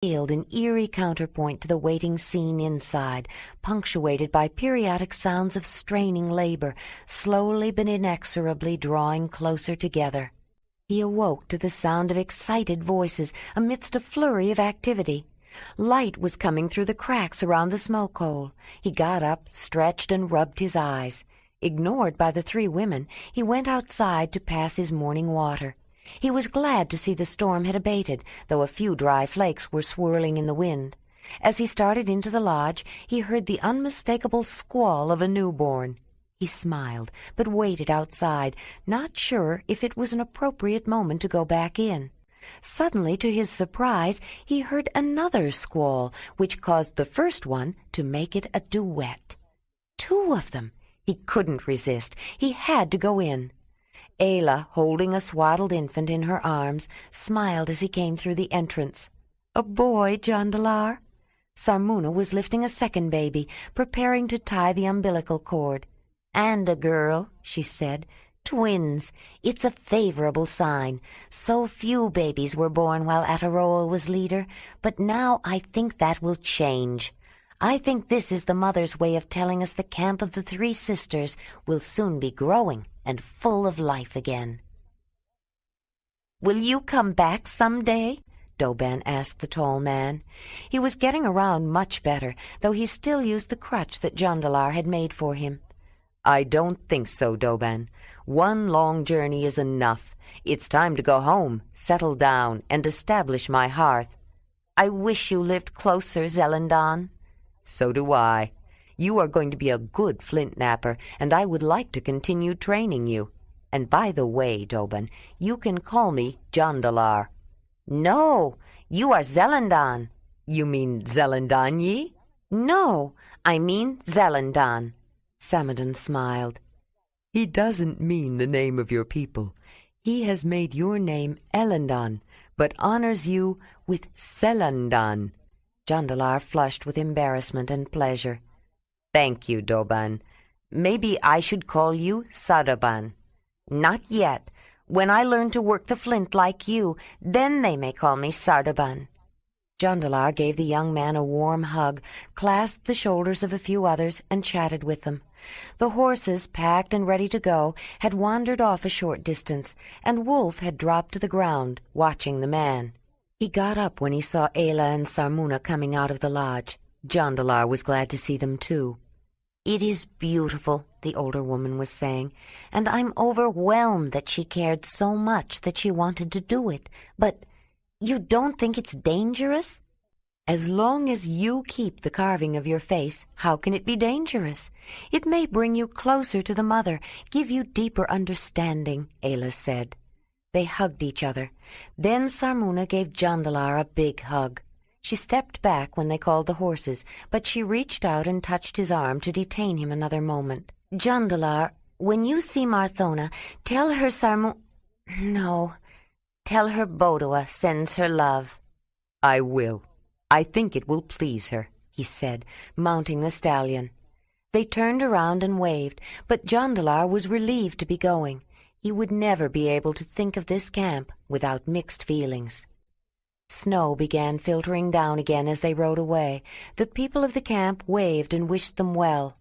revealed an eerie counterpoint to the waiting scene inside, punctuated by periodic sounds of straining labor, slowly but inexorably drawing closer together. He awoke to the sound of excited voices amidst a flurry of activity. Light was coming through the cracks around the smoke hole. He got up, stretched, and rubbed his eyes. Ignored by the three women, he went outside to pass his morning water. He was glad to see the storm had abated, though a few dry flakes were swirling in the wind. As he started into the lodge, he heard the unmistakable squall of a newborn. He smiled, but waited outside, not sure if it was an appropriate moment to go back in. Suddenly, to his surprise, he heard another squall, which caused the first one to make it a duet. Two of them! He couldn't resist. He had to go in. Ayla, holding a swaddled infant in her arms, smiled as he came through the entrance. "A boy, Jondalar?" Sarmuna was lifting a second baby, preparing to tie the umbilical cord. "And a girl," she said. "Twins. It's a favorable sign. So few babies were born while Ataroa was leader, but now I think that will change. I think this is the mother's way of telling us the camp of the three sisters will soon be growing and full of life again." "Will you come back some day?" Doban asked the tall man. He was getting around much better, though he still used the crutch that Jondalar had made for him. "I don't think so, Doban. One long journey is enough. It's time to go home, settle down, and establish my hearth." "I wish you lived closer, Zelendan." "So do I. You are going to be a good flint knapper, and I would like to continue training you. And by the way, Doban, you can call me Jondalar." "No, you are Zelendan." "You mean Zelendanyi?" "No, I mean Zelendan." Samadin smiled. "He doesn't mean the name of your people. He has made your name Elendan, but honors you with Selandan." Jondalar flushed with embarrassment and pleasure. "Thank you, Doban. Maybe I should call you Sadaban." "Not yet. When I learn to work the flint like you, then they may call me Sardaban." Jondalar gave the young man a warm hug, clasped the shoulders of a few others, and chatted with them. The horses, packed and ready to go, had wandered off a short distance, and Wolf had dropped to the ground, watching the man. He got up when he saw Ayla and Sarmuna coming out of the lodge. Jondalar was glad to see them too. "It is beautiful," the older woman was saying, "and I'm overwhelmed that she cared so much that she wanted to do it. But you don't think it's dangerous?" "As long as you keep the carving of your face, how can it be dangerous? It may bring you closer to the mother, give you deeper understanding," Ayla said. They hugged each other. Then Sarmuna gave Jondalar a big hug. She stepped back when they called the horses, but she reached out and touched his arm to detain him another moment. "Jondalar, when you see Marthona, tell her tell her Bodua sends her love." "I will. I think it will please her," he said, mounting the stallion. They turned around and waved, but Jondalar was relieved to be going. He would never be able to think of this camp without mixed feelings. Snow began filtering down again as they rode away. The people of the camp waved and wished them well.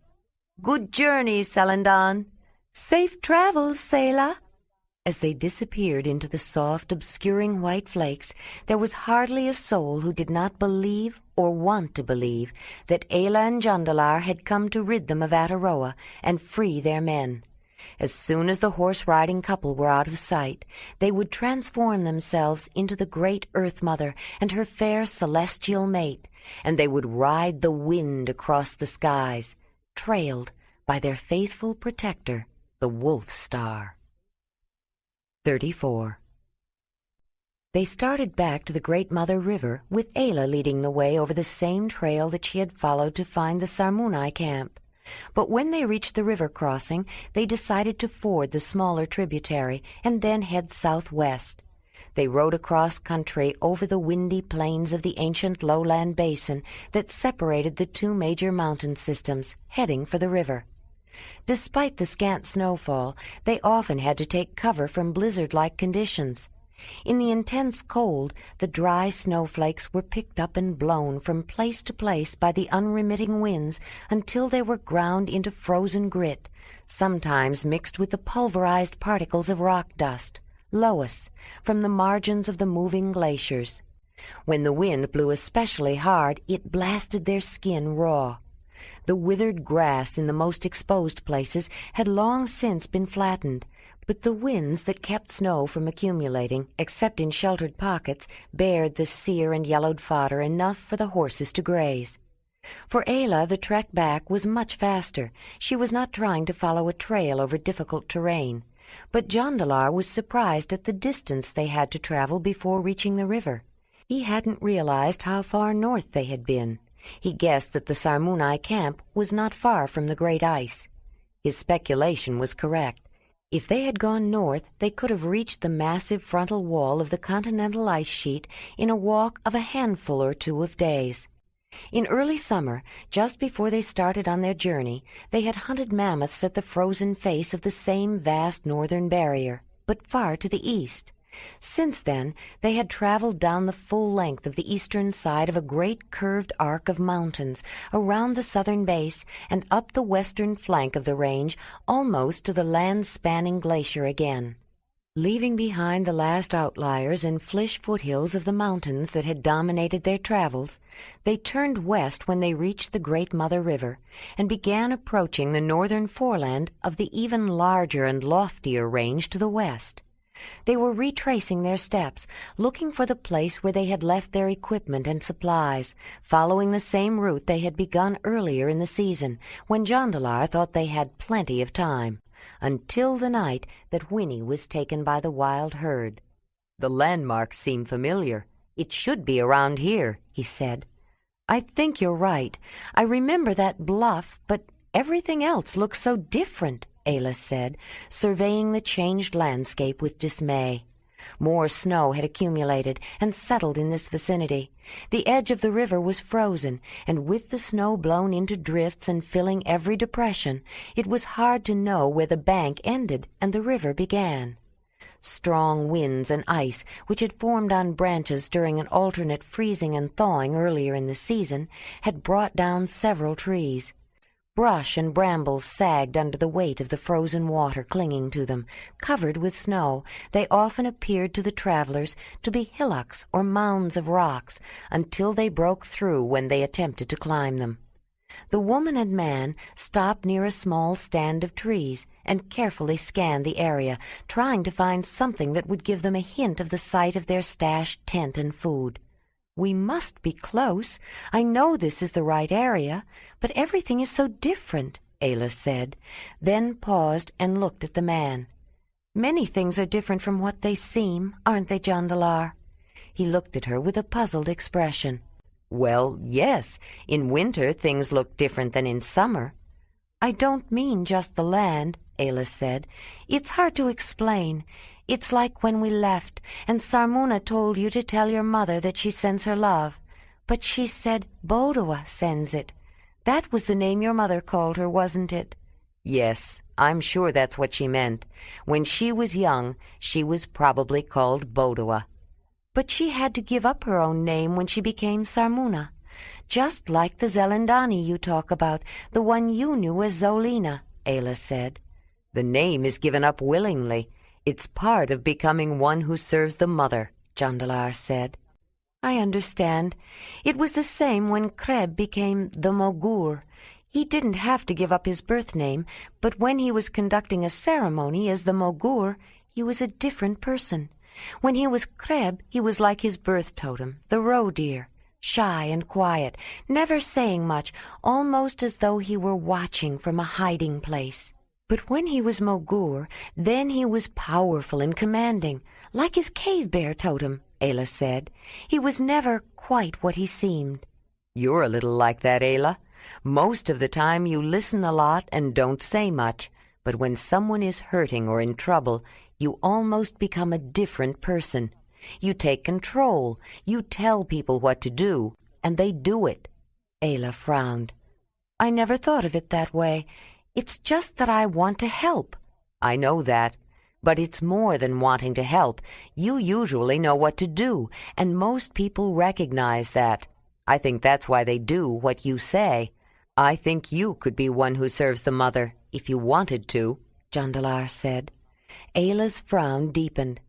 "Good journey, Selendan." "Safe travels, Sayla." As they disappeared into the soft, obscuring white flakes, there was hardly a soul who did not believe or want to believe that Ayla and Jondalar had come to rid them of Ataroa and free their men. As soon as the horse-riding couple were out of sight, they would transform themselves into the great Earth Mother and her fair celestial mate, and they would ride the wind across the skies, trailed by their faithful protector, the Wolf Star. 34. They started back to the Great Mother River, with Ayla leading the way over the same trail that she had followed to find the Sarmunai camp. But when they reached the river crossing, they decided to ford the smaller tributary and then head southwest. They rode across country over the windy plains of the ancient lowland basin that separated the two major mountain systems, heading for the river. Despite the scant snowfall, they often had to take cover from blizzard-like conditions. In the intense cold, the dry snowflakes were picked up and blown from place to place by the unremitting winds until they were ground into frozen grit, sometimes mixed with the pulverized particles of rock dust, loess, from the margins of the moving glaciers. When the wind blew especially hard, it blasted their skin raw. The withered grass in the most exposed places had long since been flattened, but the winds that kept snow from accumulating, except in sheltered pockets, bared the sere and yellowed fodder enough for the horses to graze. For Ayla, the trek back was much faster. She was not trying to follow a trail over difficult terrain. But Jondalar was surprised at the distance they had to travel before reaching the river. He hadn't realized how far north they had been. He guessed that the Sarmunai camp was not far from the great ice. His speculation was correct. If they had gone north, they could have reached the massive frontal wall of the continental ice sheet in a walk of a handful or two of days. In early summer, just before they started on their journey, they had hunted mammoths at the frozen face of the same vast northern barrier, but far to the east. Since then, they had traveled down the full length of the eastern side of a great curved arc of mountains, around the southern base, and up the western flank of the range, almost to the land-spanning glacier again. Leaving behind the last outliers and flish foothills of the mountains that had dominated their travels, they turned west when they reached the Great Mother River, and began approaching the northern foreland of the even larger and loftier range to the west. They were retracing their steps, looking for the place where they had left their equipment and supplies, following the same route they had begun earlier in the season, when Jondalar thought they had plenty of time, until the night that Winnie was taken by the wild herd. "The landmarks seem familiar. It should be around here," he said. "I think you're right. I remember that bluff, but everything else looks so different," Ayla said, surveying the changed landscape with dismay. More snow had accumulated and settled in this vicinity. The edge of the river was frozen, and with the snow blown into drifts and filling every depression, it was hard to know where the bank ended and the river began. Strong winds and ice, which had formed on branches during an alternate freezing and thawing earlier in the season, had brought down several trees. Brush and brambles sagged under the weight of the frozen water clinging to them. Covered with snow, they often appeared to the travelers to be hillocks or mounds of rocks, until they broke through when they attempted to climb them. The woman and man stopped near a small stand of trees and carefully scanned the area, trying to find something that would give them a hint of the site of their stashed tent and food. "We must be close. I know this is the right area, but everything is so different," Ayla said, then paused and looked at the man. "Many things are different from what they seem, aren't they, Jondalar?" He looked at her with a puzzled expression. "Well, yes. In winter things look different than in summer." "I don't mean just the land," Ayla said. "It's hard to explain. It's like when we left, and Sarmuna told you to tell your mother that she sends her love. But she said Bodowa sends it. That was the name your mother called her, wasn't it?" "Yes, I'm sure that's what she meant. When she was young, she was probably called Bodowa." "But she had to give up her own name when she became Sarmuna. Just like the Zelendani you talk about, the one you knew as Zolina," Ayla said. "The name is given up willingly. It's part of becoming one who serves the mother," Jondalar said. "I understand. It was the same when Kreb became the Mogur. He didn't have to give up his birth name, but when he was conducting a ceremony as the Mogur, he was a different person. When he was Kreb, he was like his birth totem, the roe deer, shy and quiet, never saying much, almost as though he were watching from a hiding place. But when he was Mogur, then he was powerful and commanding, like his cave bear totem," Ayla said. "He was never quite what he seemed." "You're a little like that, Ayla. Most of the time you listen a lot and don't say much, but when someone is hurting or in trouble, you almost become a different person. You take control, you tell people what to do, and they do it." Ayla frowned. "I never thought of it that way. It's just that I want to help." "I know that. But it's more than wanting to help. You usually know what to do, and most people recognize that. I think that's why they do what you say. I think you could be one who serves the mother, if you wanted to," Jondalar said. Ayla's frown deepened.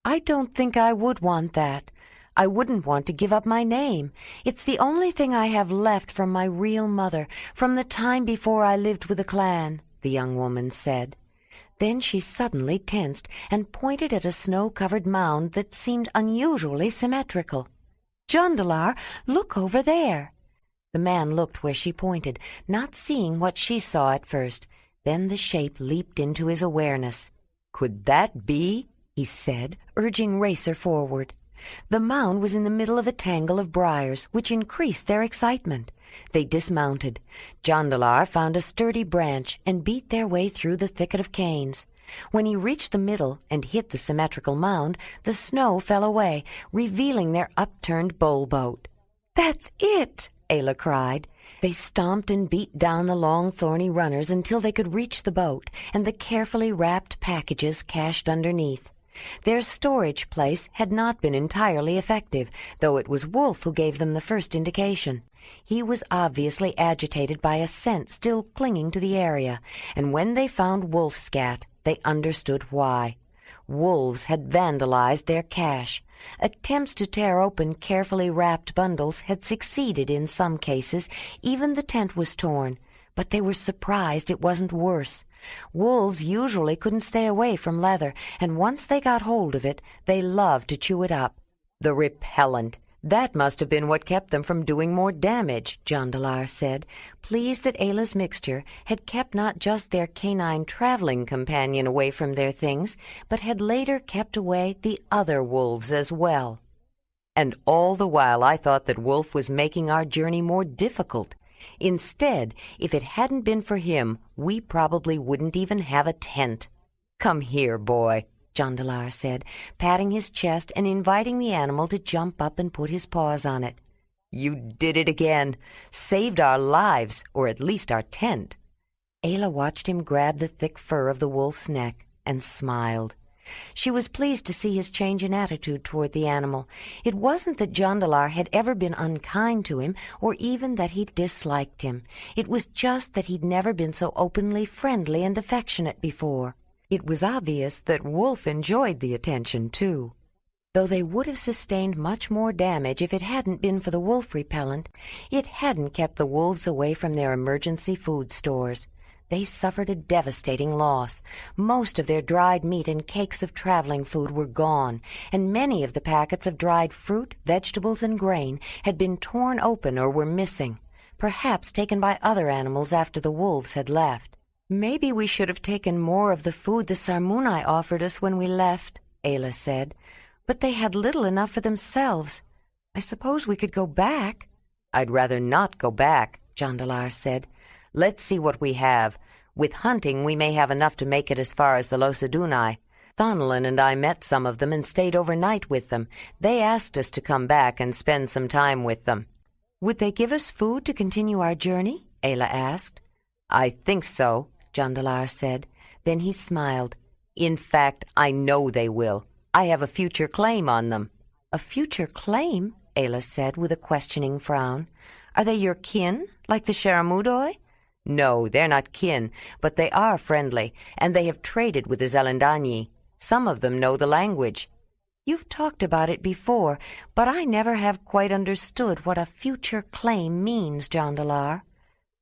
"I don't think I would want that. I wouldn't want to give up my name. It's the only thing I have left from my real mother, from the time before I lived with a clan," the young woman said. Then she suddenly tensed and pointed at a snow-covered mound that seemed unusually symmetrical. "Jondalar, look over there." The man looked where she pointed, not seeing what she saw at first. Then the shape leaped into his awareness. "Could that be?" he said, urging Racer forward. The mound was in the middle of a tangle of briars, which increased their excitement. They dismounted. Jondalar found a sturdy branch and beat their way through the thicket of canes. When he reached the middle and hit the symmetrical mound, the snow fell away, revealing their upturned bowl boat. "That's it!" Ayla cried. They stomped and beat down the long thorny runners until they could reach the boat and the carefully wrapped packages cached underneath. Their storage place had not been entirely effective, though it was Wolf who gave them the first indication. He was obviously agitated by a scent still clinging to the area, and when they found wolf scat, they understood why. Wolves had vandalized their cache. Attempts to tear open carefully wrapped bundles had succeeded in some cases. Even the tent was torn, but they were surprised it wasn't worse. Wolves usually couldn't stay away from leather, and once they got hold of it, they loved to chew it up. "The repellent! That must have been what kept them from doing more damage," Jondalar said, pleased that Ayla's mixture had kept not just their canine traveling companion away from their things, but had later kept away the other wolves as well. "And all the while I thought that Wolf was making our journey more difficult. Instead, if it hadn't been for him, we probably wouldn't even have a tent. Come here, boy," Jondalar said, patting his chest and inviting the animal to jump up and put his paws on it. "You did it again. Saved our lives, or at least our tent." Ayla watched him grab the thick fur of the wolf's neck and smiled. She was pleased to see his change in attitude toward the animal. It wasn't that Jondalar had ever been unkind to him, or even that he disliked him. It was just that he'd never been so openly friendly and affectionate before. It was obvious that Wolf enjoyed the attention, too. Though they would have sustained much more damage if it hadn't been for the wolf repellent, it hadn't kept the wolves away from their emergency food stores. They suffered a devastating loss. Most of their dried meat and cakes of traveling food were gone, and many of the packets of dried fruit, vegetables, and grain had been torn open or were missing, perhaps taken by other animals after the wolves had left. "Maybe we should have taken more of the food the Sarmunai offered us when we left," Ayla said. "But they had little enough for themselves. I suppose we could go back." "I'd rather not go back," Jondalar said. "Let's see what we have. With hunting, we may have enough to make it as far as the Losadunai. Thonelin and I met some of them and stayed overnight with them. They asked us to come back and spend some time with them." "Would they give us food to continue our journey?" Ayla asked. "I think so," Jondalar said. Then he smiled. "In fact, I know they will. I have a future claim on them." "A future claim?" Ayla said with a questioning frown. "Are they your kin, like the Sharamudoi?" "No, they're not kin, but they are friendly, and they have traded with the Zelendanyi. Some of them know the language." "You've talked about it before, but I never have quite understood what a future claim means, Jondalar."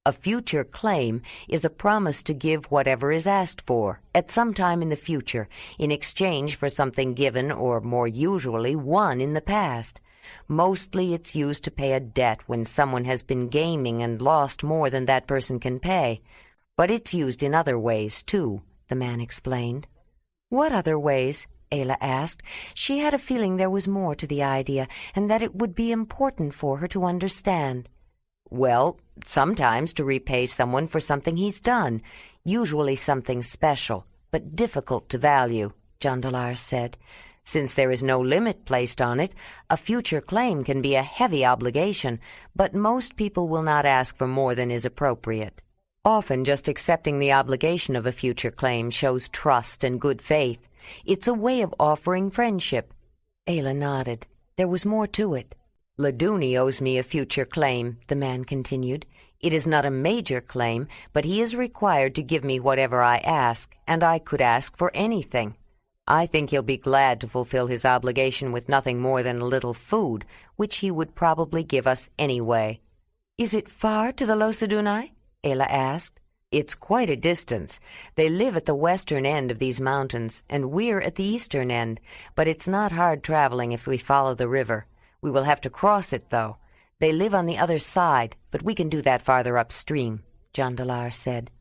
"A future claim is a promise to give whatever is asked for, at some time in the future, in exchange for something given or, more usually, won in the past. Mostly it's used to pay a debt when someone has been gaming and lost more than that person can pay. But it's used in other ways, too," the man explained. "What other ways?" Ayla asked. She had a feeling there was more to the idea, and that it would be important for her to understand. "Well, sometimes to repay someone for something he's done, usually something special, but difficult to value," Jondalar said. "Since there is no limit placed on it, a future claim can be a heavy obligation, but most people will not ask for more than is appropriate. Often just accepting the obligation of a future claim shows trust and good faith. It's a way of offering friendship." Ayla nodded. There was more to it. "Laduni owes me a future claim," the man continued. "It is not a major claim, but he is required to give me whatever I ask, and I could ask for anything. I think he'll be glad to fulfill his obligation with nothing more than a little food, which he would probably give us anyway." "Is it far to the Losadunai?" Ayla asked. "It's quite a distance. They live at the western end of these mountains, and we're at the eastern end, but it's not hard traveling if we follow the river. We will have to cross it, though. They live on the other side, but we can do that farther upstream," Jondalar said.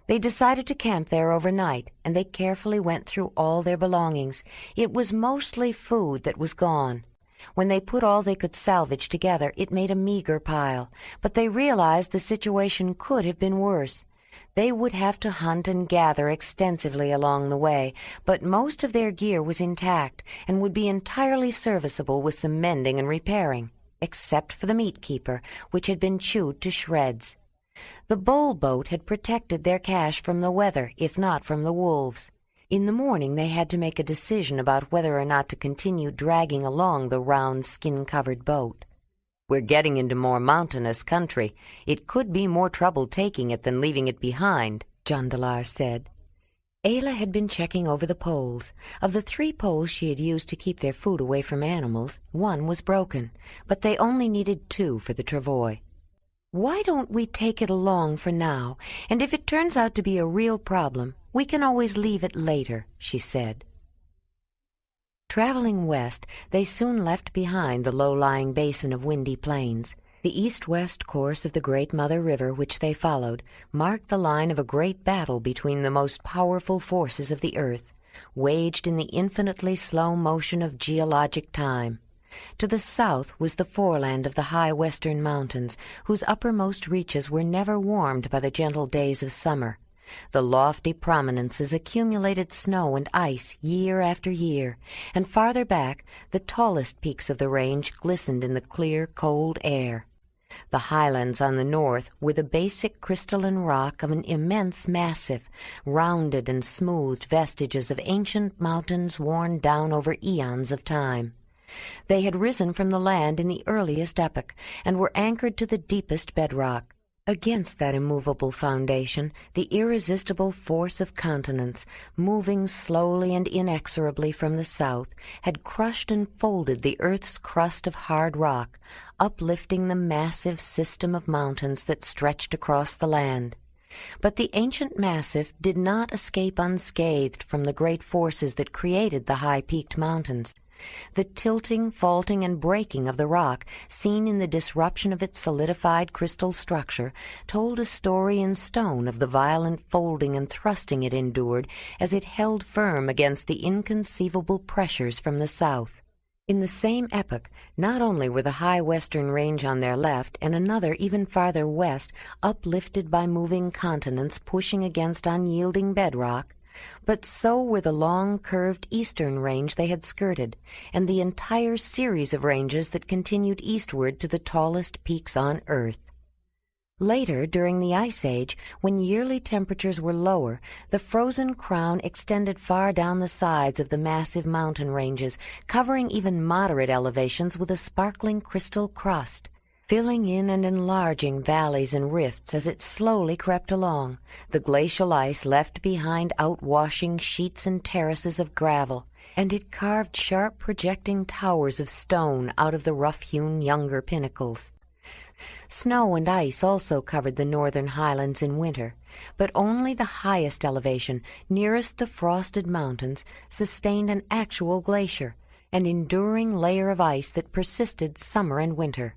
They decided to camp there overnight, and they carefully went through all their belongings. It was mostly food that was gone. When they put all they could salvage together, it made a meager pile, but they realized the situation could have been worse. They would have to hunt and gather extensively along the way, but most of their gear was intact and would be entirely serviceable with some mending and repairing, except for the meat keeper, which had been chewed to shreds. The bowl boat had protected their cache from the weather, if not from the wolves. In the morning they had to make a decision about whether or not to continue dragging along the round, skin-covered boat. "We're getting into more mountainous country. It could be more trouble taking it than leaving it behind," Jondalar said. Ayla had been checking over the poles. Of the 3 poles she had used to keep their food away from animals, 1 was broken, but they only needed 2 for the travois. "Why don't we take it along for now, and if it turns out to be a real problem, we can always leave it later," she said. Traveling west, they soon left behind the low-lying basin of windy plains. The east-west course of the Great Mother River, which they followed, marked the line of a great battle between the most powerful forces of the earth, waged in the infinitely slow motion of geologic time. To the south was the foreland of the high western mountains, whose uppermost reaches were never warmed by the gentle days of summer. The lofty prominences accumulated snow and ice year after year, and farther back the tallest peaks of the range glistened in the clear, cold air. The highlands on the north were the basic crystalline rock of an immense massif, rounded and smoothed vestiges of ancient mountains worn down over eons of time. They had risen from the land in the earliest epoch, and were anchored to the deepest bedrock. Against that immovable foundation, the irresistible force of continents, moving slowly and inexorably from the south, had crushed and folded the earth's crust of hard rock, uplifting the massive system of mountains that stretched across the land. But the ancient massif did not escape unscathed from the great forces that created the high-peaked mountains. The tilting, faulting, and breaking of the rock, seen in the disruption of its solidified crystal structure, told a story in stone of the violent folding and thrusting it endured as it held firm against the inconceivable pressures from the south. In the same epoch, not only were the high western range on their left and another even farther west uplifted by moving continents pushing against unyielding bedrock, but so were the long, curved eastern range they had skirted, and the entire series of ranges that continued eastward to the tallest peaks on Earth. Later, during the Ice Age, when yearly temperatures were lower, the frozen crown extended far down the sides of the massive mountain ranges, covering even moderate elevations with a sparkling crystal crust, filling in and enlarging valleys and rifts as it slowly crept along. The glacial ice left behind outwashing sheets and terraces of gravel, and it carved sharp projecting towers of stone out of the rough-hewn younger pinnacles. Snow and ice also covered the northern highlands in winter, but only the highest elevation, nearest the frosted mountains, sustained an actual glacier, an enduring layer of ice that persisted summer and winter.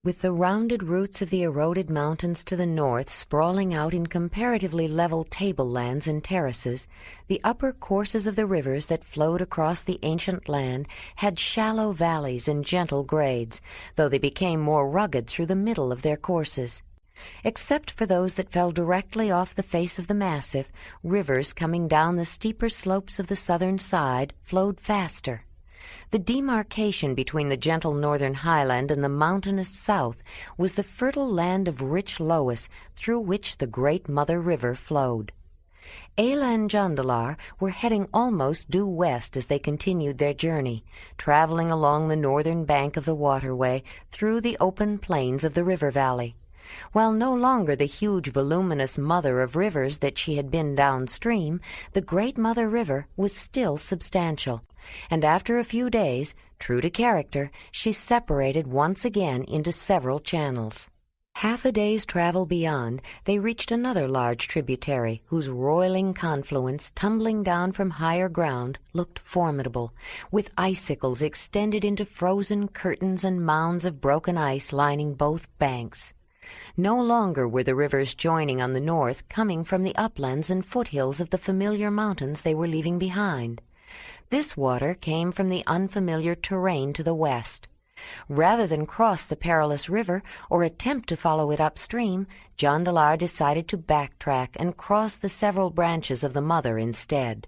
With the rounded roots of the eroded mountains to the north sprawling out in comparatively level tablelands and terraces, the upper courses of the rivers that flowed across the ancient land had shallow valleys and gentle grades, though they became more rugged through the middle of their courses. Except for those that fell directly off the face of the massif, rivers coming down the steeper slopes of the southern side flowed faster. The demarcation between the gentle northern highland and the mountainous south was the fertile land of rich loess through which the great Mother River flowed. Ayla and Jondalar were heading almost due west as they continued their journey, traveling along the northern bank of the waterway through the open plains of the river valley. While no longer the huge, voluminous mother of rivers that she had been downstream, the great mother river was still substantial, and after a few days, true to character, she separated once again into several channels. Half a day's travel beyond, they reached another large tributary whose roiling confluence, tumbling down from higher ground, looked formidable, with icicles extended into frozen curtains and mounds of broken ice lining both banks. No longer were the rivers joining on the north coming from the uplands and foothills of the familiar mountains they were leaving behind. This water came from the unfamiliar terrain to the west. Rather than cross the perilous river or attempt to follow it upstream, Jondalar decided to backtrack and cross the several branches of the mother instead.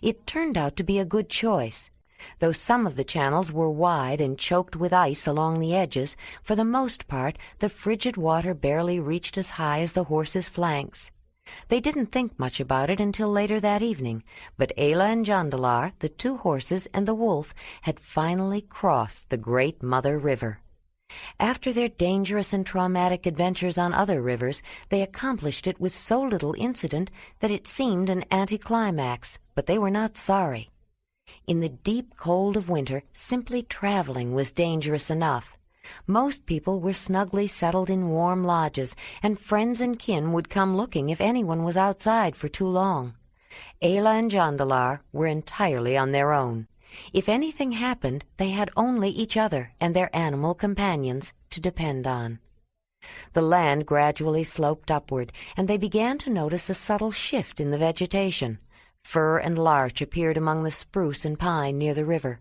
It turned out to be a good choice. Though some of the channels were wide and choked with ice along the edges, for the most part the frigid water barely reached as high as the horses' flanks. They didn't think much about it until later that evening, but Ayla and Jondalar, the two horses, and the wolf had finally crossed the great mother river. After their dangerous and traumatic adventures on other rivers, they accomplished it with so little incident that it seemed an anticlimax, but they were not sorry. In the deep cold of winter, simply traveling was dangerous enough. Most people were snugly settled in warm lodges, and friends and kin would come looking if anyone was outside for too long. Ayla and Jondalar were entirely on their own. If anything happened, they had only each other and their animal companions to depend on. The land gradually sloped upward, and they began to notice a subtle shift in the vegetation. Fir and larch appeared among the spruce and pine near the river.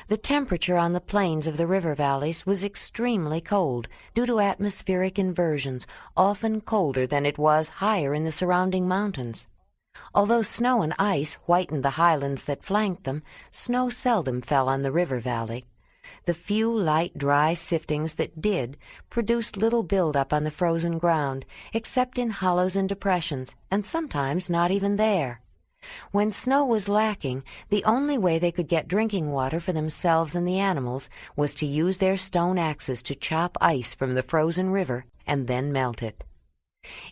The temperature on the plains of the river valleys was extremely cold due to atmospheric inversions, often colder than it was higher in the surrounding mountains. Although snow and ice whitened the highlands that flanked them, snow seldom fell on the river valley. The few light, dry siftings that did produced little build-up on the frozen ground, except in hollows and depressions, and sometimes not even there. When snow was lacking, the only way they could get drinking water for themselves and the animals was to use their stone axes to chop ice from the frozen river and then melt it.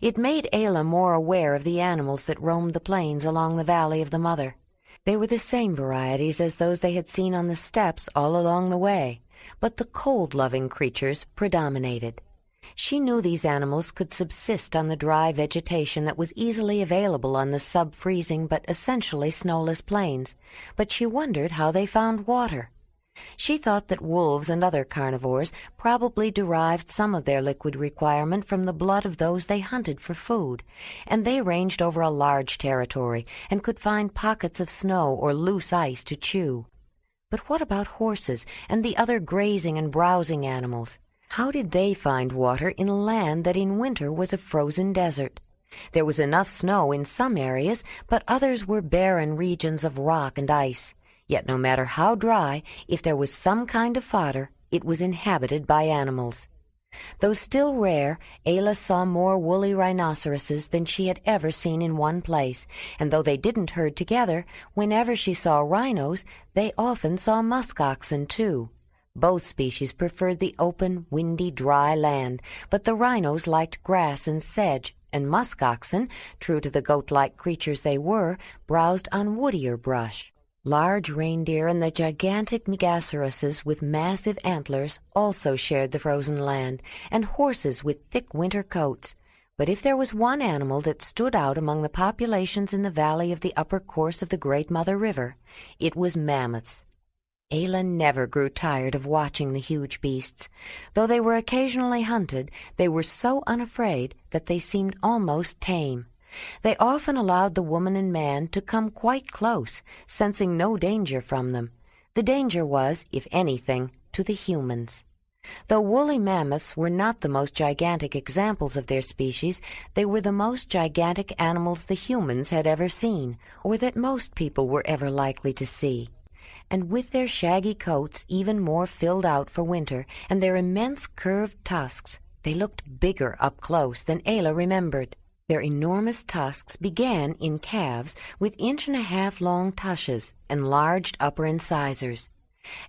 It made Ayla more aware of the animals that roamed the plains along the valley of the mother. They were the same varieties as those they had seen on the steppes all along the way, but the cold-loving creatures predominated. She knew these animals could subsist on the dry vegetation that was easily available on the sub-freezing but essentially snowless plains, but she wondered how they found water. She thought that wolves and other carnivores probably derived some of their liquid requirement from the blood of those they hunted for food, and they ranged over a large territory and could find pockets of snow or loose ice to chew. But what about horses and the other grazing and browsing animals? How did they find water in a land that in winter was a frozen desert? There was enough snow in some areas, but others were barren regions of rock and ice. Yet no matter how dry, if there was some kind of fodder, it was inhabited by animals. Though still rare, Ayla saw more woolly rhinoceroses than she had ever seen in one place, and though they didn't herd together, whenever she saw rhinos, they often saw musk oxen too. Both species preferred the open, windy, dry land, but the rhinos liked grass and sedge, and musk oxen, true to the goat-like creatures they were, browsed on woodier brush. Large reindeer and the gigantic megaceroses with massive antlers also shared the frozen land, and horses with thick winter coats. But if there was one animal that stood out among the populations in the valley of the upper course of the Great Mother River, it was mammoths. Ayla never grew tired of watching the huge beasts. Though they were occasionally hunted, they were so unafraid that they seemed almost tame. They often allowed the woman and man to come quite close, sensing no danger from them. The danger was, if anything, to the humans. Though woolly mammoths were not the most gigantic examples of their species, they were the most gigantic animals the humans had ever seen, or that most people were ever likely to see. And with their shaggy coats even more filled out for winter, and their immense curved tusks, they looked bigger up close than Ayla remembered. Their enormous tusks began in calves with 1.5-inch long tushes and enlarged upper incisors.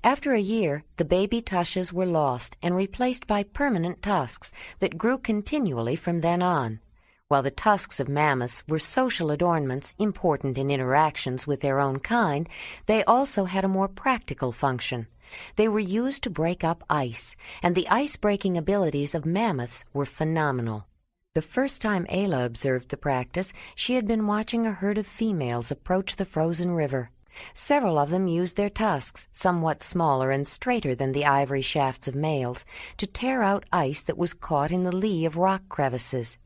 After a year, the baby tushes were lost and replaced by permanent tusks that grew continually from then on. While the tusks of mammoths were social adornments important in interactions with their own kind, they also had a more practical function. They were used to break up ice, and the ice-breaking abilities of mammoths were phenomenal. The first time Ayla observed the practice, she had been watching a herd of females approach the frozen river. Several of them used their tusks, somewhat smaller and straighter than the ivory shafts of males, to tear out ice that was caught in the lee of rock crevices.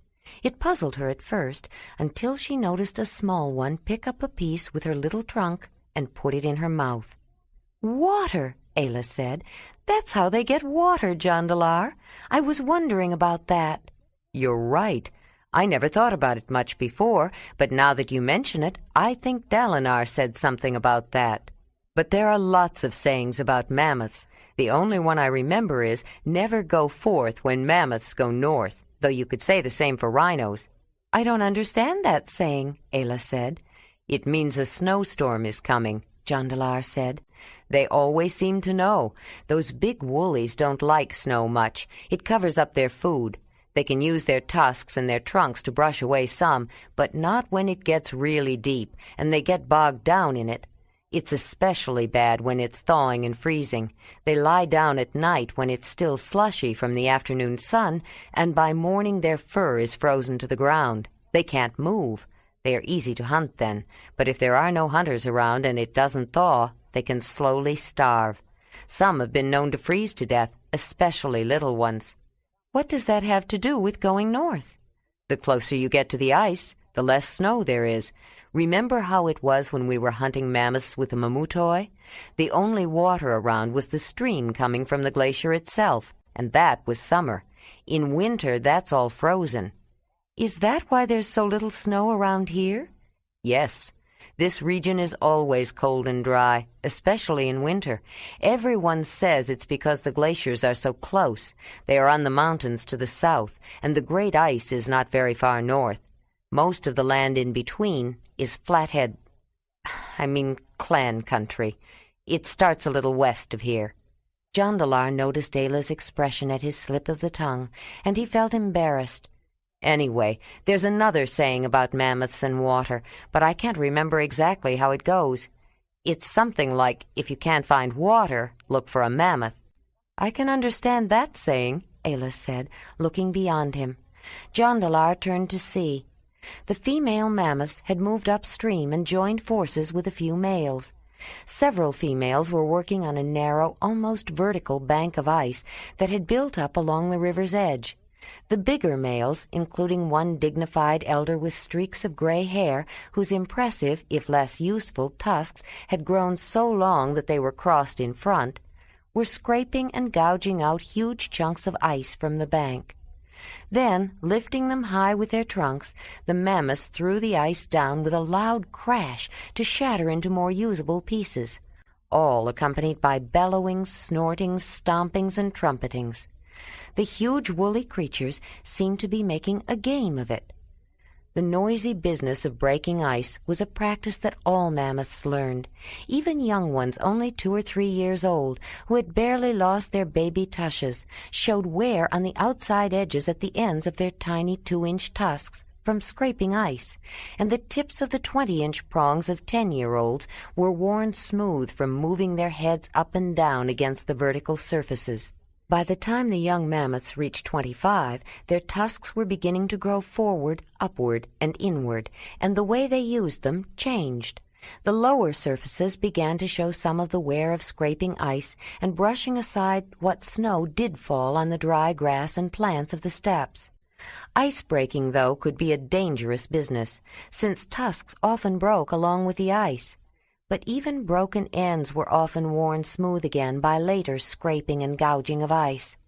It puzzled her at first, until she noticed a small one pick up a piece with her little trunk and put it in her mouth. "Water," Ayla said. "That's how they get water, Jondalar. I was wondering about that." "You're right. I never thought about it much before, but now that you mention it, I think Dalinar said something about that. But there are lots of sayings about mammoths. The only one I remember is, 'Never go forth when mammoths go north,' though you could say the same for rhinos." "I don't understand that saying," Ayla said. "It means a snowstorm is coming," Jondalar said. "They always seem to know. Those big woolies don't like snow much. It covers up their food. They can use their tusks and their trunks to brush away some, but not when it gets really deep, and they get bogged down in it. It's especially bad when it's thawing and freezing. They lie down at night when it's still slushy from the afternoon sun, and by morning their fur is frozen to the ground. They can't move. They are easy to hunt then, but if there are no hunters around and it doesn't thaw, they can slowly starve. Some have been known to freeze to death, especially little ones." "What does that have to do with going north?" "The closer you get to the ice, the less snow there is. Remember how it was when we were hunting mammoths with the mamutoi? The only water around was the stream coming from the glacier itself, and that was summer. In winter, that's all frozen." "Is that why there's so little snow around here?" "Yes. This region is always cold and dry, especially in winter. Everyone says it's because the glaciers are so close. They are on the mountains to the south, and the great ice is not very far north. Most of the land in between is clan country. It starts a little west of here." Jondalar noticed Ayla's expression at his slip of the tongue, and he felt embarrassed. "Anyway, there's another saying about mammoths and water, but I can't remember exactly how it goes. It's something like, if you can't find water, look for a mammoth." "I can understand that saying," Ayla said, looking beyond him. Jondalar turned to see. The female mammoths had moved upstream and joined forces with a few males. Several females were working on a narrow, almost vertical bank of ice that had built up along the river's edge. The bigger males, including one dignified elder with streaks of gray hair, whose impressive, if less useful, tusks had grown so long that they were crossed in front, were scraping and gouging out huge chunks of ice from the bank. Then, lifting them high with their trunks, the mammoths threw the ice down with a loud crash to shatter into more usable pieces, all accompanied by bellowings, snortings, stompings, and trumpetings. The huge woolly creatures seemed to be making a game of it. The noisy business of breaking ice was a practice that all mammoths learned. Even young ones only 2 or 3 years old, who had barely lost their baby tushes, showed wear on the outside edges at the ends of their tiny 2-inch tusks from scraping ice, and the tips of the 20-inch prongs of 10-year-olds were worn smooth from moving their heads up and down against the vertical surfaces. By the time the young mammoths reached 25, their tusks were beginning to grow forward, upward, and inward, and the way they used them changed. The lower surfaces began to show some of the wear of scraping ice and brushing aside what snow did fall on the dry grass and plants of the steppes. Ice-breaking, though, could be a dangerous business, since tusks often broke along with the ice. But even broken ends were often worn smooth again by later scraping and gouging of ice.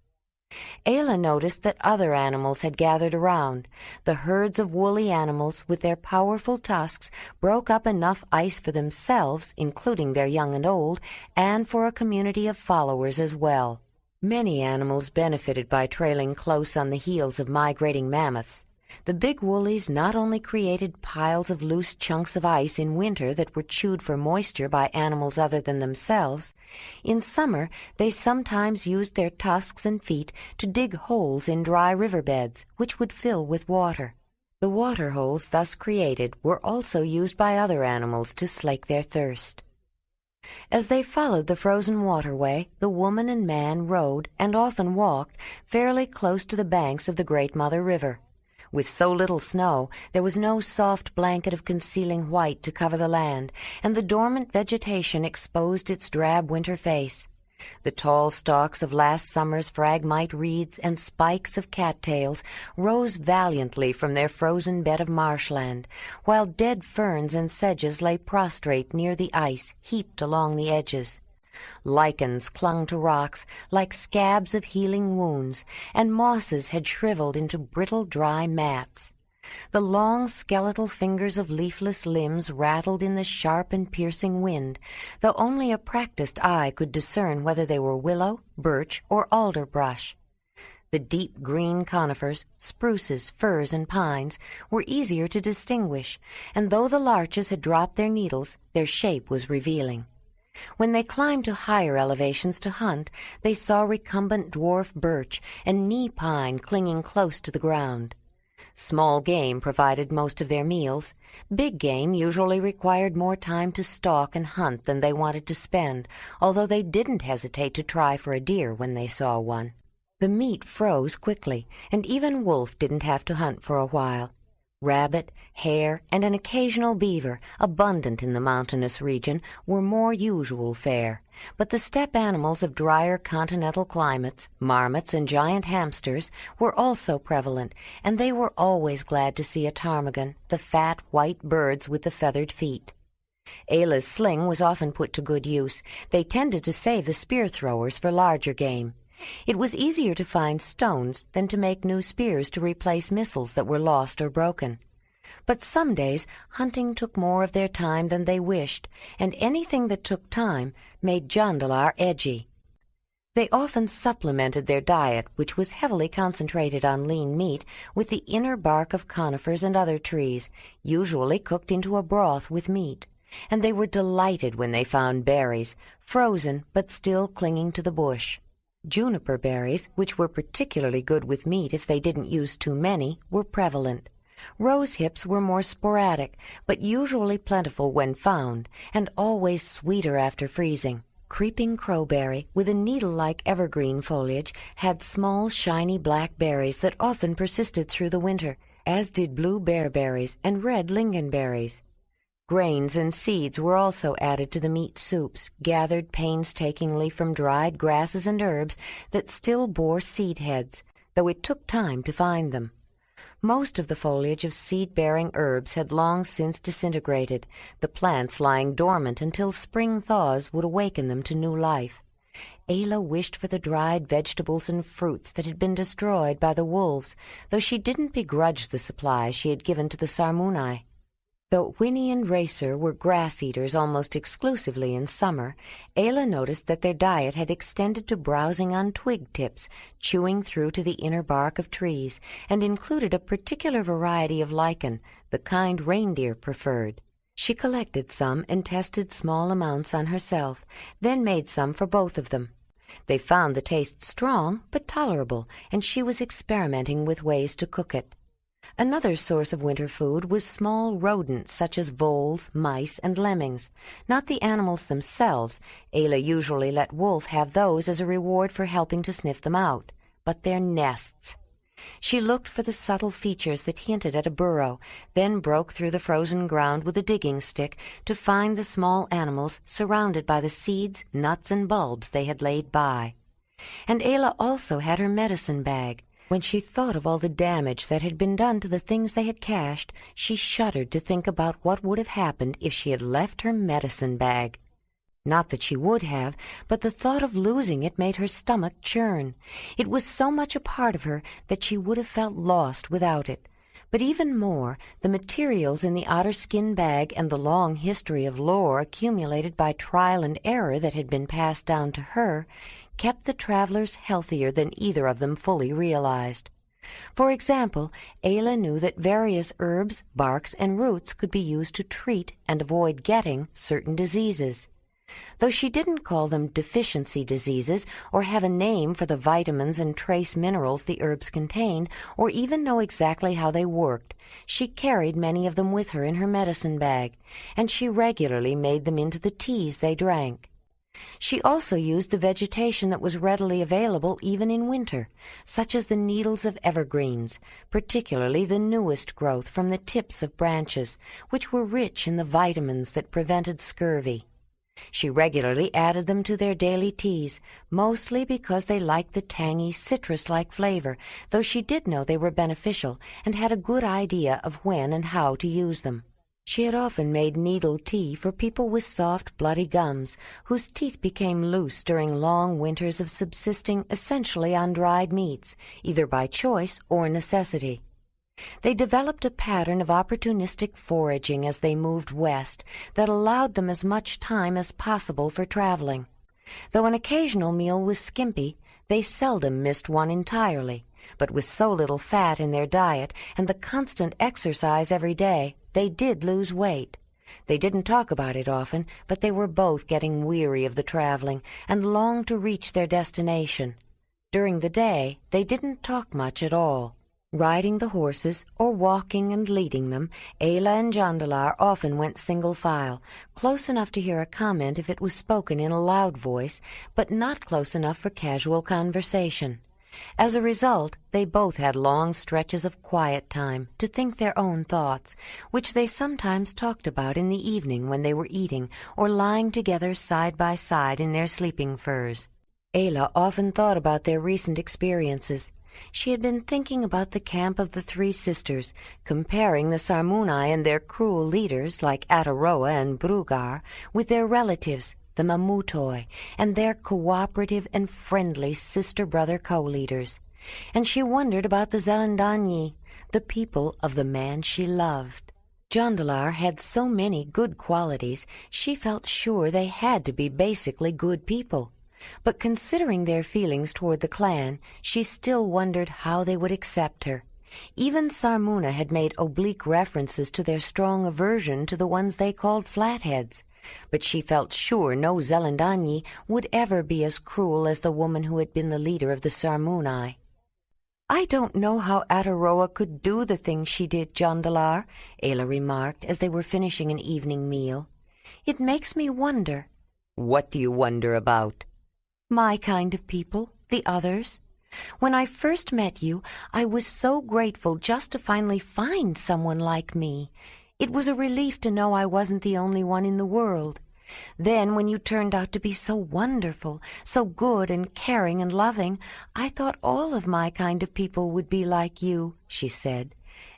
Ayla noticed that other animals had gathered around. The herds of woolly animals, with their powerful tusks, broke up enough ice for themselves, including their young and old, and for a community of followers as well. Many animals benefited by trailing close on the heels of migrating mammoths. The big woolies not only created piles of loose chunks of ice in winter that were chewed for moisture by animals other than themselves, in summer they sometimes used their tusks and feet to dig holes in dry riverbeds, which would fill with water. The water holes thus created were also used by other animals to slake their thirst. As they followed the frozen waterway, the woman and man rode, and often walked, fairly close to the banks of the Great Mother River. With so little snow, there was no soft blanket of concealing white to cover the land, and the dormant vegetation exposed its drab winter face. The tall stalks of last summer's phragmite reeds and spikes of cattails rose valiantly from their frozen bed of marshland, while dead ferns and sedges lay prostrate near the ice heaped along the edges. Lichens clung to rocks like scabs of healing wounds, and mosses had shriveled into brittle, dry mats. The long skeletal fingers of leafless limbs rattled in the sharp and piercing wind, though only a practiced eye could discern whether they were willow, birch, or alder brush. The deep green conifers, spruces, firs, and pines were easier to distinguish, and though the larches had dropped their needles, their shape was revealing. When they climbed to higher elevations to hunt, they saw recumbent dwarf birch and knee pine clinging close to the ground. Small game provided most of their meals. Big game usually required more time to stalk and hunt than they wanted to spend, although they didn't hesitate to try for a deer when they saw one. The meat froze quickly, and even wolf didn't have to hunt for a while. Rabbit, hare, and an occasional beaver, abundant in the mountainous region, were more usual fare, but the steppe animals of drier continental climates, marmots and giant hamsters, were also prevalent, and they were always glad to see a ptarmigan, the fat white birds with the feathered feet. Ayla's sling was often put to good use. They tended to save the spear throwers for larger game. It was easier to find stones than to make new spears to replace missiles that were lost or broken. But some days hunting took more of their time than they wished, and anything that took time made Jondalar edgy. They often supplemented their diet, which was heavily concentrated on lean meat, with the inner bark of conifers and other trees, usually cooked into a broth with meat, and they were delighted when they found berries, frozen but still clinging to the bush. Juniper berries, which were particularly good with meat if they didn't use too many, were prevalent. Rose hips were more sporadic, but usually plentiful when found, and always sweeter after freezing. Creeping crowberry, with a needle-like evergreen foliage, had small, shiny black berries that often persisted through the winter, as did blue bearberries and red lingonberries. Grains and seeds were also added to the meat soups, gathered painstakingly from dried grasses and herbs that still bore seed heads, though it took time to find them. Most of the foliage of seed-bearing herbs had long since disintegrated, the plants lying dormant until spring thaws would awaken them to new life. Ayla wished for the dried vegetables and fruits that had been destroyed by the wolves, though she didn't begrudge the supplies she had given to the Sarmunai. Though Winnie and Racer were grass-eaters almost exclusively in summer, Ayla noticed that their diet had extended to browsing on twig tips, chewing through to the inner bark of trees, and included a particular variety of lichen, the kind reindeer preferred. She collected some and tested small amounts on herself, then made some for both of them. They found the taste strong but tolerable, and she was experimenting with ways to cook it. Another source of winter food was small rodents such as voles, mice, and lemmings. Not the animals themselves. Ayla usually let Wolf have those as a reward for helping to sniff them out, but their nests. She looked for the subtle features that hinted at a burrow, then broke through the frozen ground with a digging stick to find the small animals surrounded by the seeds, nuts, and bulbs they had laid by. And Ayla also had her medicine bag. When she thought of all the damage that had been done to the things they had cached, she shuddered to think about what would have happened if she had left her medicine bag. Not that she would have, but the thought of losing it made her stomach churn. It was so much a part of her that she would have felt lost without it. But even more, the materials in the otter-skin bag and the long history of lore accumulated by trial and error that had been passed down to her kept the travelers healthier than either of them fully realized. For example, Ayla knew that various herbs, barks, and roots could be used to treat and avoid getting certain diseases. Though she didn't call them deficiency diseases or have a name for the vitamins and trace minerals the herbs contained, or even know exactly how they worked, she carried many of them with her in her medicine bag, and she regularly made them into the teas they drank. She also used the vegetation that was readily available even in winter, such as the needles of evergreens, particularly the newest growth from the tips of branches, which were rich in the vitamins that prevented scurvy. She regularly added them to their daily teas, mostly because they liked the tangy, citrus-like flavor, though she did know they were beneficial and had a good idea of when and how to use them. She had often made needle tea for people with soft, bloody gums, whose teeth became loose during long winters of subsisting essentially on dried meats, either by choice or necessity. They developed a pattern of opportunistic foraging as they moved west that allowed them as much time as possible for traveling. Though an occasional meal was skimpy, they seldom missed one entirely, but with so little fat in their diet and the constant exercise every day, they did lose weight. They didn't talk about it often, but they were both getting weary of the traveling and longed to reach their destination. During the day, they didn't talk much at all. Riding the horses or walking and leading them, Ayla and Jondalar often went single file, close enough to hear a comment if it was spoken in a loud voice, but not close enough for casual conversation. As a result, they both had long stretches of quiet time to think their own thoughts, which they sometimes talked about in the evening when they were eating or lying together side by side in their sleeping furs. Ayla often thought about their recent experiences. She had been thinking about the camp of the three sisters, comparing the Sarmunai and their cruel leaders, like Ataroa and Brugar, with their relatives, the Mamutoi, and their cooperative and friendly sister-brother co-leaders. And she wondered about the Zelendanyi, the people of the man she loved. Jondalar had so many good qualities, she felt sure they had to be basically good people. But considering their feelings toward the clan, she still wondered how they would accept her. Even Sarmuna had made oblique references to their strong aversion to the ones they called flatheads, but she felt sure no Zelendanyi would ever be as cruel as the woman who had been the leader of the Sarmunai. "I don't know how Ataroa could do the things she did, Jondalar," Ayla remarked as they were finishing an evening meal. "It makes me wonder." "What do you wonder about?" "My kind of people, the others. When I first met you, I was so grateful just to finally find someone like me. It was a relief to know I wasn't the only one in the world. Then, when you turned out to be so wonderful, so good and caring and loving, I thought all of my kind of people would be like you," she said,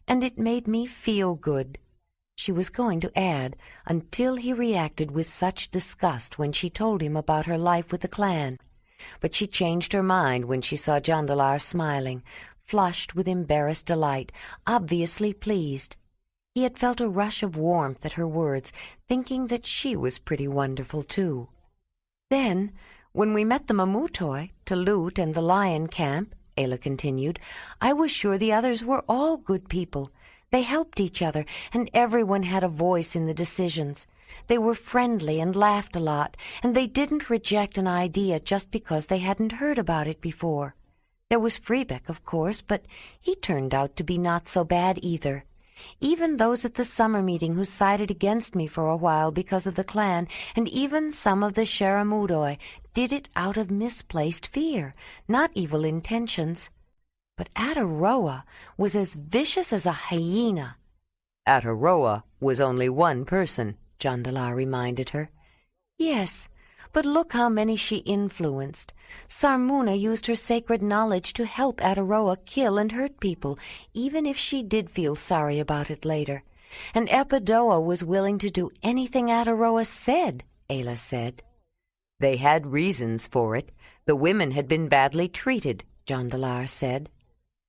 "and it made me feel good." She was going to add, until he reacted with such disgust when she told him about her life with the clan. But she changed her mind when she saw Jondalar smiling, flushed with embarrassed delight, obviously pleased. He had felt a rush of warmth at her words, thinking that she was pretty wonderful, too. "Then, when we met the Mamutoi, Talut, and the lion camp," Ayla continued, "I was sure the others were all good people. They helped each other, and everyone had a voice in the decisions. They were friendly and laughed a lot, and they didn't reject an idea just because they hadn't heard about it before. There was Freebeck, of course, but he turned out to be not so bad either. Even those at the summer meeting who sided against me for a while because of the clan, and even some of the Sharamudoi, did it out of misplaced fear, not evil intentions. But Ataroa was as vicious as a hyena." "Ataroa was only one person," Jondalar reminded her. "Yes, but look how many she influenced. Sarmuna used her sacred knowledge to help Ataroa kill and hurt people, even if she did feel sorry about it later. And Epidoa was willing to do anything Ataroa said," Ayla said. "They had reasons for it. The women had been badly treated," Jondalar said.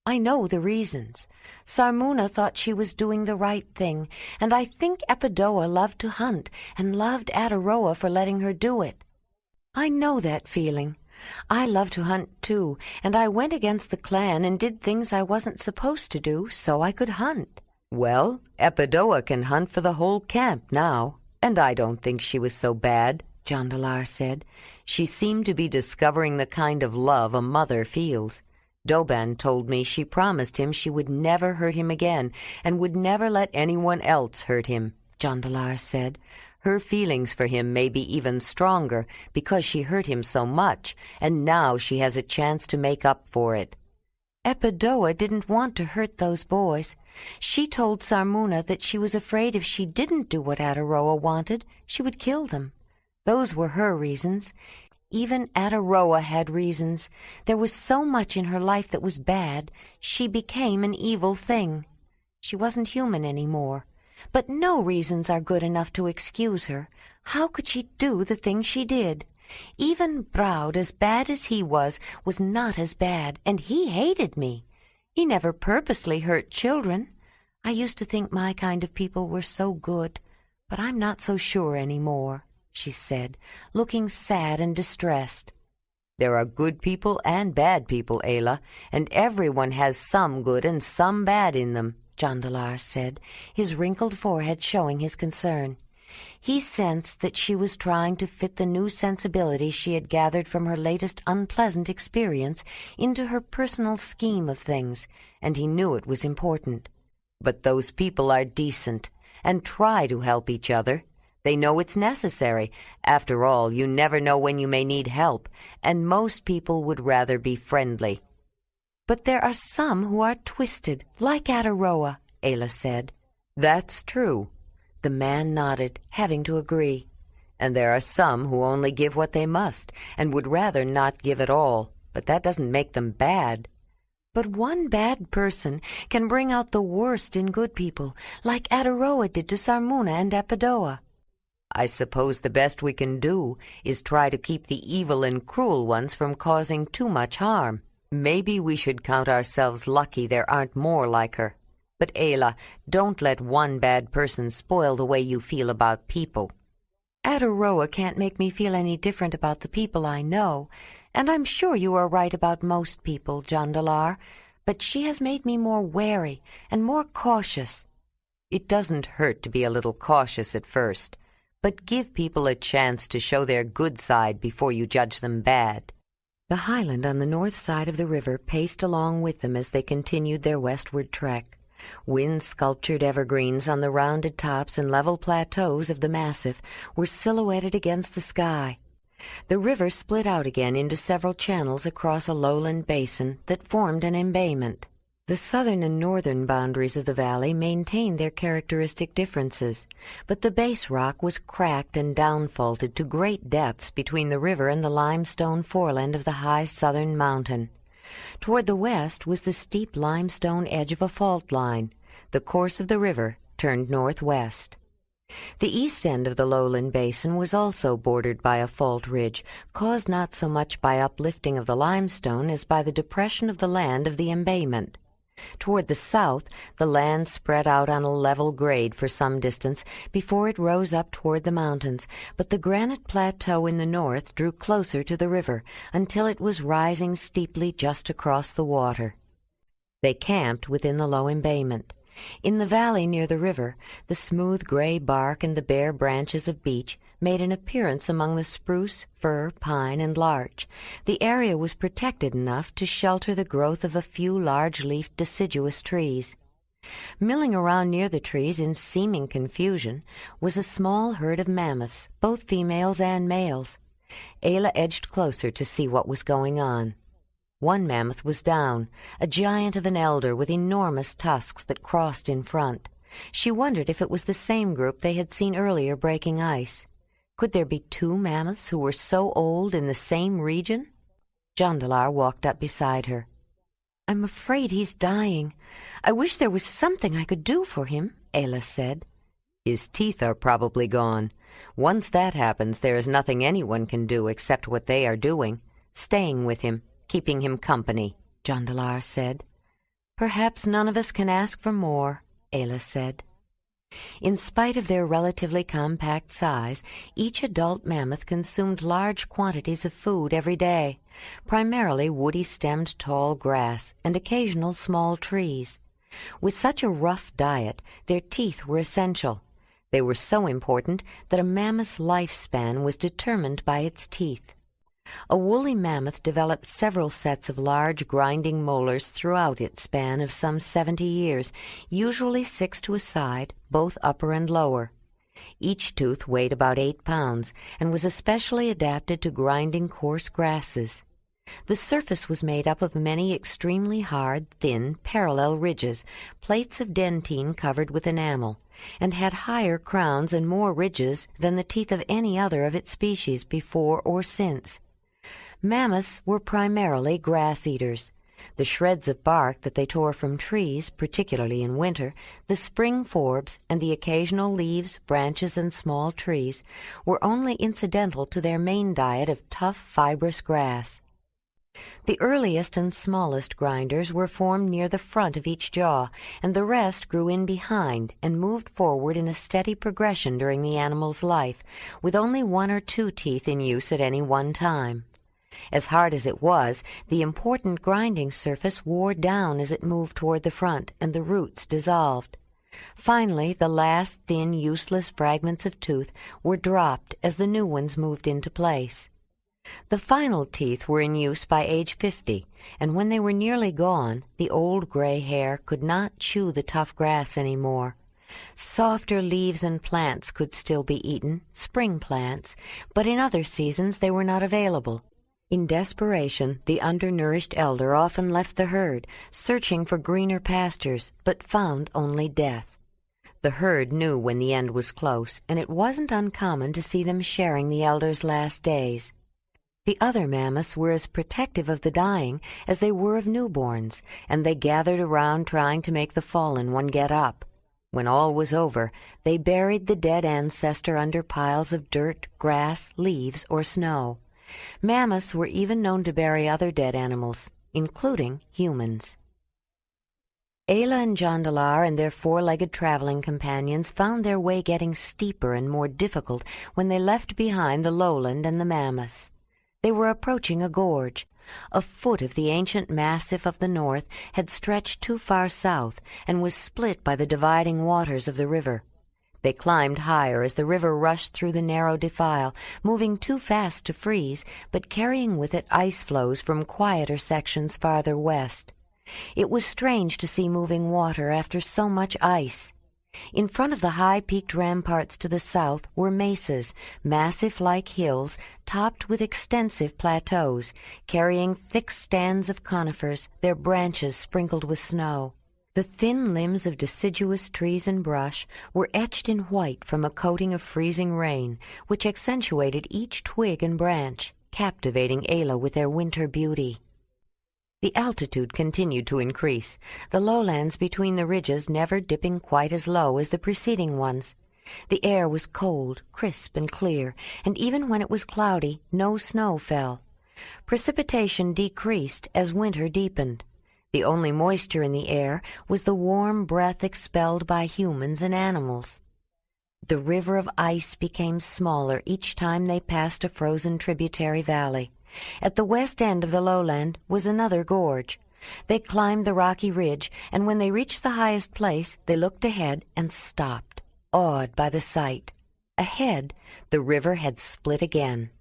"I know the reasons. Sarmuna thought she was doing the right thing, and I think Epidoa loved to hunt and loved Ataroa for letting her do it. I know that feeling. I love to hunt, too, and I went against the clan and did things I wasn't supposed to do so I could hunt." "Well, Epidoa can hunt for the whole camp now, and I don't think she was so bad," Jondalar said. "She seemed to be discovering the kind of love a mother feels. Doban told me she promised him she would never hurt him again and would never let anyone else hurt him," Jondalar said. "Her feelings for him may be even stronger because she hurt him so much, and now she has a chance to make up for it." "Epidoa didn't want to hurt those boys. She told Sarmuna that she was afraid if she didn't do what Ataroa wanted, she would kill them. Those were her reasons. Even Ataroa had reasons. There was so much in her life that was bad, she became an evil thing. She wasn't human anymore. But no reasons are good enough to excuse her. How could she do the thing she did? Even Braud, as bad as he was not as bad, and he hated me. He never purposely hurt children. I used to think my kind of people were so good, but I'm not so sure anymore," she said, looking sad and distressed. "There are good people and bad people, Ayla, and everyone has some good and some bad in them," Jondalar said, his wrinkled forehead showing his concern. He sensed that she was trying to fit the new sensibility she had gathered from her latest unpleasant experience into her personal scheme of things, and he knew it was important. "But those people are decent, and try to help each other. They know it's necessary. After all, you never know when you may need help, and most people would rather be friendly." "But there are some who are twisted, like Ataroa," Ayla said. "That's true." The man nodded, having to agree. "And there are some who only give what they must, and would rather not give at all, but that doesn't make them bad." "But one bad person can bring out the worst in good people, like Ataroa did to Sarmuna and Epidoa." "I suppose the best we can do is try to keep the evil and cruel ones from causing too much harm. Maybe we should count ourselves lucky there aren't more like her. But Ayla, don't let one bad person spoil the way you feel about people." "Ataroa can't make me feel any different about the people I know, and I'm sure you are right about most people, Jondalar, but she has made me more wary and more cautious." "It doesn't hurt to be a little cautious at first, but give people a chance to show their good side before you judge them bad." The highland on the north side of the river paced along with them as they continued their westward trek. Wind-sculptured evergreens on the rounded tops and level plateaus of the massif were silhouetted against the sky. The river split out again into several channels across a lowland basin that formed an embayment. The southern and northern boundaries of the valley maintained their characteristic differences, but the base rock was cracked and downfaulted to great depths between the river and the limestone foreland of the high southern mountain. Toward the west was the steep limestone edge of a fault line. The course of the river turned northwest. The east end of the lowland basin was also bordered by a fault ridge, caused not so much by uplifting of the limestone as by the depression of the land of the embayment. Toward the south, the land spread out on a level grade for some distance before it rose up toward the mountains, but the granite plateau in the north drew closer to the river until it was rising steeply just across the water. They camped within the low embayment. In the valley near the river, the smooth gray bark and the bare branches of beech made an appearance among the spruce, fir, pine, and larch. The area was protected enough to shelter the growth of a few large-leafed deciduous trees. Milling around near the trees in seeming confusion was a small herd of mammoths, both females and males. Ayla edged closer to see what was going on. One mammoth was down, a giant of an elder with enormous tusks that crossed in front. She wondered if it was the same group they had seen earlier breaking ice. Could there be two mammoths who were so old in the same region? Jondalar walked up beside her. "I'm afraid he's dying. I wish there was something I could do for him," Ayla said. "His teeth are probably gone. Once that happens, there is nothing anyone can do except what they are doing, staying with him, keeping him company," Jondalar said. "Perhaps none of us can ask for more," Ayla said. In spite of their relatively compact size, each adult mammoth consumed large quantities of food every day, primarily woody-stemmed tall grass and occasional small trees. With such a rough diet, their teeth were essential. They were so important that a mammoth's lifespan was determined by its teeth. A woolly mammoth developed several sets of large grinding molars throughout its span of some 70 years, usually 6 to a side, both upper and lower. Each tooth weighed about 8 pounds and was especially adapted to grinding coarse grasses. The surface was made up of many extremely hard, thin, parallel ridges, plates of dentine covered with enamel, and had higher crowns and more ridges than the teeth of any other of its species before or since. Mammoths were primarily grass-eaters. The shreds of bark that they tore from trees, particularly in winter, the spring forbs, and the occasional leaves, branches, and small trees, were only incidental to their main diet of tough, fibrous grass. The earliest and smallest grinders were formed near the front of each jaw, and the rest grew in behind and moved forward in a steady progression during the animal's life, with only 1 or 2 teeth in use at any one time. As hard as it was, the important grinding surface wore down as it moved toward the front, and the roots dissolved. Finally, the last thin, useless fragments of tooth were dropped as the new ones moved into place. The final teeth were in use by age 50, and when they were nearly gone, the old gray hair could not chew the tough grass any more. Softer leaves and plants could still be eaten, spring plants, but in other seasons they were not available. In desperation, the undernourished elder often left the herd, searching for greener pastures, but found only death. The herd knew when the end was close, and it wasn't uncommon to see them sharing the elder's last days. The other mammoths were as protective of the dying as they were of newborns, and they gathered around trying to make the fallen one get up. When all was over, they buried the dead ancestor under piles of dirt, grass, leaves, or snow. Mammoths were even known to bury other dead animals, including humans. Ayla and Jondalar and their 4-legged traveling companions found their way getting steeper and more difficult when they left behind the lowland and the mammoths. They were approaching a gorge. A foot of the ancient massif of the north had stretched too far south and was split by the dividing waters of the river. They climbed higher as the river rushed through the narrow defile, moving too fast to freeze, but carrying with it ice flows from quieter sections farther west. It was strange to see moving water after so much ice. In front of the high-peaked ramparts to the south were mesas, massif-like hills topped with extensive plateaus, carrying thick stands of conifers, their branches sprinkled with snow. The thin limbs of deciduous trees and brush were etched in white from a coating of freezing rain, which accentuated each twig and branch, captivating Ayla with their winter beauty. The altitude continued to increase, the lowlands between the ridges never dipping quite as low as the preceding ones. The air was cold, crisp, and clear, and even when it was cloudy, no snow fell. Precipitation decreased as winter deepened. The only moisture in the air was the warm breath expelled by humans and animals. The river of ice became smaller each time they passed a frozen tributary valley. At the west end of the lowland was another gorge. They climbed the rocky ridge, and when they reached the highest place, they looked ahead and stopped, awed by the sight. Ahead, the river had split again.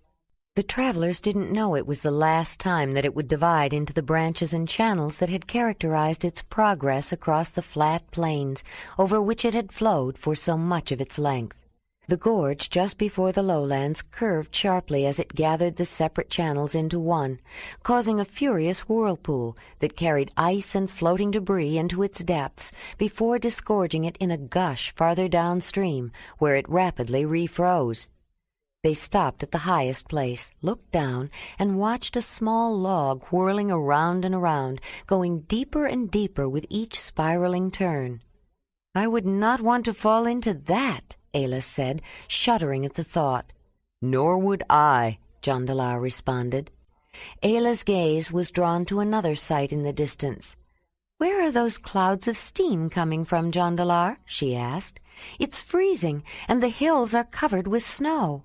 The travelers didn't know it was the last time that it would divide into the branches and channels that had characterized its progress across the flat plains over which it had flowed for so much of its length. The gorge just before the lowlands curved sharply as it gathered the separate channels into one, causing a furious whirlpool that carried ice and floating debris into its depths before disgorging it in a gush farther downstream, where it rapidly refroze. They stopped at the highest place, looked down, and watched a small log whirling around and around, going deeper and deeper with each spiraling turn. "I would not want to fall into that," Ayla said, shuddering at the thought. "Nor would I," Jondalar responded. Ayla's gaze was drawn to another sight in the distance. "Where are those clouds of steam coming from, Jondalar?" she asked. "It's freezing, and the hills are covered with snow."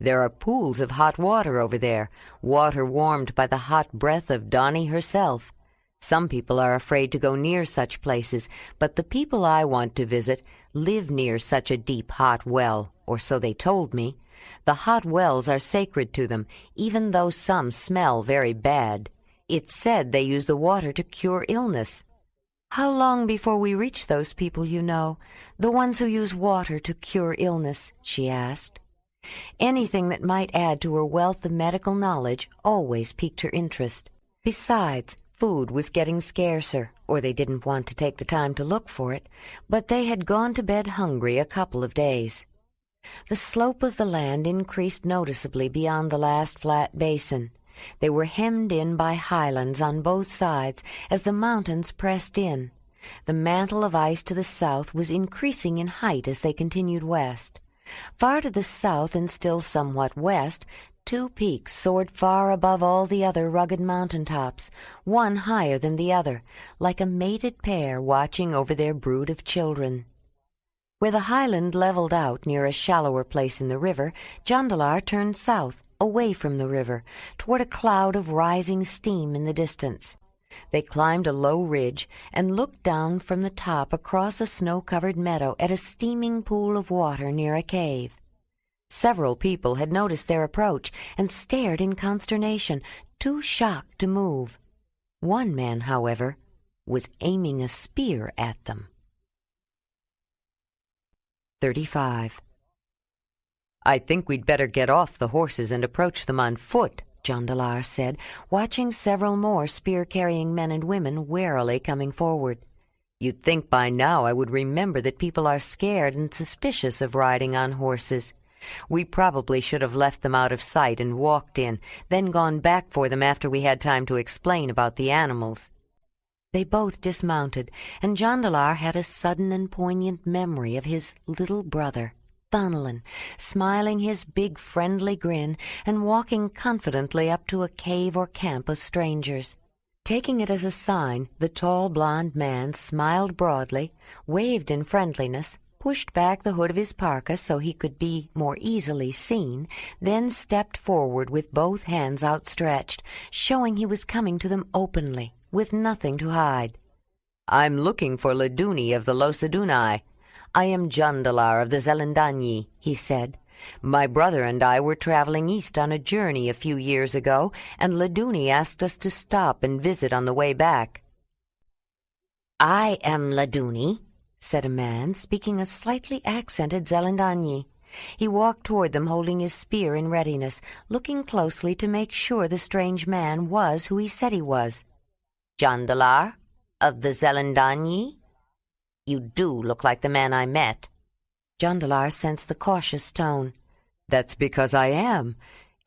There are pools of hot water over there, water warmed by the hot breath of Dani herself. Some people are afraid to go near such places, but the people I want to visit live near such a deep hot well, or so they told me. The hot wells are sacred to them, even though some smell very bad. It's said they use the water to cure illness. How long before we reach those people you know, the ones who use water to cure illness? She asked. Anything that might add to her wealth of medical knowledge always piqued her interest. Besides, food was getting scarcer, or they didn't want to take the time to look for it, but they had gone to bed hungry a couple of days. The slope of the land increased noticeably beyond the last flat basin. They were hemmed in by highlands on both sides as the mountains pressed in. The mantle of ice to the south was increasing in height as they continued west. Far to the south and still somewhat west, two peaks soared far above all the other rugged mountain tops, one higher than the other, like a mated pair watching over their brood of children. Where the highland leveled out near a shallower place in the river, Jondalar turned south, away from the river, toward a cloud of rising steam in the distance. They climbed a low ridge and looked down from the top across a snow-covered meadow at a steaming pool of water near a cave. Several people had noticed their approach and stared in consternation, too shocked to move. One man, however, was aiming a spear at them. 35. "I think we'd better get off the horses and approach them on foot," Jondalar said, watching several more spear-carrying men and women warily coming forward. "You'd think by now I would remember that people are scared and suspicious of riding on horses. We probably should have left them out of sight and walked in, then gone back for them after we had time to explain about the animals." They both dismounted, and Jondalar had a sudden and poignant memory of his little brother, Thonelin, smiling his big friendly grin and walking confidently up to a cave or camp of strangers. Taking it as a sign, the tall blond man smiled broadly, waved in friendliness, pushed back the hood of his parka so he could be more easily seen, then stepped forward with both hands outstretched, showing he was coming to them openly, with nothing to hide. "I'm looking for Leduni of the Losadunai. I am Jondalar of the Zelendanyi," he said. "My brother and I were traveling east on a journey a few years ago, and Leduni asked us to stop and visit on the way back." "I am Leduni," said a man, speaking a slightly accented Zelendanyi. He walked toward them holding his spear in readiness, looking closely to make sure the strange man was who he said he was. "Jondalar of the Zelendanyi? You do look like the man I met." Jondalar sensed the cautious tone. "That's because I am.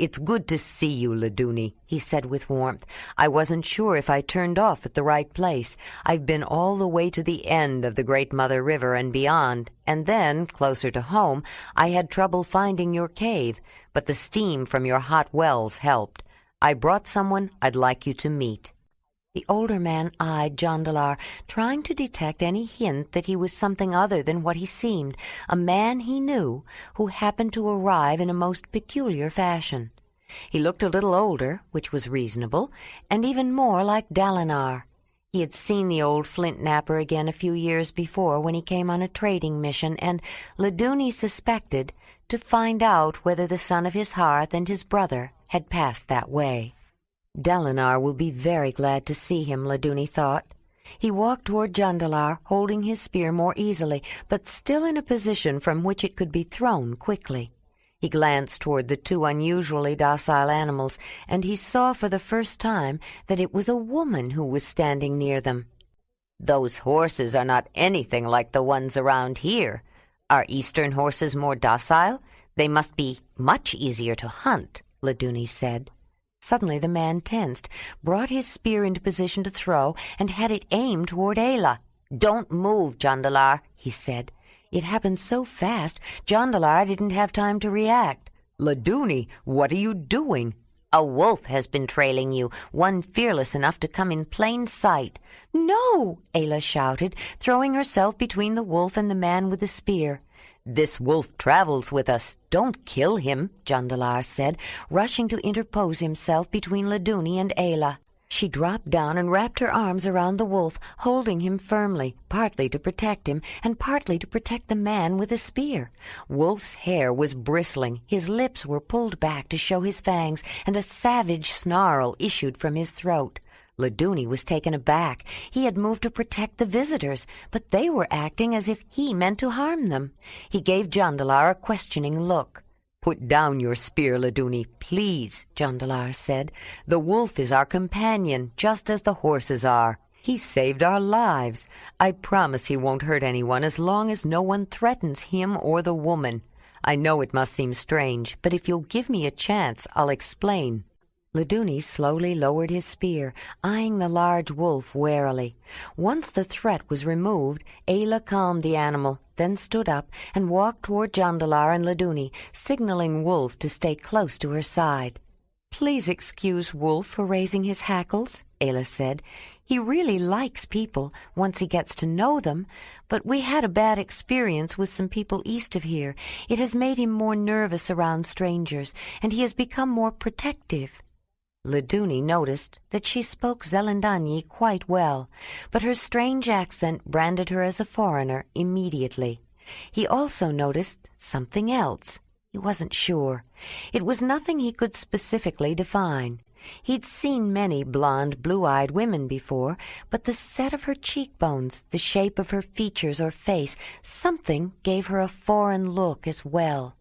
It's good to see you, Leduni," he said with warmth. "I wasn't sure if I turned off at the right place. I've been all the way to the end of the Great Mother River and beyond, and then, closer to home, I had trouble finding your cave, but the steam from your hot wells helped. I brought someone I'd like you to meet." The older man eyed Jondalar, trying to detect any hint that he was something other than what he seemed, a man he knew who happened to arrive in a most peculiar fashion. He looked a little older, which was reasonable, and even more like Dalinar. He had seen the old flint-knapper again a few years before when he came on a trading mission, and Leduni suspected, to find out whether the son of his hearth and his brother had passed that way. Dalinar will be very glad to see him, Leduni thought. He walked toward Jondalar, holding his spear more easily, but still in a position from which it could be thrown quickly. He glanced toward the two unusually docile animals, and he saw for the first time that it was a woman who was standing near them. "Those horses are not anything like the ones around here. Are eastern horses more docile? They must be much easier to hunt," Leduni said. Suddenly the man tensed, brought his spear into position to throw, and had it aimed toward Ayla. "Don't move, Jondalar," he said. It happened so fast, Jondalar didn't have time to react. "Leduni, what are you doing?" "A wolf has been trailing you, one fearless enough to come in plain sight." "No!" Ayla shouted, throwing herself between the wolf and the man with the spear. "This wolf travels with us. Don't kill him," Jondalar said, rushing to interpose himself between Laduni and Ayla. She dropped down and wrapped her arms around the wolf, holding him firmly, partly to protect him and partly to protect the man with the spear. Wolf's hair was bristling, his lips were pulled back to show his fangs, and a savage snarl issued from his throat. Laduni was taken aback. He had moved to protect the visitors, but they were acting as if he meant to harm them. He gave Jondalar a questioning look. "Put down your spear, Laduni, please," Jondalar said. "The wolf is our companion, just as the horses are. He saved our lives. I promise he won't hurt anyone as long as no one threatens him or the woman. I know it must seem strange, but if you'll give me a chance, I'll explain." Laduni slowly lowered his spear, eyeing the large wolf warily. Once the threat was removed, Ayla calmed the animal, then stood up and walked toward Jondalar and Laduni, signaling Wolf to stay close to her side. "Please excuse Wolf for raising his hackles," Ayla said. "He really likes people once he gets to know them, but we had a bad experience with some people east of here. It has made him more nervous around strangers, and he has become more protective." Laduni noticed that she spoke Zelendanyi quite well, but her strange accent branded her as a foreigner immediately. He also noticed something else. He wasn't sure. It was nothing he could specifically define. He'd seen many blonde, blue-eyed women before, but the set of her cheekbones, the shape of her features or face, something gave her a foreign look as well.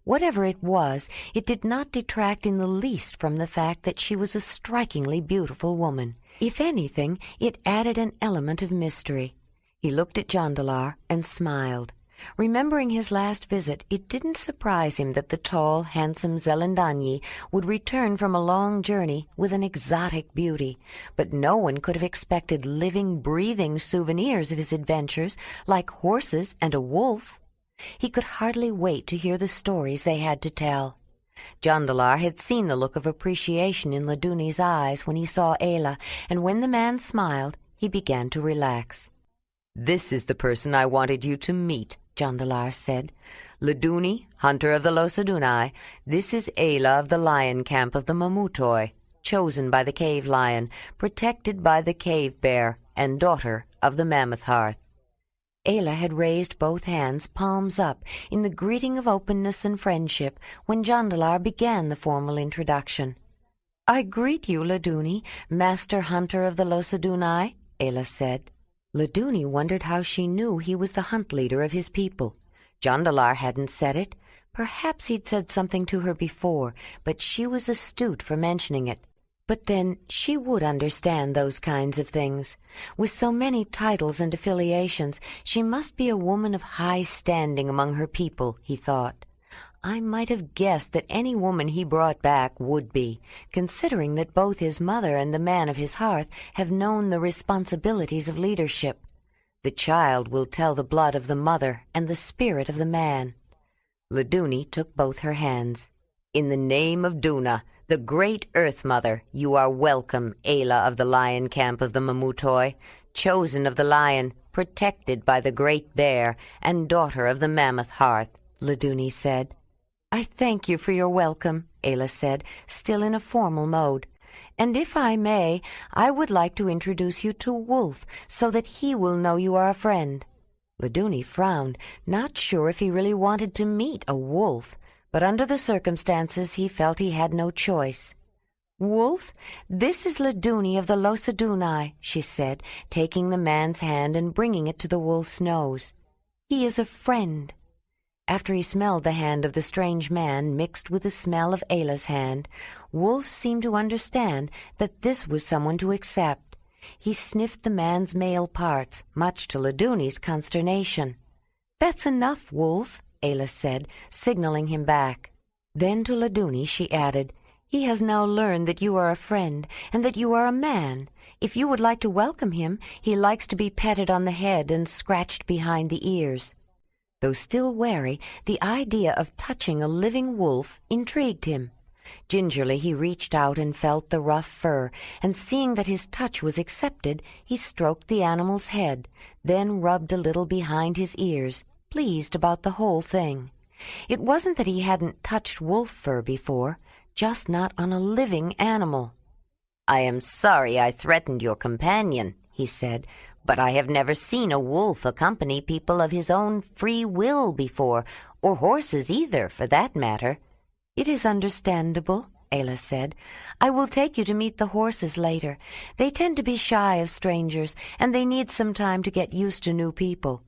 Whatever it was, it did not detract in the least from the fact that she was a strikingly beautiful woman. If anything, it added an element of mystery. He looked at Jondalar and smiled. Remembering his last visit, it didn't surprise him that the tall, handsome Zelendanyi would return from a long journey with an exotic beauty, but no one could have expected living, breathing souvenirs of his adventures, like horses and a wolf. He could hardly wait to hear the stories they had to tell. Jondalar had seen the look of appreciation in Laduni's eyes when he saw Ayla, and when the man smiled, he began to relax. "This is the person I wanted you to meet," Jondalar said. "Laduni, hunter of the Losadunai, this is Ayla of the lion camp of the Mamutoi, chosen by the cave lion, protected by the cave bear, and daughter of the mammoth hearth." Ayla had raised both hands, palms up, in the greeting of openness and friendship when Jondalar began the formal introduction. "I greet you, Laduni, master hunter of the Losadunai," Ayla said. Laduni wondered how she knew he was the hunt leader of his people. Jondalar hadn't said it. Perhaps he'd said something to her before, but she was astute for mentioning it. But then she would understand those kinds of things. With so many titles and affiliations, she must be a woman of high standing among her people, he thought. I might have guessed that any woman he brought back would be, considering that both his mother and the man of his hearth have known the responsibilities of leadership. The child will tell the blood of the mother and the spirit of the man. Laduni took both her hands. "In the name of Duna, the great Earth Mother, you are welcome, Ayla of the lion camp of the Mamutoi, chosen of the lion, protected by the great bear, and daughter of the mammoth hearth," Laduni said. "I thank you for your welcome," Ayla said, still in a formal mode. "And if I may, I would like to introduce you to Wolf, so that he will know you are a friend." Laduni frowned, not sure if he really wanted to meet a wolf, but under the circumstances he felt he had no choice. "Wolf, this is Laduni of the Losadunai," she said, taking the man's hand and bringing it to the wolf's nose. "He is a friend." After he smelled the hand of the strange man mixed with the smell of Ayla's hand, Wolf seemed to understand that this was someone to accept. He sniffed the man's male parts, much to Laduni's consternation. "That's enough, Wolf," Ayla said, signaling him back. Then to Laduni she added, "He has now learned that you are a friend, and that you are a man. If you would like to welcome him, he likes to be petted on the head and scratched behind the ears." Though still wary, the idea of touching a living wolf intrigued him. Gingerly he reached out and felt the rough fur, and seeing that his touch was accepted, he stroked the animal's head, then rubbed a little behind his ears, pleased about the whole thing. It wasn't that he hadn't touched wolf fur before, just not on a living animal. "I am sorry I threatened your companion," he said, "but I have never seen a wolf accompany people of his own free will before, or horses either, for that matter." "It is understandable," Ayla said. "I will take you to meet the horses later. They tend to be shy of strangers, and they need some time to get used to new people."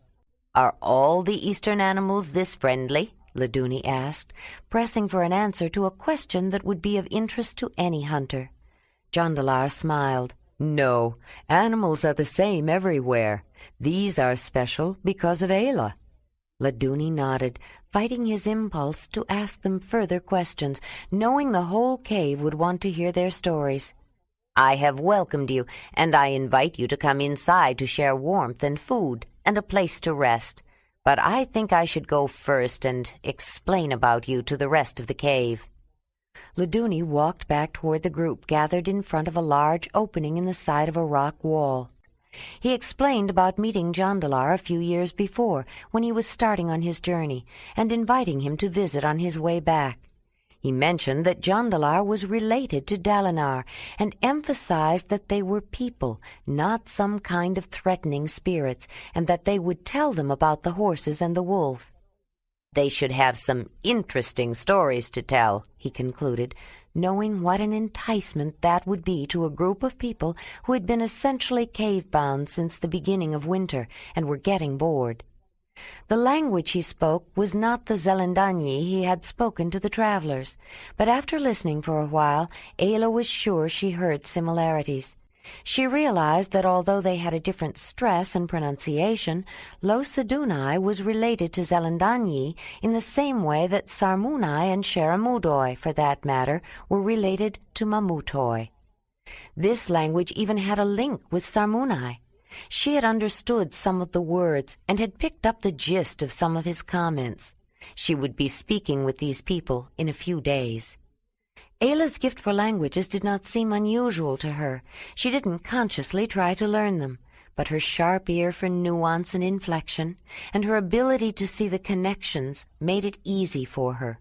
"Are all the eastern animals this friendly?" Laduni asked, pressing for an answer to a question that would be of interest to any hunter. Jondalar smiled. "No, animals are the same everywhere. These are special because of Ayla." Laduni nodded, fighting his impulse to ask them further questions, knowing the whole cave would want to hear their stories. "I have welcomed you, and I invite you to come inside to share warmth and food and a place to rest. But I think I should go first and explain about you to the rest of the cave." Laduni walked back toward the group gathered in front of a large opening in the side of a rock wall. He explained about meeting Jondalar a few years before, when he was starting on his journey, and inviting him to visit on his way back. He mentioned that Jondalar was related to Dalinar, and emphasized that they were people, not some kind of threatening spirits, and that they would tell them about the horses and the wolf. "They should have some interesting stories to tell," he concluded, knowing what an enticement that would be to a group of people who had been essentially cave-bound since the beginning of winter and were getting bored. The language he spoke was not the Zelendanyi he had spoken to the travelers, but after listening for a while, Ayla was sure she heard similarities. She realized that although they had a different stress and pronunciation, Losadunai was related to Zelendanyi in the same way that Sarmunai and Sharamudoi, for that matter, were related to Mamutoi. This language even had a link with Sarmunai. She had understood some of the words and had picked up the gist of some of his comments. She would be speaking with these people in a few days. Ayla's gift for languages did not seem unusual to her. She didn't consciously try to learn them, but her sharp ear for nuance and inflection, and her ability to see the connections made it easy for her.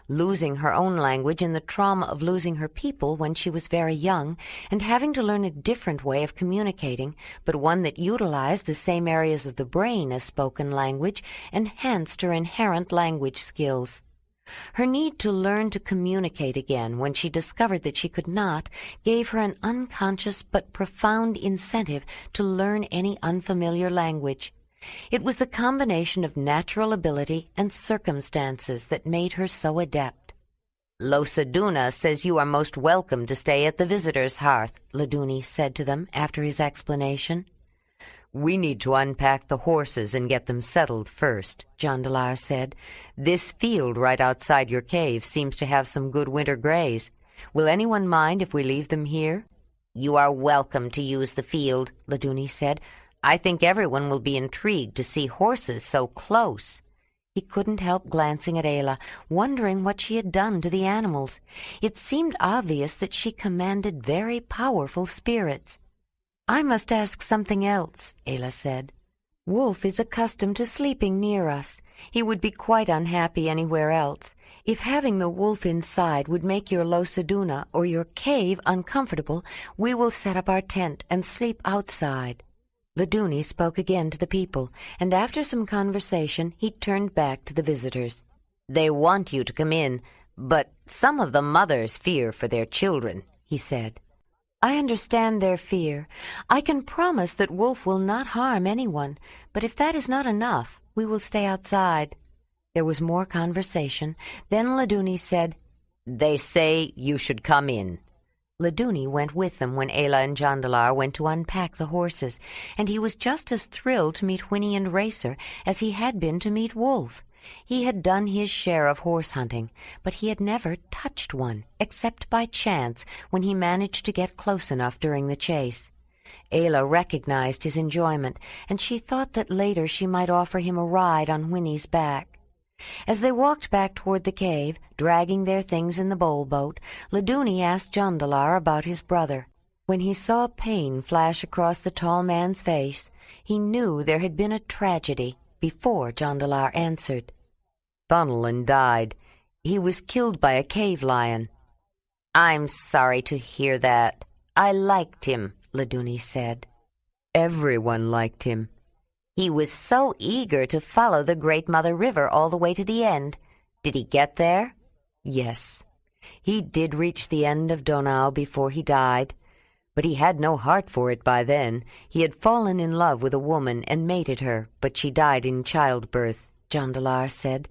Losing her own language in the trauma of losing her people when she was very young, and having to learn a different way of communicating, but one that utilized the same areas of the brain as spoken language, enhanced her inherent language skills. Her need to learn to communicate again when she discovered that she could not gave her an unconscious but profound incentive to learn any unfamiliar language. It was the combination of natural ability and circumstances that made her so adept. "Losaduna says you are most welcome to stay at the visitor's hearth," Laduni said to them after his explanation. "We need to unpack the horses and get them settled first," Jondalar said. "This field right outside your cave seems to have some good winter graze. Will anyone mind if we leave them here?" "You are welcome to use the field," Laduni said. "I think everyone will be intrigued to see horses so close." He couldn't help glancing at Ayla, wondering what she had done to the animals. It seemed obvious that she commanded very powerful spirits. "I must ask something else," Ayla said. "Wolf is accustomed to sleeping near us. He would be quite unhappy anywhere else. If having the wolf inside would make your Losaduna or your cave uncomfortable, we will set up our tent and sleep outside." Laduni spoke again to the people, and after some conversation he turned back to the visitors. "They want you to come in, but some of the mothers fear for their children," he said. "I understand their fear. I can promise that Wolf will not harm anyone, but if that is not enough, we will stay outside." There was more conversation. Then Laduni said, "They say you should come in." Laduni went with them when Ayla and Jondalar went to unpack the horses, and he was just as thrilled to meet Whinny and Racer as he had been to meet Wolf. He had done his share of horse hunting, but he had never touched one, except by chance when he managed to get close enough during the chase. Ayla recognized his enjoyment, and she thought that later she might offer him a ride on Whinny's back. As they walked back toward the cave, dragging their things in the bowl boat, Laduni asked Jondalar about his brother. When he saw pain flash across the tall man's face, he knew there had been a tragedy before Jondalar answered. "Thonolin died. He was killed by a cave lion." "I'm sorry to hear that. I liked him," Laduni said. "Everyone liked him." "He was so eager to follow the Great Mother River all the way to the end. Did he get there?" "Yes. He did reach the end of Donau before he died. But he had no heart for it by then. He had fallen in love with a woman and mated her, but she died in childbirth," Jondalar said.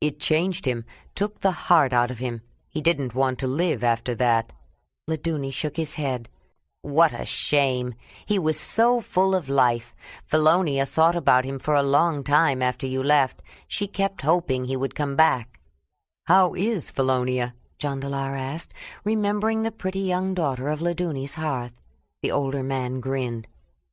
"It changed him, took the heart out of him. He didn't want to live after that." Laduni shook his head. "What a shame. He was so full of life. Felonia thought about him for a long time after you left. She kept hoping he would come back." "How is Felonia?" Jondalar asked, remembering the pretty young daughter of Laduni's hearth. The older man grinned.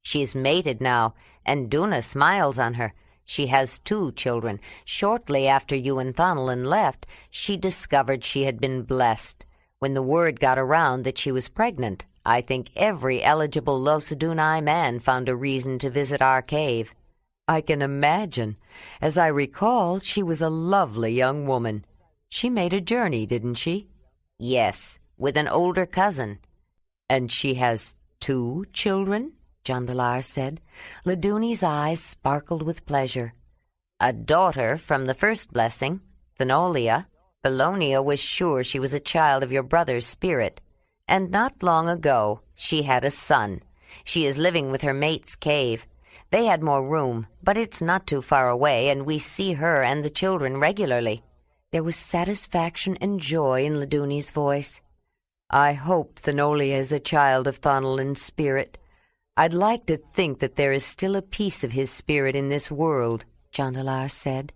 "She's mated now, and Duna smiles on her. She has 2 children. Shortly after you and Thonolin left, she discovered she had been blessed. When the word got around that she was pregnant, I think every eligible Losadunai man found a reason to visit our cave." "I can imagine. As I recall, she was a lovely young woman. She made a journey, didn't she?" "Yes, with an older cousin." "And she has 2 children?" Jondalar said. Laduni's eyes sparkled with pleasure. "A daughter from the first blessing, Thenolia. Felonia was sure she was a child of your brother's spirit. And not long ago, she had a son. She is living with her mate's cave. They had more room, but it's not too far away, and we see her and the children regularly." There was satisfaction and joy in Laduni's voice. "I hope Thenolia is a child of Thonolin's spirit. I'd like to think that there is still a piece of his spirit in this world," Jondalar said.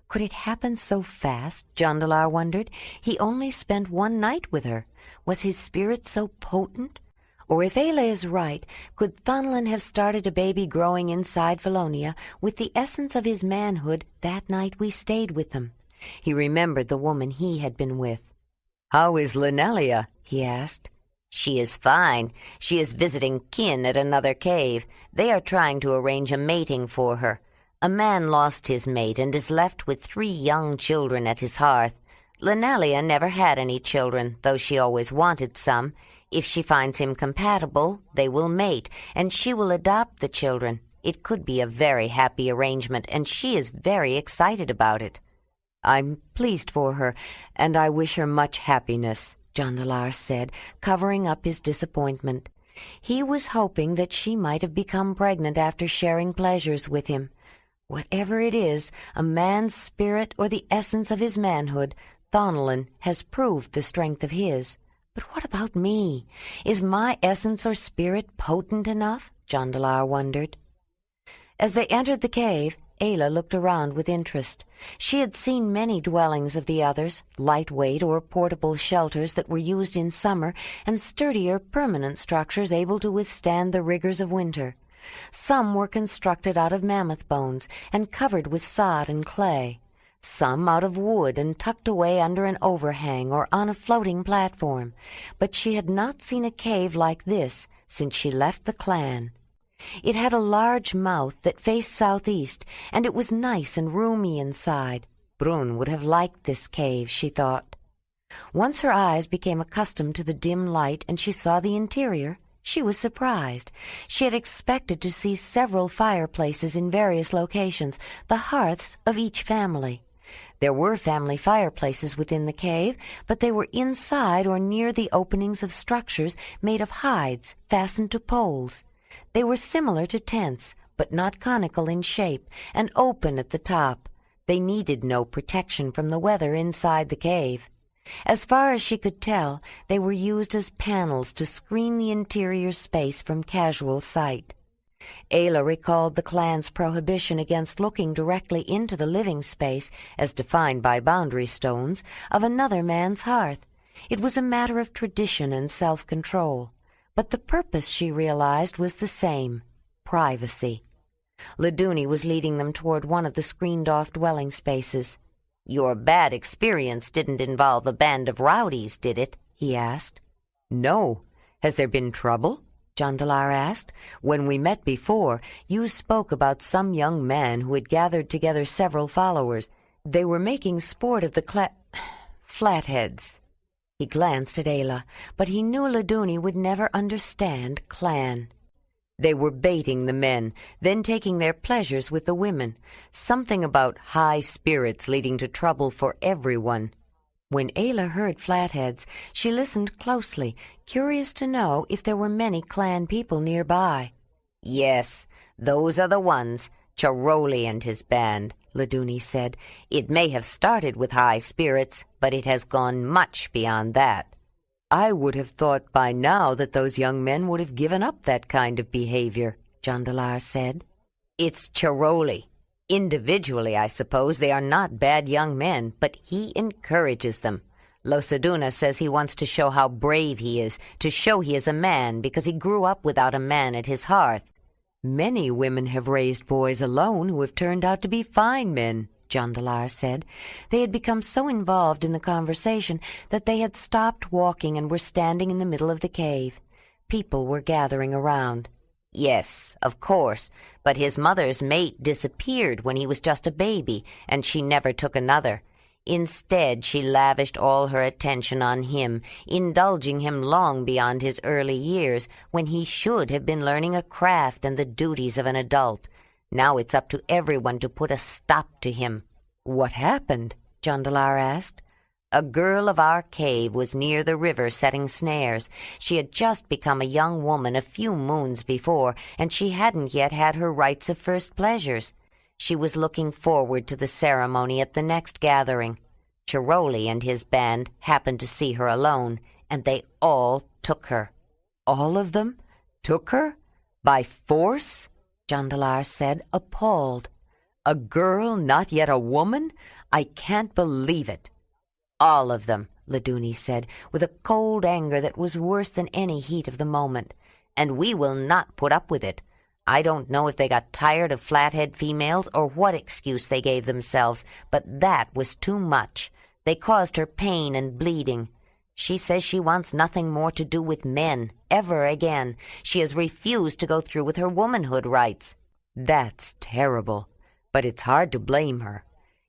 Could it happen so fast, Jondalar wondered? He only spent 1 night with her. Was his spirit so potent? Or if Ayla is right, could Thonolin have started a baby growing inside Felonia with the essence of his manhood that night we stayed with them? He remembered the woman he had been with. "How is Linelia?" he asked. "She is fine. She is visiting kin at another cave. They are trying to arrange a mating for her. A man lost his mate and is left with 3 young children at his hearth. Linelia never had any children, though she always wanted some. If she finds him compatible, they will mate, and she will adopt the children. It could be a very happy arrangement, and she is very excited about it." "I'm pleased for her, and I wish her much happiness," Jondalar said, covering up his disappointment. He was hoping that she might have become pregnant after sharing pleasures with him. Whatever it is, a man's spirit or the essence of his manhood, Thonolin has proved the strength of his. But what about me? Is my essence or spirit potent enough? Jondalar wondered. As they entered the cave, Ayla looked around with interest. She had seen many dwellings of the others, lightweight or portable shelters that were used in summer, and sturdier permanent structures able to withstand the rigors of winter. Some were constructed out of mammoth bones and covered with sod and clay. Some out of wood and tucked away under an overhang or on a floating platform. But she had not seen a cave like this since she left the clan. It had a large mouth that faced southeast, and it was nice and roomy inside. Brun would have liked this cave, she thought. Once her eyes became accustomed to the dim light and she saw the interior, she was surprised. She had expected to see several fireplaces in various locations, the hearths of each family. There were family fireplaces within the cave, but they were inside or near the openings of structures made of hides fastened to poles. They were similar to tents, but not conical in shape, and open at the top. They needed no protection from the weather inside the cave. As far as she could tell, they were used as panels to screen the interior space from casual sight. Ayla recalled the clan's prohibition against looking directly into the living space, as defined by boundary stones, of another man's hearth. It was a matter of tradition and self-control. But the purpose, she realized, was the same: privacy. Laduni was leading them toward one of the screened-off dwelling spaces. "Your bad experience didn't involve a band of rowdies, did it?" he asked. "No. Has there been trouble?" Jondalar asked. "When we met before, you spoke about some young man who had gathered together several followers. They were making sport of the Flatheads." He glanced at Ayla, but he knew Laduni would never understand clan. "They were baiting the men, then taking their pleasures with the women. Something about high spirits leading to trouble for everyone." When Ayla heard Flatheads, she listened closely, curious to know if there were many clan people nearby. "Yes, those are the ones, Charoli and his band," Laduni said. "It may have started with high spirits, but it has gone much beyond that." "I would have thought by now that those young men would have given up that kind of behavior," Jondalar said. "It's Charoli. Individually, I suppose, they are not bad young men, but he encourages them. Losaduna says he wants to show how brave he is, to show he is a man, because he grew up without a man at his hearth." "Many women have raised boys alone who have turned out to be fine men," Jondalar said. They had become so involved in the conversation that they had stopped walking and were standing in the middle of the cave. People were gathering around. "Yes, of course, but his mother's mate disappeared when he was just a baby, and she never took another. Instead, she lavished all her attention on him, indulging him long beyond his early years, when he should have been learning a craft and the duties of an adult. Now it's up to everyone to put a stop to him." "What happened?" Jondalar asked. "A girl of our cave was near the river setting snares. She had just become a young woman a few moons before, and she hadn't yet had her rites of first pleasures. She was looking forward to the ceremony at the next gathering. Charoli and his band happened to see her alone, and they all took her." "All of them? Took her? By force?" Jondalar said, appalled. "A girl, not yet a woman? I can't believe it." "All of them," Laduni said, with a cold anger that was worse than any heat of the moment. "And we will not put up with it. I don't know if they got tired of Flathead females or what excuse they gave themselves, but that was too much. They caused her pain and bleeding. She says she wants nothing more to do with men, ever again. She has refused to go through with her womanhood rites." "That's terrible, but it's hard to blame her.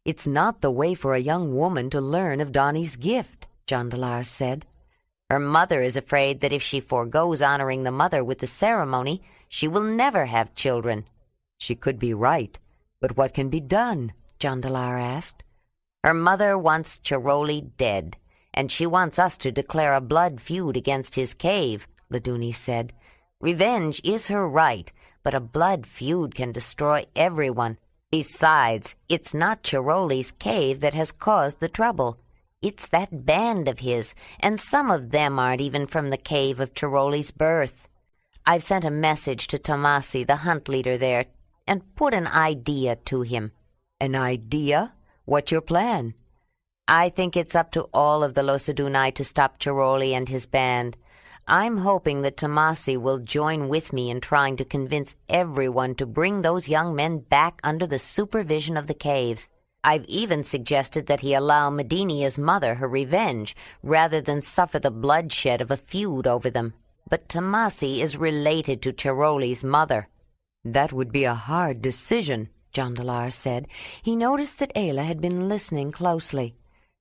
It's not the way for a young woman to learn of Donnie's gift," Jondalar said. "Her mother is afraid that if she forgoes honoring the mother with the ceremony, she will never have children." "She could be right, but what can be done?" Jondalar asked. "Her mother wants Charoli dead, and she wants us to declare a blood feud against his cave," Laduni said. "Revenge is her right, but a blood feud can destroy everyone. Besides, it's not Charoli's cave that has caused the trouble. It's that band of his, and some of them aren't even from the cave of Charoli's birth. I've sent a message to Tomasi, the hunt leader there, and put an idea to him." "An idea? What's your plan?" "I think it's up to all of the Losadunai to stop Charoli and his band. I'm hoping that Tomasi will join with me in trying to convince everyone to bring those young men back under the supervision of the caves. I've even suggested that he allow Medinia's mother her revenge, rather than suffer the bloodshed of a feud over them. But Tomasi is related to Charoli's mother." "That would be a hard decision," Jondalar said. He noticed that Ayla had been listening closely.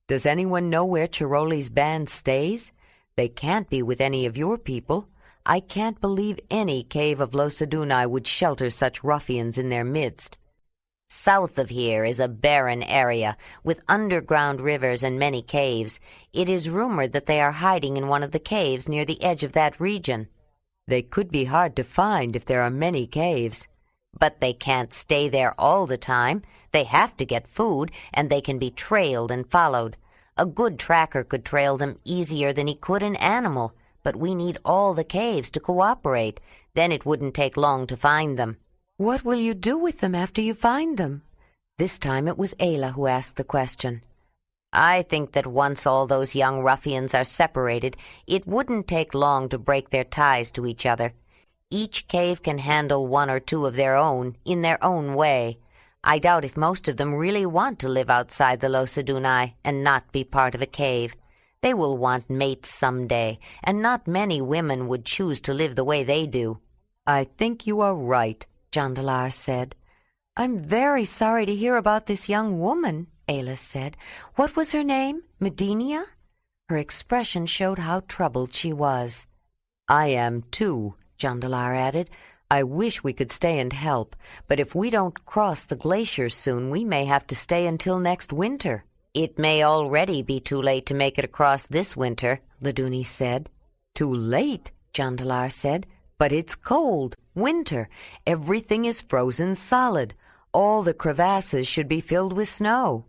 "Does anyone know where Charoli's band stays? They can't be with any of your people. I can't believe any cave of Losadunai would shelter such ruffians in their midst." "South of here is a barren area, with underground rivers and many caves. It is rumored that they are hiding in one of the caves near the edge of that region." "They could be hard to find if there are many caves." "But they can't stay there all the time. They have to get food, and they can be trailed and followed. A good tracker could trail them easier than he could an animal, but we need all the caves to cooperate. Then it wouldn't take long to find them." "What will you do with them after you find them?" This time it was Ayla who asked the question. I think that once all those young ruffians are separated, it wouldn't take long to break their ties to each other. Each cave can handle one or two of their own, in their own way. I doubt if most of them really want to live outside the Losadunai and not be part of a cave. They will want mates some day, and not many women would choose to live the way they do." "I think you are right," Jondalar said. "I'm very sorry to hear about this young woman," Ayla said. "What was her name? Medinia?" Her expression showed how troubled she was. "I am too," Jondalar added. "I wish we could stay and help, but if we don't cross the glacier soon, we may have to stay until next winter." "It may already be too late to make it across this winter," Laduni said. "Too late," Jondalar said. "But it's cold, winter. Everything is frozen solid. All the crevasses should be filled with snow."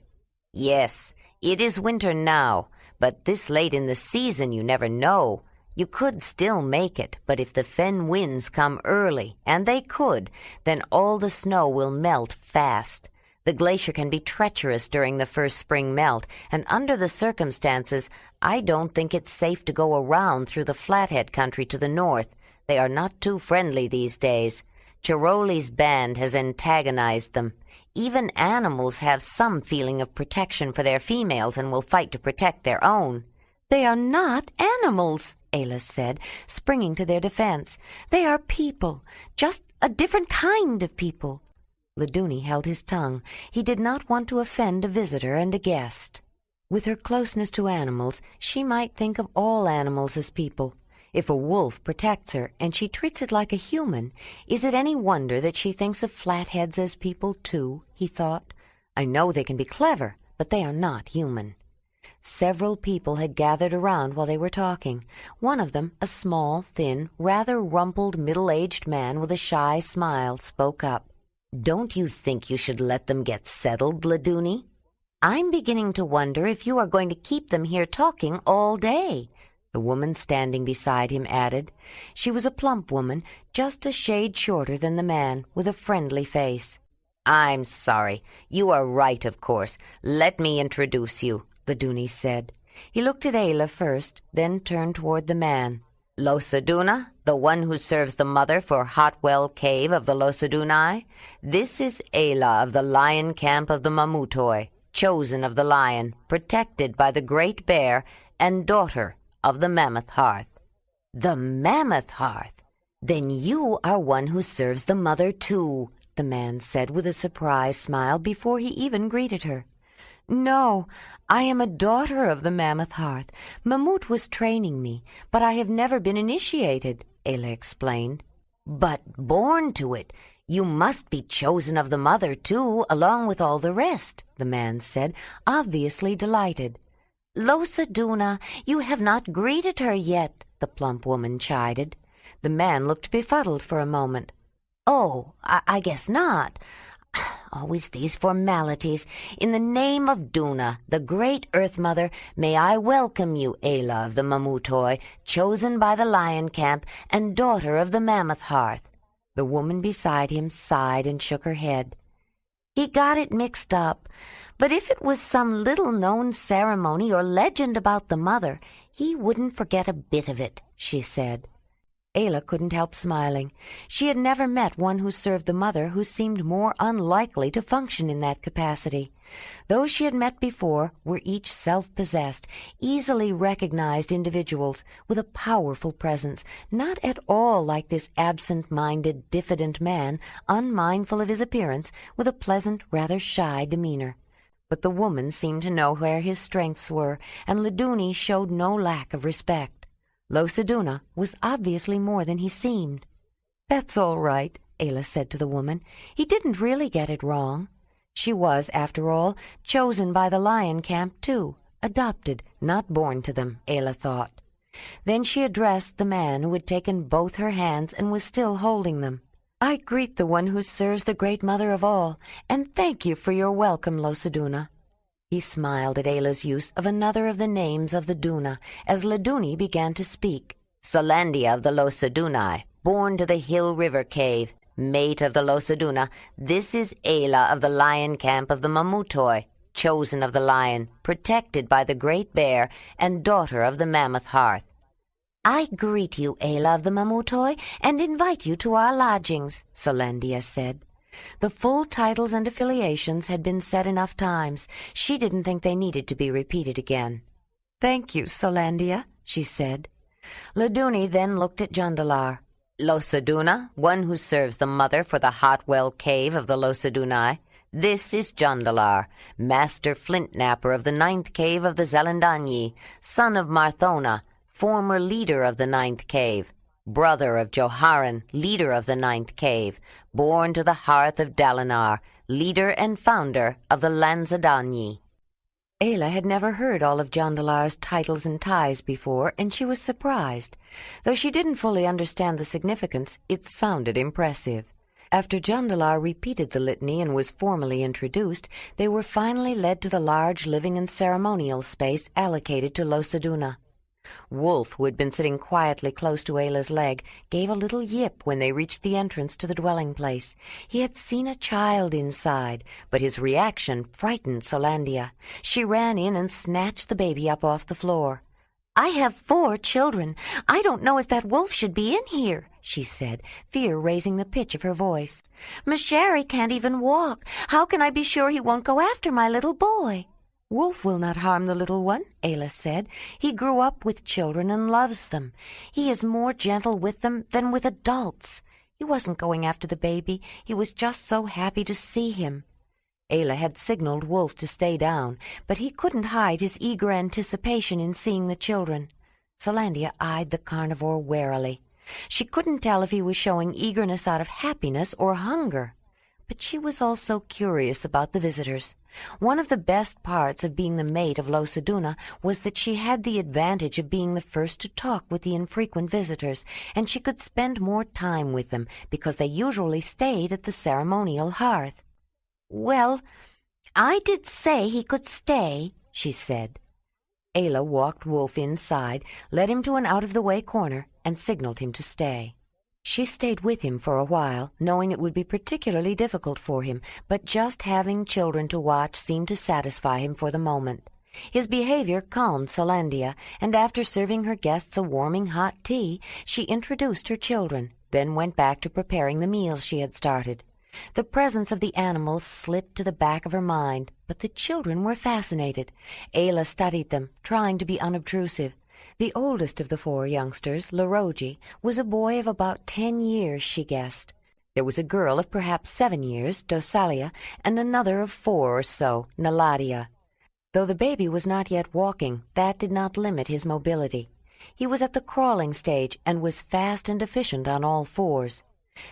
"Yes, it is winter now, but this late in the season you never know. You could still make it, but if the fen winds come early, and they could, then all the snow will melt fast. The glacier can be treacherous during the first spring melt, and under the circumstances, I don't think it's safe to go around through the Flathead country to the north. They are not too friendly these days. Chiroli's band has antagonized them. Even animals have some feeling of protection for their females and will fight to protect their own." "They are not animals," Ayla said, springing to their defense. "They are people, just a different kind of people." Laduni held his tongue. He did not want to offend a visitor and a guest. With her closeness to animals, she might think of all animals as people. If a wolf protects her and she treats it like a human, is it any wonder that she thinks of flatheads as people too, he thought. I know they can be clever, but they are not human. Several people had gathered around while they were talking. One of them, a small, thin, rather rumpled, middle-aged man with a shy smile, spoke up. "Don't you think you should let them get settled, Laduni? I'm beginning to wonder if you are going to keep them here talking all day." The woman standing beside him added. She was a plump woman, just a shade shorter than the man, with a friendly face. "I'm sorry. You are right, of course. Let me introduce you," Laduni said. He looked at Ayla first, then turned toward the man. "Losaduna, the one who serves the mother for Hotwell Cave of the Losadunai. This is Ayla of the lion camp of the Mamutoi, chosen of the lion, protected by the great bear, and daughter of the Mammoth Hearth." "The Mammoth Hearth? Then you are one who serves the mother too," the man said with a surprised smile before he even greeted her. "No, I am a daughter of the Mammoth Hearth. Mamut was training me, but I have never been initiated," Ayla explained. "But born to it. You must be chosen of the mother, too, along with all the rest," the man said, obviously delighted. "Losaduna, you have not greeted her yet," the plump woman chided. The man looked befuddled for a moment. "Oh, I guess not. Always these formalities. In the name of Duna, the great Earth Mother, may I welcome you, Ayla of the Mamutoi, chosen by the lion camp and daughter of the Mammoth Hearth." The woman beside him sighed and shook her head. "He got it mixed up. But if it was some little-known ceremony or legend about the mother, he wouldn't forget a bit of it," she said. Ayla couldn't help smiling. She had never met one who served the mother who seemed more unlikely to function in that capacity. Those she had met before were each self-possessed, easily recognized individuals with a powerful presence, not at all like this absent-minded, diffident man, unmindful of his appearance, with a pleasant, rather shy demeanor. But the woman seemed to know where his strengths were, and Laduni showed no lack of respect. Losaduna was obviously more than he seemed. "That's all right," Ayla said to the woman. "He didn't really get it wrong." She was, after all, chosen by the lion camp, too. Adopted, not born to them, Ayla thought. Then she addressed the man who had taken both her hands and was still holding them. "I greet the one who serves the Great Mother of all, and thank you for your welcome, Losaduna." He smiled at Ayla's use of another of the names of the Duna, as Laduni began to speak. "Solandia of the Losadunai, born to the Hill River Cave, mate of the Losaduna, this is Ayla of the lion camp of the Mamutoi, chosen of the lion, protected by the great bear, and daughter of the Mammoth Hearth." "I greet you, Ayla of the Mamutoi, and invite you to our lodgings," Solandia said. The full titles and affiliations had been said enough times. She didn't think they needed to be repeated again. "Thank you, Solandia," she said. Laduni then looked at Jondalar. Losaduna, one who serves the mother for the hot well cave of the Losadunai. This is Jondalar, master flint-knapper of the 9th cave of the Zelendanyi, son of Marthona, former leader of the 9th cave, brother of Joharan, leader of the 9th cave, born to the hearth of Dalinar, leader and founder of the Lanzadanyi. Ayla had never heard all of Jondalar's titles and ties before, and she was surprised. Though she didn't fully understand the significance, it sounded impressive. After Jondalar repeated the litany and was formally introduced, they were finally led to the large living and ceremonial space allocated to Losaduna. Wolf, who had been sitting quietly close to Ayla's leg, gave a little yip when they reached the entrance to the dwelling place. He had seen a child inside, but his reaction frightened Solandia. She ran in and snatched the baby up off the floor. "I have 4 children. I don't know if that wolf should be in here," she said, fear raising the pitch of her voice. "Mashari can't even walk. How can I be sure he won't go after my little boy?" "Wolf will not harm the little one," Ayla said. "He grew up with children and loves them. He is more gentle with them than with adults. He wasn't going after the baby. He was just so happy to see him." Ayla had signaled Wolf to stay down, but he couldn't hide his eager anticipation in seeing the children. Solandia eyed the carnivore warily. She couldn't tell if he was showing eagerness out of happiness or hunger. But she was also curious about the visitors. One of the best parts of being the mate of Losaduna was that she had the advantage of being the first to talk with the infrequent visitors, and she could spend more time with them because they usually stayed at the ceremonial hearth. "Well, I did say he could stay," she said. Ayla walked Wolf inside, led him to an out-of-the-way corner, and signaled him to stay. She stayed with him for a while, knowing it would be particularly difficult for him, but just having children to watch seemed to satisfy him for the moment. His behavior calmed Solandia, and after serving her guests a warming hot tea, she introduced her children, then went back to preparing the meal she had started. The presence of the animals slipped to the back of her mind, but the children were fascinated. Ayla studied them, trying to be unobtrusive. The oldest of the 4 youngsters, Laroji, was a boy of about 10 years, she guessed. There was a girl of perhaps 7 years, Dosalia, and another of 4 or so, Naladia. Though the baby was not yet walking, that did not limit his mobility. He was at the crawling stage and was fast and efficient on all 4s.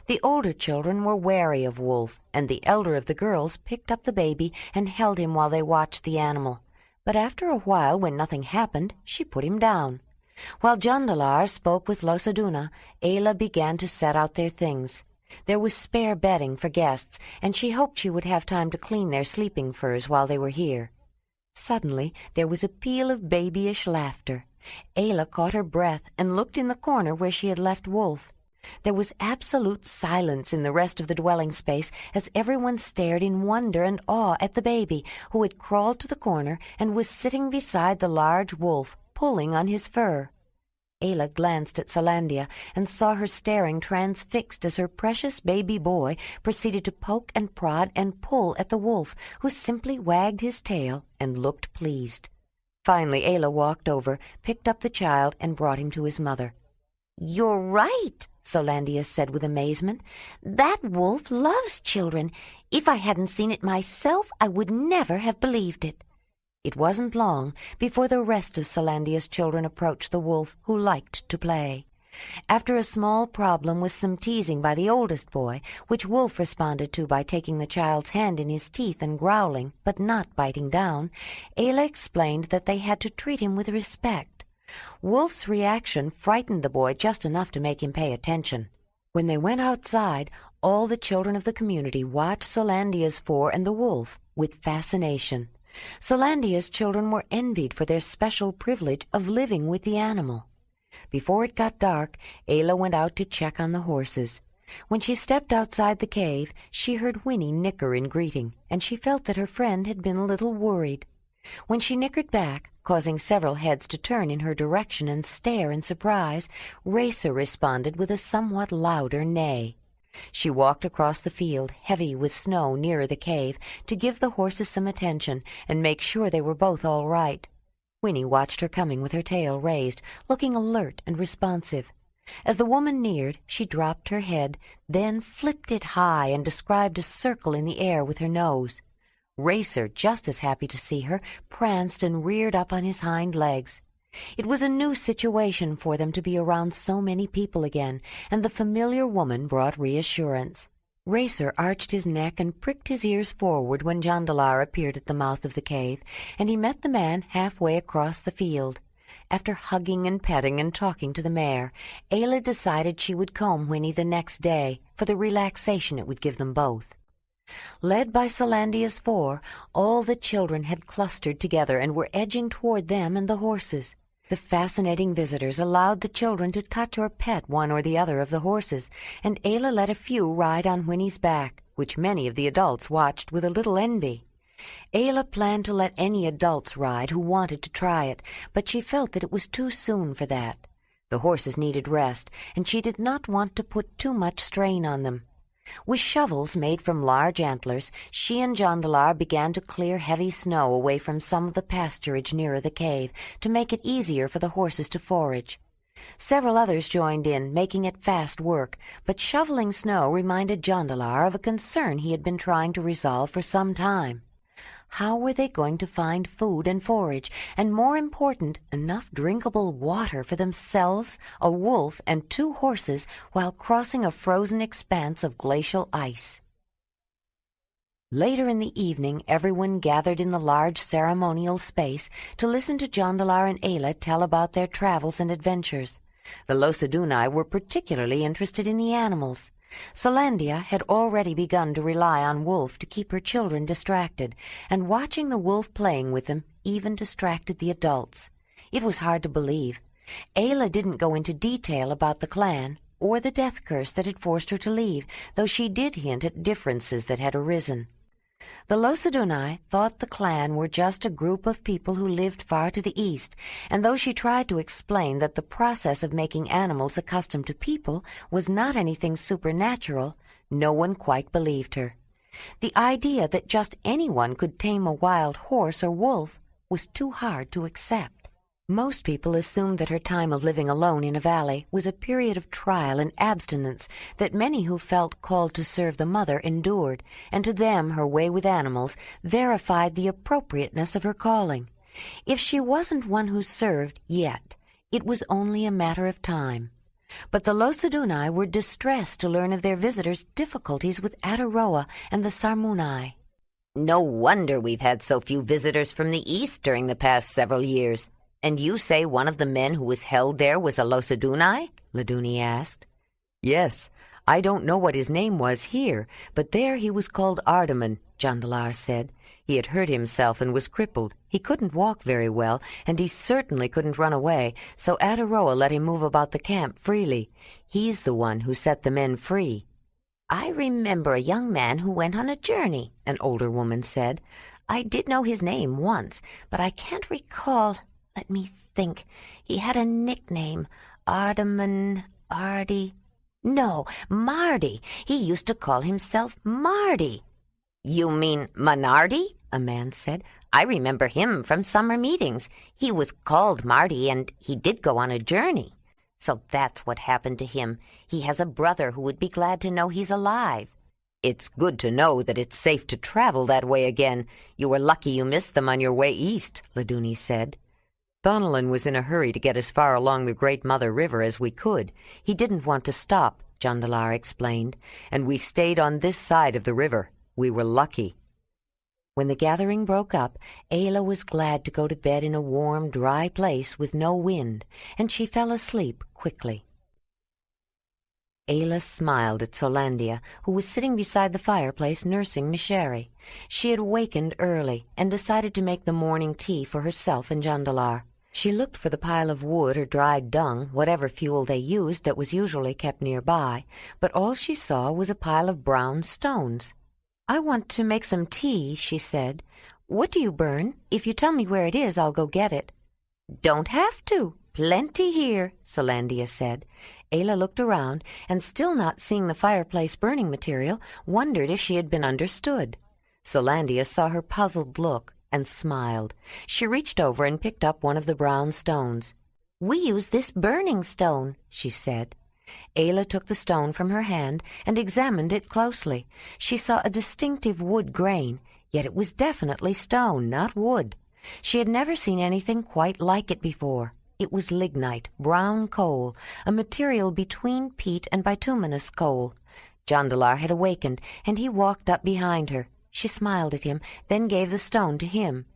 The older children were wary of Wolf, and the elder of the girls picked up the baby and held him while they watched the animal. But after a while, when nothing happened, she put him down. While Jondalar spoke with Losaduna, Ayla began to set out their things. There was spare bedding for guests, and she hoped she would have time to clean their sleeping furs while they were here. Suddenly there was a peal of babyish laughter. Ayla caught her breath and looked in the corner where she had left Wolf. There was absolute silence in the rest of the dwelling space as everyone stared in wonder and awe at the baby, who had crawled to the corner and was sitting beside the large wolf, pulling on his fur. Ayla glanced at Solandia and saw her staring transfixed as her precious baby boy proceeded to poke and prod and pull at the wolf, who simply wagged his tail and looked pleased. Finally Ayla walked over, picked up the child, and brought him to his mother. "You're right," Solandia said with amazement. "That wolf loves children. If I hadn't seen it myself, I would never have believed it." It wasn't long before the rest of Solandia's children approached the wolf, who liked to play. After a small problem with some teasing by the oldest boy, which Wolf responded to by taking the child's hand in his teeth and growling, but not biting down, Ayla explained that they had to treat him with respect. Wolf's reaction frightened the boy just enough to make him pay attention. When they went outside, all the children of the community watched Solandia's 4 and the wolf with fascination. Solandia's children were envied for their special privilege of living with the animal. Before it got dark, Ayla went out to check on the horses. When she stepped outside the cave, she heard Winnie nicker in greeting, and she felt that her friend had been a little worried. When she nickered back, causing several heads to turn in her direction and stare in surprise, Racer responded with a somewhat louder neigh. She walked across the field, heavy with snow, nearer the cave, to give the horses some attention and make sure they were both all right. Winnie watched her coming with her tail raised, looking alert and responsive. As the woman neared, she dropped her head, then flipped it high and described a circle in the air with her nose. Racer, just as happy to see her, pranced and reared up on his hind legs. It was a new situation for them to be around so many people again, and the familiar woman brought reassurance. Racer arched his neck and pricked his ears forward when Jondalar appeared at the mouth of the cave, and he met the man halfway across the field. After hugging and petting and talking to the mare, Ayla decided she would comb Winnie the next day for the relaxation it would give them both. Led by Solandia's four, all the children had clustered together and were edging toward them and the horses. The fascinating visitors allowed the children to touch or pet one or the other of the horses, and Ayla let a few ride on Winnie's back, which many of the adults watched with a little envy. Ayla planned to let any adults ride who wanted to try it, but she felt that it was too soon for that. The horses needed rest, and she did not want to put too much strain on them. With shovels made from large antlers, she and Jondalar began to clear heavy snow away from some of the pasturage nearer the cave to make it easier for the horses to forage. Several others joined in, making it fast work, but shoveling snow reminded Jondalar of a concern he had been trying to resolve for some time. How were they going to find food and forage, and more important, enough drinkable water for themselves, a wolf, and 2 horses while crossing a frozen expanse of glacial ice? Later in the evening, everyone gathered in the large ceremonial space to listen to Jondalar and Ayla tell about their travels and adventures. The Losadunai were particularly interested in the animals. Solandia had already begun to rely on Wolf to keep her children distracted, and watching the wolf playing with them even distracted the adults. It was hard to believe. Ayla didn't go into detail about the clan or the death curse that had forced her to leave, though she did hint at differences that had arisen. The Losadunai thought the clan were just a group of people who lived far to the east, and though she tried to explain that the process of making animals accustomed to people was not anything supernatural, no one quite believed her. The idea that just anyone could tame a wild horse or wolf was too hard to accept. Most people assumed that her time of living alone in a valley was a period of trial and abstinence that many who felt called to serve the mother endured, and to them her way with animals verified the appropriateness of her calling. If she wasn't one who served yet, it was only a matter of time. But the Losadunai were distressed to learn of their visitors' difficulties with Ataroa and the Sarmunai. No wonder we've had so few visitors from the east during the past several years. And you say one of the men who was held there was a Losadunai? Laduni asked. Yes, I don't know what his name was here, but there he was called Ardaman, Jondalar said. He had hurt himself and was crippled. He couldn't walk very well, and he certainly couldn't run away, so Ataroa let him move about the camp freely. He's the one who set the men free. I remember a young man who went on a journey, an older woman said. I did know his name once, but I can't recall. Let me think. He had a nickname. Ardaman, Ardy. No, Mardy. He used to call himself Mardy. You mean Manardi? A man said. I remember him from summer meetings. He was called Mardy, and he did go on a journey. So that's what happened to him. He has a brother who would be glad to know he's alive. It's good to know that it's safe to travel that way again. You were lucky you missed them on your way east, Laduni said. Thonolin was in a hurry to get as far along the Great Mother River as we could. He didn't want to stop, Jondalar explained, and we stayed on this side of the river. We were lucky. When the gathering broke up, Ayla was glad to go to bed in a warm, dry place with no wind, and she fell asleep quickly. Ayla smiled at Solandia, who was sitting beside the fireplace nursing Misheri. She had wakened early and decided to make the morning tea for herself and Jondalar. She looked for the pile of wood or dried dung, whatever fuel they used that was usually kept nearby, but all she saw was a pile of brown stones. "I want to make some tea," she said. "What do you burn? If you tell me where it is, I'll go get it." "Don't have to. Plenty here," Solandia said. Ayla looked around, and still not seeing the fireplace burning material, wondered if she had been understood. Solandia saw her puzzled look. and smiled. She reached over and picked up one of the brown stones. "We use this burning stone," she said. Ayla took the stone from her hand and examined it closely. She saw a distinctive wood grain, yet it was definitely stone, not wood. She had never seen anything quite like it before. It was lignite, brown coal, a material between peat and bituminous coal. Jondalar had awakened, and he walked up behind her. She smiled at him, then gave the stone to him.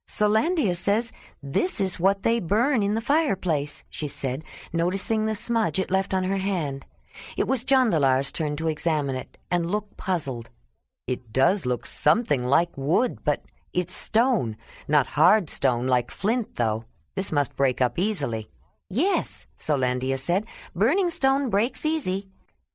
"Solandia says this is what they burn in the fireplace," she said, noticing the smudge it left on her hand. It was Jondalar's turn to examine it and look puzzled. "It does look something like wood, but it's stone, not hard stone like flint, though. This must break up easily." "Yes," Solandia said, "burning stone breaks easy."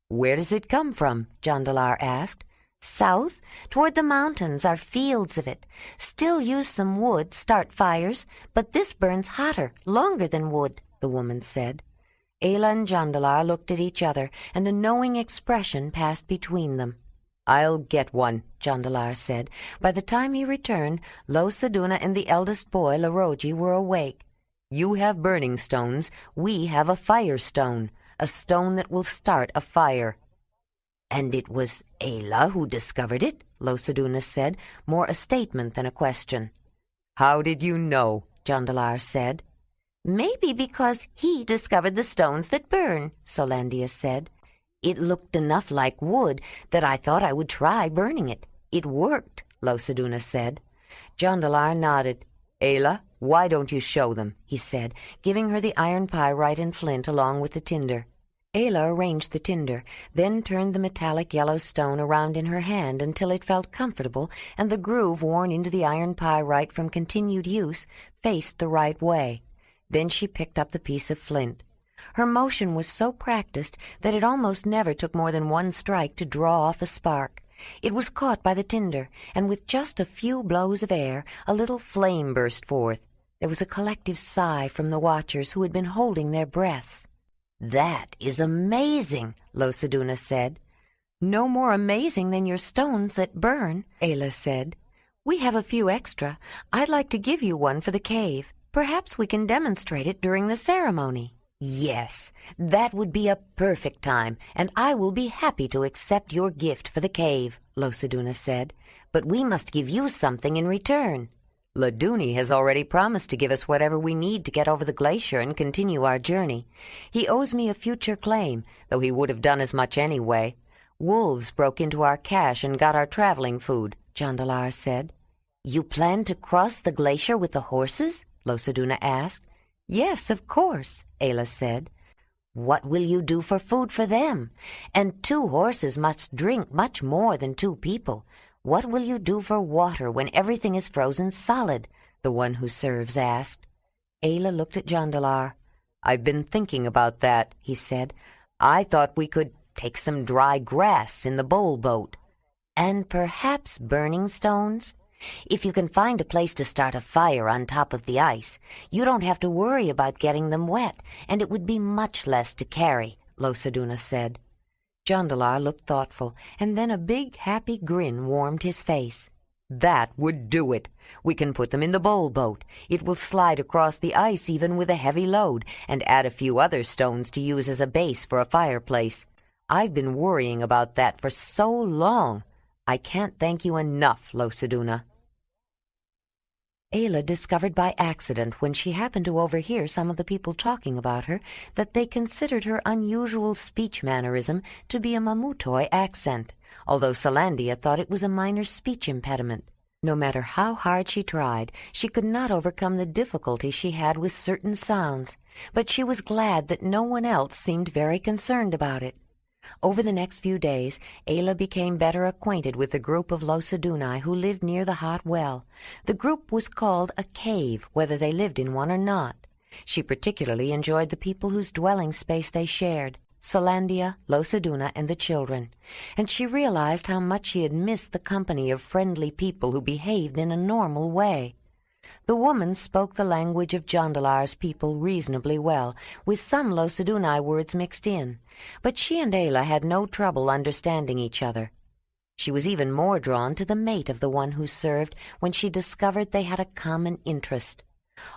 "Where does it come from?" Jondalar asked. "South, toward the mountains, are fields of it. Still use some wood, start fires, but this burns hotter, longer than wood," the woman said. Ayla and Jondalar looked at each other, and a knowing expression passed between them. "I'll get one," Jondalar said. By the time he returned, Losaduna and the eldest boy, Laroji, were awake. "You have burning stones. We have a fire stone, a stone that will start a fire." "And it was Ayla who discovered it?" Losaduna said, more a statement than a question. "How did you know?" Jondalar said. "Maybe because he discovered the stones that burn," Solandia said. "It looked enough like wood that I thought I would try burning it. It worked," Losaduna said. Jondalar nodded. "Ayla, why don't you show them?" he said, giving her the iron pyrite and flint along with the tinder. Ayla arranged the tinder, then turned the metallic yellow stone around in her hand until it felt comfortable, and the groove worn into the iron pyrite from continued use faced the right way. Then she picked up the piece of flint. Her motion was so practiced that it almost never took more than one strike to draw off a spark. It was caught by the tinder, and with just a few blows of air, a little flame burst forth. There was a collective sigh from the watchers who had been holding their breaths. "That is amazing," Losaduna said. "No more amazing than your stones that burn," Ayla said. "We have a few extra. I'd like to give you one for the cave. Perhaps we can demonstrate it during the ceremony." "Yes, that would be a perfect time, and I will be happy to accept your gift for the cave," Losaduna said. "But we must give you something in return." "Laduni has already promised to give us whatever we need to get over the glacier and continue our journey. He owes me a future claim, though he would have done as much anyway. Wolves broke into our cache and got our traveling food," Jondalar said. "You plan to cross the glacier with the horses?" Losaduna asked. "Yes, of course," Ayla said. "What will you do for food for them? And 2 horses must drink much more than 2 people. What will you do for water when everything is frozen solid?" the one who serves asked. Ayla looked at Jondalar. "I've been thinking about that," he said. "I thought we could take some dry grass in the bowl boat." "And perhaps burning stones? If you can find a place to start a fire on top of the ice, you don't have to worry about getting them wet, and it would be much less to carry," Losaduna said. Jondalar looked thoughtful, and then a big, happy grin warmed his face. "That would do it. We can put them in the bowl boat. It will slide across the ice even with a heavy load, and add a few other stones to use as a base for a fireplace. I've been worrying about that for so long. I can't thank you enough, Losaduna." Ayla discovered by accident, when she happened to overhear some of the people talking about her, that they considered her unusual speech mannerism to be a Mamutoy accent, although Solandia thought it was a minor speech impediment. No matter how hard she tried, she could not overcome the difficulty she had with certain sounds, but she was glad that no one else seemed very concerned about it. Over the next few days, Ayla became better acquainted with the group of Losadunai who lived near the hot well. The group was called a cave, whether they lived in one or not. She particularly enjoyed the people whose dwelling space they shared, Solandia, Losaduna, and the children, and she realized how much she had missed the company of friendly people who behaved in a normal way. The woman spoke the language of Jondalar's people reasonably well, with some Losadunai words mixed in, but she and Ayla had no trouble understanding each other. She was even more drawn to the mate of the one who served when she discovered they had a common interest.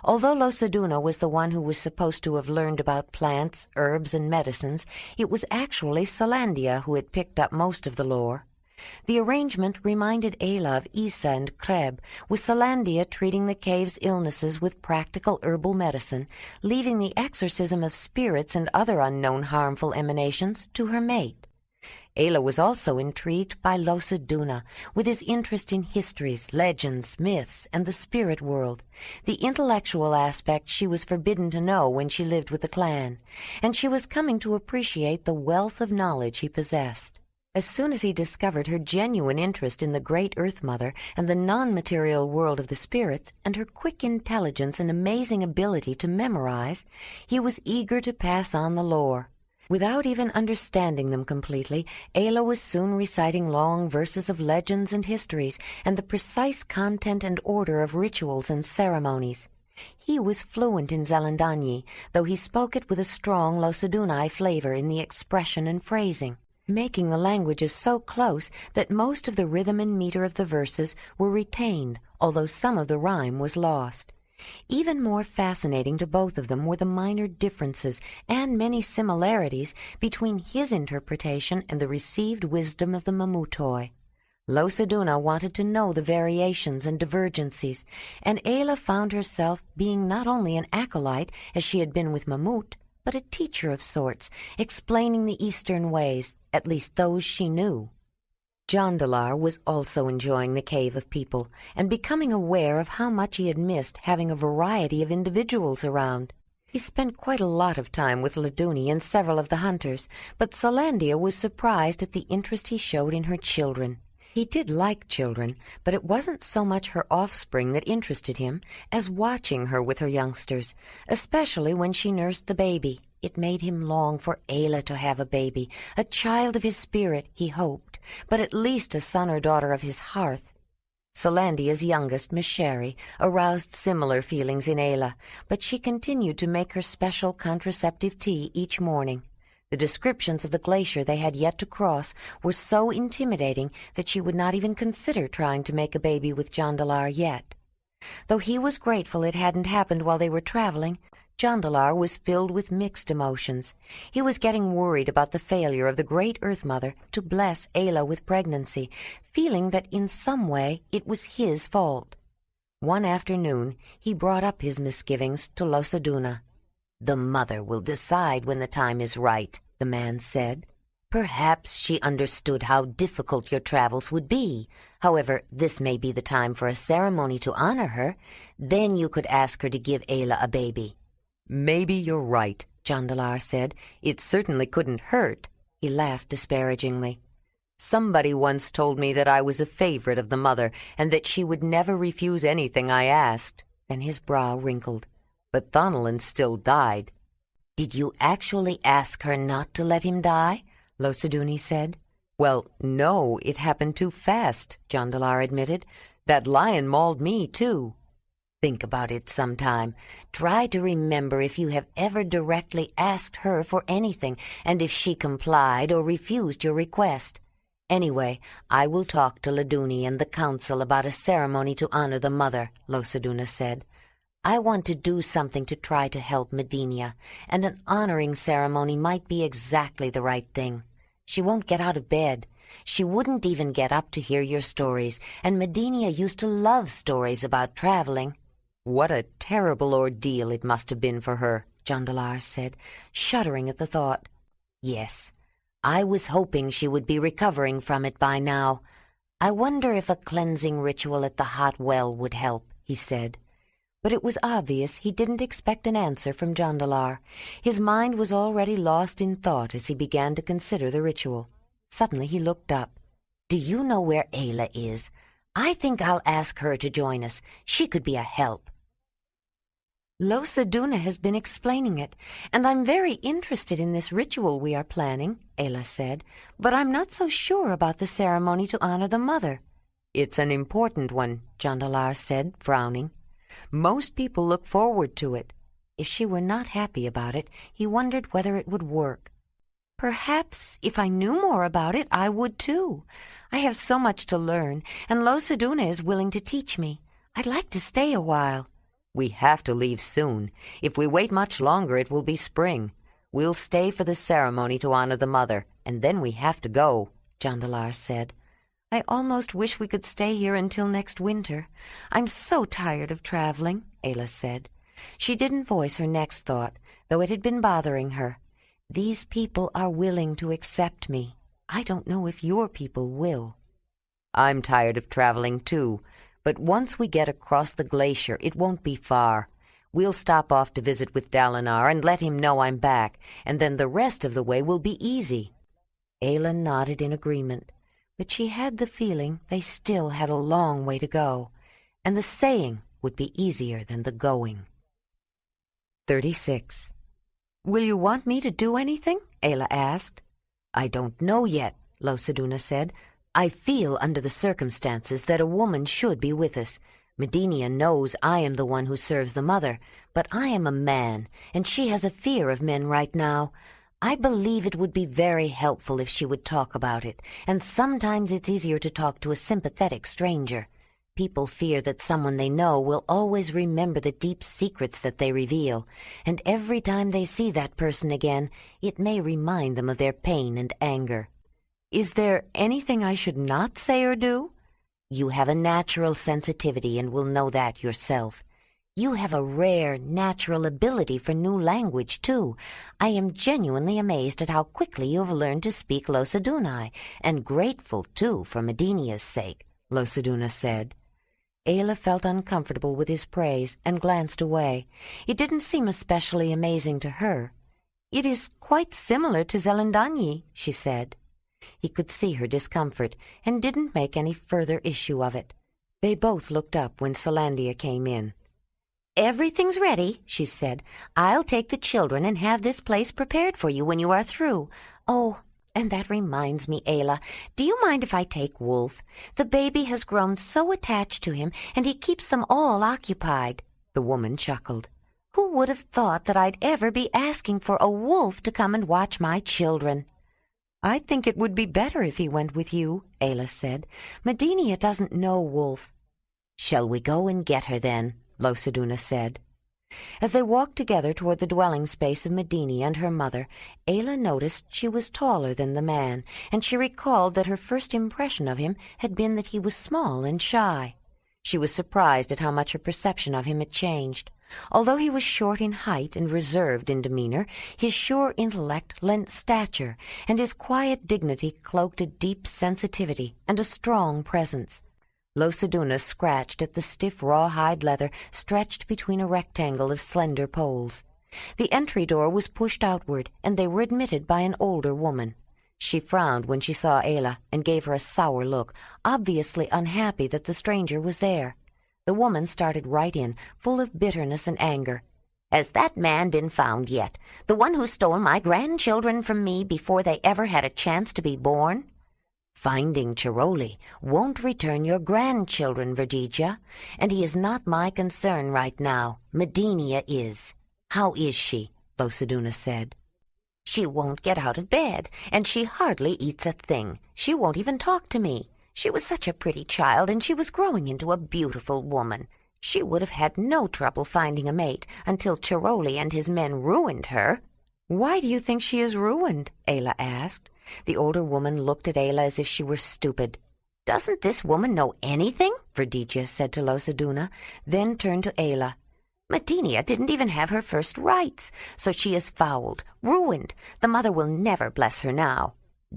Although Losaduna was the one who was supposed to have learned about plants, herbs, and medicines, it was actually Salandia who had picked up most of the lore. The arrangement reminded Ayla of Isa and Kreb, with Salandia treating the cave's illnesses with practical herbal medicine, leaving the exorcism of spirits and other unknown harmful emanations to her mate. Ayla was also intrigued by Losaduna, with his interest in histories, legends, myths, and the spirit world. The intellectual aspect she was forbidden to know when she lived with the clan, and she was coming to appreciate the wealth of knowledge he possessed. As soon as he discovered her genuine interest in the great Earth Mother and the non-material world of the spirits, and her quick intelligence and amazing ability to memorize, he was eager to pass on the lore. Without even understanding them completely, Ayla was soon reciting long verses of legends and histories, and the precise content and order of rituals and ceremonies. He was fluent in Zalandanyi, though he spoke it with a strong Losadunai flavor in the expression and phrasing, making the languages so close that most of the rhythm and meter of the verses were retained, although some of the rhyme was lost. Even more fascinating to both of them were the minor differences and many similarities between his interpretation and the received wisdom of the Mamutoi. Losaduna wanted to know the variations and divergencies, and Ayla found herself being not only an acolyte, as she had been with Mamut, but a teacher of sorts, explaining the Eastern ways, at least those she knew. Jondalar was also enjoying the cave of people, and becoming aware of how much he had missed having a variety of individuals around. He spent quite a lot of time with Laduni and several of the hunters, but Salandia was surprised at the interest he showed in her children. He did like children, but it wasn't so much her offspring that interested him as watching her with her youngsters, especially when she nursed the baby. It made him long for Ayla to have a baby, a child of his spirit, he hoped, but at least a son or daughter of his hearth. Salandia's youngest, Miss Sherry, aroused similar feelings in Ayla, but she continued to make her special contraceptive tea each morning. The descriptions of the glacier they had yet to cross were so intimidating that she would not even consider trying to make a baby with Jondalar yet. Though he was grateful it hadn't happened while they were traveling, Jondalar was filled with mixed emotions. He was getting worried about the failure of the great Earth Mother to bless Ayla with pregnancy, feeling that in some way it was his fault. One afternoon he brought up his misgivings to Losaduna. "The mother will decide when the time is right," the man said. "Perhaps she understood how difficult your travels would be. However, this may be the time for a ceremony to honor her. Then you could ask her to give Ayla a baby." "Maybe you're right," Jondalar said. "It certainly couldn't hurt." He laughed disparagingly. "Somebody once told me that I was a favorite of the mother, and that she would never refuse anything I asked." Then his brow wrinkled. "But Thonellan still died." "Did you actually ask her not to let him die?" Losaduni said. "Well, no, it happened too fast," Jondalar admitted. "That lion mauled me, too." "Think about it sometime. Try to remember if you have ever directly asked her for anything, and if she complied or refused your request. Anyway, I will talk to Laduni and the council about a ceremony to honor the mother," Losaduna said. "I want to do something to try to help Medinia, and an honoring ceremony might be exactly the right thing. She won't get out of bed. She wouldn't even get up to hear your stories, and Medinia used to love stories about traveling." "What a terrible ordeal it must have been for her," Jondalar said, shuddering at the thought. "Yes, I was hoping she would be recovering from it by now. I wonder if a cleansing ritual at the hot well would help," he said. But it was obvious he didn't expect an answer from Jondalar. His mind was already lost in thought as he began to consider the ritual. Suddenly he looked up. "Do you know where Ayla is? I think I'll ask her to join us. She could be a help." "Losaduna has been explaining it, and I'm very interested in this ritual we are planning," Ayla said, "but I'm not so sure about the ceremony to honor the mother." "It's an important one," Jondalar said, frowning. "Most people look forward to it." If she were not happy about it, he wondered whether it would work. Perhaps if I knew more about it, I would too. I have so much to learn, and Losaduna is willing to teach me. I'd like to stay a while. We have to leave soon. If we wait much longer, it will be spring. We'll stay for the ceremony to honor the mother, and then we have to go, Jondalar said. I almost wish we could stay here until next winter. I'm so tired of traveling, Ayla said. She didn't voice her next thought, though it had been bothering her. These people are willing to accept me. I don't know if your people will. I'm tired of traveling too, but once we get across the glacier, it won't be far. We'll stop off to visit with Dalinar and let him know I'm back, and then the rest of the way will be easy. Ayla nodded in agreement, but she had the feeling they still had a long way to go, and the saying would be easier than the going. 36. Will you want me to do anything? Ayla asked. I don't know yet, Losaduna said. I feel under the circumstances that a woman should be with us. Medenia knows I am the one who serves the mother, but I am a man, and she has a fear of men right now. I believe it would be very helpful if she would talk about it, and sometimes it's easier to talk to a sympathetic stranger. People fear that someone they know will always remember the deep secrets that they reveal, and every time they see that person again, it may remind them of their pain and anger. Is there anything I should not say or do? You have a natural sensitivity and will know that yourself. You have a rare, natural ability for new language, too. I am genuinely amazed at how quickly you have learned to speak Losadunai, and grateful, too, for Medenia's sake, Losaduna said. Ayla felt uncomfortable with his praise and glanced away. It didn't seem especially amazing to her. It is quite similar to Zelendanyi, she said. He could see her discomfort and didn't make any further issue of it. They both looked up when Salandia came in. Everything's ready, she said. I'll take the children and have this place prepared for you when you are through. Oh, and that reminds me, Ayla, do you mind if I take Wolf? The baby has grown so attached to him, and he keeps them all occupied. The woman chuckled. Who would have thought that I'd ever be asking for a wolf to come and watch my children? I think it would be better if he went with you, Ayla said. Medenia doesn't know Wolf. Shall we go and get her then? Losaduna said. As they walked together toward the dwelling space of Medenia and her mother, Ayla noticed she was taller than the man, and she recalled that her first impression of him had been that he was small and shy. She was surprised at how much her perception of him had changed. Although he was short in height and reserved in demeanor, his sure intellect lent stature, and his quiet dignity cloaked a deep sensitivity and a strong presence. Losaduna scratched at the stiff rawhide leather stretched between a rectangle of slender poles. The entry door was pushed outward, and they were admitted by an older woman. She frowned when she saw Ayla and gave her a sour look, obviously unhappy that the stranger was there. The woman started right in, full of bitterness and anger. Has that man been found yet? The one who stole my grandchildren from me before they ever had a chance to be born? Finding Chiroli won't return your grandchildren, Verdija, and he is not my concern right now. Medenia is. How is she? Losaduna said. She won't get out of bed, and she hardly eats a thing. She won't even talk to me. She was such a pretty child, and she was growing into a beautiful woman. She would have had no trouble finding a mate until Chiroli and his men ruined her. Why do you think she is ruined? Ayla asked. The older woman looked at Ayla as if she were stupid. Doesn't this woman know anything? Verdija said to Losaduna, then turned to Ayla. Medenia didn't even have her first rites, so she is fouled, ruined. The mother will never bless her now.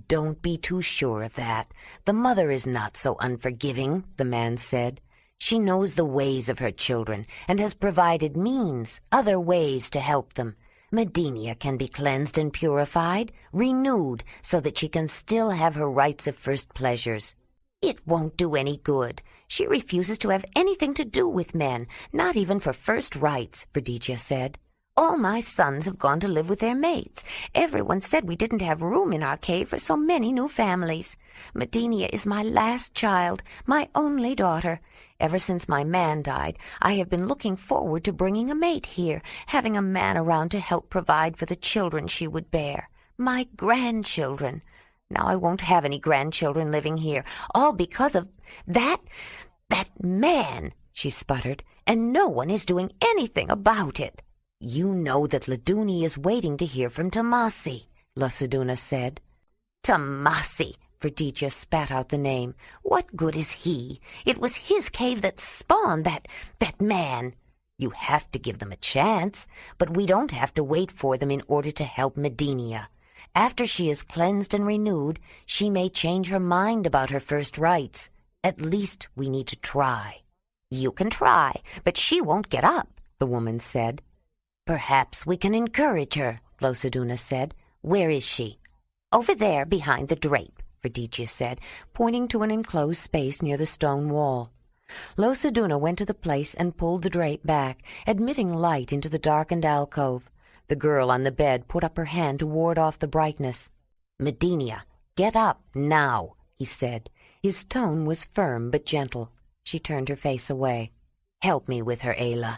Don't be too sure of that. The mother is not so unforgiving, the man said. She knows the ways of her children and has provided means, other ways to help them. Medenia can be cleansed and purified, renewed, so that she can still have her rites of first pleasures. It won't do any good. She refuses to have anything to do with men, not even for first rites, Verdija said. All my sons have gone to live with their mates. Everyone said we didn't have room in our cave for so many new families. Medenia is my last child, my only daughter. Ever since my man died, I have been looking forward to bringing a mate here, having a man around to help provide for the children she would bear. My grandchildren. Now I won't have any grandchildren living here, all because of that man, she sputtered, and no one is doing anything about it. You know that Laduni is waiting to hear from Tomasi, Lusaduna said. Tomasi, Verdicchia spat out the name. What good is he? It was his cave that spawned that man. You have to give them a chance, but we don't have to wait for them in order to help Medinia. After she is cleansed and renewed, she may change her mind about her first rites. At least we need to try. You can try, but she won't get up, the woman said. Perhaps we can encourage her, Lusaduna said. Where is she? Over there behind the drape, Verdicchia said, pointing to an enclosed space near the stone wall. Lusaduna went to the place and pulled the drape back, admitting light into the darkened alcove. The girl on the bed put up her hand to ward off the brightness. Medinia, get up now, he said. His tone was firm but gentle. She turned her face away. Help me with her, Ayla.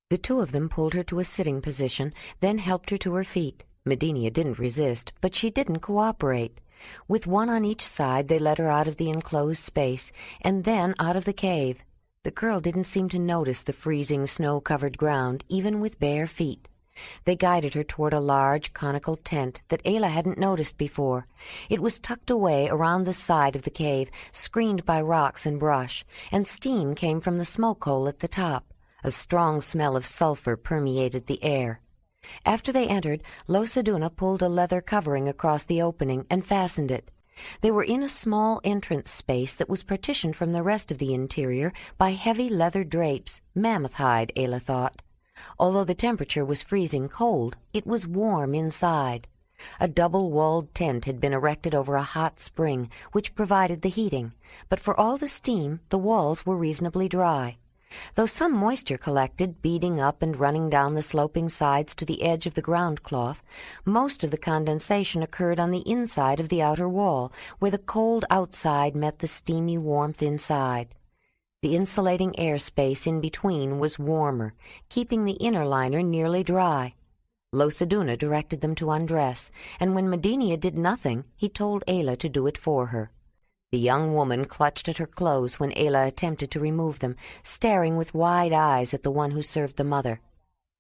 The two of them pulled her to a sitting position, then helped her to her feet. Medinia didn't resist, but she didn't cooperate. With one on each side, they led her out of the enclosed space, and then out of the cave. The girl didn't seem to notice the freezing snow-covered ground, even with bare feet. They guided her toward a large, conical tent that Ayla hadn't noticed before. It was tucked away around the side of the cave, screened by rocks and brush, and steam came from the smoke hole at the top. A strong smell of sulfur permeated the air. After they entered, Lusaduna pulled a leather covering across the opening and fastened it. They were in a small entrance space that was partitioned from the rest of the interior by heavy leather drapes, mammoth hide, Ayla thought. Although the temperature was freezing cold, it was warm inside. A double-walled tent had been erected over a hot spring, which provided the heating, but for all the steam, the walls were reasonably dry. Though some moisture collected, beading up and running down the sloping sides to the edge of the ground cloth, most of the condensation occurred on the inside of the outer wall, where the cold outside met the steamy warmth inside. The insulating air space in between was warmer, keeping the inner liner nearly dry. Lusaduna directed them to undress, and when Medinia did nothing, he told Ayla to do it for her. The young woman clutched at her clothes when Ayla attempted to remove them, staring with wide eyes at the one who served the mother.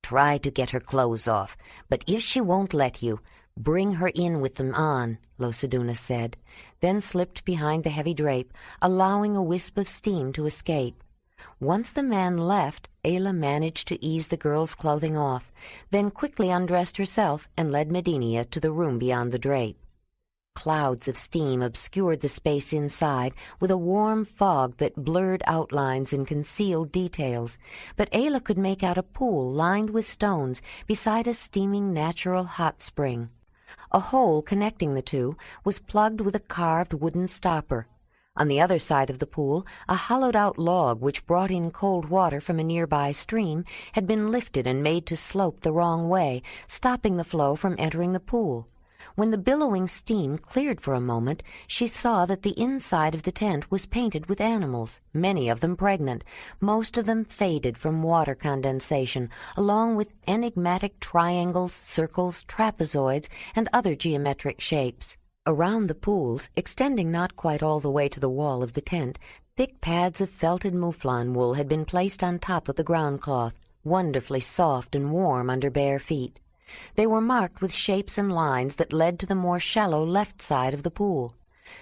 Try to get her clothes off, but if she won't let you, bring her in with them on, Lusaduna said, then slipped behind the heavy drape, allowing a wisp of steam to escape. Once the man left, Ayla managed to ease the girl's clothing off, then quickly undressed herself and led Medinia to the room beyond the drape. Clouds of steam obscured the space inside with a warm fog that blurred outlines and concealed details, but Ayla could make out a pool lined with stones beside a steaming natural hot spring. A hole connecting the two was plugged with a carved wooden stopper. On the other side of the pool, a hollowed-out log which brought in cold water from a nearby stream had been lifted and made to slope the wrong way, stopping the flow from entering the pool. When the billowing steam cleared for a moment, she saw that the inside of the tent was painted with animals, many of them pregnant, most of them faded from water condensation, along with enigmatic triangles, circles, trapezoids, and other geometric shapes. Around the pools, extending not quite all the way to the wall of the tent, thick pads of felted mouflon wool had been placed on top of the ground cloth, wonderfully soft and warm under bare feet. They were marked with shapes and lines that led to the more shallow left side of the pool.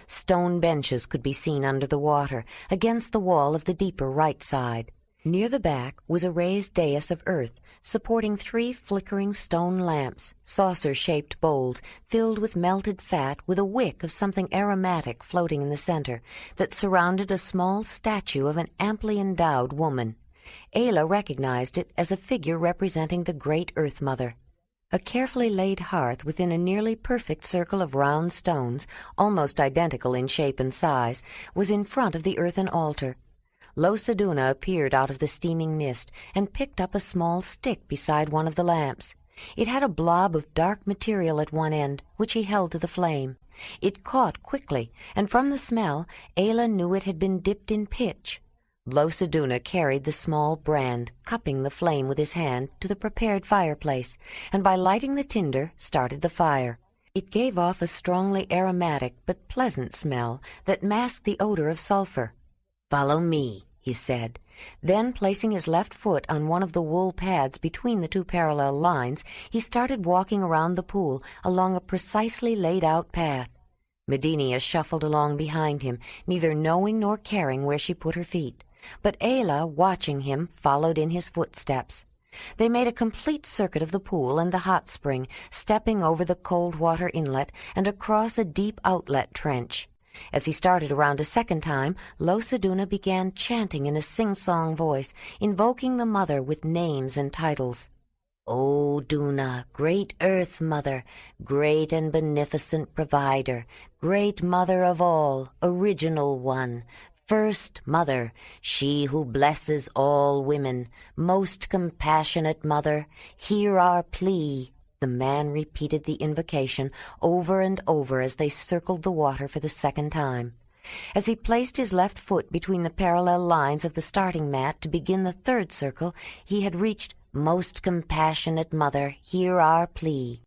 Stone benches could be seen under the water, against the wall of the deeper right side. Near the back was a raised dais of earth, supporting 3 flickering stone lamps, saucer-shaped bowls filled with melted fat with a wick of something aromatic floating in the center, that surrounded a small statue of an amply endowed woman. Ayla recognized it as a figure representing the Great Earth Mother. A carefully laid hearth within a nearly perfect circle of round stones, almost identical in shape and size, was in front of the earthen altar. Lusaduna appeared out of the steaming mist and picked up a small stick beside one of the lamps. It had a blob of dark material at one end, which he held to the flame. It caught quickly, and from the smell, Ayla knew it had been dipped in pitch. Lusaduna carried the small brand, cupping the flame with his hand, to the prepared fireplace, and by lighting the tinder, started the fire. It gave off a strongly aromatic but pleasant smell that masked the odor of sulfur. "Follow me," he said. Then, placing his left foot on one of the wool pads between the two parallel lines, he started walking around the pool along a precisely laid-out path. Medinia shuffled along behind him, neither knowing nor caring where she put her feet. But Ayla, watching him, followed in his footsteps. They made a complete circuit of the pool and the hot spring, stepping over the cold water inlet and across a deep outlet trench. As he started around a second time, Losaduna began chanting in a sing-song voice, invoking the mother with names and titles. "O Duna, great Earth Mother, great and beneficent provider, great Mother of all, original one, First Mother, she who blesses all women, most compassionate Mother, hear our plea." The man repeated the invocation over and over as they circled the water for the second time. As he placed his left foot between the parallel lines of the starting mat to begin the third circle, he had reached "Most compassionate Mother, hear our plea."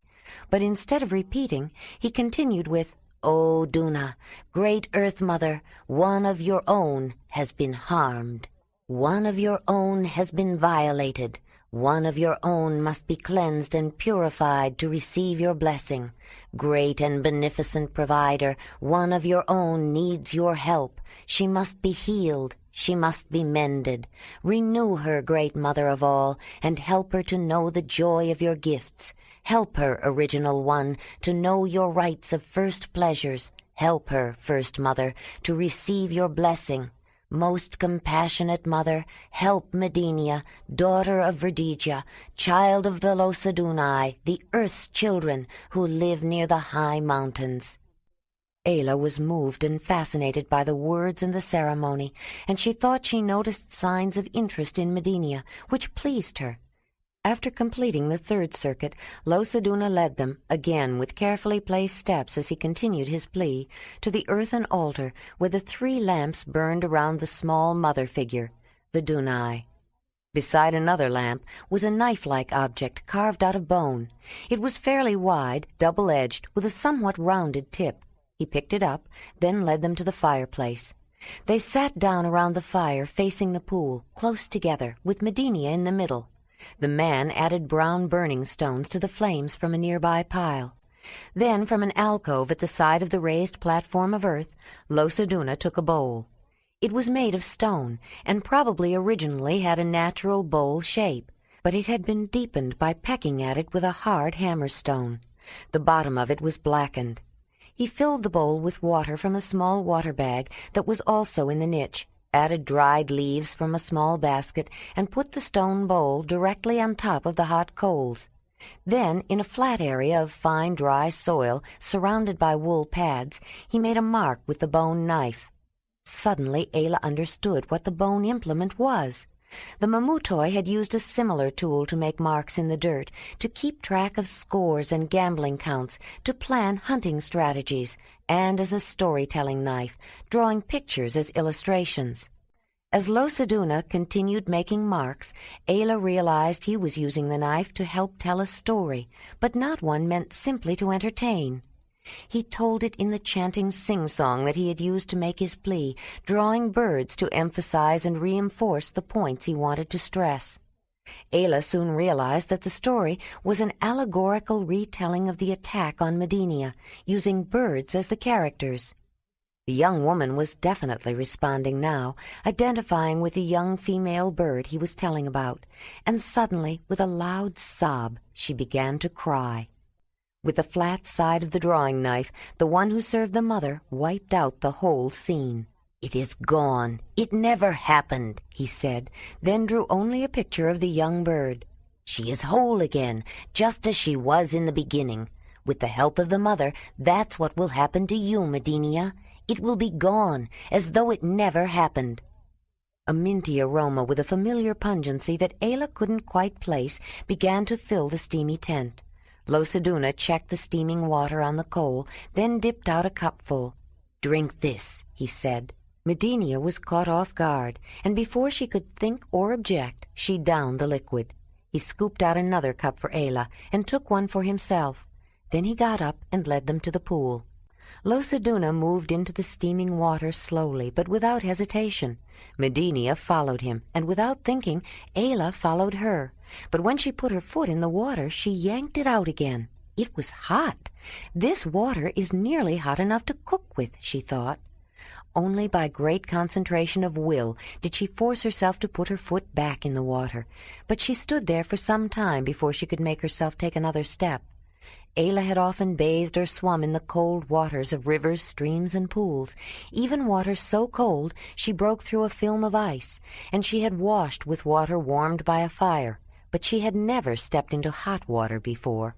But instead of repeating, he continued with, "O Duna, great Earth Mother, one of your own has been harmed. One of your own has been violated. One of your own must be cleansed and purified to receive your blessing. Great and beneficent provider, one of your own needs your help. She must be healed. She must be mended. Renew her, great Mother of all, and help her to know the joy of your gifts. Help her, Original One, to know your rights of first pleasures. Help her, First Mother, to receive your blessing. Most compassionate Mother, help Medinia, daughter of Verdija, child of the Losadunai, the Earth's children, who live near the high mountains." Ayla was moved and fascinated by the words and the ceremony, and she thought she noticed signs of interest in Medinia, which pleased her. After completing the third circuit, Losaduna led them, again with carefully placed steps as he continued his plea, to the earthen altar where the 3 lamps burned around the small mother figure, the Dunai. Beside another lamp was a knife-like object carved out of bone. It was fairly wide, double-edged, with a somewhat rounded tip. He picked it up, then led them to the fireplace. They sat down around the fire facing the pool, close together, with Medinia in the middle. The man added brown burning stones to the flames from a nearby pile. Then, from an alcove at the side of the raised platform of earth, Losaduna took a bowl. It was made of stone, and probably originally had a natural bowl shape, but it had been deepened by pecking at it with a hard hammerstone. The bottom of it was blackened. He filled the bowl with water from a small water bag that was also in the niche, added dried leaves from a small basket, and put the stone bowl directly on top of the hot coals. Then, in a flat area of fine dry soil surrounded by wool pads, he made a mark with the bone knife. Suddenly Ayla understood what the bone implement was. The Mamutoi had used a similar tool to make marks in the dirt, to keep track of scores and gambling counts, to plan hunting strategies, and as a storytelling knife, drawing pictures as illustrations. As Losaduna continued making marks, Ayla realized he was using the knife to help tell a story, but not one meant simply to entertain. He told it in the chanting sing-song that he had used to make his plea, drawing birds to emphasize and reinforce the points he wanted to stress. Ayla soon realized that the story was an allegorical retelling of the attack on Medinia, using birds as the characters. The young woman was definitely responding now, identifying with the young female bird he was telling about, and suddenly, with a loud sob, she began to cry. With the flat side of the drawing knife, the one who served the mother wiped out the whole scene. "It is gone. It never happened," he said, then drew only a picture of the young bird. "She is whole again, just as she was in the beginning. With the help of the mother, that's what will happen to you, Medinia. It will be gone, as though it never happened." A minty aroma with a familiar pungency that Ayla couldn't quite place began to fill the steamy tent. Losaduna checked the steaming water on the coal, then dipped out a cupful. "Drink this," he said. Medinia was caught off guard, and before she could think or object, she downed the liquid. He scooped out another cup for Ayla, and took one for himself. Then he got up and led them to the pool. Losaduna moved into the steaming water slowly, but without hesitation. Medinia followed him, and without thinking, Ayla followed her. But when she put her foot in the water, she yanked it out again. It was hot. This water is nearly hot enough to cook with, she thought. Only by great concentration of will did she force herself to put her foot back in the water, but she stood there for some time before she could make herself take another step. Ayla had often bathed or swum in the cold waters of rivers, streams, and pools, even water so cold she broke through a film of ice, and she had washed with water warmed by a fire, but she had never stepped into hot water before.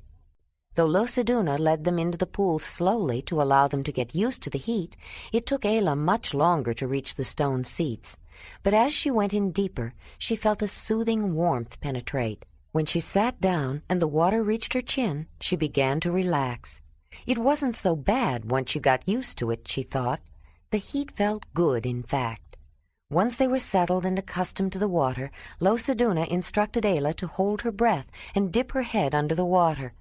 Though Losaduna led them into the pool slowly to allow them to get used to the heat, it took Ayla much longer to reach the stone seats. But as she went in deeper, she felt a soothing warmth penetrate. When she sat down and the water reached her chin, she began to relax. It wasn't so bad once you got used to it, she thought. The heat felt good, in fact. Once they were settled and accustomed to the water, Losaduna instructed Ayla to hold her breath and dip her head under the water.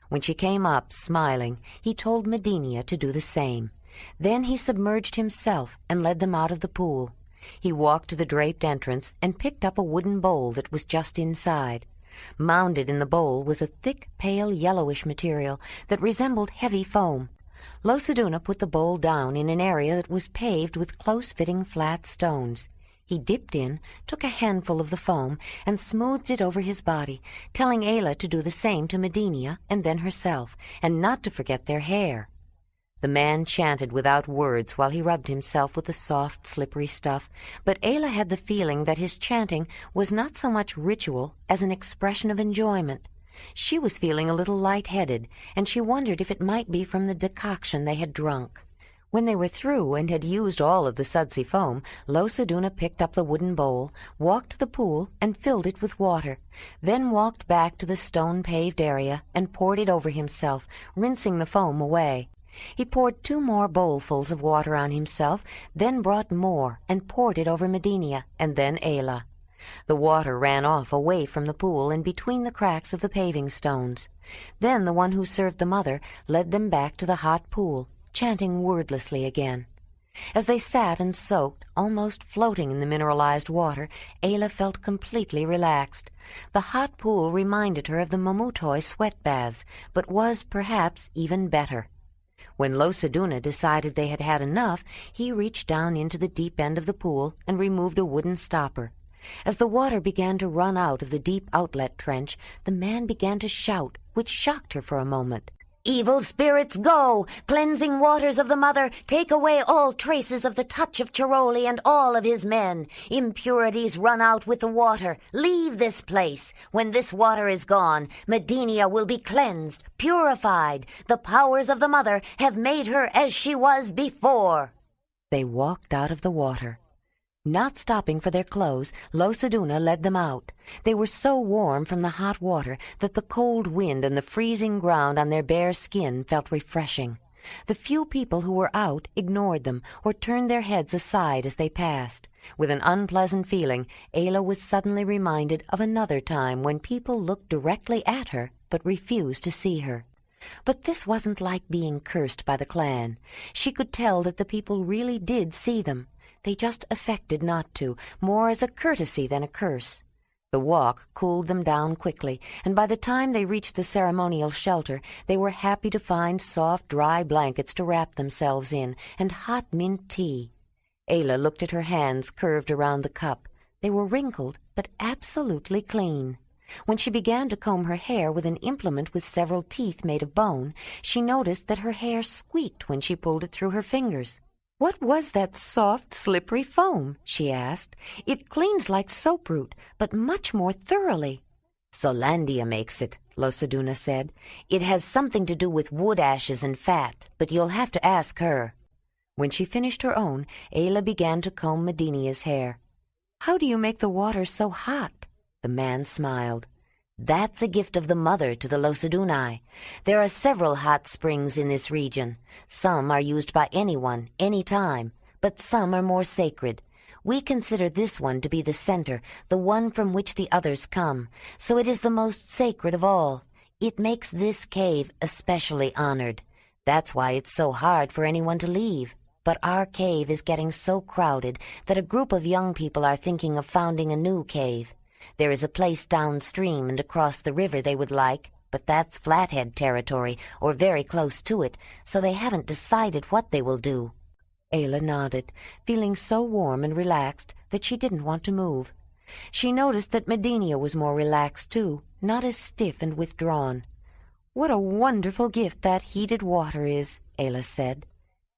When she came up, smiling, he told Medinia to do the same. Then he submerged himself and led them out of the pool. He walked to the draped entrance and picked up a wooden bowl that was just inside. Mounded in the bowl was a thick, pale yellowish material that resembled heavy foam. Losaduna put the bowl down in an area that was paved with close-fitting flat stones. He dipped in, took a handful of the foam, and smoothed it over his body, telling Ayla to do the same to Medinia and then herself, and not to forget their hair. The man chanted without words while he rubbed himself with the soft, slippery stuff, but Ayla had the feeling that his chanting was not so much ritual as an expression of enjoyment. She was feeling a little light-headed, and she wondered if it might be from the decoction they had drunk. When they were through and had used all of the sudsy foam, Losaduna picked up the wooden bowl, walked to the pool, and filled it with water, then walked back to the stone-paved area and poured it over himself, rinsing the foam away. He poured 2 more bowlfuls of water on himself, then brought more and poured it over Medinia and then Ayla. The water ran off away from the pool and between the cracks of the paving stones. Then the one who served the mother led them back to the hot pool, chanting wordlessly again. As they sat and soaked, almost floating in the mineralized water, Ayla felt completely relaxed. The hot pool reminded her of the Mamutoi sweat baths, but was, perhaps, even better. When Losaduna decided they had had enough, he reached down into the deep end of the pool and removed a wooden stopper. As the water began to run out of the deep outlet trench, the man began to shout, which shocked her for a moment. "Evil spirits, go! Cleansing waters of the Mother, take away all traces of the touch of Chiroli and all of his men. Impurities run out with the water. Leave this place. When this water is gone, Medinia will be cleansed, purified. The powers of the Mother have made her as she was before." They walked out of the water. Not stopping for their clothes, Losaduna led them out. They were so warm from the hot water that the cold wind and the freezing ground on their bare skin felt refreshing. The few people who were out ignored them or turned their heads aside as they passed. With an unpleasant feeling, Ayla was suddenly reminded of another time when people looked directly at her but refused to see her. But this wasn't like being cursed by the clan. She could tell that the people really did see them. They just affected not to, more as a courtesy than a curse. The walk cooled them down quickly, and by the time they reached the ceremonial shelter, they were happy to find soft, dry blankets to wrap themselves in, and hot mint tea. Ayla looked at her hands curved around the cup. They were wrinkled, but absolutely clean. When she began to comb her hair with an implement with several teeth made of bone, she noticed that her hair squeaked when she pulled it through her fingers. "What was that soft, slippery foam?" she asked. "It cleans like soap root, but much more thoroughly." "Solandia makes it," Losaduna said. "It has something to do with wood ashes and fat, but you'll have to ask her." When she finished her own, Ayla began to comb Medinia's hair. "How do you make the water so hot?" The man smiled. "That's a gift of the Mother to the Losadunai. There are several hot springs in this region. Some are used by anyone, any time, but some are more sacred. We consider this one to be the center, the one from which the others come, so it is the most sacred of all. It makes this cave especially honored. That's why it's so hard for anyone to leave. But our cave is getting so crowded that a group of young people are thinking of founding a new cave. There is a place downstream and across the river they would like, but that's Flathead territory, or very close to it, so they haven't decided what they will do." Ayla nodded, feeling so warm and relaxed that she didn't want to move. She noticed that Medenia was more relaxed too, not as stiff and withdrawn. "What a wonderful gift that heated water is," Ayla said.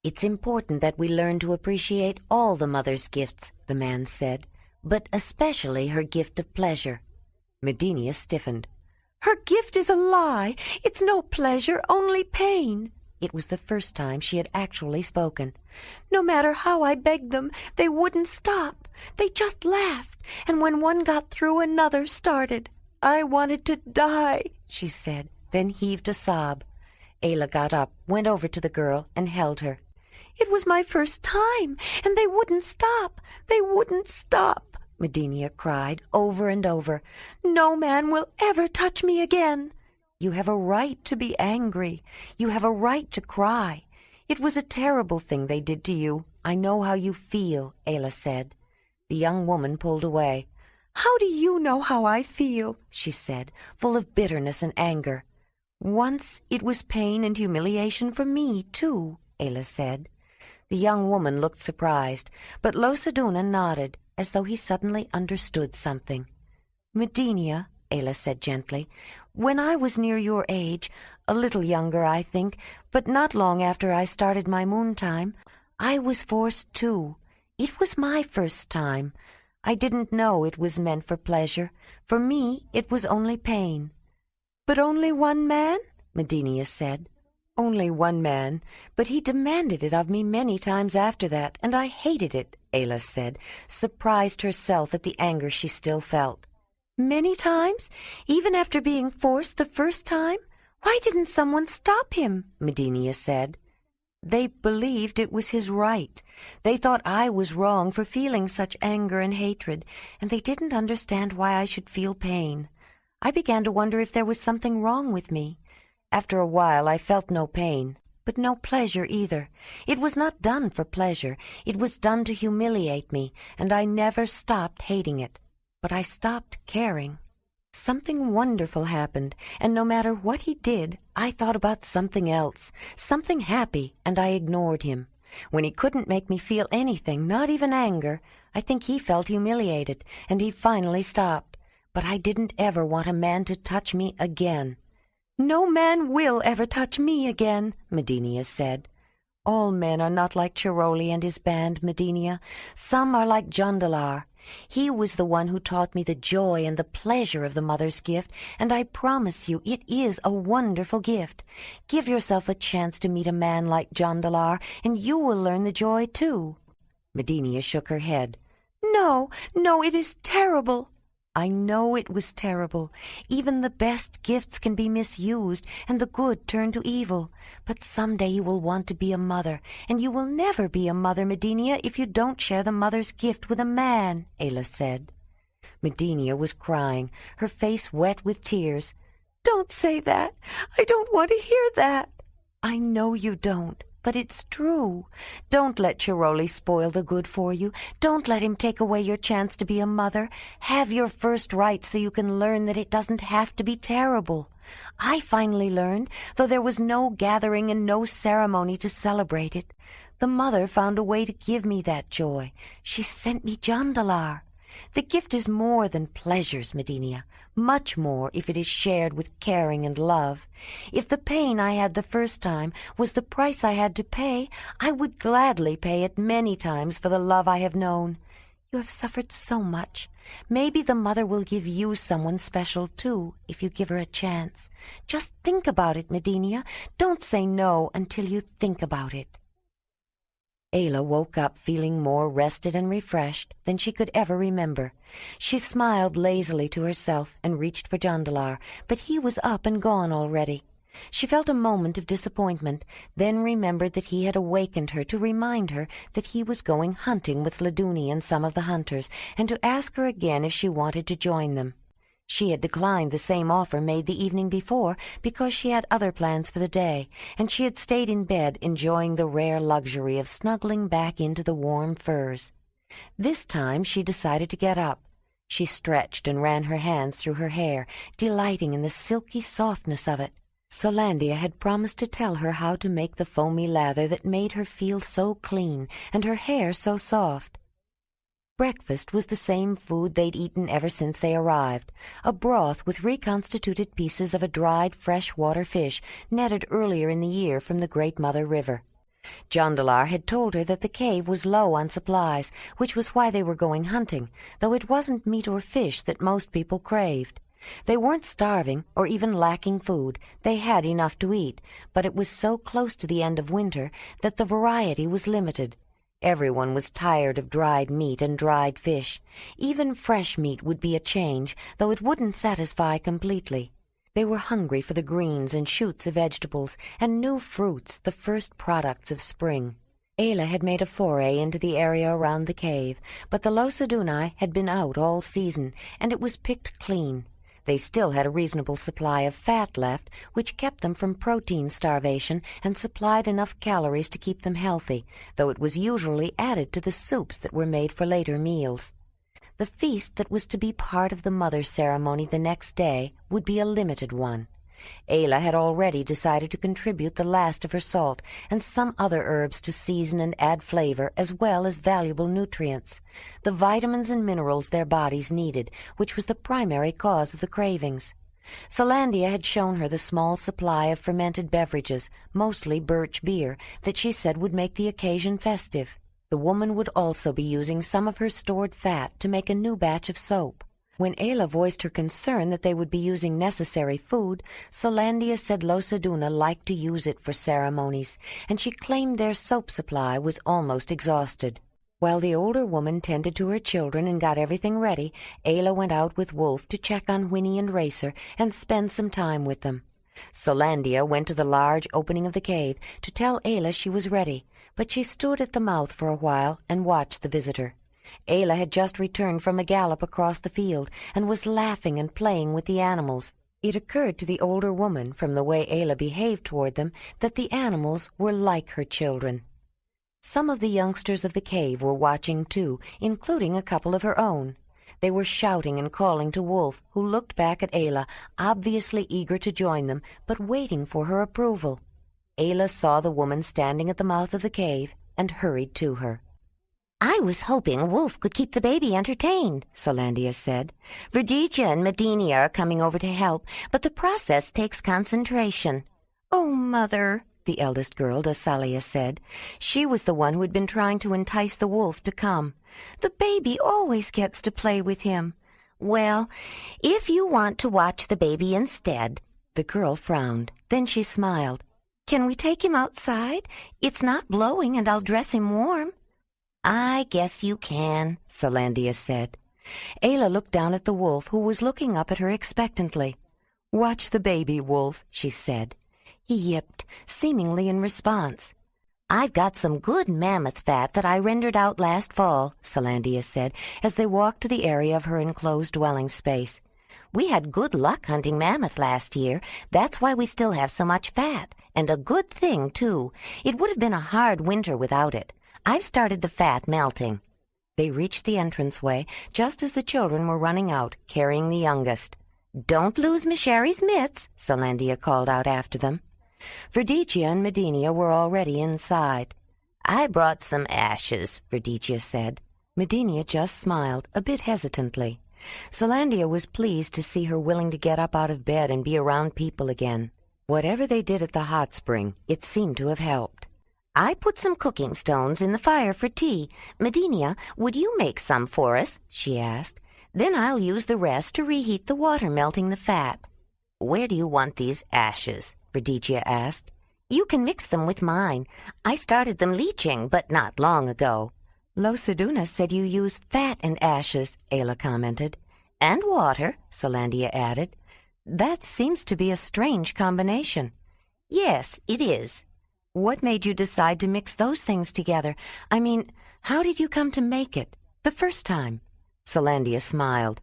"It's important that we learn to appreciate all the mother's gifts," the man said, "but especially her gift of pleasure." Medenia stiffened. "Her gift is a lie. It's no pleasure, only pain." It was the first time she had actually spoken. "No matter how I begged them, they wouldn't stop. They just laughed, and when one got through, another started. I wanted to die," she said, then heaved a sob. Ayla got up, went over to the girl, and held her. "It was my first time, and they wouldn't stop. They wouldn't stop," Medenia cried over and over. "No man will ever touch me again." "You have a right to be angry. You have a right to cry. It was a terrible thing they did to you. I know how you feel," Ayla said. The young woman pulled away. "How do you know how I feel?" she said, full of bitterness and anger. "Once it was pain and humiliation for me, too," Ayla said. The young woman looked surprised, but Losaduna nodded, as though he suddenly understood something. "Medenia," Ayla said gently, "when I was near your age, a little younger, I think, but not long after I started my moon time, I was forced too. It was my first time. I didn't know it was meant for pleasure. For me, it was only pain." "But only one man?" Medenia said. "Only one man, but he demanded it of me many times after that, and I hated it," Ayla said, surprised herself at the anger she still felt. "Many times? Even after being forced the first time? Why didn't someone stop him?" Medenia said. "They believed it was his right. They thought I was wrong for feeling such anger and hatred, and they didn't understand why I should feel pain. I began to wonder if there was something wrong with me. After a while I felt no pain, but no pleasure either. It was not done for pleasure. It was done to humiliate me, and I never stopped hating it. But I stopped caring. Something wonderful happened, and no matter what he did, I thought about something else, something happy, and I ignored him. When he couldn't make me feel anything, not even anger, I think he felt humiliated, and he finally stopped. But I didn't ever want a man to touch me again." "No man will ever touch me again," Medenia said. "All men are not like Chiroli and his band, Medenia. Some are like Jondalar. He was the one who taught me the joy and the pleasure of the mother's gift, and I promise you it is a wonderful gift. Give yourself a chance to meet a man like Jondalar, and you will learn the joy too." Medenia shook her head. No, it is terrible." "I know it was terrible. Even the best gifts can be misused, and the good turn to evil. But someday you will want to be a mother, and you will never be a mother, Medenia, if you don't share the mother's gift with a man," Ayla said. Medenia was crying, her face wet with tears. "Don't say that. I don't want to hear that." "I know you don't. But it's true. Don't let Chiroli spoil the good for you. Don't let him take away your chance to be a mother. Have your first right so you can learn that it doesn't have to be terrible. I finally learned, though there was no gathering and no ceremony to celebrate it. The mother found a way to give me that joy. She sent me Jondalar. The gift is more than pleasures, Medenia, much more if it is shared with caring and love. If the pain I had the first time was the price I had to pay, I would gladly pay it many times for the love I have known. You have suffered so much. Maybe the mother will give you someone special, too, if you give her a chance. Just think about it, Medenia. Don't say no until you think about it." Ayla woke up feeling more rested and refreshed than she could ever remember. She smiled lazily to herself and reached for Jondalar, but he was up and gone already. She felt a moment of disappointment, then remembered that he had awakened her to remind her that he was going hunting with Laduni and some of the hunters, and to ask her again if she wanted to join them. She had declined the same offer made the evening before because she had other plans for the day, and she had stayed in bed enjoying the rare luxury of snuggling back into the warm furs. This time she decided to get up. She stretched and ran her hands through her hair, delighting in the silky softness of it. Solandia had promised to tell her how to make the foamy lather that made her feel so clean and her hair so soft. Breakfast was the same food they'd eaten ever since they arrived, a broth with reconstituted pieces of a dried fresh-water fish netted earlier in the year from the Great Mother River. Jondalar had told her that the cave was low on supplies, which was why they were going hunting, though it wasn't meat or fish that most people craved. They weren't starving or even lacking food. They had enough to eat, but it was so close to the end of winter that the variety was limited. Everyone was tired of dried meat and dried fish. Even fresh meat would be a change, though it wouldn't satisfy completely. They were hungry for the greens and shoots of vegetables and new fruits, the first products of spring. Ayla had made a foray into the area around the cave, but the Losadunai had been out all season, and it was picked clean. They still had a reasonable supply of fat left, which kept them from protein starvation and supplied enough calories to keep them healthy, though it was usually added to the soups that were made for later meals. The feast that was to be part of the mother ceremony the next day would be a limited one. Ayla had already decided to contribute the last of her salt and some other herbs to season and add flavor as well as valuable nutrients, the vitamins and minerals their bodies needed, which was the primary cause of the cravings. Solandia had shown her the small supply of fermented beverages, mostly birch beer, that she said would make the occasion festive. The woman would also be using some of her stored fat to make a new batch of soap. When Ayla voiced her concern that they would be using necessary food, Solandia said Losaduna liked to use it for ceremonies, and she claimed their soap supply was almost exhausted. While the older woman tended to her children and got everything ready, Ayla went out with Wolf to check on Winnie and Racer and spend some time with them. Solandia went to the large opening of the cave to tell Ayla she was ready, but she stood at the mouth for a while and watched the visitor. Ayla had just returned from a gallop across the field and was laughing and playing with the animals. It occurred to the older woman, from the way Ayla behaved toward them, that the animals were like her children. Some of the youngsters of the cave were watching too, including a couple of her own. They were shouting and calling to Wolf, who looked back at Ayla, obviously eager to join them, but waiting for her approval. Ayla saw the woman standing at the mouth of the cave and hurried to her. "I was hoping Wolf could keep the baby entertained," Solandia said. "Verdija and Medinia are coming over to help, but the process takes concentration." "Oh, Mother," the eldest girl, Dasalia, said. She was the one who had been trying to entice the wolf to come. "The baby always gets to play with him." "Well, if you want to watch the baby instead." The girl frowned. Then she smiled. "Can we take him outside? It's not blowing and I'll dress him warm." "I guess you can," Solandia said. Ayla looked down at the wolf, who was looking up at her expectantly. "Watch the baby, Wolf," she said. He yipped, seemingly in response. "I've got some good mammoth fat that I rendered out last fall," Solandia said, as they walked to the area of her enclosed dwelling space. "We had good luck hunting mammoth last year. That's why we still have so much fat. And a good thing, too. It would have been a hard winter without it. I've started the fat melting." They reached the entranceway just as the children were running out, carrying the youngest. "Don't lose Miss Sherry's mitts," Solandia called out after them. Verdija and Medinia were already inside. "I brought some ashes," Verdija said. Medinia just smiled, a bit hesitantly. Solandia was pleased to see her willing to get up out of bed and be around people again. Whatever they did at the hot spring, it seemed to have helped. "I put some cooking stones in the fire for tea. Medinia, would you make some for us?" she asked. "Then I'll use the rest to reheat the water melting the fat." "Where do you want these ashes?" Verdija asked. "You can mix them with mine. I started them leaching, but not long ago." "Losaduna said you use fat and ashes," Ayla commented. "And water," Solandia added. "That seems to be a strange combination." "Yes, it is." "What made you decide to mix those things together? I mean, how did you come to make it, the first time?" Solandia smiled.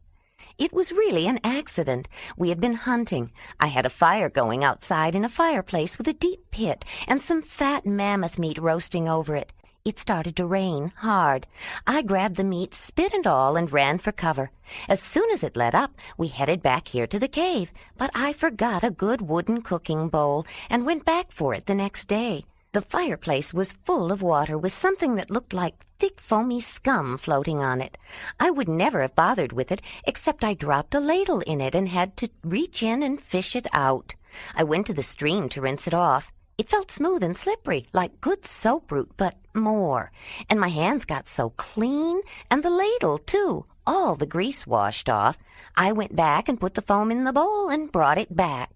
It was really an accident. We had been hunting. I had a fire going outside in a fireplace with a deep pit and some fat mammoth meat roasting over it. It started to rain hard. I grabbed the meat, spit and all, and ran for cover. As soon as it let up, we headed back here to the cave, but I forgot a good wooden cooking bowl and went back for it the next day. The fireplace was full of water with something that looked like thick foamy scum floating on it. I would never have bothered with it, except I dropped a ladle in it and had to reach in and fish it out. I went to the stream to rinse it off. It felt smooth and slippery, like good soap root, but more. And my hands got so clean, and the ladle, too. All the grease washed off. I went back and put the foam in the bowl and brought it back.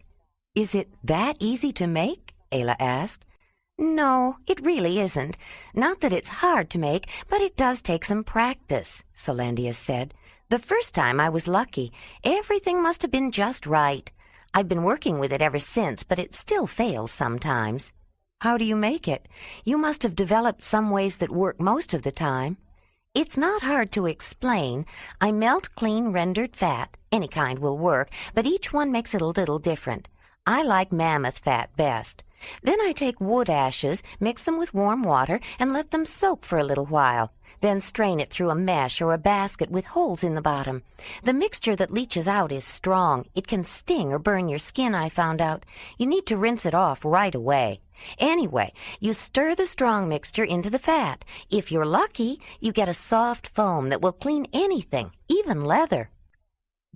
"Is it that easy to make?" Ayla asked. "No, it really isn't. Not that it's hard to make, but it does take some practice," Solandia said. "The first time I was lucky. Everything must have been just right. I've been working with it ever since, but it still fails sometimes." "How do you make it? You must have developed some ways that work most of the time." "It's not hard to explain. I melt clean rendered fat. Any kind will work, but each one makes it a little different. I like mammoth fat best. Then I take wood ashes, mix them with warm water, and let them soak for a little while. Then strain it through a mesh or a basket with holes in the bottom. The mixture that leaches out is strong. It can sting or burn your skin, I found out. You need to rinse it off right away. Anyway, you stir the strong mixture into the fat. If you're lucky, you get a soft foam that will clean anything, even leather."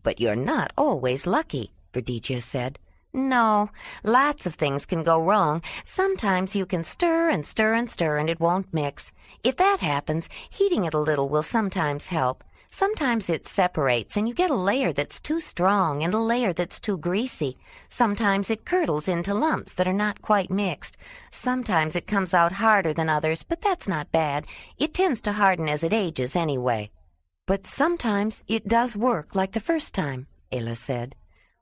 "But you're not always lucky," Verdigia said. "No, lots of things can go wrong. Sometimes you can stir and stir and stir and it won't mix. If that happens, heating it a little will sometimes help. Sometimes it separates and you get a layer that's too strong and a layer that's too greasy. Sometimes it curdles into lumps that are not quite mixed. Sometimes it comes out harder than others, but that's not bad. It tends to harden as it ages anyway." "But sometimes it does work like the first time," Ayla said.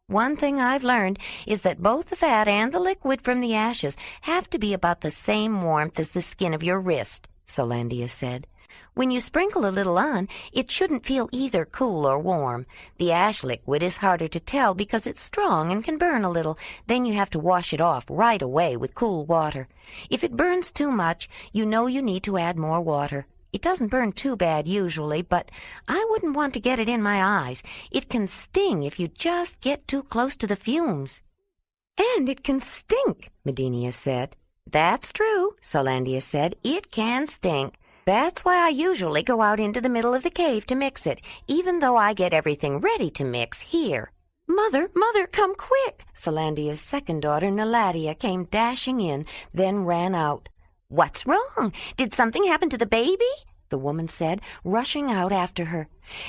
"One thing I've learned is that both the fat and the liquid from the ashes have to be about the same warmth as the skin of your wrist," Solandia said. "When you sprinkle a little on, it shouldn't feel either cool or warm. The ash liquid is harder to tell because it's strong and can burn a little. Then you have to wash it off right away with cool water. If it burns too much, you know you need to add more water. It doesn't burn too bad usually, but I wouldn't want to get it in my eyes. It can sting if you just get too close to the fumes." "And it can stink," Medinia said. "That's true," Solandia said. "It can stink. That's why I usually go out into the middle of the cave to mix it, even though I get everything ready to mix here." Mother, come quick!" Solandia's second daughter, Naladia, came dashing in, then ran out. "What's wrong? Did something happen to the baby?" the woman said, rushing out after her.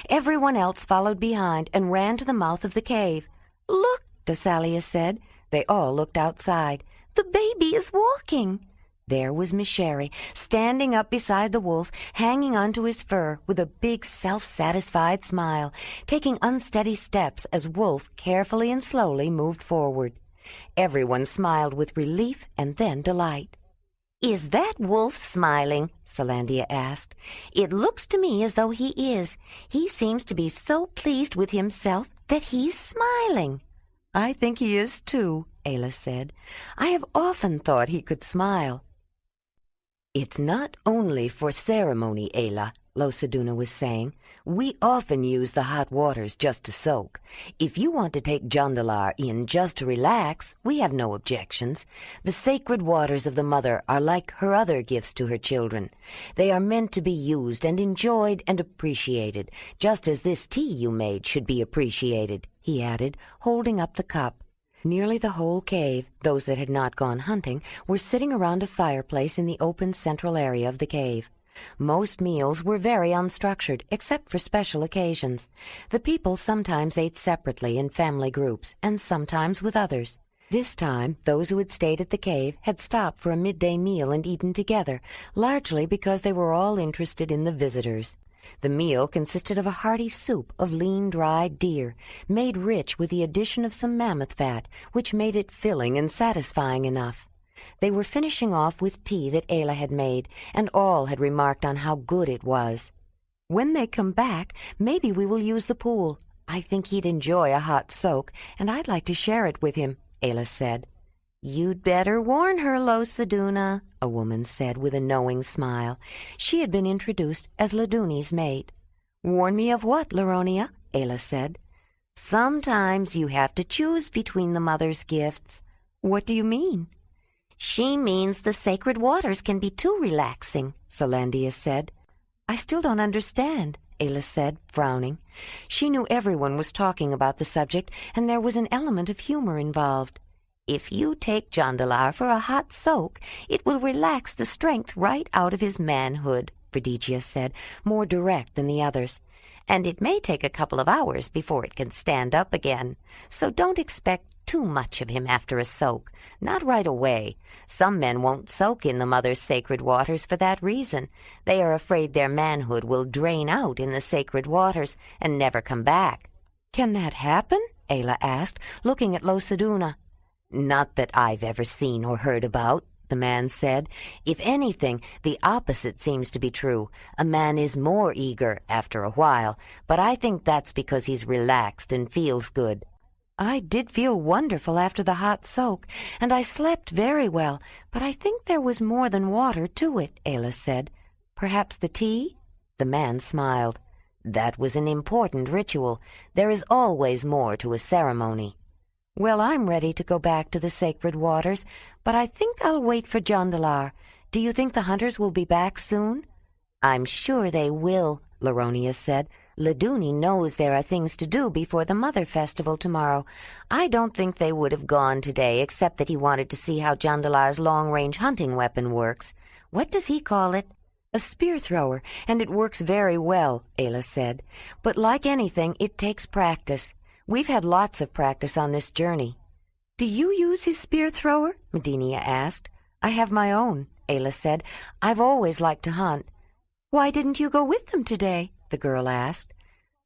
Everyone else followed behind and ran to the mouth of the cave. "Look," Dasalia said. They all looked outside. "The baby is walking." There was Miss Sherry, standing up beside the wolf, hanging onto his fur with a big self-satisfied smile, taking unsteady steps as Wolf carefully and slowly moved forward. Everyone smiled with relief and then delight. "Is that Wolf smiling?" Solandia asked. "It looks to me as though he is. He seems to be so pleased with himself that he's smiling." "I think he is too," Ayla said. "I have often thought he could smile." "It's not only for ceremony, Ayla," Losaduna was saying. "We often use the hot waters just to soak. If you want to take Jondalar in just to relax, we have no objections. The sacred waters of the mother are like her other gifts to her children. They are meant to be used and enjoyed and appreciated, just as this tea you made should be appreciated," he added, holding up the cup. Nearly the whole cave, those that had not gone hunting, were sitting around a fireplace in the open central area of the cave. Most meals were very unstructured, except for special occasions. The people sometimes ate separately in family groups, and sometimes with others. This time, those who had stayed at the cave had stopped for a midday meal and eaten together, largely because they were all interested in the visitors. The meal consisted of a hearty soup of lean, dried deer, made rich with the addition of some mammoth fat, which made it filling and satisfying enough. They were finishing off with tea that Ayla had made, and all had remarked on how good it was. "When they come back, maybe we will use the pool. I think he'd enjoy a hot soak, and I'd like to share it with him, Ayla said. You'd better warn her, Losaduna, a woman said with a knowing smile. She had been introduced as Laduni's mate. Warn me of what, Laronia? Ayla said. Sometimes you have to choose between the mother's gifts. What do you mean? She means the sacred waters can be too relaxing, Solandia said. I still don't understand, Ayla said, frowning. She knew everyone was talking about the subject, and there was an element of humor involved. If you take Jondalar for a hot soak, it will relax the strength right out of his manhood, Bredigia said, more direct than the others. And it may take a couple of hours before it can stand up again. So don't expect too much of him after a soak. Not right away. Some men won't soak in the mother's sacred waters for that reason. They are afraid their manhood will drain out in the sacred waters and never come back. Can that happen? Ayla asked, looking at Losaduna. Not that I've ever seen or heard about, the man said. If anything, the opposite seems to be true. A man is more eager after a while, but I think that's because he's relaxed and feels good. I did feel wonderful after the hot soak, and I slept very well, but I think there was more than water to it, Ayla said. Perhaps the tea? The man smiled. That was an important ritual. There is always more to a ceremony. Well, I'm ready to go back to the sacred waters, but I think I'll wait for Jondalar. Do you think the hunters will be back soon? I'm sure they will, Laronia said. Laduni knows there are things to do before the Mother Festival tomorrow. I don't think they would have gone today, except that he wanted to see how Jondalar's long-range hunting weapon works. What does he call it? A spear thrower, and it works very well, Ayla said. But like anything, it takes practice. We've had lots of practice on this journey. Do you use his spear thrower? Medinia asked. I have my own, Ayla said. I've always liked to hunt. Why didn't you go with them today? The girl asked.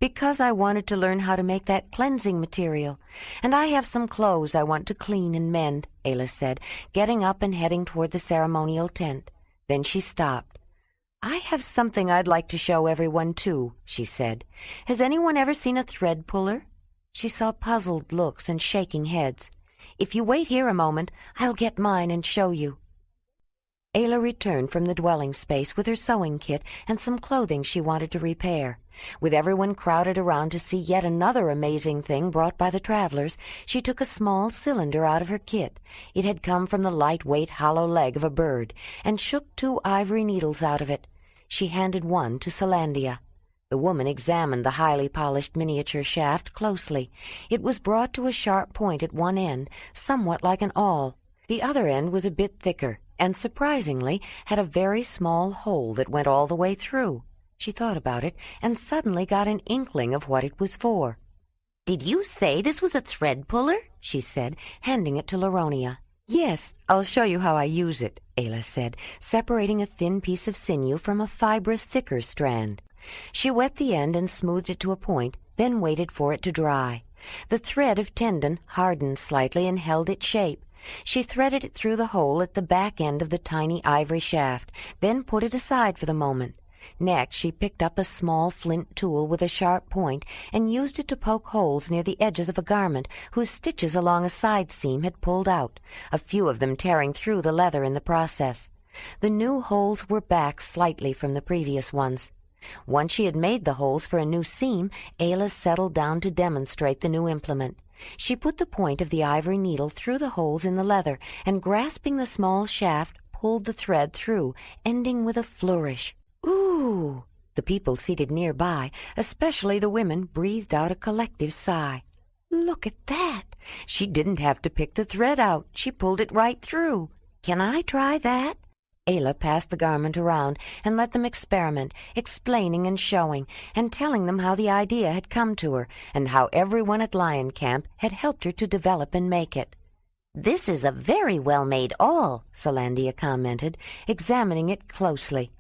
Because I wanted to learn how to make that cleansing material. And I have some clothes I want to clean and mend, Ayla said, getting up and heading toward the ceremonial tent. Then she stopped. I have something I'd like to show everyone, too, she said. Has anyone ever seen a thread puller? She saw puzzled looks and shaking heads. If you wait here a moment, I'll get mine and show you. Ayla returned from the dwelling space with her sewing kit and some clothing she wanted to repair. With everyone crowded around to see yet another amazing thing brought by the travelers, she took a small cylinder out of her kit. It had come from the lightweight hollow leg of a bird, and shook 2 ivory needles out of it. She handed one to Solandia. The woman examined the highly polished miniature shaft closely. It was brought to a sharp point at one end, somewhat like an awl. The other end was a bit thicker, and surprisingly had a very small hole that went all the way through. She thought about it, and suddenly got an inkling of what it was for. "Did you say this was a thread puller?" she said, handing it to Laronia. "Yes, I'll show you how I use it," Ayla said, separating a thin piece of sinew from a fibrous, thicker strand. She wet the end and smoothed it to a point, then waited for it to dry. The thread of tendon hardened slightly and held its shape. She threaded it through the hole at the back end of the tiny ivory shaft, then put it aside for the moment. Next, she picked up a small flint tool with a sharp point and used it to poke holes near the edges of a garment whose stitches along a side seam had pulled out, a few of them tearing through the leather in the process. The new holes were back slightly from the previous ones. Once she had made the holes for a new seam, Ayla settled down to demonstrate the new implement. She put the point of the ivory needle through the holes in the leather, and grasping the small shaft, pulled the thread through, ending with a flourish. "Ooh!" The people seated nearby, especially the women, breathed out a collective sigh. "Look at that! She didn't have to pick the thread out. She pulled it right through. Can I try that?" Ayla passed the garment around and let them experiment, explaining and showing, and telling them how the idea had come to her, and how everyone at Lion Camp had helped her to develop and make it. "This is a very well-made awl," Solandia commented, examining it closely.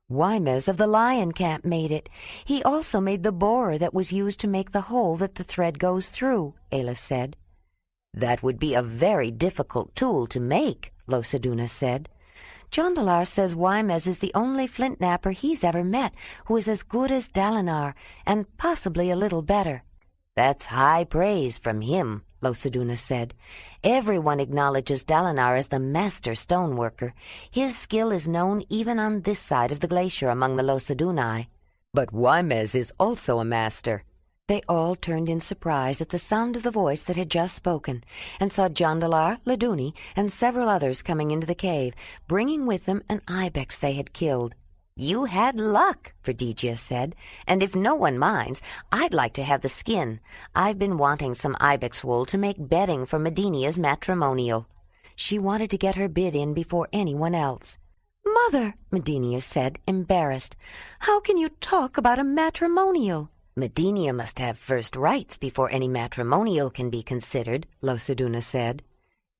"Wymes of the Lion Camp made it. He also made the borer that was used to make the hole that the thread goes through," Ayla said. "That would be a very difficult tool to make," Losaduna said. "Jondalar says Wymes is the only flint napper he's ever met who is as good as Dalinar, and possibly a little better." "That's high praise from him," Losaduna said. "Everyone acknowledges Dalinar as the master stoneworker. His skill is known even on this side of the glacier among the Losadunai." "But Wymez is also a master." They all turned in surprise at the sound of the voice that had just spoken, and saw Jondalar, Laduni, and several others coming into the cave, bringing with them an ibex they had killed. "You had luck," Verdigia said, "and if no one minds, I'd like to have the skin. I've been wanting some ibex wool to make bedding for Medinia's matrimonial." She wanted to get her bid in before anyone else. "Mother," Medinia said, embarrassed, "how can you talk about a matrimonial?" "Medinia must have first rights before any matrimonial can be considered," Losaduna said.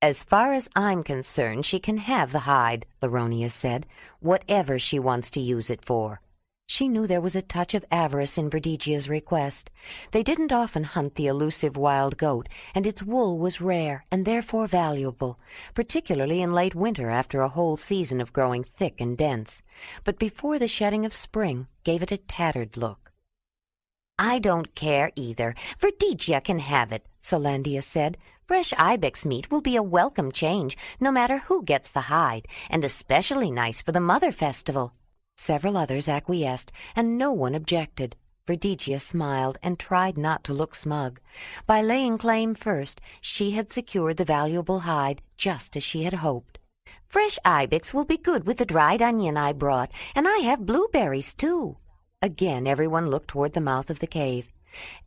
"As far as I'm concerned, she can have the hide," Laronia said, "whatever she wants to use it for." She knew there was a touch of avarice in Verdigia's request. They didn't often hunt the elusive wild goat, and its wool was rare and therefore valuable, particularly in late winter after a whole season of growing thick and dense. But before the shedding of spring gave it a tattered look. "I don't care either. Verdigia can have it," Solandia said. "Fresh ibex meat will be a welcome change, no matter who gets the hide, and especially nice for the Mother Festival." Several others acquiesced, and no one objected. Verdigia smiled and tried not to look smug. By laying claim first, she had secured the valuable hide just as she had hoped. "Fresh ibex will be good with the dried onion I brought, and I have blueberries, too." Again everyone looked toward the mouth of the cave.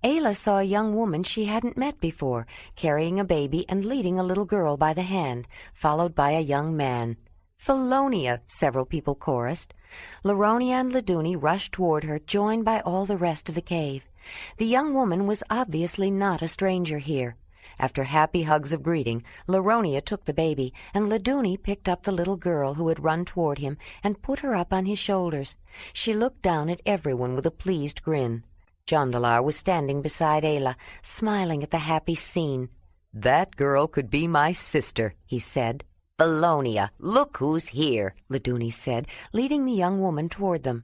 Ayla saw a young woman she hadn't met before, carrying a baby and leading a little girl by the hand, followed by a young man. "Felonia," several people chorused. Laronia and Laduni rushed toward her, joined by all the rest of the cave. The young woman was obviously not a stranger here. After happy hugs of greeting, Laronia took the baby, and Laduni picked up the little girl who had run toward him and put her up on his shoulders. She looked down at everyone with a pleased grin. Jondalar was standing beside Ayla, smiling at the happy scene. "That girl could be my sister," he said. "Felonia, look who's here," Laduni said, leading the young woman toward them.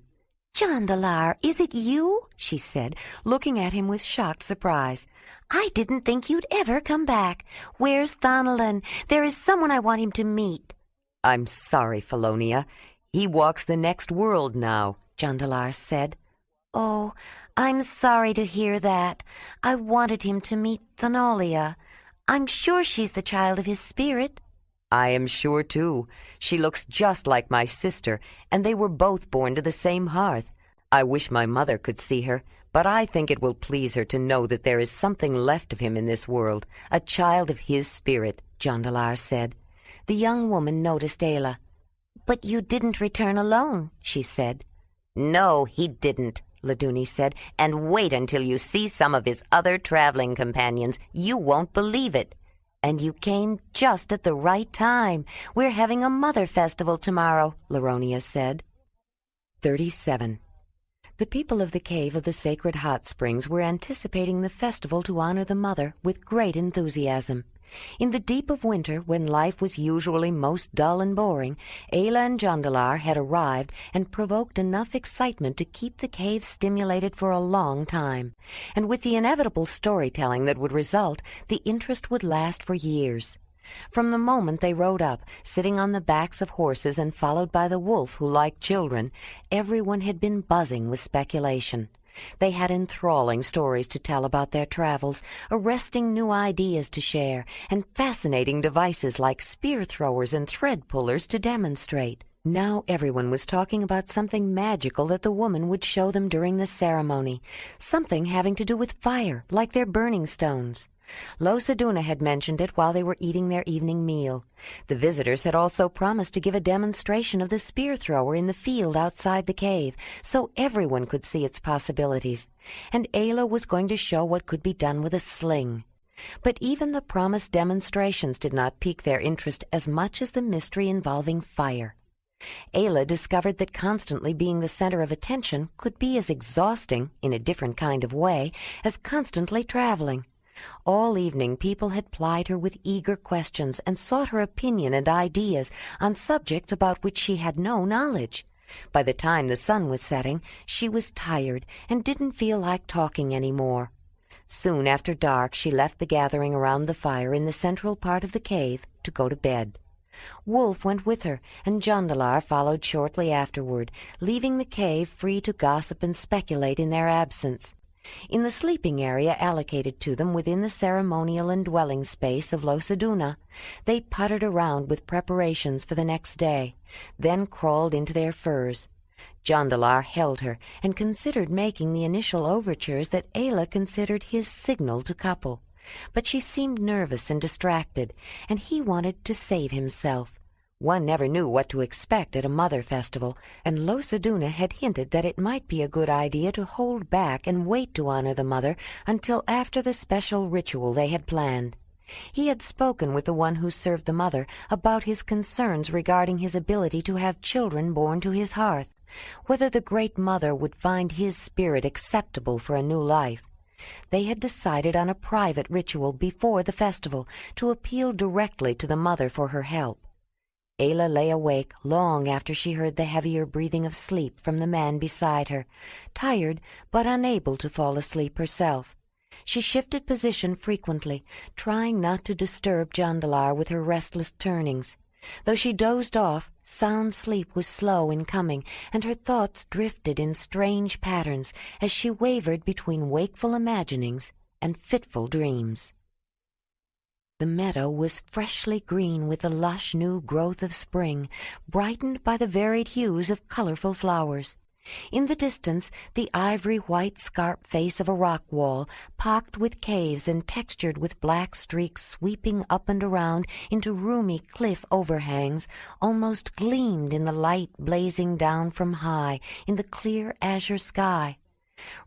"Jondalar, is it you?" she said, looking at him with shocked surprise. "I didn't think you'd ever come back. Where's Thanalan? There is someone I want him to meet." "I'm sorry, Felonia. He walks the next world now," Jondalar said. "Oh, I'm sorry to hear that. I wanted him to meet Thanalia. I'm sure she's the child of his spirit." "I am sure, too. She looks just like my sister, and they were both born to the same hearth. I wish my mother could see her, but I think it will please her to know that there is something left of him in this world, a child of his spirit," Jondalar said. The young woman noticed Ayla. "But you didn't return alone," she said. "No, he didn't," Laduni said, "and wait until you see some of his other traveling companions. You won't believe it. And you came just at the right time. We're having a Mother Festival tomorrow," Laronia said. 37. The people of the Cave of the Sacred Hot Springs were anticipating the festival to honor the Mother with great enthusiasm. In the deep of winter, when life was usually most dull and boring, Ayla and Jondalar had arrived and provoked enough excitement to keep the cave stimulated for a long time. And with the inevitable storytelling that would result, the interest would last for years. From the moment they rode up, sitting on the backs of horses and followed by the wolf who liked children, everyone had been buzzing with speculation. They had enthralling stories to tell about their travels, arresting new ideas to share, and fascinating devices like spear throwers and thread pullers to demonstrate. Now everyone was talking about something magical that the woman would show them during the ceremony, something having to do with fire, like their burning stones. Losaduna had mentioned it while they were eating their evening meal. The visitors had also promised to give a demonstration of the spear thrower in the field outside the cave, so everyone could see its possibilities. And Ayla was going to show what could be done with a sling. But even the promised demonstrations did not pique their interest as much as the mystery involving fire. Ayla discovered that constantly being the center of attention could be as exhausting, in a different kind of way, as constantly traveling. All evening people had plied her with eager questions and sought her opinion and ideas on subjects about which she had no knowledge. By the time the sun was setting, she was tired and didn't feel like talking any more. Soon after dark she left the gathering around the fire in the central part of the cave to go to bed. Wolf went with her, and Jondalar followed shortly afterward, leaving the cave free to gossip and speculate in their absence. In the sleeping area allocated to them within the ceremonial and dwelling space of Losaduna, they puttered around with preparations for the next day, then crawled into their furs. Jondalar held her and considered making the initial overtures that Ayla considered his signal to couple. But she seemed nervous and distracted, and he wanted to save himself. One never knew what to expect at a mother festival, and Losaduna had hinted that it might be a good idea to hold back and wait to honor the mother until after the special ritual they had planned. He had spoken with the one who served the mother about his concerns regarding his ability to have children born to his hearth, whether the great mother would find his spirit acceptable for a new life. They had decided on a private ritual before the festival to appeal directly to the mother for her help. Ayla lay awake long after she heard the heavier breathing of sleep from the man beside her, tired but unable to fall asleep herself. She shifted position frequently, trying not to disturb Jondalar with her restless turnings. Though she dozed off, sound sleep was slow in coming, and her thoughts drifted in strange patterns as she wavered between wakeful imaginings and fitful dreams. The meadow was freshly green with the lush new growth of spring, brightened by the varied hues of colorful flowers. In the distance, the ivory-white scarp face of a rock wall, pocked with caves and textured with black streaks sweeping up and around into roomy cliff overhangs, almost gleamed in the light blazing down from high in the clear azure sky.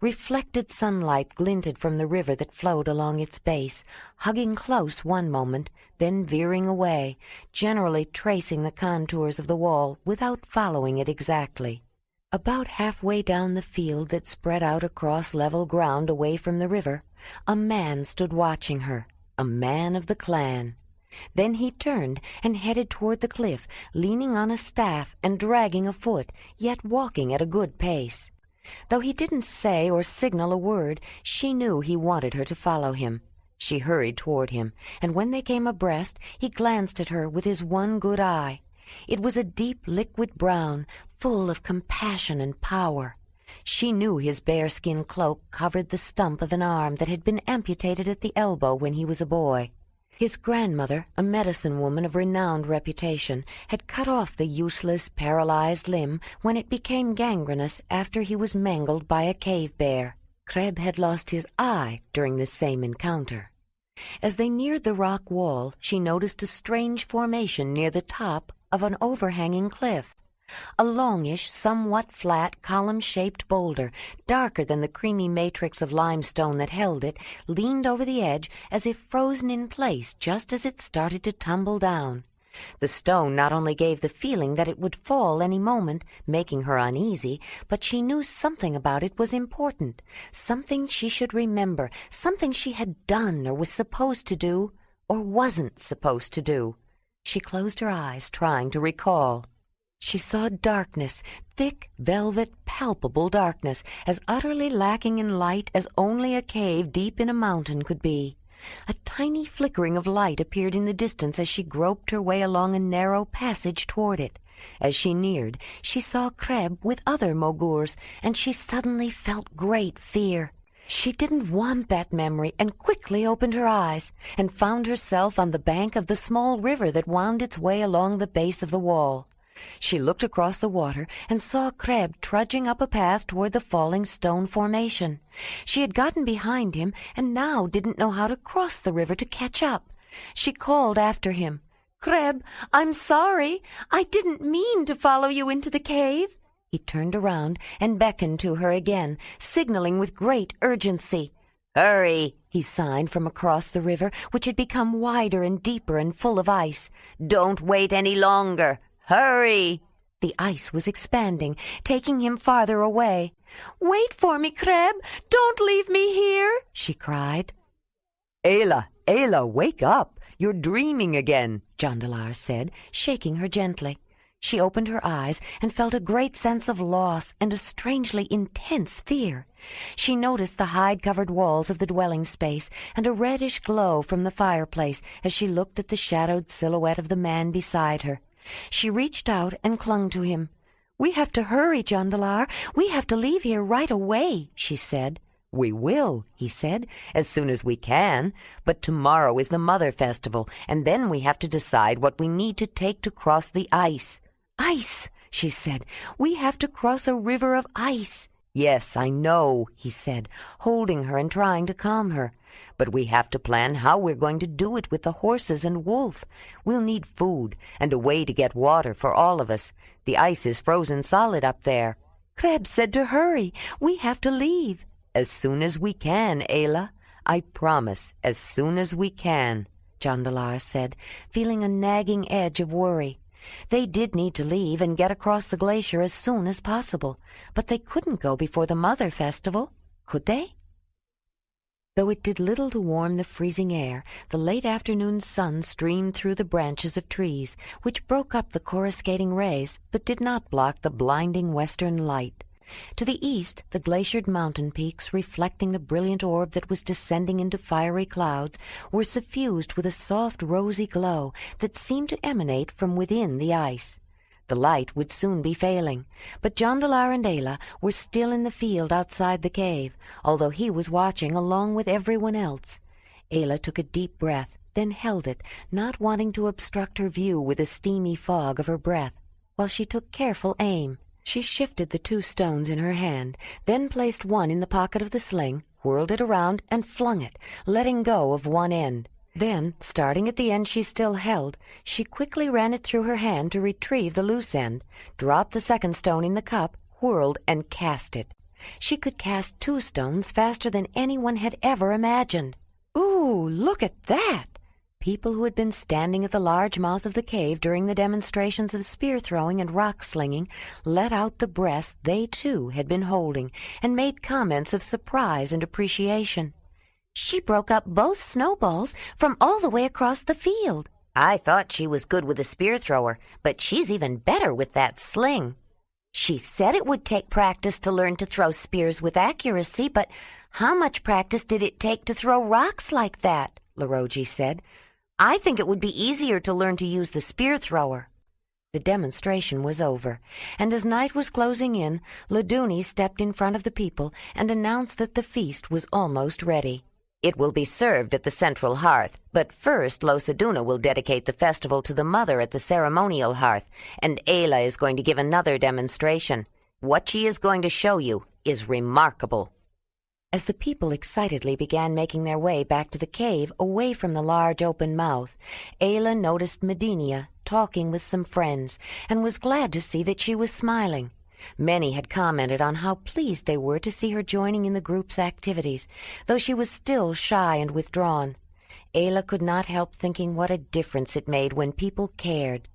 Reflected sunlight glinted from the river that flowed along its base, hugging close one moment, then veering away, generally tracing the contours of the wall without following it exactly. About halfway down the field that spread out across level ground away from the river, a man stood watching her, a man of the clan. Then he turned and headed toward the cliff, leaning on a staff and dragging a foot, yet walking at a good pace. Though he didn't say or signal a word, she knew he wanted her to follow him. She hurried toward him, and when they came abreast, he glanced at her with his one good eye. It was a deep liquid brown, full of compassion and power. She knew his bearskin cloak covered the stump of an arm that had been amputated at the elbow when he was a boy. His grandmother, a medicine woman of renowned reputation, had cut off the useless, paralyzed limb when it became gangrenous after he was mangled by a cave bear. Kreb had lost his eye during this same encounter. As they neared the rock wall, she noticed a strange formation near the top of an overhanging cliff. A longish, somewhat flat, column-shaped boulder, darker than the creamy matrix of limestone that held it, leaned over the edge as if frozen in place just as it started to tumble down. The stone not only gave the feeling that it would fall any moment, making her uneasy, but she knew something about it was important, something she should remember, something she had done or was supposed to do, or wasn't supposed to do. She closed her eyes, trying to recall. She saw darkness, thick, velvet, palpable darkness, as utterly lacking in light as only a cave deep in a mountain could be. A tiny flickering of light appeared in the distance as she groped her way along a narrow passage toward it. As she neared, she saw Kreb with other Mogurs, and she suddenly felt great fear. She didn't want that memory and quickly opened her eyes and found herself on the bank of the small river that wound its way along the base of the wall. She looked across the water and saw Kreb trudging up a path toward the falling stone formation. She had gotten behind him and now didn't know how to cross the river to catch up. She called after him, "Kreb, I'm sorry. I didn't mean to follow you into the cave." He turned around and beckoned to her again, signaling with great urgency. "Hurry," he signed from across the river, which had become wider and deeper and full of ice. "Don't wait any longer. Hurry!" The ice was expanding, taking him farther away. "Wait for me, Kreb! Don't leave me here!" she cried. Ayla, wake up! You're dreaming again," Jondalar said, shaking her gently. She opened her eyes and felt a great sense of loss and a strangely intense fear. She noticed the hide-covered walls of the dwelling space and a reddish glow from the fireplace as she looked at the shadowed silhouette of the man beside her. She reached out and clung to him. "We have to hurry, Jondalar. We have to leave here right away," she said. "We will," he said, "as soon as we can. But tomorrow is the Mother Festival, and then we have to decide what we need to take to cross the ice." "Ice," she said. "We have to cross a river of ice." "Yes, I know," he said, holding her and trying to calm her. "But we have to plan how we're going to do it with the horses and Wolf. We'll need food and a way to get water for all of us. The ice is frozen solid up there." "Krebs said to hurry. We have to leave." "As soon as we can, Ayla. I promise, as soon as we can," Jondalar said, feeling a nagging edge of worry. They did need to leave and get across the glacier as soon as possible, but they couldn't go before the Mother Festival, could they? Though it did little to warm the freezing air, the late afternoon sun streamed through the branches of trees, which broke up the coruscating rays, but did not block the blinding western light. To the east, the glaciered mountain peaks, reflecting the brilliant orb that was descending into fiery clouds, were suffused with a soft rosy glow that seemed to emanate from within the ice. The light would soon be failing, but Jondalar and Ayla were still in the field outside the cave, although he was watching along with everyone else. Ayla took a deep breath, then held it, not wanting to obstruct her view with the steamy fog of her breath, while she took careful aim. She shifted the 2 stones in her hand, then placed one in the pocket of the sling, whirled it around, and flung it, letting go of one end. Then, starting at the end she still held, she quickly ran it through her hand to retrieve the loose end, dropped the 2nd stone in the cup, whirled, and cast it. She could cast 2 stones faster than anyone had ever imagined. "Ooh, look at that!" People who had been standing at the large mouth of the cave during the demonstrations of spear-throwing and rock-slinging let out the breaths they, too, had been holding, and made comments of surprise and appreciation. "She broke up both snowballs from all the way across the field." I thought she was good with a spear thrower, but she's even better with that sling. "She said it would take practice to learn to throw spears with accuracy, but how much practice did it take to throw rocks like that?" Laroji said. "I think it would be easier to learn to use the spear thrower." The demonstration was over, and as night was closing in, Laduni stepped in front of the people and announced that the feast was almost ready. It will be served at the central hearth, but first Losaduna will dedicate the festival to the Mother at the ceremonial hearth, and Ayla is going to give another demonstration. What she is going to show you is remarkable." As the people excitedly began making their way back to the cave away from the large open mouth, Ayla noticed Medinia talking with some friends and was glad to see that she was smiling. Many had commented on how pleased they were to see her joining in the group's activities, though she was still shy and withdrawn. Ayla could not help thinking what a difference it made when people cared.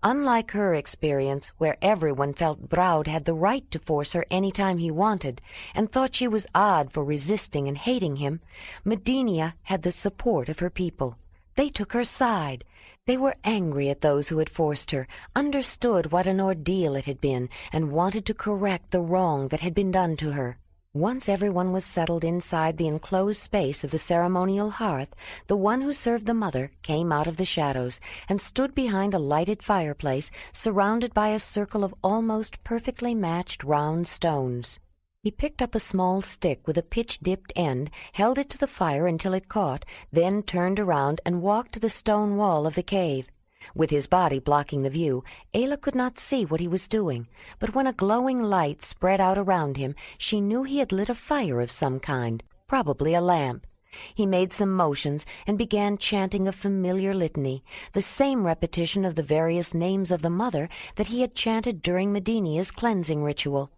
Unlike her experience, where everyone felt Braud had the right to force her any time he wanted, and thought she was odd for resisting and hating him, Medinia had the support of her people. They took her side. They were angry at those who had forced her, understood what an ordeal it had been, and wanted to correct the wrong that had been done to her. Once everyone was settled inside the enclosed space of the ceremonial hearth, the one who served the Mother came out of the shadows and stood behind a lighted fireplace surrounded by a circle of almost perfectly matched round stones. He picked up a small stick with a pitch-dipped end, held it to the fire until it caught, then turned around and walked to the stone wall of the cave. With his body blocking the view, Ayla could not see what he was doing, but when a glowing light spread out around him, she knew he had lit a fire of some kind, probably a lamp. He made some motions and began chanting a familiar litany, the same repetition of the various names of the Mother that he had chanted during Medinia's cleansing ritual.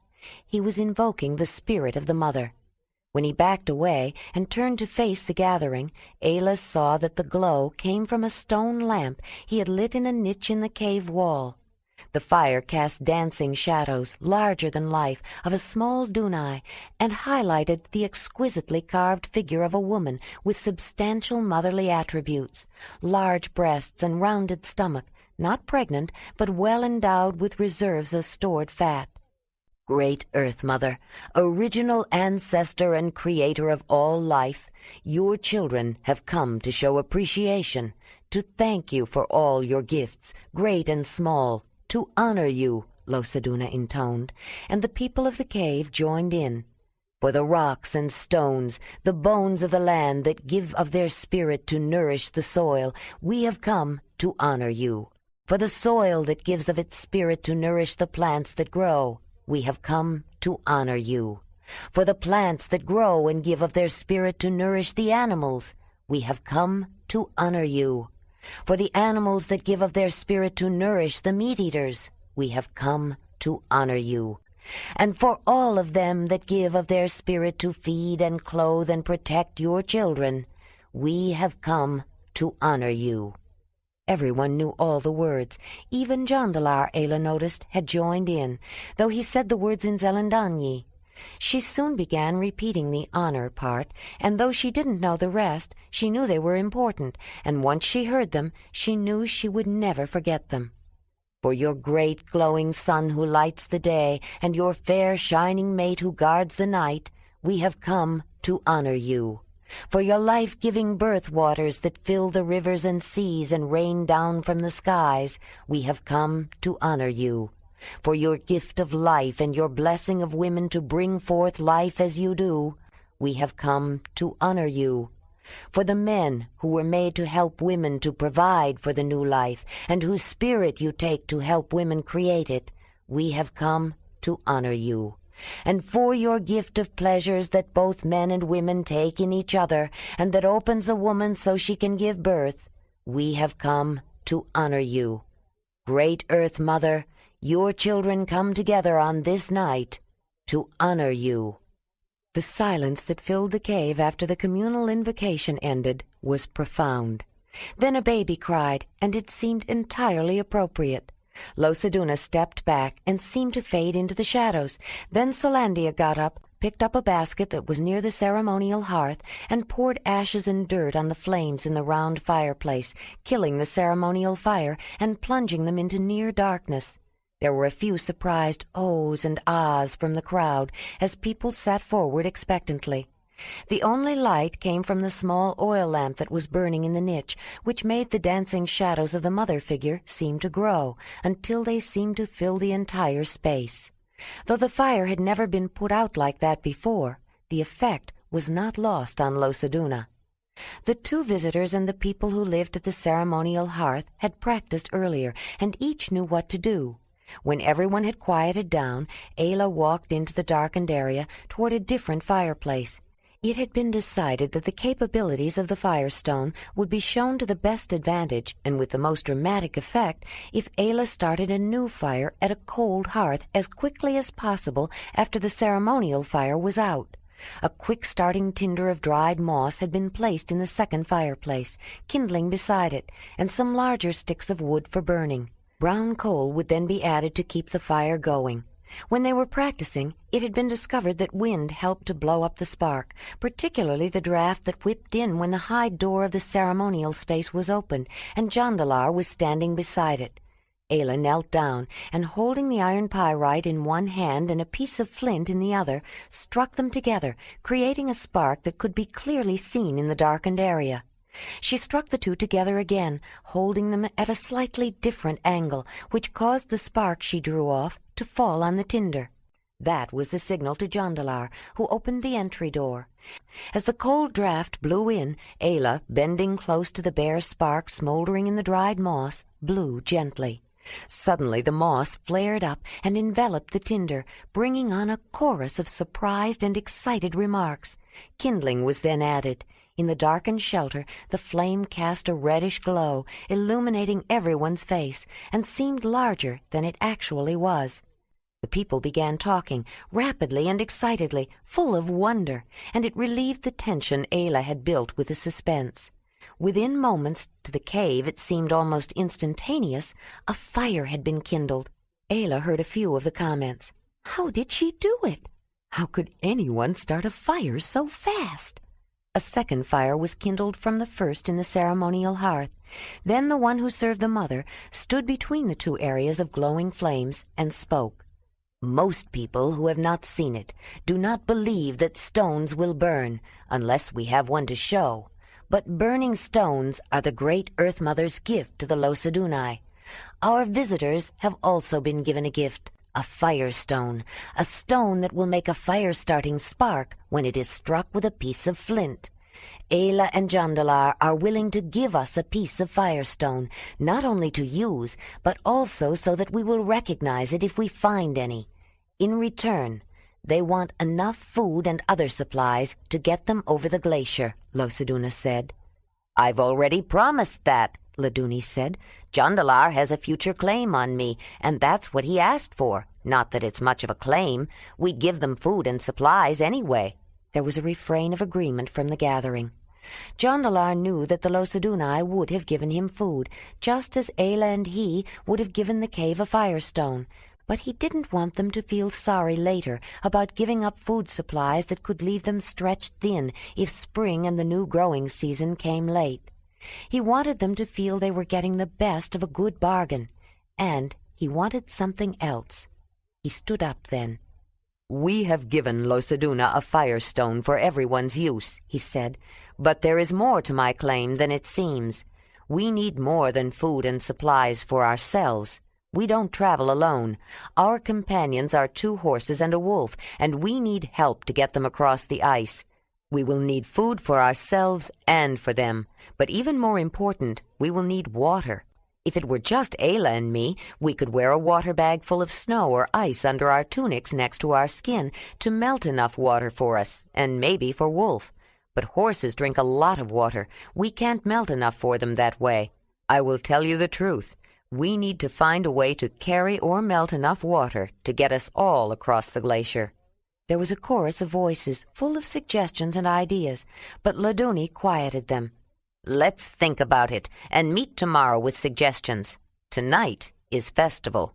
He was invoking the spirit of the Mother. When he backed away and turned to face the gathering, Ayla saw that the glow came from a stone lamp he had lit in a niche in the cave wall. The fire cast dancing shadows, larger than life, of a small Dunai, and highlighted the exquisitely carved figure of a woman with substantial motherly attributes, large breasts and rounded stomach, not pregnant, but well endowed with reserves of stored fat. Great Earth Mother, original ancestor and creator of all life, your children have come to show appreciation, to thank you for all your gifts, great and small, to honor you, Losaduna intoned, and the people of the cave joined in. For the rocks and stones, the bones of the land that give of their spirit to nourish the soil, we have come to honor you. For the soil that gives of its spirit to nourish the plants that grow, we have come to honor you. For the plants that grow and give of their spirit to nourish the animals, we have come to honor you. For the animals that give of their spirit to nourish the meat-eaters, we have come to honor you. And for all of them that give of their spirit to feed and clothe and protect your children, we have come to honor you. Everyone knew all the words. Even Jondalar, Ayla noticed, had joined in, though he said the words in Zelendanyi. She soon began repeating the honor part, and though she didn't know the rest, she knew they were important, and once she heard them, she knew she would never forget them. For your great glowing sun who lights the day, and your fair shining mate who guards the night, we have come to honor you. For your life-giving birth waters that fill the rivers and seas and rain down from the skies, we have come to honor you. For your gift of life and your blessing of women to bring forth life as you do, we have come to honor you. For the men who were made to help women to provide for the new life, and whose spirit you take to help women create it, we have come to honor you. And for your gift of pleasures that both men and women take in each other, and that opens a woman so she can give birth, we have come to honor you. Great Earth Mother, your children come together on this night to honor you. The silence that filled the cave after the communal invocation ended was profound. Then a baby cried, and it seemed entirely appropriate. Losaduna stepped back and seemed to fade into the shadows. Then Solandia got up, picked up a basket that was near the ceremonial hearth, and poured ashes and dirt on the flames in the round fireplace, killing the ceremonial fire and plunging them into near darkness. There were a few surprised ohs and ahs from the crowd as people sat forward expectantly. The only light came from the small oil lamp that was burning in the niche, which made the dancing shadows of the mother figure seem to grow, until they seemed to fill the entire space. Though the fire had never been put out like that before, the effect was not lost on Losaduna. The two visitors and the people who lived at the ceremonial hearth had practiced earlier, and each knew what to do. When everyone had quieted down, Ayla walked into the darkened area toward a different fireplace. It had been decided that the capabilities of the firestone would be shown to the best advantage and with the most dramatic effect if Ayla started a new fire at a cold hearth as quickly as possible after the ceremonial fire was out. A quick-starting tinder of dried moss had been placed in the second fireplace, kindling beside it, and some larger sticks of wood for burning. Brown coal would then be added to keep the fire going. When they were practicing, it had been discovered that wind helped to blow up the spark, particularly the draft that whipped in when the hide door of the ceremonial space was open, and Jondalar was standing beside it. Ayla knelt down, and holding the iron pyrite in one hand and a piece of flint in the other, struck them together, creating a spark that could be clearly seen in the darkened area. She struck the two together again, holding them at a slightly different angle, which caused the spark she drew off to fall on the tinder. That was the signal to Jondalar, who opened the entry door. As the cold draught blew in, Ayla, bending close to the bare spark smoldering in the dried moss, blew gently. Suddenly the moss flared up and enveloped the tinder, bringing on a chorus of surprised and excited remarks. Kindling was then added. In the darkened shelter, the flame cast a reddish glow, illuminating everyone's face, and seemed larger than it actually was. The people began talking, rapidly and excitedly, full of wonder, and it relieved the tension Ayla had built with the suspense. Within moments, to the cave it seemed almost instantaneous, a fire had been kindled. Ayla heard a few of the comments. How did she do it? How could anyone start a fire so fast? A second fire was kindled from the first in the ceremonial hearth. Then the one who served the mother stood between the two areas of glowing flames and spoke. Most people who have not seen it do not believe that stones will burn unless we have one to show. But burning stones are the great Earth Mother's gift to the Losadunai. Our visitors have also been given a gift, a fire stone, a stone that will make a fire-starting spark when it is struck with a piece of flint. Ayla and Jondalar are willing to give us a piece of firestone, not only to use, but also so that we will recognize it if we find any. In return, they want enough food and other supplies to get them over the glacier, Losaduna said. I've already promised that, Laduni said. Jondalar has a future claim on me, and that's what he asked for. Not that it's much of a claim. We give them food and supplies anyway. There was a refrain of agreement from the gathering. Jondalar knew that the Losadunai would have given him food, just as Ayla and he would have given the cave a firestone, but he didn't want them to feel sorry later about giving up food supplies that could leave them stretched thin if spring and the new growing season came late. He wanted them to feel they were getting the best of a good bargain, and he wanted something else. He stood up then. We have given Losaduna a firestone for everyone's use, he said, but there is more to my claim than it seems. We need more than food and supplies for ourselves. We don't travel alone. Our companions are 2 horses and a wolf, and we need help to get them across the ice. We will need food for ourselves and for them, but even more important, we will need water. If it were just Ayla and me, we could wear a water bag full of snow or ice under our tunics next to our skin to melt enough water for us, and maybe for Wolf. But horses drink a lot of water. We can't melt enough for them that way. I will tell you the truth. We need to find a way to carry or melt enough water to get us all across the glacier. There was a chorus of voices, full of suggestions and ideas, but Laduni quieted them. Let's think about it, and meet tomorrow with suggestions. Tonight is festival.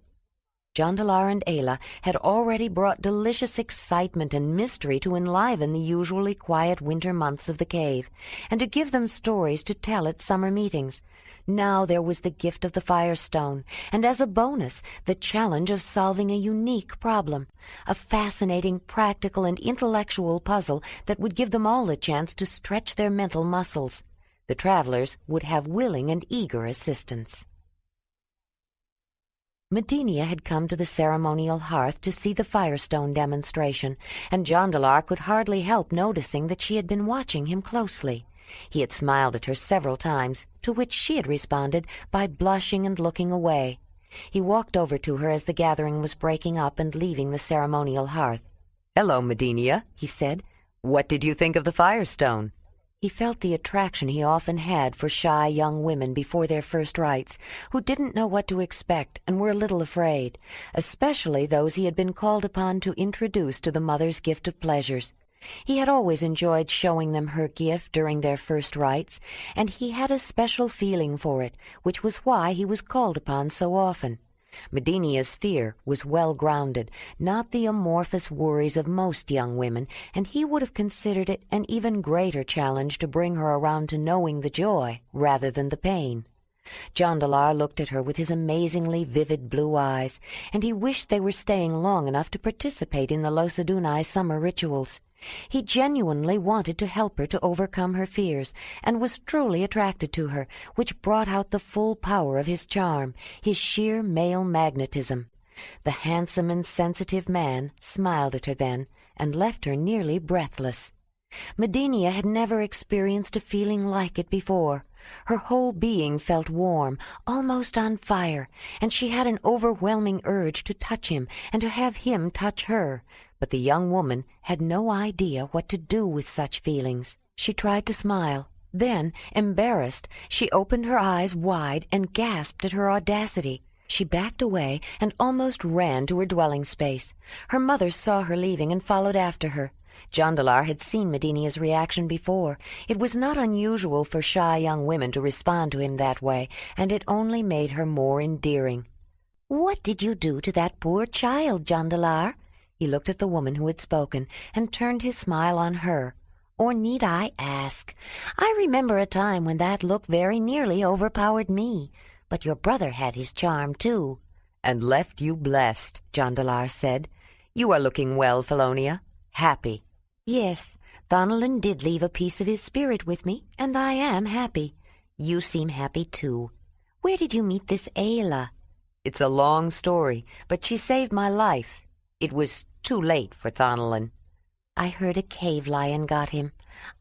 Jondalar and Ayla had already brought delicious excitement and mystery to enliven the usually quiet winter months of the cave, and to give them stories to tell at summer meetings. Now there was the gift of the firestone, and as a bonus, the challenge of solving a unique problem, a fascinating, practical, and intellectual puzzle that would give them all a chance to stretch their mental muscles. The travelers would have willing and eager assistance. Medenia had come to the ceremonial hearth to see the firestone demonstration, and Jondalar could hardly help noticing that she had been watching him closely. He had smiled at her several times, to which she had responded by blushing and looking away. He walked over to her as the gathering was breaking up and leaving the ceremonial hearth. "Hello, Medenia," he said. "What did you think of the firestone?" He felt the attraction he often had for shy young women before their first rites, who didn't know what to expect and were a little afraid, especially those he had been called upon to introduce to the mother's gift of pleasures. He had always enjoyed showing them her gift during their first rites, and he had a special feeling for it, which was why he was called upon so often. Medenia's fear was well-grounded, not the amorphous worries of most young women, and he would have considered it an even greater challenge to bring her around to knowing the joy rather than the pain. Jondalar looked at her with his amazingly vivid blue eyes, and he wished they were staying long enough to participate in the Losadunai summer rituals. He genuinely wanted to help her to overcome her fears, and was truly attracted to her, which brought out the full power of his charm, his sheer male magnetism. The handsome and sensitive man smiled at her then, and left her nearly breathless. Medenia had never experienced a feeling like it before. Her whole being felt warm, almost on fire, and she had an overwhelming urge to touch him and to have him touch her. But the young woman had no idea what to do with such feelings. She tried to smile. Then, embarrassed, she opened her eyes wide and gasped at her audacity. She backed away and almost ran to her dwelling space. Her mother saw her leaving and followed after her. Jondalar had seen Medenia's reaction before. It was not unusual for shy young women to respond to him that way, and it only made her more endearing. "What did you do to that poor child, Jondalar?" He looked at the woman who had spoken and turned his smile on her. Or need I ask? I remember a time when that look very nearly overpowered me. But your brother had his charm, too. And left you blessed, Jondalar said. You are looking well, Felonia. Happy. Yes, Thonolin did leave a piece of his spirit with me, and I am happy. You seem happy, too. Where did you meet this Ayla? It's a long story, but she saved my life. It was too late for Thonolin. I heard a cave lion got him.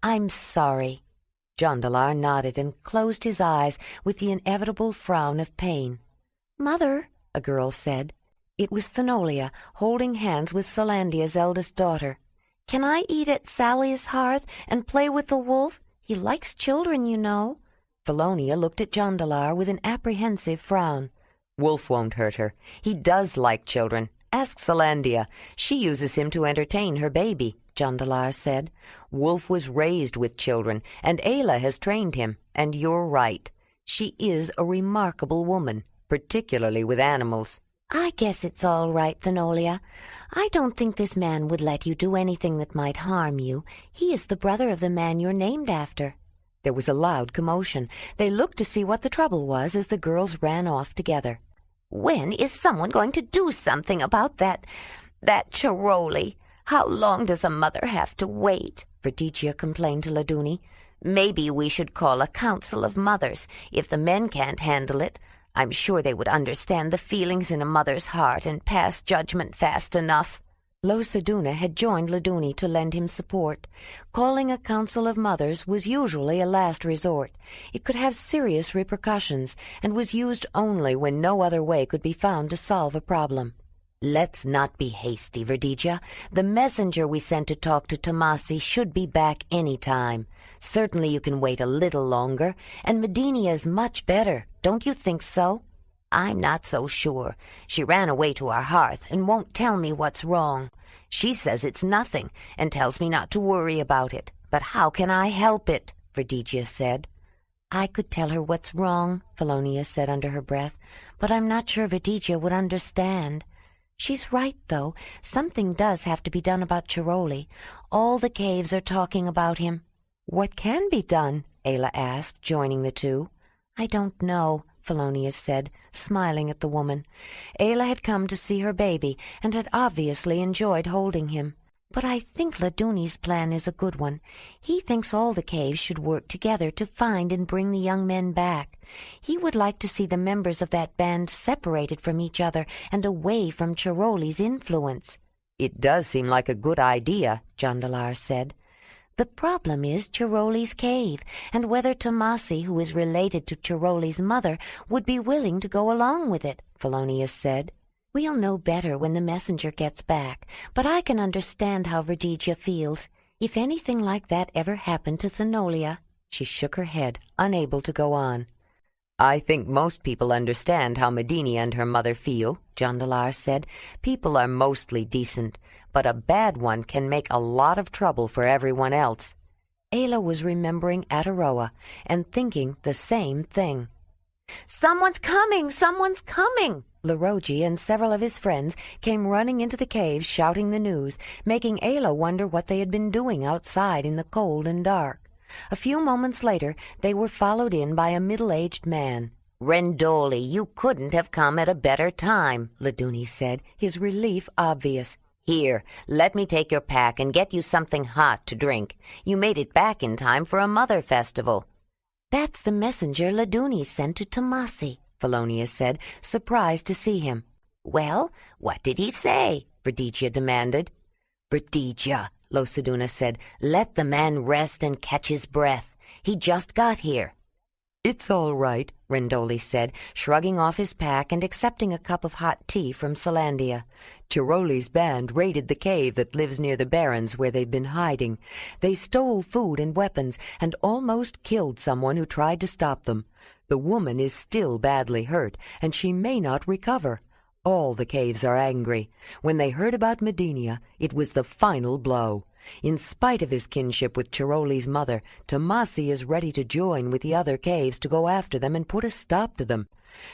I'm sorry. Jondalar nodded and closed his eyes with the inevitable frown of pain. Mother, a girl said. It was Thenolia, holding hands with Solandia's eldest daughter. Can I eat at Sally's hearth and play with the wolf? He likes children, you know. Felonia looked at Jondalar with an apprehensive frown. Wolf won't hurt her. He does like children. Ask Solandia. She uses him to entertain her baby, Jondalar said. Wolf was raised with children, and Ayla has trained him. And you're right. She is a remarkable woman, particularly with animals. I guess it's all right, Thenolia. I don't think this man would let you do anything that might harm you. He is the brother of the man you're named after. There was a loud commotion. They looked to see what the trouble was as the girls ran off together. When is someone going to do something about that Charoli? How long does a mother have to wait? Vertigia complained to Laduni. Maybe we should call a council of mothers if the men can't handle it. I'm sure they would understand the feelings in a mother's heart and pass judgment fast enough. Losaduna had joined Laduni to lend him support. Calling a council of mothers was usually a last resort. It could have serious repercussions and was used only when no other way could be found to solve a problem. Let's not be hasty, Vertigia. The messenger we sent to talk to Tomasi should be back any time. Certainly you can wait a little longer, and Medinia is much better. Don't you think so? I'm not so sure. She ran away to our hearth and won't tell me what's wrong. She says it's nothing and tells me not to worry about it. But how can I help it? Vertigia said. I could tell her what's wrong, Felonia said under her breath, but I'm not sure Vertigia would understand. She's right, though. Something does have to be done about Charoli. All the caves are talking about him. What can be done? Ayla asked, joining the two. I don't know, Felonia said, smiling at the woman. Ayla had come to see her baby and had obviously enjoyed holding him. But I think Laduni's plan is a good one. He thinks all the caves should work together to find and bring the young men back. He would like to see the members of that band separated from each other and away from Charoli's influence. It does seem like a good idea, Jondalar said. The problem is Charoli's cave, and whether Tomasi, who is related to Charoli's mother, would be willing to go along with it, Felonia said. We'll know better when the messenger gets back, but I can understand how Vertigia feels. If anything like that ever happened to Thenolia— She shook her head, unable to go on. I think most people understand how Medinia and her mother feel, Jondalar said. People are mostly decent, but a bad one can make a lot of trouble for everyone else. Ayla was remembering Ataroa and thinking the same thing. Someone's coming! Someone's coming! Larogi and several of his friends came running into the cave shouting the news, making Ayla wonder what they had been doing outside in the cold and dark. A few moments later they were followed in by a middle-aged man. Rendoli, you couldn't have come at a better time, Laduni said, his relief obvious. Here, let me take your pack and get you something hot to drink. You made it back in time for a mother festival. That's the messenger Laduni sent to Tomasi, Felonia said, surprised to see him. Well, what did he say? Vertigia demanded. Vertigia, Losaduna said, let the man rest and catch his breath. He just got here. It's all right, Rendoli said, shrugging off his pack and accepting a cup of hot tea from Solandia. Charoli's band raided the cave that lives near the barrens where they've been hiding. They stole food and weapons and almost killed someone who tried to stop them. The woman is still badly hurt, and she may not recover. All the caves are angry. When they heard about Medinia, it was the final blow. In spite of his kinship with Charoli's mother, Tomasi is ready to join with the other caves to go after them and put a stop to them.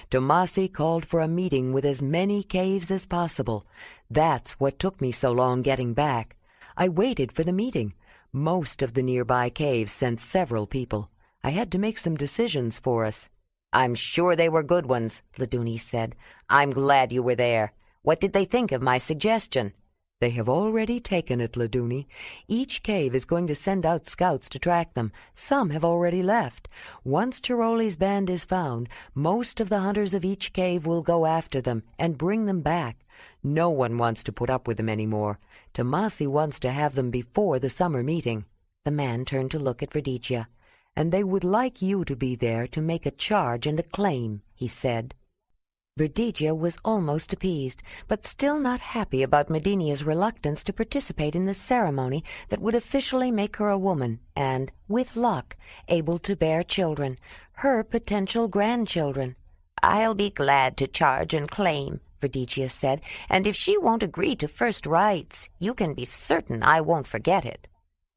Tomasi called for a meeting with as many caves as possible. That's what took me so long getting back. I waited for the meeting, Most of the nearby caves sent several people. I had to make some decisions for us. I'm sure they were good ones, Laduni said. I'm glad you were there. What did they think of my suggestion? They have already taken it, Laduni. Each cave is going to send out scouts to track them. Some have already left. Once Chiroli's band is found, most of the hunters of each cave will go after them and bring them back. No one wants to put up with them anymore. Tomasi wants to have them before the summer meeting. The man turned to look at Verdicchia. And they would like you to be there to make a charge and a claim, he said. Verdicchia was almost appeased, but still not happy about Medinia's reluctance to participate in the ceremony that would officially make her a woman and, with luck, able to bear children, her potential grandchildren. I'll be glad to charge and claim, Verdicchia said, and if she won't agree to first rites, you can be certain I won't forget it.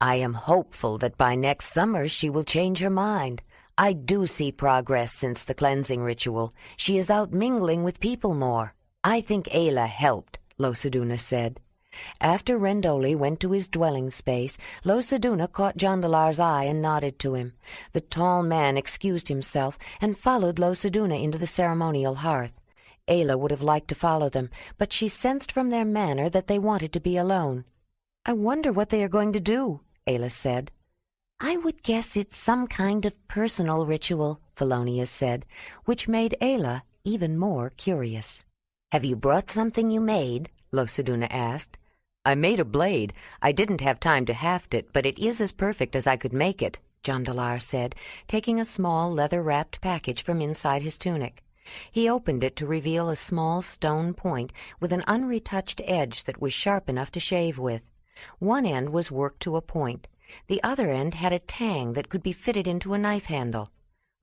I am hopeful that by next summer she will change her mind. I do see progress since the cleansing ritual. She is out mingling with people more. I think Ayla helped, Losaduna said. After Rendoli went to his dwelling space, Losaduna caught Jondalar's eye and nodded to him. The tall man excused himself and followed Losaduna into the ceremonial hearth. Ayla would have liked to follow them, but she sensed from their manner that they wanted to be alone. "I wonder what they are going to do," Ayla said. "I would guess it's some kind of personal ritual," Felonia said, which made Ayla even more curious. "Have you brought something you made?" Losaduna asked. "I made a blade. I didn't have time to haft it, but it is as perfect as I could make it," Jondalar said, taking a small leather-wrapped package from inside his tunic. He opened it to reveal a small stone point with an unretouched edge that was sharp enough to shave with. One end was worked to a point. The other end had a tang that could be fitted into a knife handle.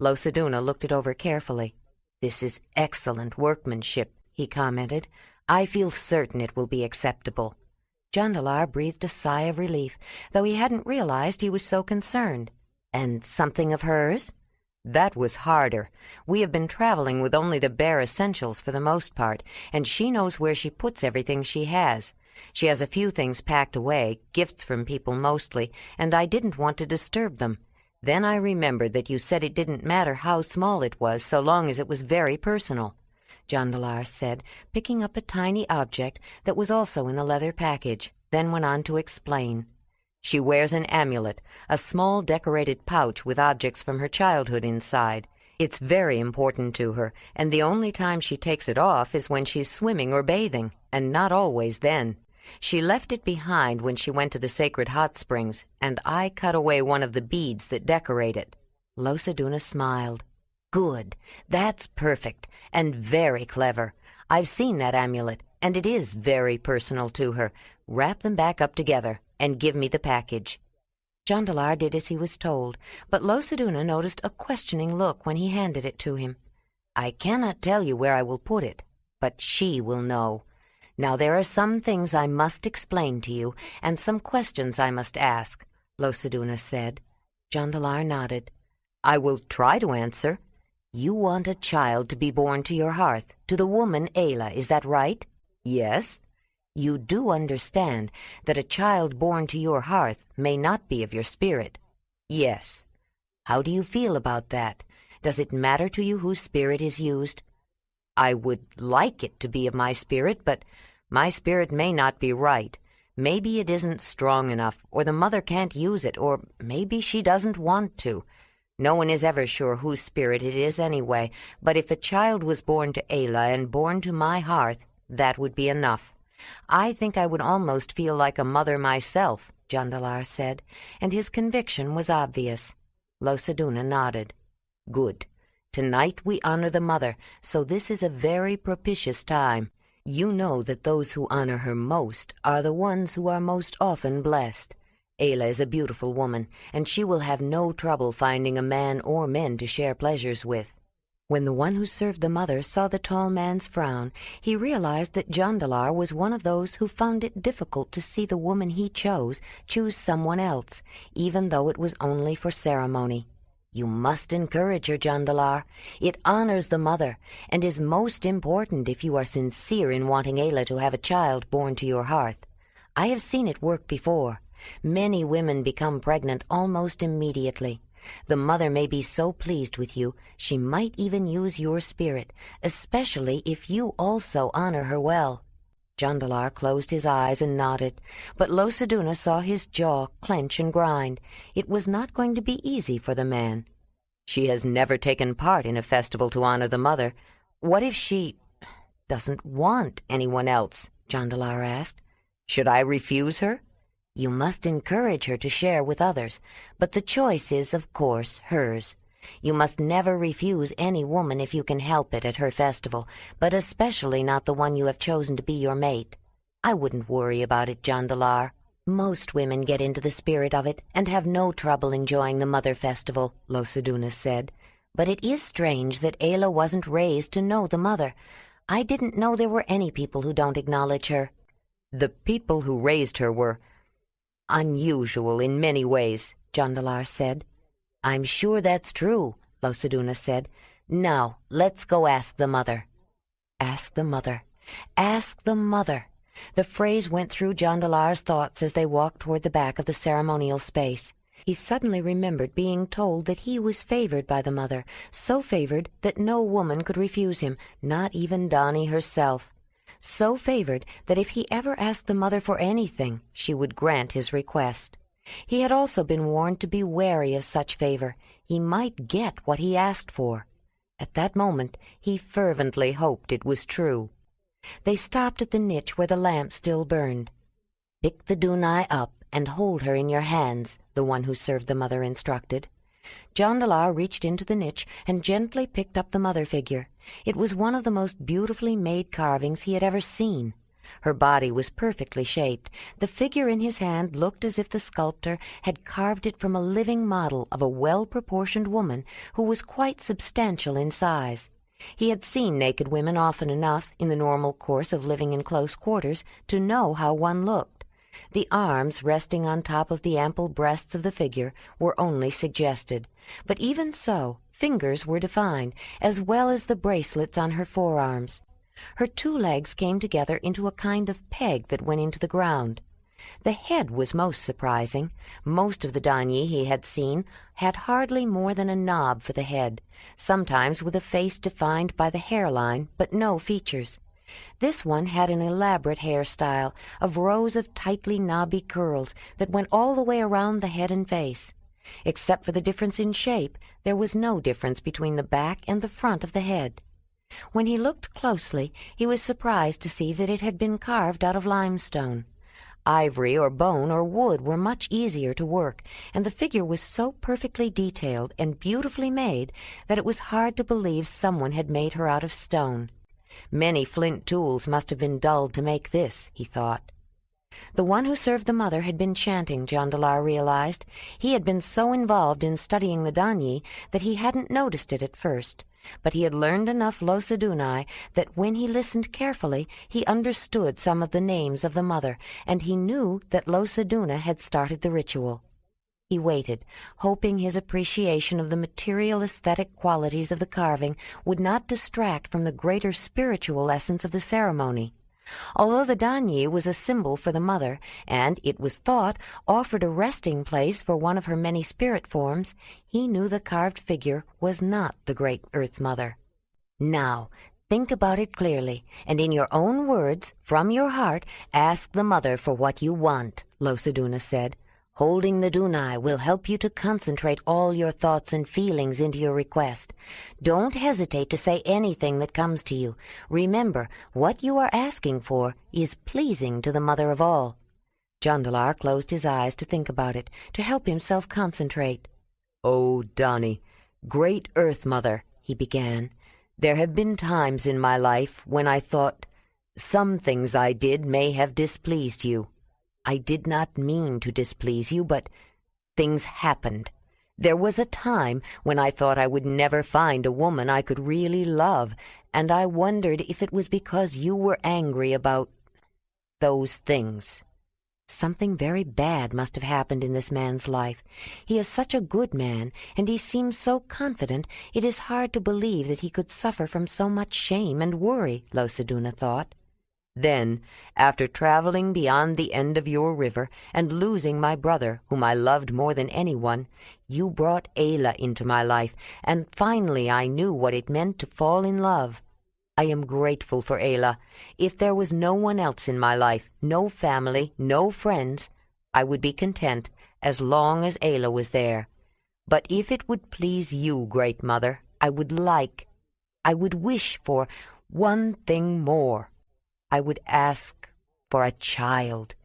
Losaduna looked it over carefully. "This is excellent workmanship," he commented. "I feel certain it will be acceptable." Jondalar breathed a sigh of relief, though he hadn't realized he was so concerned. "And something of hers?" "That was harder. We have been traveling with only the bare essentials for the most part, and she knows where she puts everything she has. She has a few things packed away, gifts from people mostly, and I didn't want to disturb them. Then I remembered that you said it didn't matter how small it was so long as it was very personal," Jondalar said, picking up a tiny object that was also in the leather package, then went on to explain. "She wears an amulet, a small decorated pouch with objects from her childhood inside. It's very important to her, and the only time she takes it off is when she's swimming or bathing, and not always then. She left it behind when she went to the sacred hot springs, and I cut away one of the beads that decorate it." Losaduna smiled. "Good. That's perfect, and very clever. I've seen that amulet, and it is very personal to her. Wrap them back up together, and give me the package." Jondalar did as he was told, but Losaduna noticed a questioning look when he handed it to him. "I cannot tell you where I will put it, but she will know. Now there are some things I must explain to you, and some questions I must ask," Losaduna said. Jondalar nodded. "I will try to answer. You want a child to be born to your hearth, to the woman Ayla, is that right?" "Yes." "You do understand that a child born to your hearth may not be of your spirit?" "Yes." "How do you feel about that? Does it matter to you whose spirit is used?" "I would like it to be of my spirit, but my spirit may not be right. Maybe it isn't strong enough, or the mother can't use it, or maybe she doesn't want to. No one is ever sure whose spirit it is anyway, but if a child was born to Ayla and born to my hearth, that would be enough. I think I would almost feel like a mother myself," Jondalar said, and his conviction was obvious. Losaduna nodded. "Good. Tonight we honor the mother, so this is a very propitious time. You know that those who honor her most are the ones who are most often blessed. Ayla is a beautiful woman, and she will have no trouble finding a man or men to share pleasures with." When the one who served the mother saw the tall man's frown, he realized that Jondalar was one of those who found it difficult to see the woman he chose choose someone else, even though it was only for ceremony. "You must encourage her, Jondalar. It honors the mother, and is most important if you are sincere in wanting Ayla to have a child born to your hearth. I have seen it work before. Many women become pregnant almost immediately. The mother may be so pleased with you, she might even use your spirit, especially if you also honor her well." Jondalar closed his eyes and nodded, but Losaduna saw his jaw clench and grind. It was not going to be easy for the man. "She has never taken part in a festival to honor the mother. What if she doesn't want anyone else?" Jondalar asked. "Should I refuse her?" "You must encourage her to share with others, but the choice is, of course, hers. You must never refuse any woman if you can help it at her festival, but especially not the one you have chosen to be your mate. I wouldn't worry about it, Jondalar. Most women get into the spirit of it and have no trouble enjoying the mother festival," Losaduna said. "But it is strange that Ayla wasn't raised to know the mother. I didn't know there were any people who don't acknowledge her." "The people who raised her were unusual in many ways," Jondalar said. "I'm sure that's true," Losaduna said. "Now, let's go ask the mother." Ask the mother. Ask the mother. The phrase went through Jondalar's thoughts as they walked toward the back of the ceremonial space. He suddenly remembered being told that he was favored by the mother, so favored that no woman could refuse him, not even Dani herself. So favored that if he ever asked the mother for anything, she would grant his request. He had also been warned to be wary of such favor. He might get what he asked for. At that moment, he fervently hoped it was true. They stopped at the niche where the lamp still burned. "Pick the Dunai up and hold her in your hands," the one who served the mother instructed. Jondalar reached into the niche and gently picked up the mother figure. It was one of the most beautifully made carvings he had ever seen. Her body was perfectly shaped. The figure in his hand looked as if the sculptor had carved it from a living model of a well-proportioned woman who was quite substantial in size. He had seen naked women often enough in the normal course of living in close quarters to know how one looked. The arms resting on top of the ample breasts of the figure were only suggested, but even so, fingers were defined, as well as the bracelets on her forearms. Her 2 legs came together into a kind of peg that went into the ground. The head was most surprising. Most of the Danyi he had seen had hardly more than a knob for the head, sometimes with a face defined by the hairline, but no features. This one had an elaborate hairstyle of rows of tightly knobby curls that went all the way around the head and face. Except for the difference in shape, there was no difference between the back and the front of the head. When he looked closely, he was surprised to see that it had been carved out of limestone. Ivory or bone or wood were much easier to work, and the figure was so perfectly detailed and beautifully made that it was hard to believe someone had made her out of stone. Many flint tools must have been dulled to make this, he thought. The one who served the mother had been chanting, Jondalar realized. He had been so involved in studying the Danyi that he hadn't noticed it at first, but he had learned enough Losadunai that when he listened carefully, he understood some of the names of the mother, and he knew that Losaduna had started the ritual. He waited, hoping his appreciation of the material aesthetic qualities of the carving would not distract from the greater spiritual essence of the ceremony. Although the Danyi was a symbol for the mother, and, it was thought, offered a resting place for one of her many spirit forms, he knew the carved figure was not the great Earth Mother. "Now, think about it clearly, and in your own words, from your heart, ask the mother for what you want," Losaduna said. "Holding the Dunai will help you to concentrate all your thoughts and feelings into your request. Don't hesitate to say anything that comes to you. Remember, what you are asking for is pleasing to the mother of all." Jondalar closed his eyes to think about it, to help himself concentrate. "Oh, Dani, great Earth Mother," he began, "there have been times in my life when I thought some things I did may have displeased you. I did not mean to displease you, but things happened. There was a time when I thought I would never find a woman I could really love, and I wondered if it was because you were angry about those things." Something very bad must have happened in this man's life. He is such a good man, and he seems so confident, it is hard to believe that he could suffer from so much shame and worry, Losaduna thought. Then, after traveling beyond the end of your river and losing my brother, whom I loved more than anyone, you brought Ayla into my life, and finally I knew what it meant to fall in love. I am grateful for Ayla. If there was no one else in my life, no family, no friends, I would be content as long as Ayla was there. But if it would please you, Great Mother, I would wish for one thing more. I would ask for a child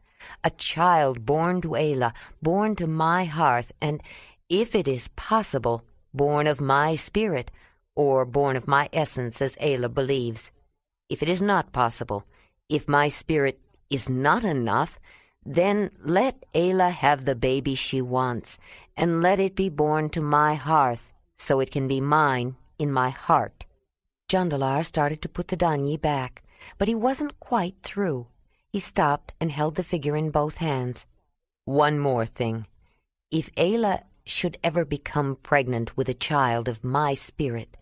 born to Ayla, born to my hearth, and, if it is possible, born of my spirit, or born of my essence as Ayla believes. If it is not possible, if my spirit is not enough, then let Ayla have the baby she wants, and let it be born to my hearth, so it can be mine in my heart." Jondalar started to put the Danyi back, but he wasn't quite through. He stopped and held the figure in both hands. "One more thing. If Ayla should ever become pregnant with a child of my spirit,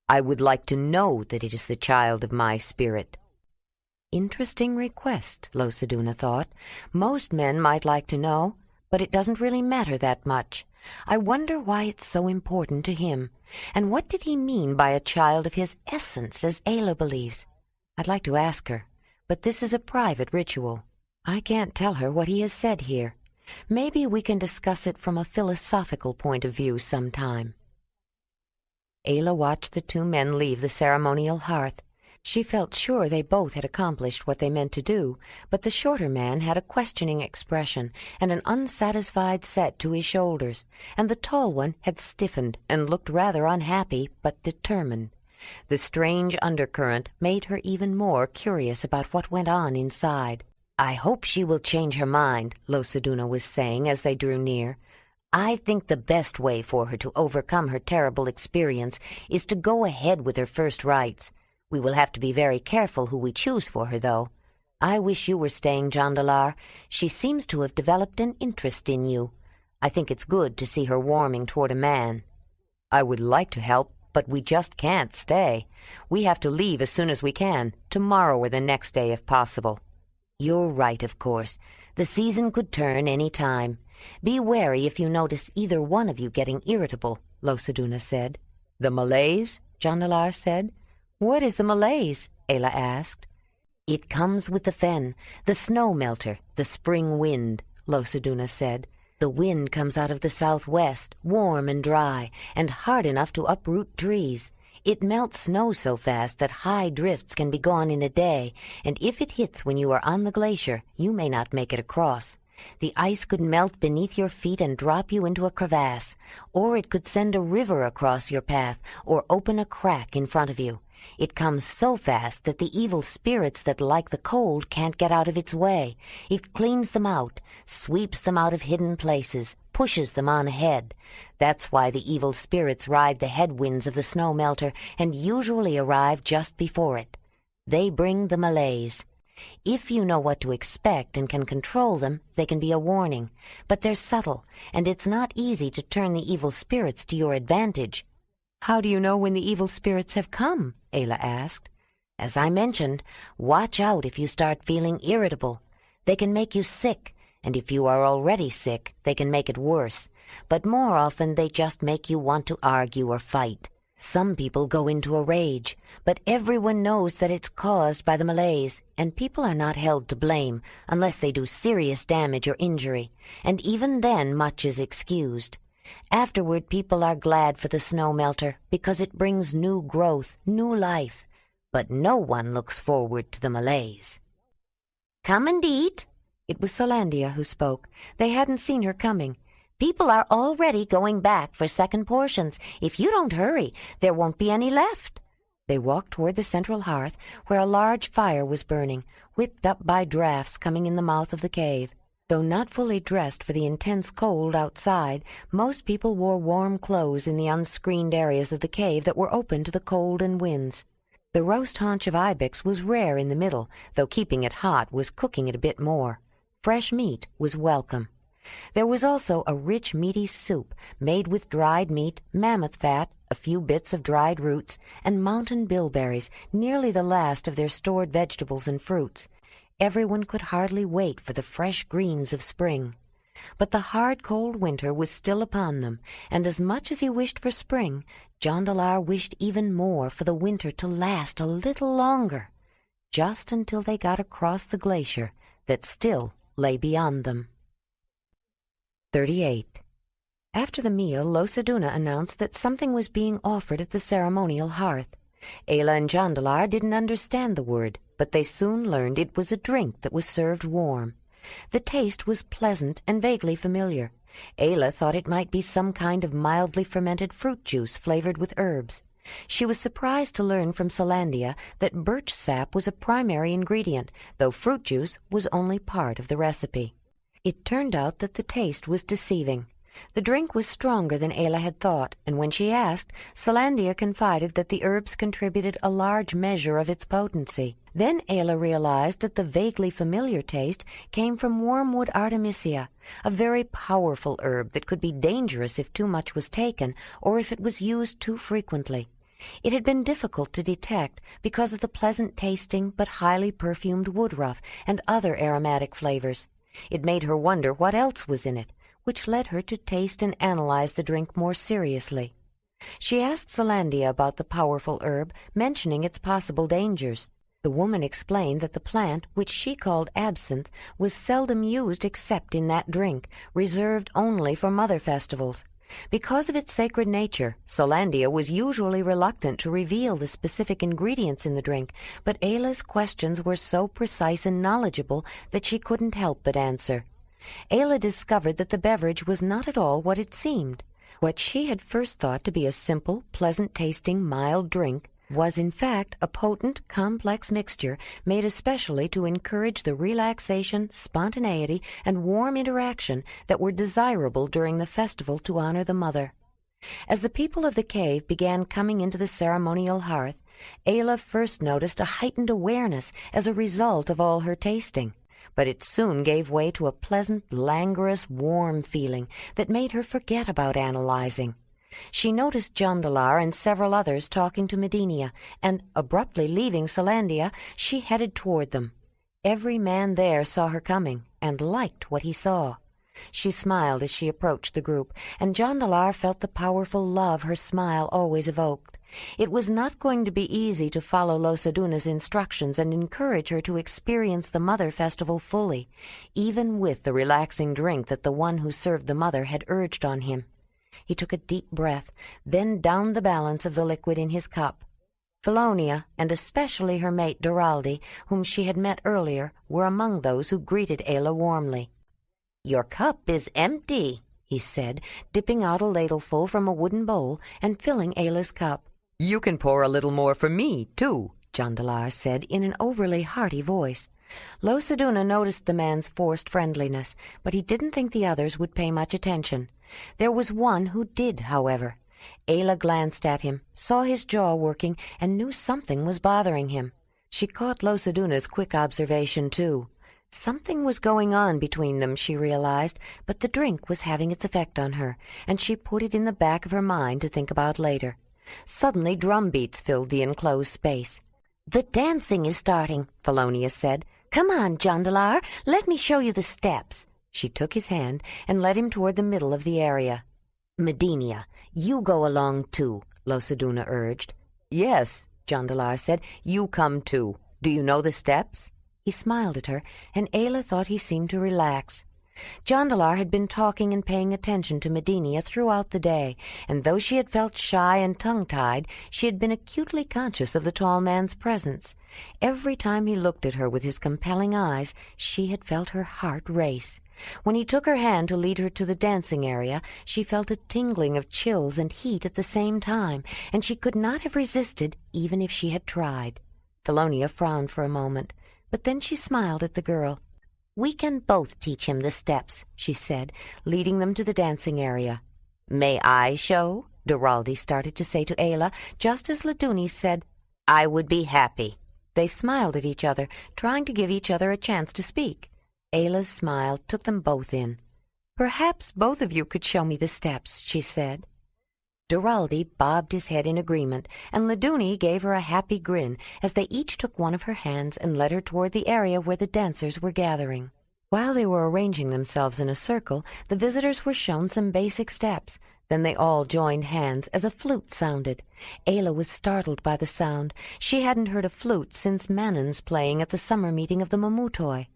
I would like to know that it is the child of my spirit." Interesting request, Losaduna thought. Most men might like to know, but it doesn't really matter that much. I wonder why it's so important to him, and what did he mean by a child of his essence, as Ayla believes? I'd like to ask her, but this is a private ritual. I can't tell her what he has said here. Maybe we can discuss it from a philosophical point of view sometime. Ayla watched the two men leave the ceremonial hearth. She felt sure they both had accomplished what they meant to do, but the shorter man had a questioning expression and an unsatisfied set to his shoulders, and the tall one had stiffened and looked rather unhappy but determined. The strange undercurrent made her even more curious about what went on inside. "I hope she will change her mind," Losaduna was saying as they drew near. "I think the best way for her to overcome her terrible experience is to go ahead with her first rites. We will have to be very careful who we choose for her, though. I wish you were staying, Jondalar. She seems to have developed an interest in you. I think it's good to see her warming toward a man." "I would like to help, but we just can't stay. We have to leave as soon as we can, tomorrow or the next day if possible." "You're right, of course. The season could turn any time. Be wary if you notice either one of you getting irritable," Losaduna said. "The malaise?" Jondalar said. "What is the malaise?" Ayla asked. "It comes with the fen, the snow melter, the spring wind," Losaduna said. "The wind comes out of the southwest, warm and dry, and hard enough to uproot trees. It melts snow so fast that high drifts can be gone in a day, and if it hits when you are on the glacier, you may not make it across. The ice could melt beneath your feet and drop you into a crevasse, or it could send a river across your path or open a crack in front of you. It comes so fast that the evil spirits that like the cold can't get out of its way. It cleans them out, sweeps them out of hidden places, pushes them on ahead. That's why the evil spirits ride the headwinds of the snow melter and usually arrive just before it. They bring the malaise. If you know what to expect and can control them, they can be a warning. But they're subtle, and it's not easy to turn the evil spirits to your advantage." "How do you know when the evil spirits have come?" Ayla asked. "As I mentioned, watch out if you start feeling irritable. They can make you sick, and if you are already sick, they can make it worse. But more often they just make you want to argue or fight. Some people go into a rage, but everyone knows that it's caused by the malaise, and people are not held to blame unless they do serious damage or injury, and even then much is excused. Afterward, people are glad for the snow melter because it brings new growth, new life, but no one looks forward to the malaise." "Come and eat." It was Solandia who spoke. They hadn't seen her coming. "People are already going back for second portions. If you don't hurry, there won't be any left." They walked toward the central hearth, where a large fire was burning, whipped up by drafts coming in the mouth of the cave. Though not fully dressed for the intense cold outside, most people wore warm clothes in the unscreened areas of the cave that were open to the cold and winds. The roast haunch of ibex was rare in the middle, though keeping it hot was cooking it a bit more. Fresh meat was welcome. There was also a rich, meaty soup made with dried meat, mammoth fat, a few bits of dried roots, and mountain bilberries, nearly the last of their stored vegetables and fruits. Everyone could hardly wait for the fresh greens of spring. But the hard, cold winter was still upon them, and as much as he wished for spring, Jondalar wished even more for the winter to last a little longer, just until they got across the glacier that still lay beyond them. 38. After the meal, Losaduna announced that something was being offered at the ceremonial hearth. Ayla and Jondalar didn't understand the word, but they soon learned it was a drink that was served warm. The taste was pleasant and vaguely familiar. Ayla thought it might be some kind of mildly fermented fruit juice flavored with herbs. She was surprised to learn from Salandia that birch sap was a primary ingredient, though fruit juice was only part of the recipe. It turned out that the taste was deceiving. The drink was stronger than Ayla had thought, and when she asked, Salandia confided that the herbs contributed a large measure of its potency. Then Ayla realized that the vaguely familiar taste came from wormwood artemisia, a very powerful herb that could be dangerous if too much was taken or if it was used too frequently. It had been difficult to detect because of the pleasant-tasting but highly perfumed woodruff and other aromatic flavors. It made her wonder what else was in it, which led her to taste and analyze the drink more seriously. She asked Salandia about the powerful herb, mentioning its possible dangers. The woman explained that the plant, which she called absinthe, was seldom used except in that drink, reserved only for mother festivals. Because of its sacred nature, Salandia was usually reluctant to reveal the specific ingredients in the drink, but Ayla's questions were so precise and knowledgeable that she couldn't help but answer. Ayla discovered that the beverage was not at all what it seemed. What she had first thought to be a simple, pleasant-tasting, mild drink was in fact a potent, complex mixture made especially to encourage the relaxation, spontaneity, and warm interaction that were desirable during the festival to honor the mother. As the people of the cave began coming into the ceremonial hearth, Ayla first noticed a heightened awareness as a result of all her tasting, but it soon gave way to a pleasant, languorous, warm feeling that made her forget about analyzing. She noticed Jondalar and several others talking to Medinia, and, abruptly leaving Salandia, she headed toward them. Every man there saw her coming, and liked what he saw. She smiled as she approached the group, and Jondalar felt the powerful love her smile always evoked. It was not going to be easy to follow Losaduna's instructions and encourage her to experience the Mother Festival fully, even with the relaxing drink that the one who served the mother had urged on him. He took a deep breath, then downed the balance of the liquid in his cup. Felonia, and especially her mate Doraldi, whom she had met earlier, were among those who greeted Ayla warmly. "Your cup is empty," he said, dipping out a ladleful from a wooden bowl and filling Ayla's cup. "You can pour a little more for me, too," Jondalar said in an overly hearty voice. Losaduna noticed the man's forced friendliness, but he didn't think the others would pay much attention. There was one who did, however. Ayla glanced at him, saw his jaw working, and knew something was bothering him. She caught Losaduna's quick observation, too. Something was going on between them, she realized, but the drink was having its effect on her, and she put it in the back of her mind to think about later. Suddenly drum beats filled the enclosed space. "The dancing is starting," Felonia said. "Come on, Jondalar, let me show you the steps." She took his hand and led him toward the middle of the area. "Medinia, you go along too," Losaduna urged. "Yes," Jondalar said, "you come too. Do you know the steps?" He smiled at her, and Ayla thought he seemed to relax. Jondalar had been talking and paying attention to Medinia throughout the day, and though she had felt shy and tongue-tied, she had been acutely conscious of the tall man's presence. Every time he looked at her with his compelling eyes, she had felt her heart race. When he took her hand to lead her to the dancing area, she felt a tingling of chills and heat at the same time, and she could not have resisted even if she had tried. Felonia frowned for a moment, but then she smiled at the girl. "We can both teach him the steps," she said, leading them to the dancing area. "May I show?" Doraldi started to say to Ayla, just as Laduni said, "I would be happy." They smiled at each other, trying to give each other a chance to speak. Ayla's smile took them both in. "Perhaps both of you could show me the steps," she said. Duralde bobbed his head in agreement, and Laduni gave her a happy grin as they each took one of her hands and led her toward the area where the dancers were gathering. While they were arranging themselves in a circle, the visitors were shown some basic steps. Then they all joined hands as a flute sounded. Ayla was startled by the sound. She hadn't heard a flute since Manon's playing at the summer meeting of the Mamutoi.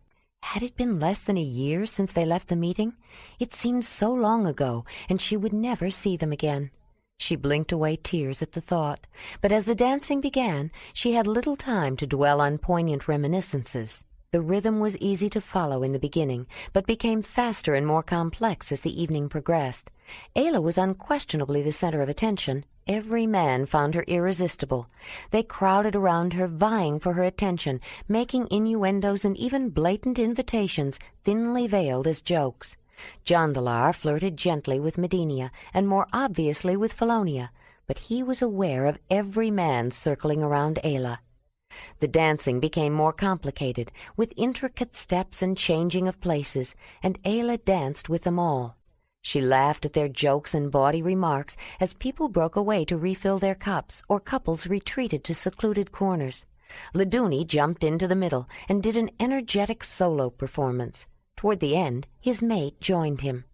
Had it been less than a year since they left the meeting? It seemed so long ago, and she would never see them again. She blinked away tears at the thought, but as the dancing began, she had little time to dwell on poignant reminiscences. The rhythm was easy to follow in the beginning, but became faster and more complex as the evening progressed. Ayla was unquestionably the center of attention. Every man found her irresistible. They crowded around her, vying for her attention, making innuendos and even blatant invitations, thinly veiled as jokes. Jondalar flirted gently with Medinia, and more obviously with Felonia, but he was aware of every man circling around Ayla. The dancing became more complicated, with intricate steps and changing of places, and Ayla danced with them all. She laughed at their jokes and bawdy remarks as people broke away to refill their cups or couples retreated to secluded corners. Laduni jumped into the middle and did an energetic solo performance. Toward the end, his mate joined him.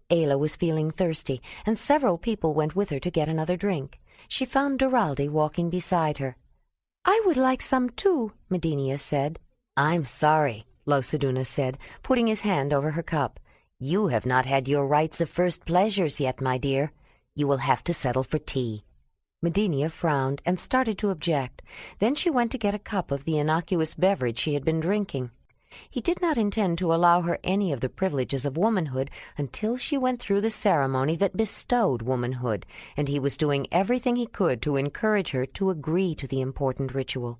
Ayla was feeling thirsty, and several people went with her to get another drink. She found Duralde walking beside her. "I would like some too," Medinia said. "I'm sorry," Losaduna said, putting his hand over her cup. "You have not had your rites of first pleasures yet, my dear. You will have to settle for tea." Medinia frowned and started to object. Then she went to get a cup of the innocuous beverage she had been drinking. He did not intend to allow her any of the privileges of womanhood until she went through the ceremony that bestowed womanhood, and he was doing everything he could to encourage her to agree to the important ritual.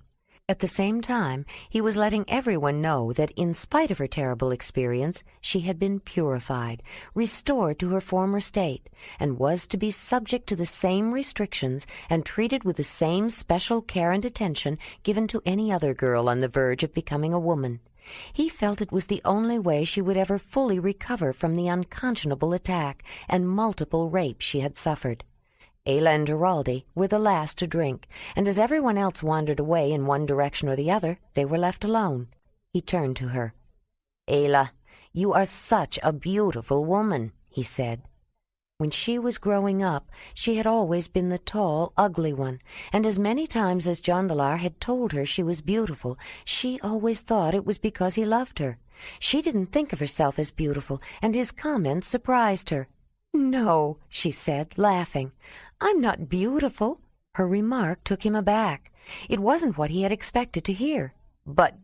At the same time, he was letting everyone know that in spite of her terrible experience, she had been purified, restored to her former state, and was to be subject to the same restrictions and treated with the same special care and attention given to any other girl on the verge of becoming a woman. He felt it was the only way she would ever fully recover from the unconscionable attack and multiple rapes she had suffered. Ayla and Duralde were the last to drink, and as everyone else wandered away in one direction or the other, they were left alone. He turned to her. "Ayla, you are such a beautiful woman," he said. When she was growing up, she had always been the tall, ugly one, and as many times as Jondalar had told her she was beautiful, she always thought it was because he loved her. She didn't think of herself as beautiful, and his comments surprised her. "No," she said, laughing. "I'm not beautiful." Her remark took him aback. It wasn't what he had expected to hear. But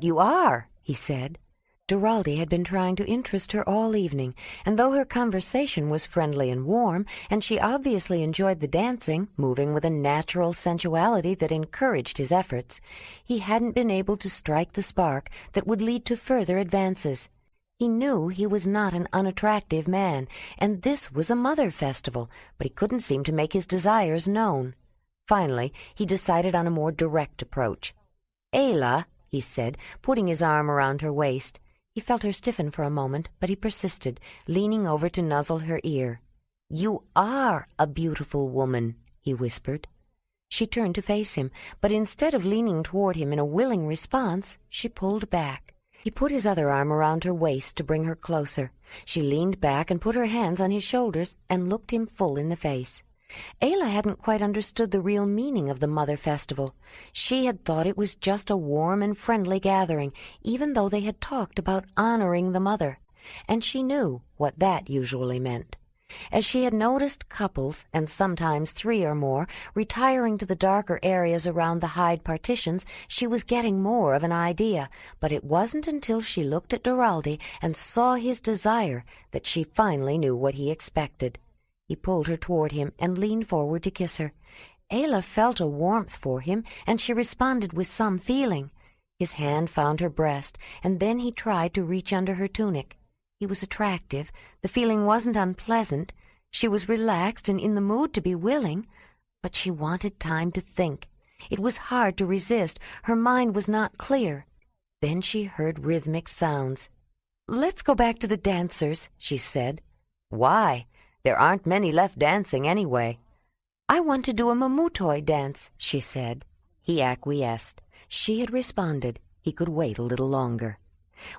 you are," he said. Duralde had been trying to interest her all evening, and though her conversation was friendly and warm, and she obviously enjoyed the dancing, moving with a natural sensuality that encouraged his efforts, he hadn't been able to strike the spark that would lead to further advances. He knew he was not an unattractive man, and this was a mother festival, but he couldn't seem to make his desires known. Finally, he decided on a more direct approach. "Ayla," he said, putting his arm around her waist. He felt her stiffen for a moment, but he persisted, leaning over to nuzzle her ear. "You are a beautiful woman," he whispered. She turned to face him, but instead of leaning toward him in a willing response, she pulled back. He put his other arm around her waist to bring her closer. She leaned back and put her hands on his shoulders and looked him full in the face. Ayla hadn't quite understood the real meaning of the Mother Festival. She had thought it was just a warm and friendly gathering, even though they had talked about honoring the mother, and she knew what that usually meant. As she had noticed couples, and sometimes 3 or more, retiring to the darker areas around the hide partitions, she was getting more of an idea, but it wasn't until she looked at Duralde and saw his desire that she finally knew what he expected. He pulled her toward him and leaned forward to kiss her. Ayla felt a warmth for him, and she responded with some feeling. His hand found her breast, and then he tried to reach under her tunic. He was attractive. The feeling wasn't unpleasant. She was relaxed and in the mood to be willing, but she wanted time to think. It was hard to resist. Her mind was not clear. Then she heard rhythmic sounds. "Let's go back to the dancers," she said. "Why?" There aren't many left dancing anyway." "I want to do a mamutoi dance," she said. He acquiesced. She had responded. He could wait a little longer.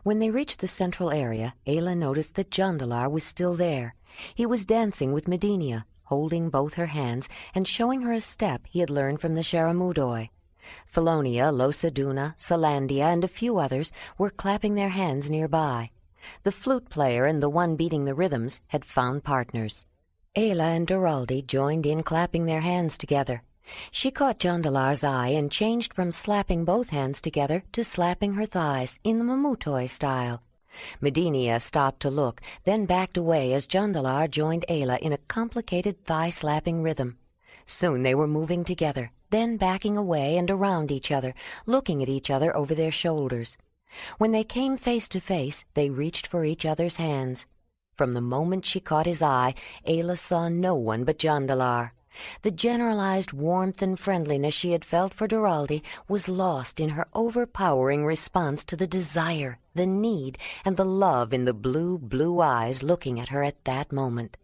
When they reached the central area, Ayla noticed that Jondalar was still there. He was dancing with Medinia, holding both her hands and showing her a step he had learned from the Sharamudoi. Felonia, Losaduna, Salandia, and a few others were clapping their hands nearby. The flute player and the one beating the rhythms had found partners. Ayla and Duraldi joined in clapping their hands together. She caught Jondalar's eye and changed from slapping both hands together to slapping her thighs in the mamutoi style. Medinia stopped to look, then backed away as Jondalar joined Ayla in a complicated thigh-slapping rhythm. Soon they were moving together, then backing away and around each other, looking at each other over their shoulders. When they came face to face, they reached for each other's hands. From the moment she caught his eye, Ayla saw no one but Jondalar. The generalized warmth and friendliness she had felt for Duraldi was lost in her overpowering response to the desire, the need, and the love in the blue eyes looking at her at that moment.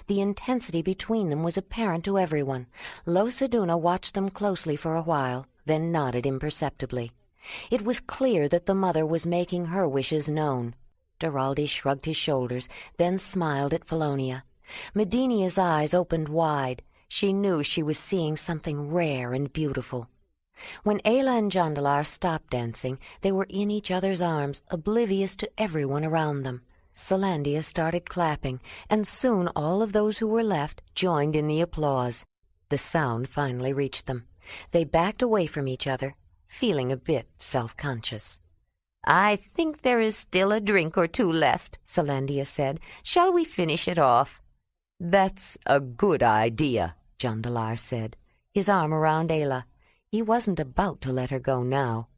The intensity between them was apparent to everyone. Losaduna watched them closely for a while, then nodded imperceptibly. It was clear that the mother was making her wishes known. Duraldi shrugged his shoulders, then smiled at Felonia. Medinia's eyes opened wide. She knew she was seeing something rare and beautiful. When Ayla and Jondalar stopped dancing, they were in each other's arms, oblivious to everyone around them. Salandia started clapping, and soon all of those who were left joined in the applause. The sound finally reached them. They backed away from each other, feeling a bit self-conscious. "I think there is still a drink or two left," Salandia said. "Shall we finish it off?" "That's a good idea," Jondalar said, his arm around Ayla. He wasn't about to let her go now.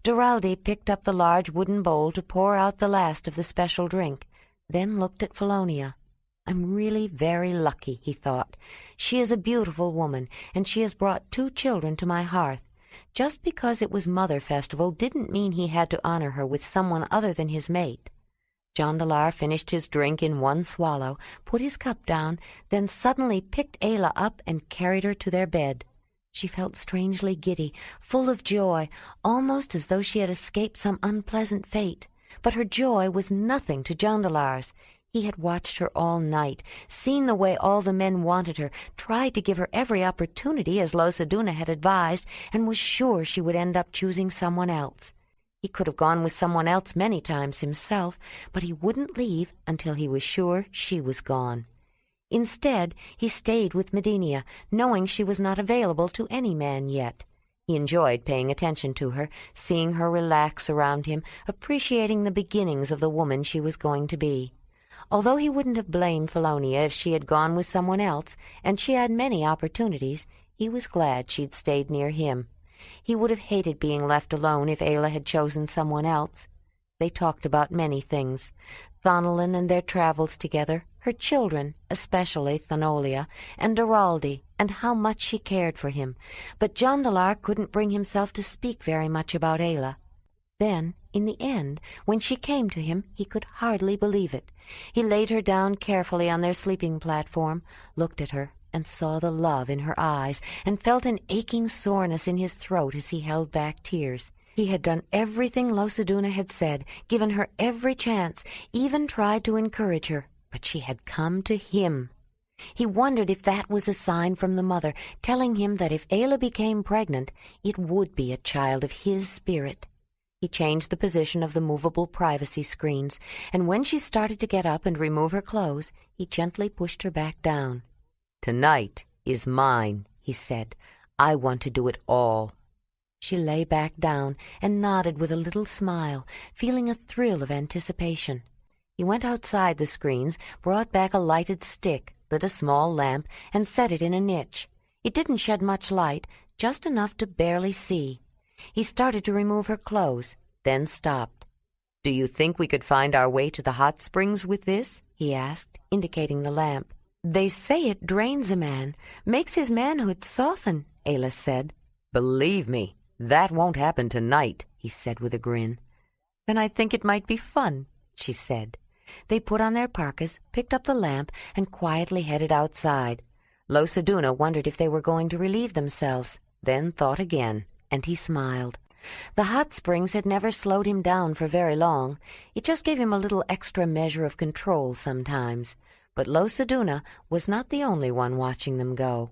Duraldi picked up the large wooden bowl to pour out the last of the special drink, then looked at Felonia. "I'm really very lucky," he thought. "She is a beautiful woman, and she has brought 2 children to my hearth. Just because it was Mother Festival didn't mean he had to honor her with someone other than his mate." Jondalar finished his drink in one swallow, put his cup down, then suddenly picked Ayla up and carried her to their bed. She felt strangely giddy, full of joy, almost as though she had escaped some unpleasant fate. But her joy was nothing to Jondalar's. He had watched her all night, seen the way all the men wanted her, tried to give her every opportunity as Losaduna had advised, and was sure she would end up choosing someone else. He could have gone with someone else many times himself, but he wouldn't leave until he was sure she was gone. Instead, he stayed with Medinia, knowing she was not available to any man yet. He enjoyed paying attention to her, seeing her relax around him, appreciating the beginnings of the woman she was going to be. Although he wouldn't have blamed Felonia if she had gone with someone else, and she had many opportunities, he was glad she'd stayed near him. He would have hated being left alone if Ayla had chosen someone else. They talked about many things. Thonolin and their travels together, her children, especially Thanolia, and Duraldi, and how much she cared for him. But Jondalar couldn't bring himself to speak very much about Ayla. Then, in the end, when she came to him, he could hardly believe it. He laid her down carefully on their sleeping platform, looked at her, and saw the love in her eyes, and felt an aching soreness in his throat as he held back tears. He had done everything Losaduna had said, given her every chance, even tried to encourage her, but she had come to him. He wondered if that was a sign from the mother, telling him that if Ayla became pregnant, it would be a child of his spirit. He changed the position of the movable privacy screens, and when she started to get up and remove her clothes, he gently pushed her back down. "Tonight is mine," he said. "I want to do it all." She lay back down and nodded with a little smile, feeling a thrill of anticipation. He went outside the screens, brought back a lighted stick, lit a small lamp, and set it in a niche. It didn't shed much light, just enough to barely see. He started to remove her clothes, then stopped. "Do you think we could find our way to the hot springs with this?" he asked, indicating the lamp. "They say it drains a man, makes his manhood soften," Ayla said. "Believe me, that won't happen tonight," he said with a grin. "Then I think it might be fun," she said. They put on their parkas, picked up the lamp, and quietly headed outside. Losaduna wondered if they were going to relieve themselves, then thought again, and he smiled. The hot springs had never slowed him down for very long. It just gave him a little extra measure of control sometimes. But Losaduna was not the only one watching them go.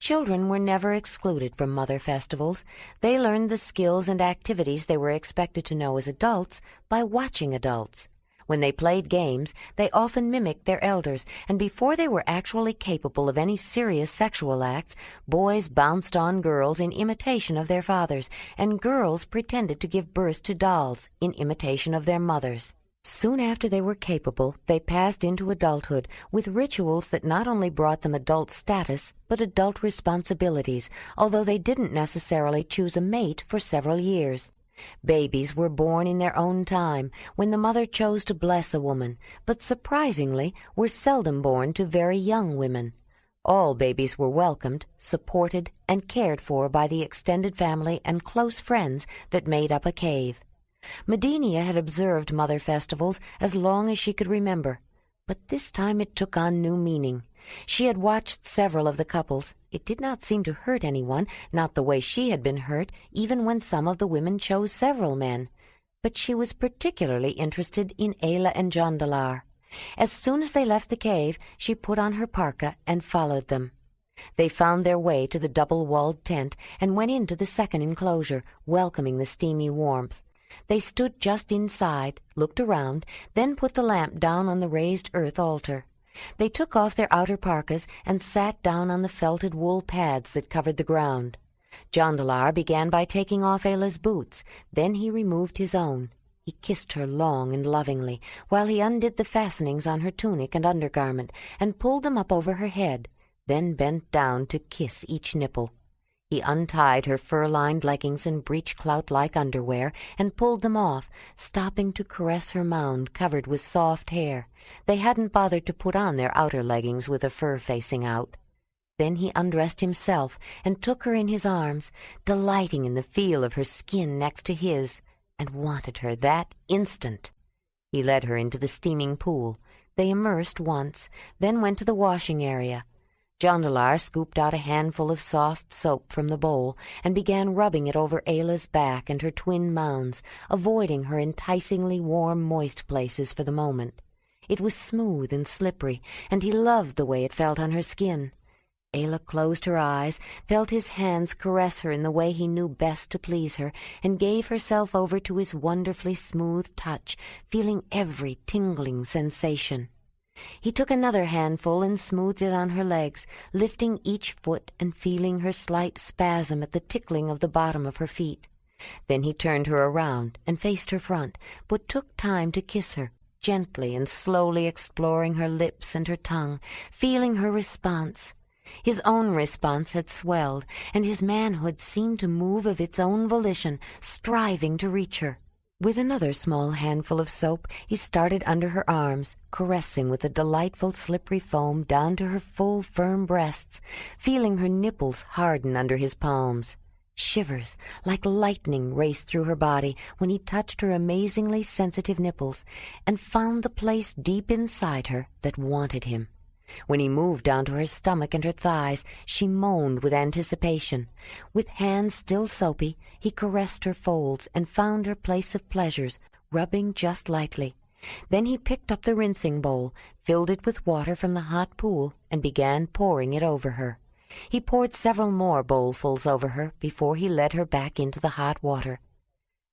Children were never excluded from mother festivals. They learned the skills and activities they were expected to know as adults by watching adults. When they played games, they often mimicked their elders, and before they were actually capable of any serious sexual acts, boys bounced on girls in imitation of their fathers, and girls pretended to give birth to dolls in imitation of their mothers. Soon after they were capable, they passed into adulthood with rituals that not only brought them adult status, but adult responsibilities, although they didn't necessarily choose a mate for several years. Babies were born in their own time, when the mother chose to bless a woman, but surprisingly were seldom born to very young women. All babies were welcomed, supported, and cared for by the extended family and close friends that made up a cave. Medenia had observed mother festivals as long as she could remember, but this time it took on new meaning. She had watched several of the couples. It did not seem to hurt anyone, not the way she had been hurt, even when some of the women chose several men. But she was particularly interested in Ayla and Jondalar. As soon as they left the cave, she put on her parka and followed them. They found their way to the double-walled tent and went into the second enclosure, welcoming the steamy warmth. They stood just inside, looked around, then put the lamp down on the raised earth altar. They took off their outer parkas and sat down on the felted wool pads that covered the ground. Jondalar began by taking off Ayla's boots. Then he removed his own. He kissed her long and lovingly, while he undid the fastenings on her tunic and undergarment and pulled them up over her head, then bent down to kiss each nipple. He untied her fur-lined leggings and breech-clout-like underwear and pulled them off, stopping to caress her mound covered with soft hair. They hadn't bothered to put on their outer leggings with the fur facing out. Then he undressed himself and took her in his arms, delighting in the feel of her skin next to his, and wanted her that instant. He led her into the steaming pool. They immersed once, then went to the washing area. Jondalar scooped out a handful of soft soap from the bowl and began rubbing it over Ayla's back and her twin mounds, avoiding her enticingly warm, moist places for the moment. It was smooth and slippery, and he loved the way it felt on her skin. Ayla closed her eyes, felt his hands caress her in the way he knew best to please her, and gave herself over to his wonderfully smooth touch, feeling every tingling sensation. He took another handful and smoothed it on her legs, lifting each foot and feeling her slight spasm at the tickling of the bottom of her feet. Then he turned her around and faced her front, but took time to kiss her, gently and slowly exploring her lips and her tongue, feeling her response. His own response had swelled, and his manhood seemed to move of its own volition, striving to reach her. With another small handful of soap, he started under her arms, caressing with a delightful slippery foam down to her full, firm breasts, feeling her nipples harden under his palms. Shivers like lightning raced through her body when he touched her amazingly sensitive nipples and found the place deep inside her that wanted him. When he moved down to her stomach and her thighs, she moaned with anticipation. With hands still soapy, he caressed her folds and found her place of pleasures, rubbing just lightly. Then he picked up the rinsing bowl, filled it with water from the hot pool, and began pouring it over her. He poured several more bowlfuls over her before he led her back into the hot water.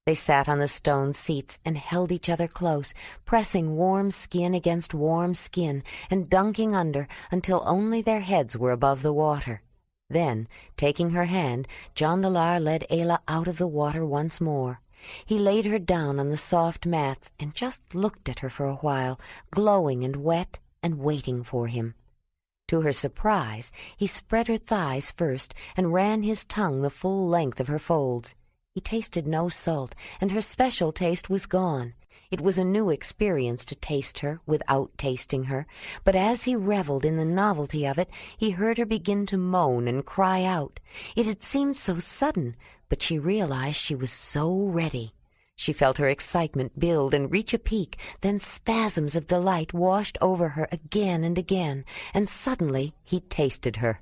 They sat on the stone seats and held each other close, pressing warm skin against warm skin and dunking under until only their heads were above the water. Then, taking her hand, Jondalar led Ayla out of the water once more. He laid her down on the soft mats and just looked at her for a while, glowing and wet and waiting for him. To her surprise, he spread her thighs first and ran his tongue the full length of her folds. He tasted no salt, and her special taste was gone. It was a new experience to taste her without tasting her, but as he reveled in the novelty of it, he heard her begin to moan and cry out. It had seemed so sudden, but she realized she was so ready. She felt her excitement build and reach a peak, then spasms of delight washed over her again and again, and suddenly he tasted her.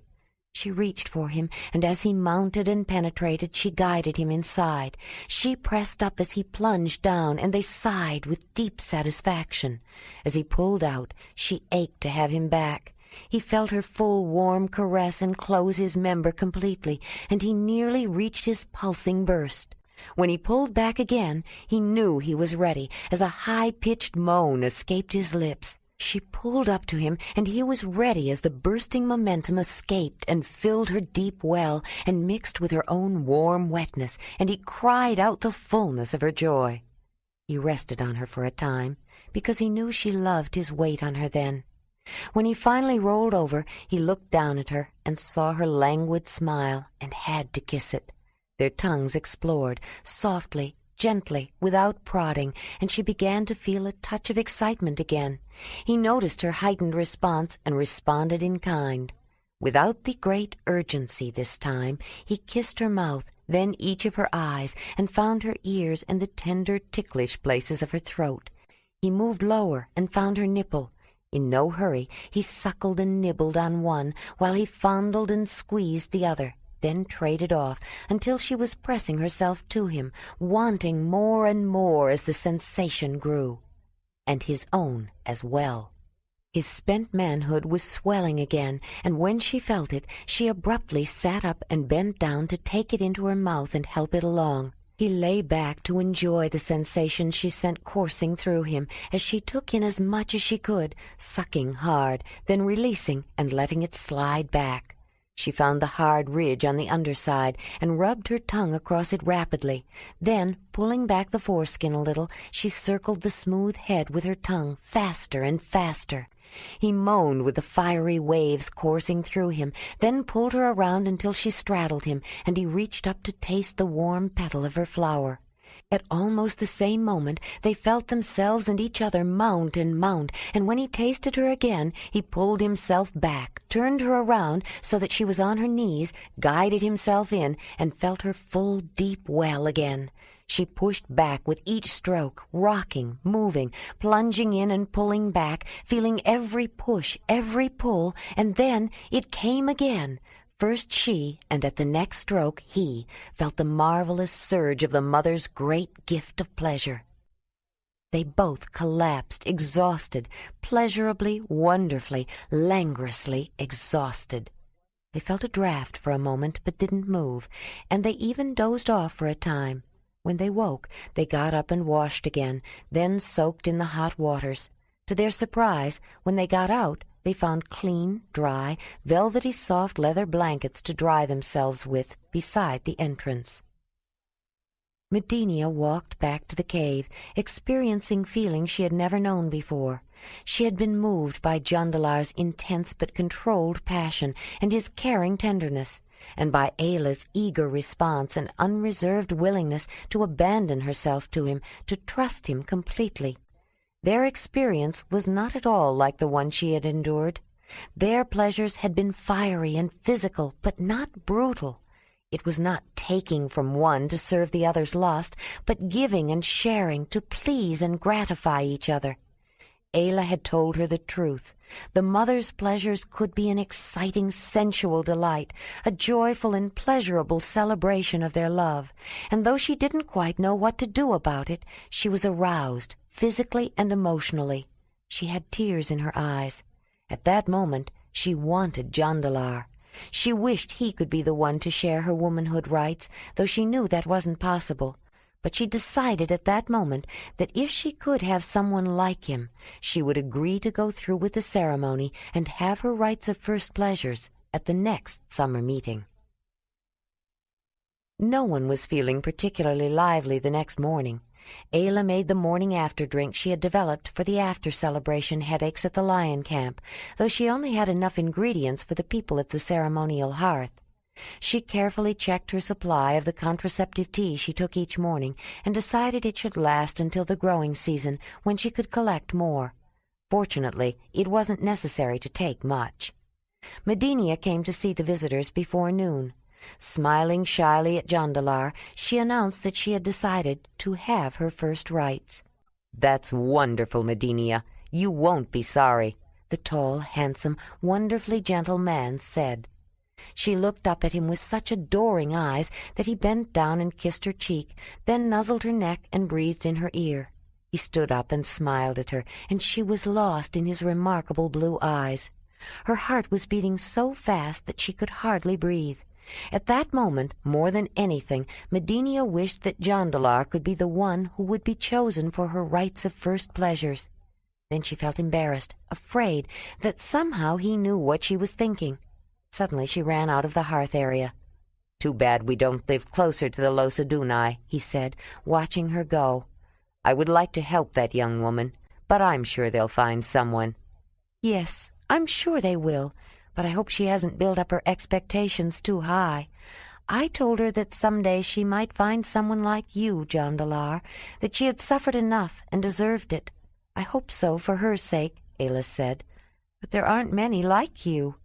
She reached for him, and as he mounted and penetrated, she guided him inside. She pressed up as he plunged down, and they sighed with deep satisfaction. As he pulled out, she ached to have him back. He felt her full, warm caress enclose his member completely, and he nearly reached his pulsing burst. When he pulled back again, he knew he was ready, as a high-pitched moan escaped his lips. She pulled up to him, and he was ready as the bursting momentum escaped and filled her deep well and mixed with her own warm wetness, and he cried out the fullness of her joy. He rested on her for a time, because he knew she loved his weight on her then. When he finally rolled over, he looked down at her and saw her languid smile and had to kiss it. Their tongues explored, softly, gently, without prodding, and she began to feel a touch of excitement again. He noticed her heightened response and responded in kind. Without the great urgency this time, he kissed her mouth, then each of her eyes, and found her ears and the tender, ticklish places of her throat. He moved lower and found her nipple. In no hurry, he suckled and nibbled on one, while he fondled and squeezed the other, then traded off until she was pressing herself to him, wanting more and more as the sensation grew. And his own as well. His spent manhood was swelling again, and when she felt it, she abruptly sat up and bent down to take it into her mouth and help it along. He lay back to enjoy the sensation she sent coursing through him as she took in as much as she could, sucking hard, then releasing and letting it slide back. She found the hard ridge on the underside and rubbed her tongue across it rapidly. Then, pulling back the foreskin a little, she circled the smooth head with her tongue faster and faster. He moaned with the fiery waves coursing through him, then pulled her around until she straddled him, and he reached up to taste the warm petal of her flower. At almost the same moment they felt themselves and each other mount, and when he tasted her again, he pulled himself back, turned her around so that she was on her knees, guided himself in, and felt her full, deep well again. She pushed back with each stroke, rocking, moving, plunging in and pulling back, feeling every push, every pull, and then it came again. First she, and at the next stroke he, felt the marvelous surge of the mother's great gift of pleasure. They both collapsed, exhausted, pleasurably, wonderfully, languorously exhausted. They felt a draught for a moment, but didn't move, and they even dozed off for a time. When they woke, they got up and washed again, then soaked in the hot waters. To their surprise, when they got out, they found clean, dry, velvety soft leather blankets to dry themselves with beside the entrance. Medenia walked back to the cave, experiencing feelings she had never known before. She had been moved by Jondalar's intense but controlled passion and his caring tenderness, and by Ayla's eager response and unreserved willingness to abandon herself to him, to trust him completely. Their experience was not at all like the one she had endured. Their pleasures had been fiery and physical, but not brutal. It was not taking from one to serve the other's lust, but giving and sharing to please and gratify each other. Ayla had told her the truth. The mother's pleasures could be an exciting, sensual delight, a joyful and pleasurable celebration of their love, and though she didn't quite know what to do about it, she was aroused, physically and emotionally. She had tears in her eyes. At that moment, she wanted Jondalar. She wished he could be the one to share her womanhood rights, though she knew that wasn't possible. But she decided at that moment that if she could have someone like him, she would agree to go through with the ceremony and have her rights of first pleasures at the next summer meeting. No one was feeling particularly lively the next morning. Ayla made the morning after drink she had developed for the after-celebration headaches at the lion camp, though she only had enough ingredients for the people at the ceremonial hearth. She carefully checked her supply of the contraceptive tea she took each morning and decided it should last until the growing season, when she could collect more. Fortunately, it wasn't necessary to take much. Medenia came to see the visitors before noon. Smiling shyly at Jondalar, she announced that she had decided to have her first rites. "That's wonderful, Medinia. You won't be sorry," the tall, handsome, wonderfully gentle man said. She looked up at him with such adoring eyes that he bent down and kissed her cheek, then nuzzled her neck and breathed in her ear. He stood up and smiled at her, and she was lost in his remarkable blue eyes. Her heart was beating so fast that she could hardly breathe. At that moment, more than anything, Medinia wished that Jondalar could be the one who would be chosen for her rites of first pleasures. Then she felt embarrassed, afraid that somehow he knew what she was thinking. Suddenly she ran out of the hearth area. "Too bad we don't live closer to the Losadunai," he said, watching her go. "I would like to help that young woman, but I'm sure they'll find someone." "Yes, I'm sure they will, but I hope she hasn't built up her expectations too high. I told her that someday she might find someone like you, Jondalar, that she had suffered enough and deserved it. I hope so for her sake," Ayla said. "But there aren't many like you."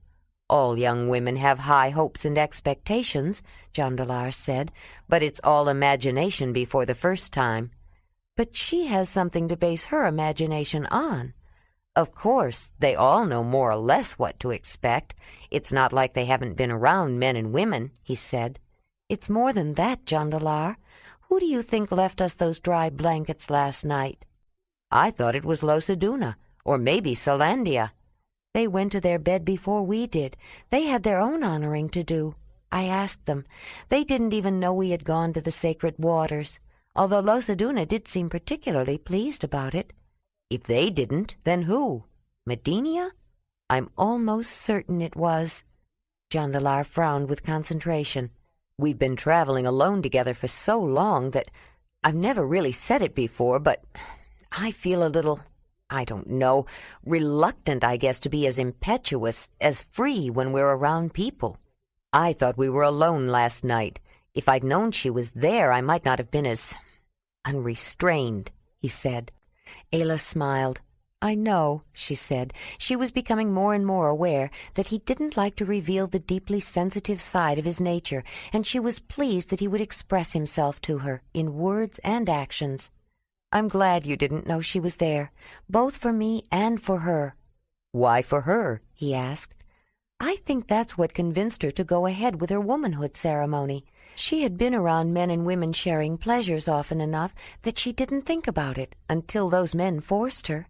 "All young women have high hopes and expectations," Jondalar said, "but it's all imagination before the first time." "But she has something to base her imagination on." "Of course, they all know more or less what to expect. It's not like they haven't been around men and women," he said. "It's more than that, Jondalar. Who do you think left us those dry blankets last night?" "I thought it was Losaduna, or maybe Solandia." "They went to their bed before we did. They had their own honoring to do. I asked them. They didn't even know we had gone to the sacred waters, although Losaduna did seem particularly pleased about it." "If they didn't, then who? Medinia?" "I'm almost certain it was." Jondalar frowned with concentration. "We've been traveling alone together for so long that I've never really said it before, but I feel a little, I don't know, reluctant, I guess, to be as impetuous, as free when we're around people. I thought we were alone last night. If I'd known she was there, I might not have been as unrestrained," he said. Ayla smiled. "I know," she said. She was becoming more and more aware that he didn't like to reveal the deeply sensitive side of his nature, and she was pleased that he would express himself to her in words and actions. "I'm glad you didn't know she was there, both for me and for her." "Why for her?" he asked. "I think that's what convinced her to go ahead with her womanhood ceremony. She had been around men and women sharing pleasures often enough that she didn't think about it until those men forced her.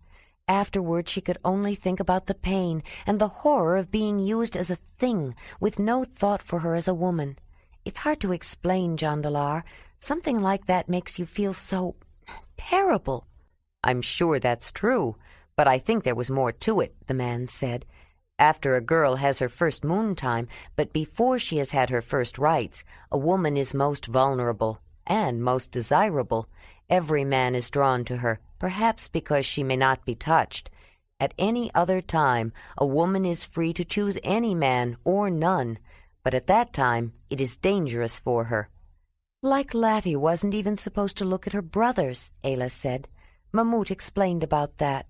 Afterward she could only think about the pain and the horror of being used as a thing with no thought for her as a woman. It's hard to explain, Jondalar. Something like that makes you feel so terrible." "I'm sure that's true, but I think there was more to it," the man said. "After a girl has her first moon time, but before she has had her first rites, a woman is most vulnerable and most desirable. Every man is drawn to her, perhaps because she may not be touched. At any other time, a woman is free to choose any man or none, but at that time it is dangerous for her." "Like Lati wasn't even supposed to look at her brothers," Ayla said. "Mahmut explained about that."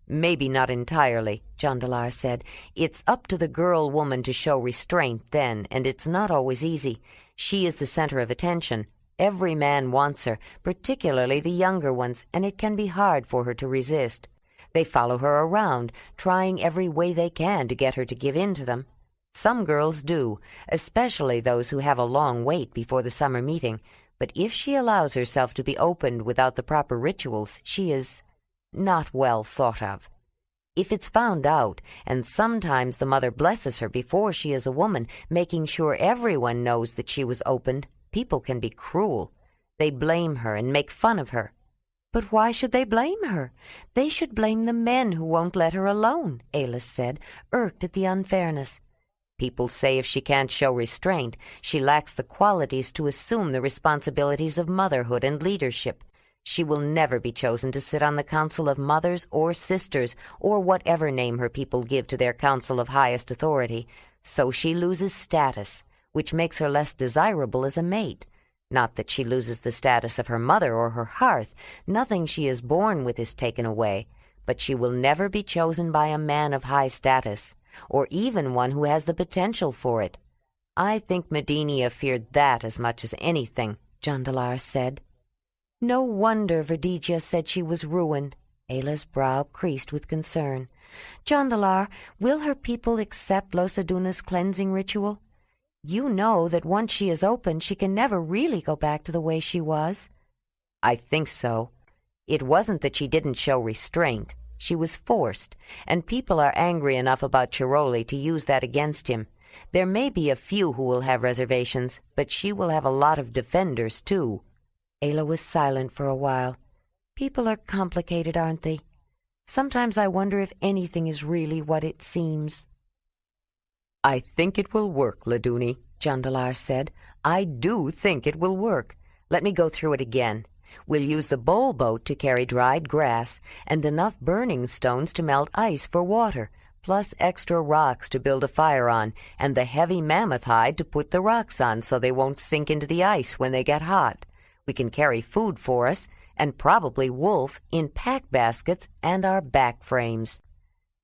"Maybe not entirely," Jondalar said. "It's up to the girl-woman to show restraint then, and it's not always easy. She is the center of attention. Every man wants her, particularly the younger ones, and it can be hard for her to resist. They follow her around, trying every way they can to get her to give in to them. Some girls do, especially those who have a long wait before the summer meeting, but if she allows herself to be opened without the proper rituals, she is not well thought of. If it's found out, and sometimes the mother blesses her before she is a woman, making sure everyone knows that she was opened, people can be cruel. They blame her and make fun of her." "But why should they blame her? They should blame the men who won't let her alone," Ayla said, irked at the unfairness. "People say if she can't show restraint, she lacks the qualities to assume the responsibilities of motherhood and leadership. She will never be chosen to sit on the council of mothers or sisters, or whatever name her people give to their council of highest authority. So she loses status, which makes her less desirable as a mate. Not that she loses the status of her mother or her hearth. Nothing she is born with is taken away. But she will never be chosen by a man of high status, or even one who has the potential for it. I think Medenia feared that as much as anything, Jondalar said. No wonder Verdija said she was ruined. Ayla's brow creased with concern. Jondalar, will her people accept Losaduna's cleansing ritual? You know that once she is open, she can never really go back to the way she was. I think so. It wasn't that she didn't show restraint. She was forced, and people are angry enough about Chiroli to use that against him. There may be a few who will have reservations, but she will have a lot of defenders, too. Ayla was silent for a while. People are complicated, aren't they? Sometimes I wonder if anything is really what it seems. I think it will work, Laduni, Jondalar said. I do think it will work. Let me go through it again. We'll use the bowl boat to carry dried grass and enough burning stones to melt ice for water, plus extra rocks to build a fire on, and the heavy mammoth hide to put the rocks on so they won't sink into the ice when they get hot. We can carry food for us, and probably wolf in pack baskets and our back frames.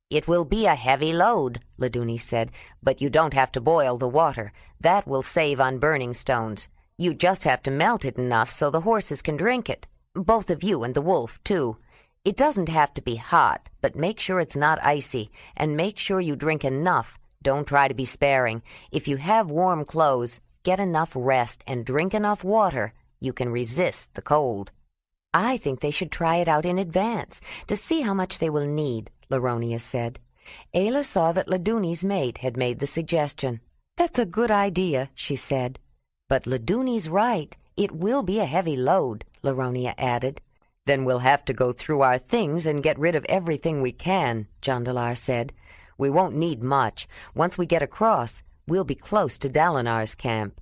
It will be a heavy load, Laduni said, but you don't have to boil the water. That will save on burning stones. You just have to melt it enough so the horses can drink it. Both of you and the wolf, too. It doesn't have to be hot, but make sure it's not icy, and make sure you drink enough. Don't try to be sparing. If you have warm clothes, get enough rest and drink enough water. You can resist the cold. I think they should try it out in advance to see how much they will need, Laronia said. Ayla saw that Laduni's mate had made the suggestion. That's a good idea, she said. But Laduni's right. It will be a heavy load, Laronia added. Then we'll have to go through our things and get rid of everything we can, Jondalar said. We won't need much. Once we get across, we'll be close to Dalinar's camp.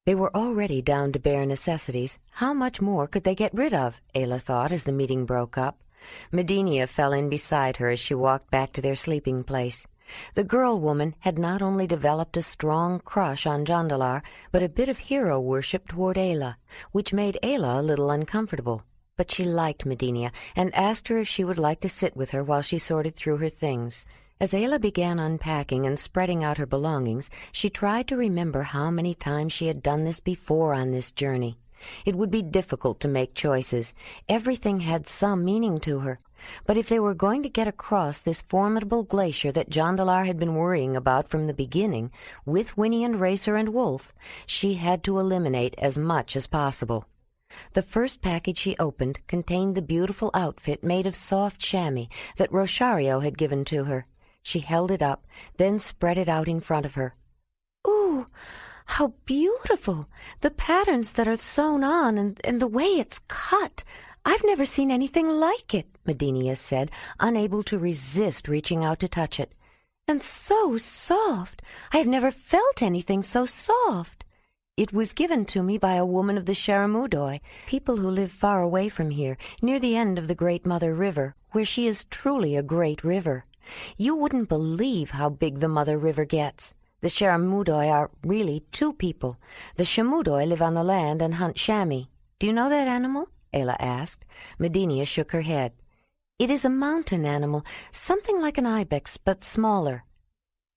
They were already down to bare necessities. How much more could they get rid of? Ayla thought as the meeting broke up. Medenia fell in beside her as she walked back to their sleeping place. The girl-woman had not only developed a strong crush on Jondalar, but a bit of hero worship toward Ayla, which made Ayla a little uncomfortable. But she liked Medenia and asked her if she would like to sit with her while she sorted through her things. As Ayla began unpacking and spreading out her belongings, she tried to remember how many times she had done this before on this journey. It would be difficult to make choices. Everything had some meaning to her. But if they were going to get across this formidable glacier that Jondalar had been worrying about from the beginning, with Winnie and Racer and Wolf, she had to eliminate as much as possible. The first package she opened contained the beautiful outfit made of soft chamois that Rosario had given to her. She held it up, then spread it out in front of her. "Ooh, how beautiful! The patterns that are sewn on and the way it's cut! I've never seen anything like it," Medenia said, unable to resist reaching out to touch it. "And so soft! I have never felt anything so soft." "It was given to me by a woman of the Sharamudoi, people who live far away from here, near the end of the Great Mother River, where she is truly a great river. You wouldn't believe how big the Mother River gets. The Sharamudoi are really two people. The Shamudoi live on the land and hunt chamois. Do you know that animal?" Ayla asked. Medenia shook her head. "It is a mountain animal, something like an ibex, but smaller."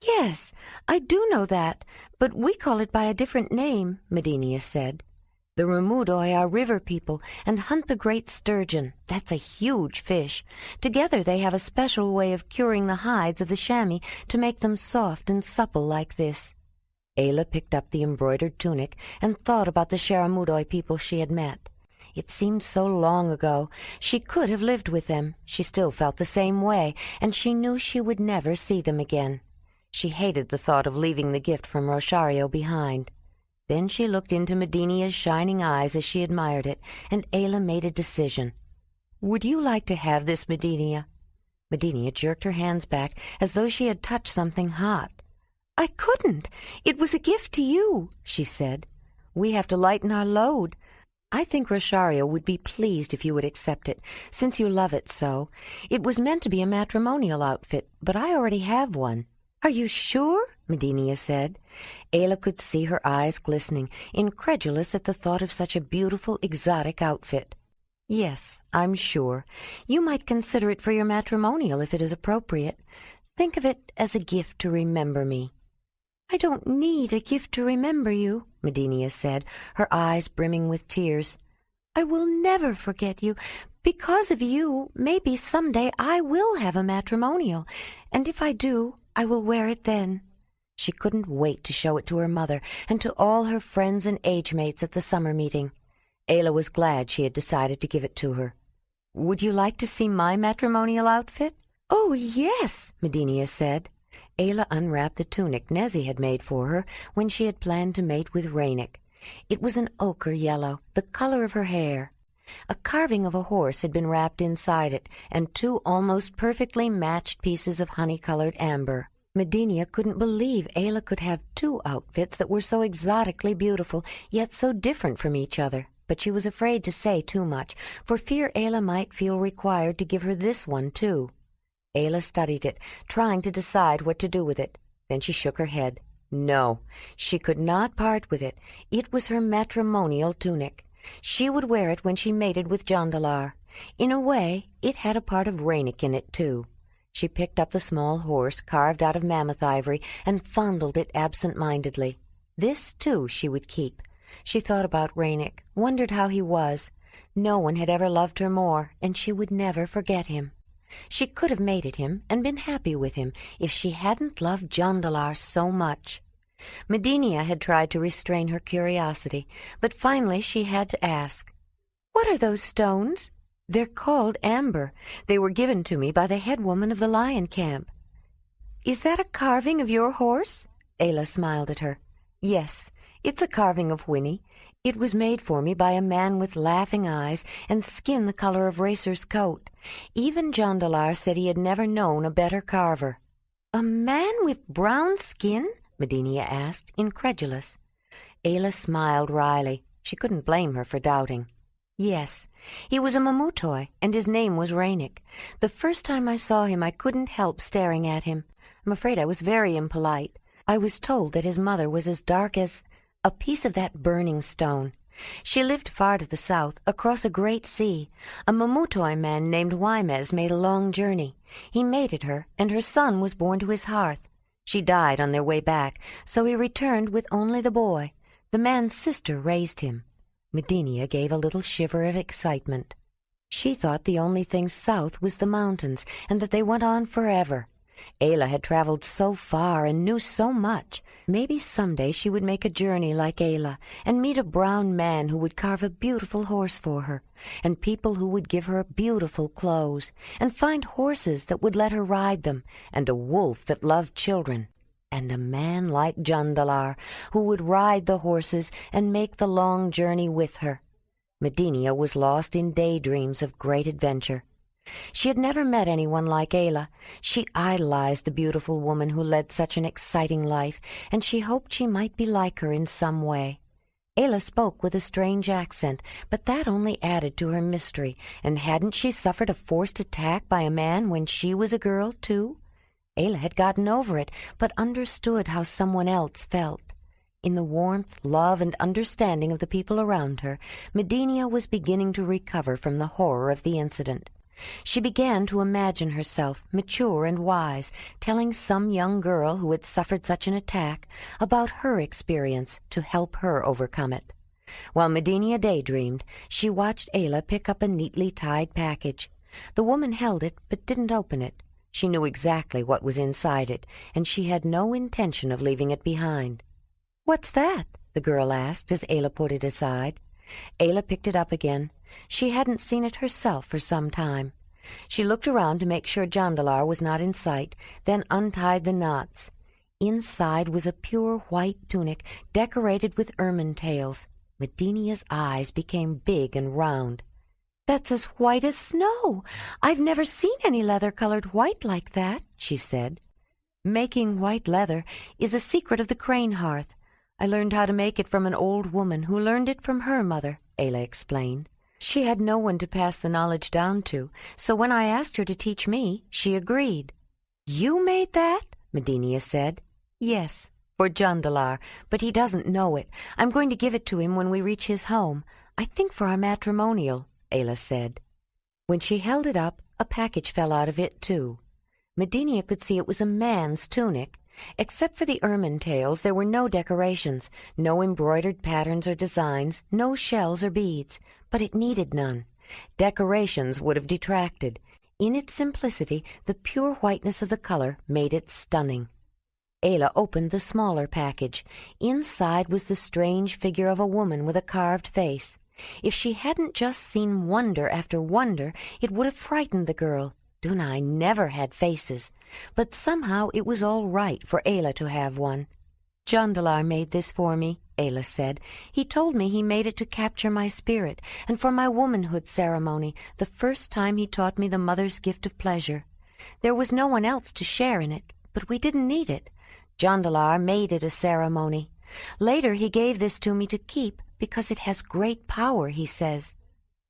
"Yes, I do know that, but we call it by a different name," Medenia said. "The Ramudoi are river people and hunt the great sturgeon. That's a huge fish. Together they have a special way of curing the hides of the chamois to make them soft and supple like this." Ayla picked up the embroidered tunic and thought about the Sharamudoi people she had met. It seemed so long ago. She could have lived with them. She still felt the same way, and she knew she would never see them again. She hated the thought of leaving the gift from Rosario behind. Then she looked into Medenia's shining eyes as she admired it, and Ayla made a decision. "Would you like to have this, Medenia?" Medenia jerked her hands back as though she had touched something hot. "I couldn't. It was a gift to you," she said. "We have to lighten our load. I think Rosario would be pleased if you would accept it, since you love it so. It was meant to be a matrimonial outfit, but I already have one." "Are you sure?" Medenia said. Ayla could see her eyes glistening, incredulous at the thought of such a beautiful, exotic outfit. "Yes, I'm sure. You might consider it for your matrimonial if it is appropriate. Think of it as a gift to remember me." "I don't need a gift to remember you," Medenia said, her eyes brimming with tears. "I will never forget you. Because of you, maybe someday I will have a matrimonial, and if I do, I will wear it then." She couldn't wait to show it to her mother and to all her friends and age-mates at the summer meeting. Ayla was glad she had decided to give it to her. "Would you like to see my matrimonial outfit?" "Oh, yes," Medenia said. Ayla unwrapped the tunic Nezzy had made for her when she had planned to mate with Rainik. It was an ochre yellow, the color of her hair. A carving of a horse had been wrapped inside it, and 2 almost perfectly matched pieces of honey-colored amber. Medenia couldn't believe Ayla could have 2 outfits that were so exotically beautiful, yet so different from each other. But she was afraid to say too much, for fear Ayla might feel required to give her this one, too. Ayla studied it, trying to decide what to do with it. Then she shook her head. No, she could not part with it. It was her matrimonial tunic. She would wear it when she mated with Jondalar. In a way, it had a part of Rainik in it, too. She picked up the small horse carved out of mammoth ivory and fondled it absent-mindedly. This, too, she would keep. She thought about Rainik, wondered how he was. No one had ever loved her more, and she would never forget him. She could have mated him and been happy with him if she hadn't loved Jondalar so much. Medenia had tried to restrain her curiosity, but finally she had to ask, "What are those stones?" "They're called amber. They were given to me by the head woman of the lion camp." "Is that a carving of your horse?" Ayla smiled at her. "Yes, it's a carving of Winnie. It was made for me by a man with laughing eyes and skin the color of Racer's coat. Even Jondalar said he had never known a better carver." "A man with brown skin?" Medenia asked, incredulous. Ayla smiled wryly. She couldn't blame her for doubting. "Yes, he was a Mamutoi, and his name was Rainik. The first time I saw him, I couldn't help staring at him. I'm afraid I was very impolite. I was told that his mother was as dark as a piece of that burning stone. She lived far to the south, across a great sea. A Mamutoi man named Wymez made a long journey. He mated her, and her son was born to his hearth. She died on their way back, so he returned with only the boy. The man's sister raised him." Medenia gave a little shiver of excitement. She thought the only thing south was the mountains, and that they went on forever. Ayla had traveled so far and knew so much. Maybe someday she would make a journey like Ayla and meet a brown man who would carve a beautiful horse for her, and people who would give her beautiful clothes, and find horses that would let her ride them, and a wolf that loved children, and a man like Jondalar who would ride the horses and make the long journey with her. Medenia was lost in daydreams of great adventure. She had never met anyone like Ayla. She idolized the beautiful woman who led such an exciting life, and she hoped she might be like her in some way. Ayla spoke with a strange accent, but that only added to her mystery, and hadn't she suffered a forced attack by a man when she was a girl, too? Ayla had gotten over it, but understood how someone else felt. In the warmth, love, and understanding of the people around her, Medenia was beginning to recover from the horror of the incident. She began to imagine herself, mature and wise, telling some young girl who had suffered such an attack about her experience to help her overcome it. While Medenia daydreamed, she watched Ayla pick up a neatly tied package. The woman held it, but didn't open it. She knew exactly what was inside it, and she had no intention of leaving it behind. "What's that?" the girl asked as Ayla put it aside. Ayla picked it up again. She hadn't seen it herself for some time. She looked around to make sure Jondalar was not in sight, then untied the knots. Inside was a pure white tunic decorated with ermine tails. Medenia's eyes became big and round. "That's as white as snow. I've never seen any leather-colored white like that," she said. "Making white leather is a secret of the crane hearth. I learned how to make it from an old woman who learned it from her mother," Ayla explained. "She had no one to pass the knowledge down to, so when I asked her to teach me, she agreed." "You made that?" Medenia said. "Yes, for Jondalar, but he doesn't know it. I'm going to give it to him when we reach his home. I think for our matrimonial," Ayla said. When she held it up, a package fell out of it, too. Medenia could see it was a man's tunic. Except for the ermine tails, there were no decorations, no embroidered patterns or designs, no shells or beads, but it needed none. Decorations would have detracted. In its simplicity, the pure whiteness of the color made it stunning. Ayla opened the smaller package. Inside was the strange figure of a woman with a carved face. If she hadn't just seen wonder after wonder, it would have frightened the girl. Dunai never had faces, but somehow it was all right for Ayla to have one. "Jondalar made this for me," Ayla said. "He told me he made it to capture my spirit, and for my womanhood ceremony, the first time he taught me the mother's gift of pleasure. There was no one else to share in it, but we didn't need it. Jondalar made it a ceremony. Later he gave this to me to keep, because it has great power, he says."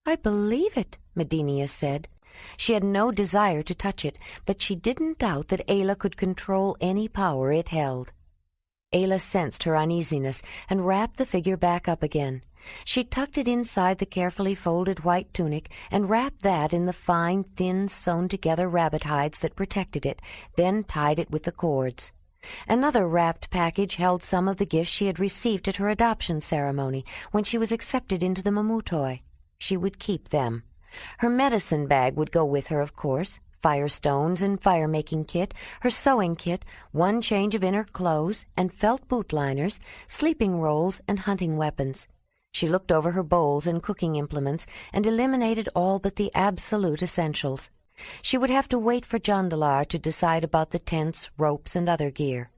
"I believe it," Medinia said. She had no desire to touch it, but she didn't doubt that Ayla could control any power it held. Ayla sensed her uneasiness and wrapped the figure back up again. She tucked it inside the carefully folded white tunic and wrapped that in the fine, thin, sewn-together rabbit hides that protected it, then tied it with the cords. Another wrapped package held some of the gifts she had received at her adoption ceremony when she was accepted into the Mamutoi. She would keep them. Her medicine bag would go with her, of course, firestones and fire-making kit, her sewing kit, one change of inner clothes, and felt boot liners, sleeping rolls, and hunting weapons. She looked over her bowls and cooking implements and eliminated all but the absolute essentials. She would have to wait for Jondalar to decide about the tents, ropes, and other gear.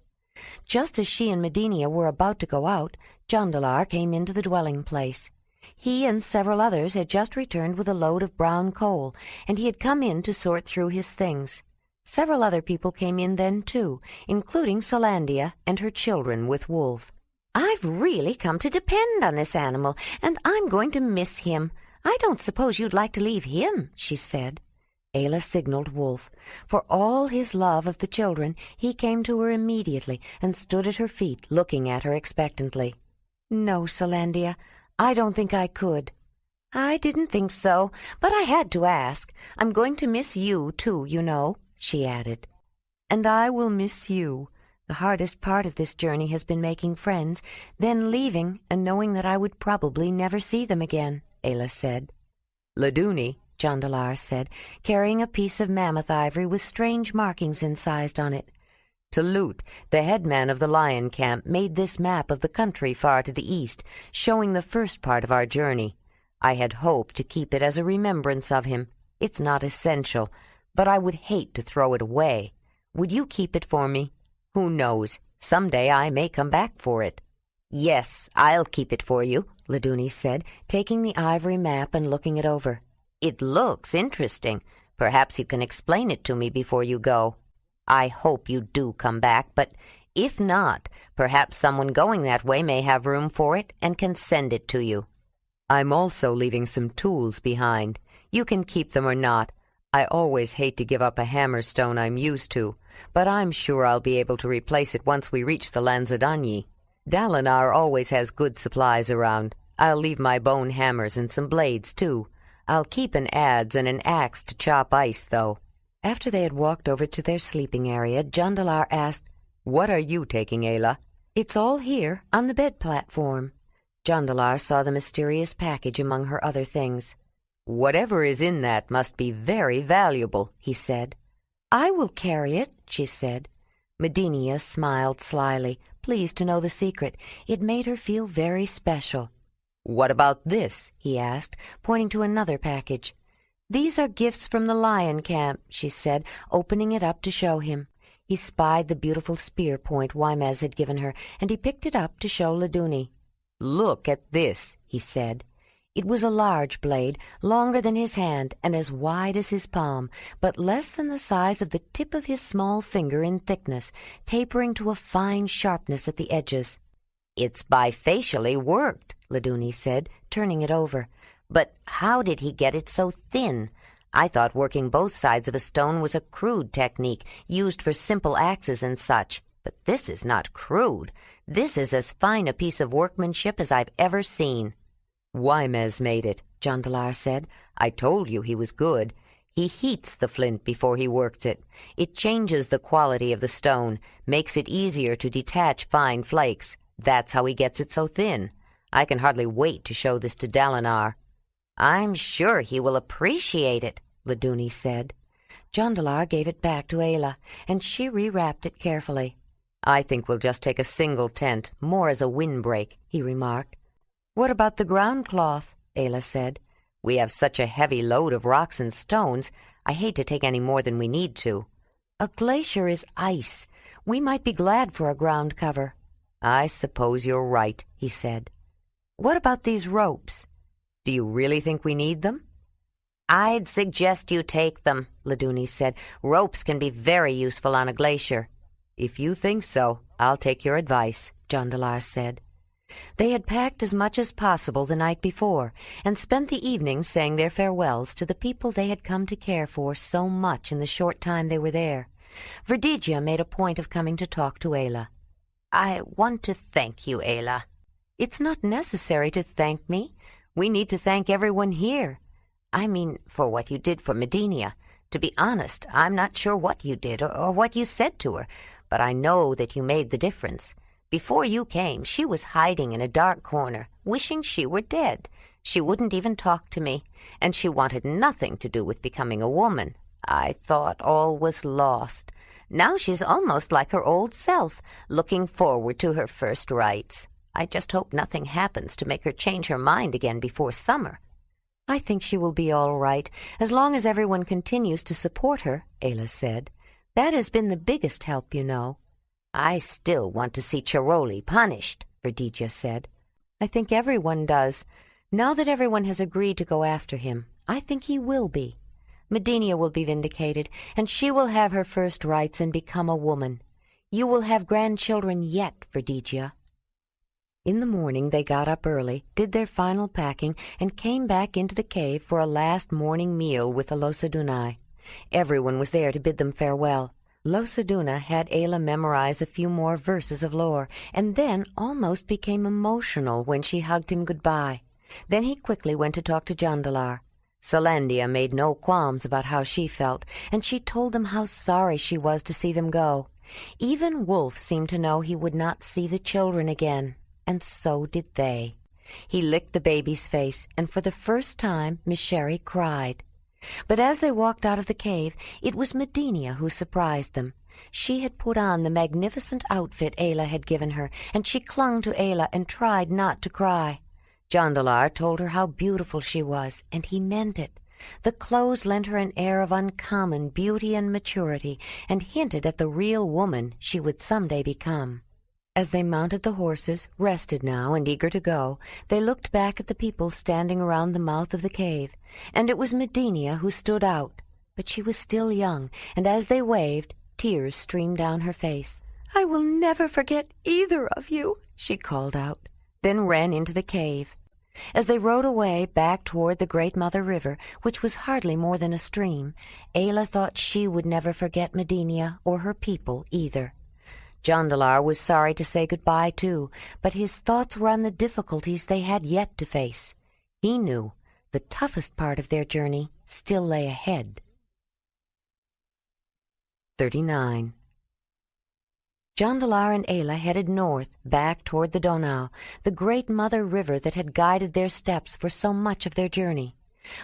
Just as she and Medinia were about to go out, Jondalar came into the dwelling place. He and several others had just returned with a load of brown coal, and he had come in to sort through his things. Several other people came in then, too, including Solandia and her children with Wolf. "I've really come to depend on this animal, and I'm going to miss him. I don't suppose you'd like to leave him," she said. Ayla signaled Wolf. For all his love of the children, he came to her immediately and stood at her feet, looking at her expectantly. "No, Solandia, I don't think I could." "I didn't think so, but I had to ask. I'm going to miss you, too, you know," she added. "And I will miss you. The hardest part of this journey has been making friends, then leaving and knowing that I would probably never see them again," Ayla said. "Laduni," Jondalar said, carrying a piece of mammoth ivory with strange markings incised on it. "Talut, the headman of the lion camp, made this map of the country far to the east, showing the first part of our journey. I had hoped to keep it as a remembrance of him. It's not essential, but I would hate to throw it away. Would you keep it for me? Who knows? Someday I may come back for it." "Yes, I'll keep it for you," Laduni said, taking the ivory map and looking it over. "It looks interesting. Perhaps you can explain it to me before you go. I hope you do come back, but if not, perhaps someone going that way may have room for it and can send it to you. I'm also leaving some tools behind. You can keep them or not. I always hate to give up a hammerstone I'm used to, but I'm sure I'll be able to replace it once we reach the Lanzadanyi. Dalinar always has good supplies around. I'll leave my bone hammers and some blades, too. I'll keep an adze and an axe to chop ice, though." After they had walked over to their sleeping area, Jondalar asked, "What are you taking, Ayla?" "It's all here, on the bed platform." Jondalar saw the mysterious package among her other things. "Whatever is in that must be very valuable," he said. "I will carry it," she said. Medinia smiled slyly, pleased to know the secret. It made her feel very special. "What about this?" he asked, pointing to another package. "These are gifts from the lion camp," she said, opening it up to show him. He spied the beautiful spear point Wymez had given her, and he picked it up to show Laduni. "Look at this," he said. It was a large blade, longer than his hand and as wide as his palm, but less than the size of the tip of his small finger in thickness, tapering to a fine sharpness at the edges. "It's bifacially worked," Laduni said, turning it over. "But how did he get it so thin? I thought working both sides of a stone was a crude technique used for simple axes and such. But this is not crude. This is as fine a piece of workmanship as I've ever seen." "Wymez made it," Jondalar said. "I told you he was good. He heats the flint before he works it. It changes the quality of the stone, makes it easier to detach fine flakes. That's how he gets it so thin. I can hardly wait to show this to Dalinar." "I'm sure he will appreciate it," Laduni said. Jondalar gave it back to Ayla, and she rewrapped it carefully. "I think we'll just take a single tent, more as a windbreak," he remarked. "What about the ground cloth?" Ayla said. "We have such a heavy load of rocks and stones. I hate to take any more than we need to." "A glacier is ice. We might be glad for a ground cover." "I suppose you're right," he said. "What about these ropes?" "Do you really think we need them?" "I'd suggest you take them," Laduni said. "Ropes can be very useful on a glacier." "If you think so, I'll take your advice," Jondalar said. They had packed as much as possible the night before, and spent the evening saying their farewells to the people they had come to care for so much in the short time they were there. Verdigia made a point of coming to talk to Ayla. "I want to thank you, Ayla." "It's not necessary to thank me. We need to thank everyone here." "I mean, for what you did for Medenia. To be honest, I'm not sure what you did or what you said to her, but I know that you made the difference. Before you came, she was hiding in a dark corner, wishing she were dead. She wouldn't even talk to me, and she wanted nothing to do with becoming a woman. I thought all was lost. Now she's almost like her old self, looking forward to her first rites. I just hope nothing happens to make her change her mind again before summer." "I think she will be all right, as long as everyone continues to support her," Ayla said. "That has been the biggest help, you know." "I still want to see Chiroli punished," Verdigia said. "I think everyone does. Now that everyone has agreed to go after him, I think he will be. Medenia will be vindicated, and she will have her first rites and become a woman. You will have grandchildren yet, Verdigia." In the morning they got up early, did their final packing, and came back into the cave for a last morning meal with the Losadunai. Everyone was there to bid them farewell. Losaduna had Ayla memorize a few more verses of lore, and then almost became emotional when she hugged him goodbye. Then he quickly went to talk to Jondalar. Salandia made no qualms about how she felt, and she told them how sorry she was to see them go. Even Wolf seemed to know he would not see the children again, and so did they. He licked the baby's face, and for the first time Miss Sherry cried. But as they walked out of the cave, it was Medenia who surprised them. She had put on the magnificent outfit Ayla had given her, and she clung to Ayla and tried not to cry. Jondalar told her how beautiful she was, and he meant it. The clothes lent her an air of uncommon beauty and maturity, and hinted at the real woman she would someday become. As they mounted the horses, rested now and eager to go, they looked back at the people standing around the mouth of the cave, and it was Medenia who stood out. But she was still young, and as they waved, tears streamed down her face. "I will never forget either of you," she called out, then ran into the cave. As they rode away back toward the Great Mother River, which was hardly more than a stream, Ayla thought she would never forget Medenia or her people either. Jondalar was sorry to say goodbye, too, but his thoughts were on the difficulties they had yet to face. He knew the toughest part of their journey still lay ahead. 39. Jondalar and Ayla headed north, back toward the Donau, the great mother river that had guided their steps for so much of their journey.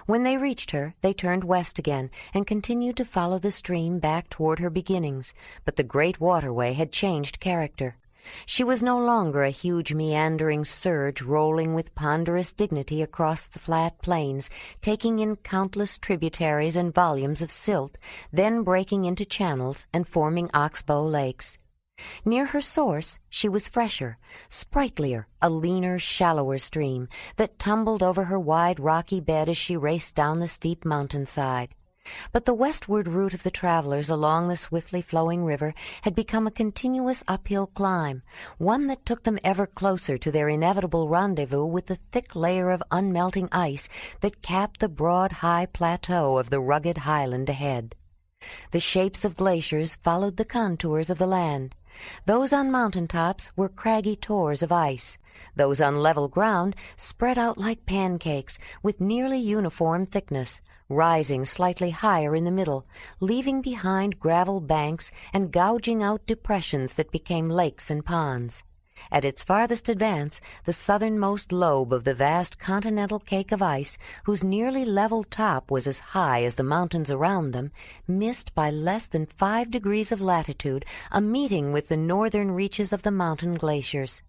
When they reached her, they turned west again and continued to follow the stream back toward her beginnings, but the great waterway had changed character. She was no longer a huge meandering surge rolling with ponderous dignity across the flat plains, taking in countless tributaries and volumes of silt, then breaking into channels and forming oxbow lakes. Near her source she was fresher, sprightlier, a leaner, shallower stream that tumbled over her wide rocky bed as she raced down the steep mountainside. But the westward route of the travelers along the swiftly flowing river had become a continuous uphill climb, one that took them ever closer to their inevitable rendezvous with the thick layer of unmelting ice that capped the broad, high plateau of the rugged highland ahead. The shapes of glaciers followed the contours of the land. Those on mountain tops were craggy tors of ice. Those on level ground spread out like pancakes with nearly uniform thickness, rising slightly higher in the middle, leaving behind gravel banks and gouging out depressions that became lakes and ponds. At its farthest advance, the southernmost lobe of the vast continental cake of ice, whose nearly level top was as high as the mountains around them, missed by less than 5 degrees of latitude a meeting with the northern reaches of the mountain glaciers.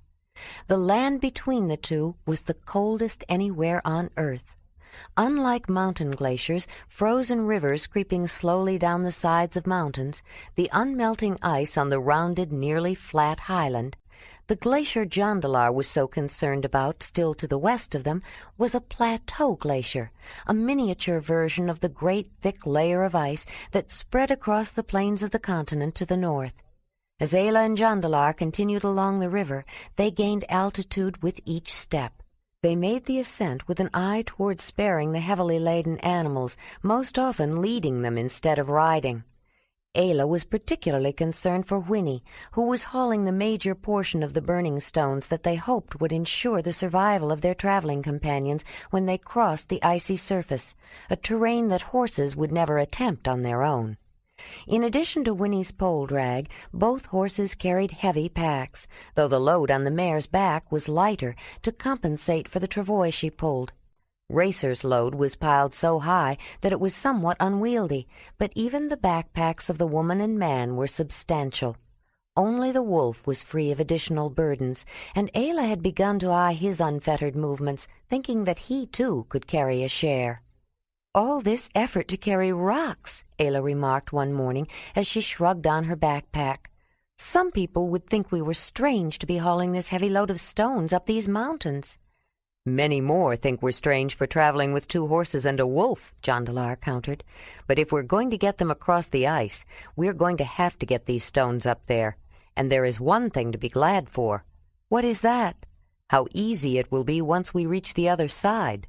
The land between the two was the coldest anywhere on earth. Unlike mountain glaciers, frozen rivers creeping slowly down the sides of mountains, the unmelting ice on the rounded, nearly flat highland, the glacier Jondalar was so concerned about, still to the west of them, was a plateau glacier, a miniature version of the great thick layer of ice that spread across the plains of the continent to the north. As Ayla and Jondalar continued along the river, they gained altitude with each step. They made the ascent with an eye toward sparing the heavily laden animals, most often leading them instead of riding. Ayla was particularly concerned for Winnie, who was hauling the major portion of the burning stones that they hoped would ensure the survival of their traveling companions when they crossed the icy surface, a terrain that horses would never attempt on their own. In addition to Winnie's pole drag, both horses carried heavy packs, though the load on the mare's back was lighter to compensate for the travois she pulled. Racer's load was piled so high that it was somewhat unwieldy, but even the backpacks of the woman and man were substantial. Only the wolf was free of additional burdens, and Ayla had begun to eye his unfettered movements, thinking that he, too, could carry a share. "All this effort to carry rocks," Ayla remarked one morning as she shrugged on her backpack. "Some people would think we were strange to be hauling this heavy load of stones up these mountains." "Many more think we're strange for traveling with 2 horses and a wolf," Jondalar countered. "But if we're going to get them across the ice, we're going to have to get these stones up there. And there is one thing to be glad for." "What is that?" "How easy it will be once we reach the other side."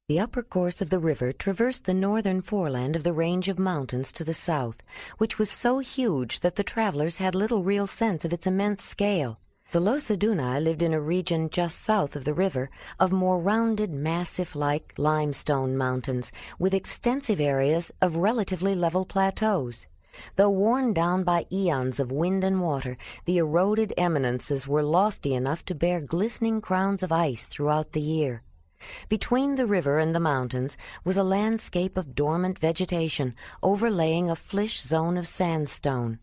The upper course of the river traversed the northern foreland of the range of mountains to the south, which was so huge that the travelers had little real sense of its immense scale. The Losadunai lived in a region just south of the river of more rounded, massif-like limestone mountains, with extensive areas of relatively level plateaus. Though worn down by eons of wind and water, the eroded eminences were lofty enough to bear glistening crowns of ice throughout the year. Between the river and the mountains was a landscape of dormant vegetation overlaying a flysch zone of sandstone.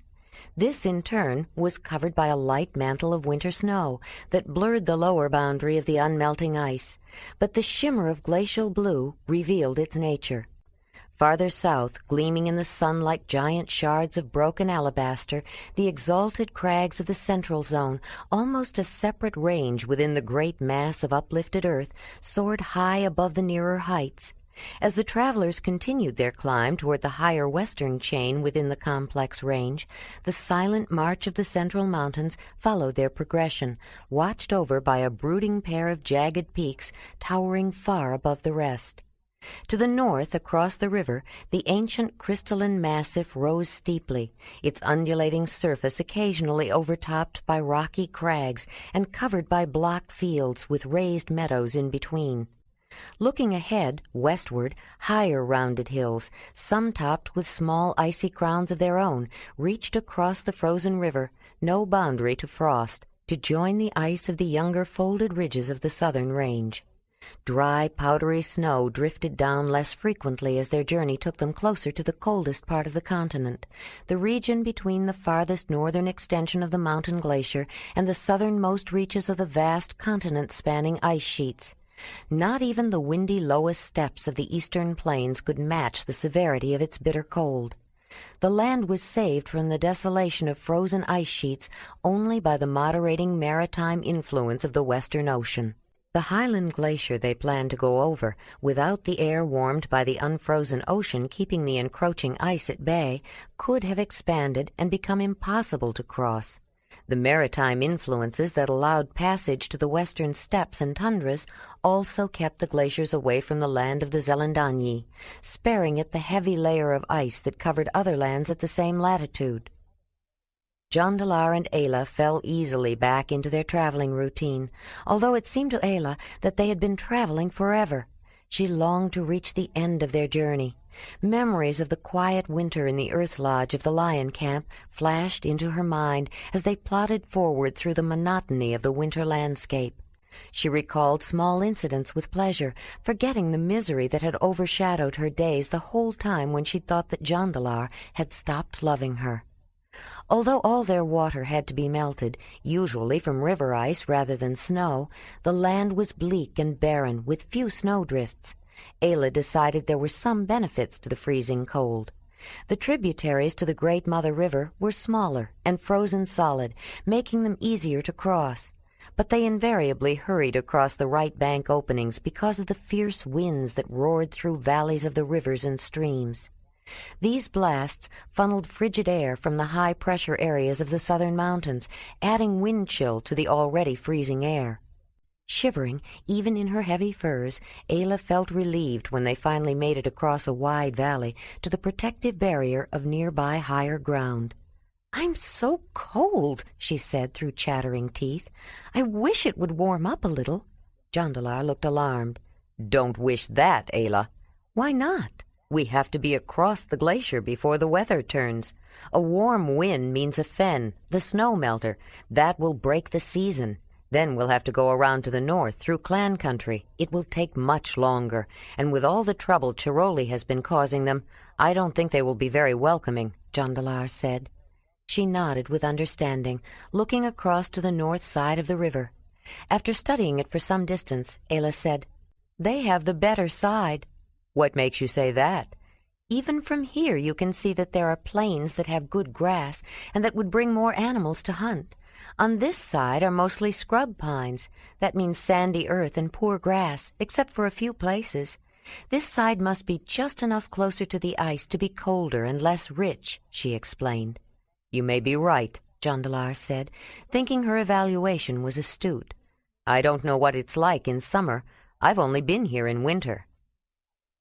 This, in turn, was covered by a light mantle of winter snow that blurred the lower boundary of the unmelting ice, but the shimmer of glacial blue revealed its nature. Farther south, gleaming in the sun like giant shards of broken alabaster, the exalted crags of the central zone, almost a separate range within the great mass of uplifted earth, soared high above the nearer heights. As the travelers continued their climb toward the higher western chain within the complex range, the silent march of the central mountains followed their progression, watched over by a brooding pair of jagged peaks towering far above the rest. To the north, across the river, the ancient crystalline massif rose steeply, its undulating surface occasionally overtopped by rocky crags and covered by block fields with raised meadows in between. Looking ahead, westward, higher rounded hills, some topped with small icy crowns of their own, reached across the frozen river, no boundary to frost, to join the ice of the younger folded ridges of the southern range. Dry, powdery snow drifted down less frequently as their journey took them closer to the coldest part of the continent, the region between the farthest northern extension of the mountain glacier and the southernmost reaches of the vast continent-spanning ice sheets. Not even the windy lowest steppes of the eastern plains could match the severity of its bitter cold. The land was saved from the desolation of frozen ice sheets only by the moderating maritime influence of the Western Ocean. The Highland Glacier they planned to go over, without the air warmed by the unfrozen ocean keeping the encroaching ice at bay, could have expanded and become impossible to cross. The maritime influences that allowed passage to the western steppes and tundras also kept the glaciers away from the land of the Zelendanyi, sparing it the heavy layer of ice that covered other lands at the same latitude. Jondalar and Ayla fell easily back into their traveling routine, although it seemed to Ayla that they had been traveling forever. She longed to reach the end of their journey. Memories of the quiet winter in the earth lodge of the lion camp flashed into her mind as they plodded forward through the monotony of the winter landscape. She recalled small incidents with pleasure, forgetting the misery that had overshadowed her days the whole time when she thought that Jondalar had stopped loving her. Although all their water had to be melted, usually from river ice rather than snow, the land was bleak and barren with few snowdrifts. Ayla decided there were some benefits to the freezing cold. The tributaries to the Great Mother River were smaller and frozen solid, making them easier to cross. But they invariably hurried across the right bank openings because of the fierce winds that roared through valleys of the rivers and streams. These blasts funneled frigid air from the high-pressure areas of the southern mountains, adding wind chill to the already freezing air. Shivering, even in her heavy furs, Ayla felt relieved when they finally made it across a wide valley to the protective barrier of nearby higher ground. "I'm so cold," she said through chattering teeth. "I wish it would warm up a little." Jondalar looked alarmed. "Don't wish that, Ayla." "Why not?" "We have to be across the glacier before the weather turns. A warm wind means a fen, the snow melter. That will break the season. Then we'll have to go around to the north through clan country. It will take much longer, and with all the trouble Chiroli has been causing them, I don't think they will be very welcoming," Jondalar said. She nodded with understanding, looking across to the north side of the river. After studying it for some distance, Ayla said, "They have the better side." "What makes you say that?" "Even from here you can see that there are plains that have good grass and that would bring more animals to hunt. On this side are mostly scrub pines. That means sandy earth and poor grass, except for a few places. This side must be just enough closer to the ice to be colder and less rich," she explained. "You may be right," Jondalar said, thinking her evaluation was astute. "I don't know what it's like in summer. I've only been here in winter."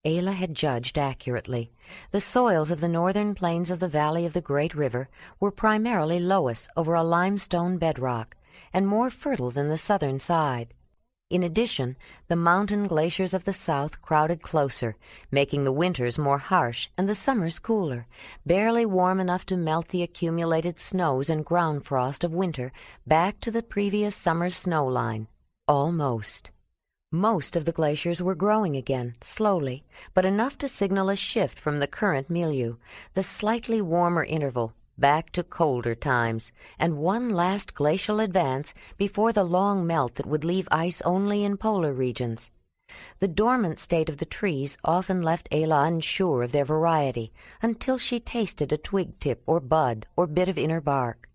Ayla had judged accurately. The soils of the northern plains of the valley of the great river were primarily loess over a limestone bedrock, and more fertile than the southern side. In addition, the mountain glaciers of the south crowded closer, making the winters more harsh and the summers cooler, barely warm enough to melt the accumulated snows and ground frost of winter back to the previous summer's snow line. Almost. Most of the glaciers were growing again, slowly, but enough to signal a shift from the current milieu, the slightly warmer interval, back to colder times, and one last glacial advance before the long melt that would leave ice only in polar regions. The dormant state of the trees often left Ayla unsure of their variety until she tasted a twig tip or bud or bit of inner bark.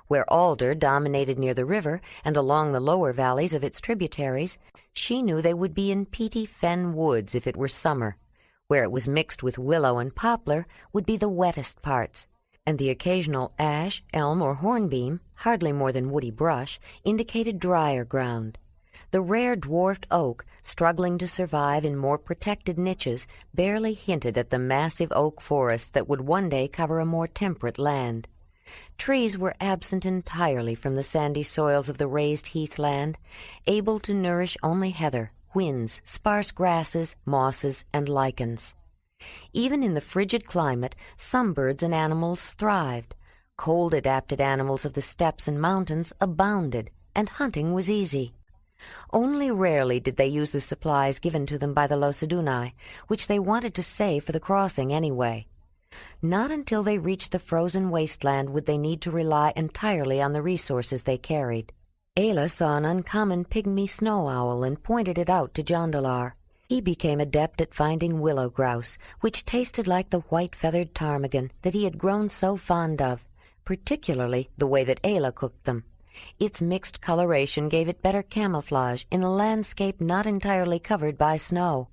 Where alder dominated near the river and along the lower valleys of its tributaries, she knew they would be in peaty fen woods if it were summer. Where it was mixed with willow and poplar would be the wettest parts, and the occasional ash, elm, or hornbeam, hardly more than woody brush, indicated drier ground. The rare dwarfed oak, struggling to survive in more protected niches, barely hinted at the massive oak forests that would one day cover a more temperate land. Trees were absent entirely from the sandy soils of the raised heathland, able to nourish only heather, whins, sparse grasses, mosses, and lichens. Even in the frigid climate, some birds and animals thrived. Cold-adapted animals of the steppes and mountains abounded, and hunting was easy. Only rarely did they use the supplies given to them by the Losedunai, which they wanted to save for the crossing anyway. Not until they reached the frozen wasteland would they need to rely entirely on the resources they carried. Ayla saw an uncommon pygmy snow owl and pointed it out to Jondalar. He became adept at finding willow grouse, which tasted like the white-feathered ptarmigan that he had grown so fond of, particularly the way that Ayla cooked them. Its mixed coloration gave it better camouflage in a landscape not entirely covered by snow.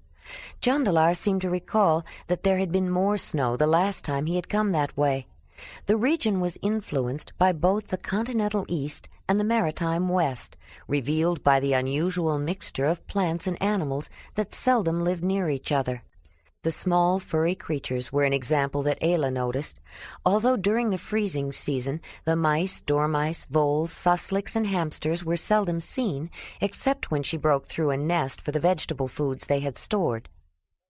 Jondalar seemed to recall that there had been more snow the last time he had come that way. The region was influenced by both the continental east and the maritime west, revealed by the unusual mixture of plants and animals that seldom lived near each other. The small, furry creatures were an example that Ayla noticed, although during the freezing season the mice, dormice, voles, sussex, and hamsters were seldom seen, except when she broke through a nest for the vegetable foods they had stored.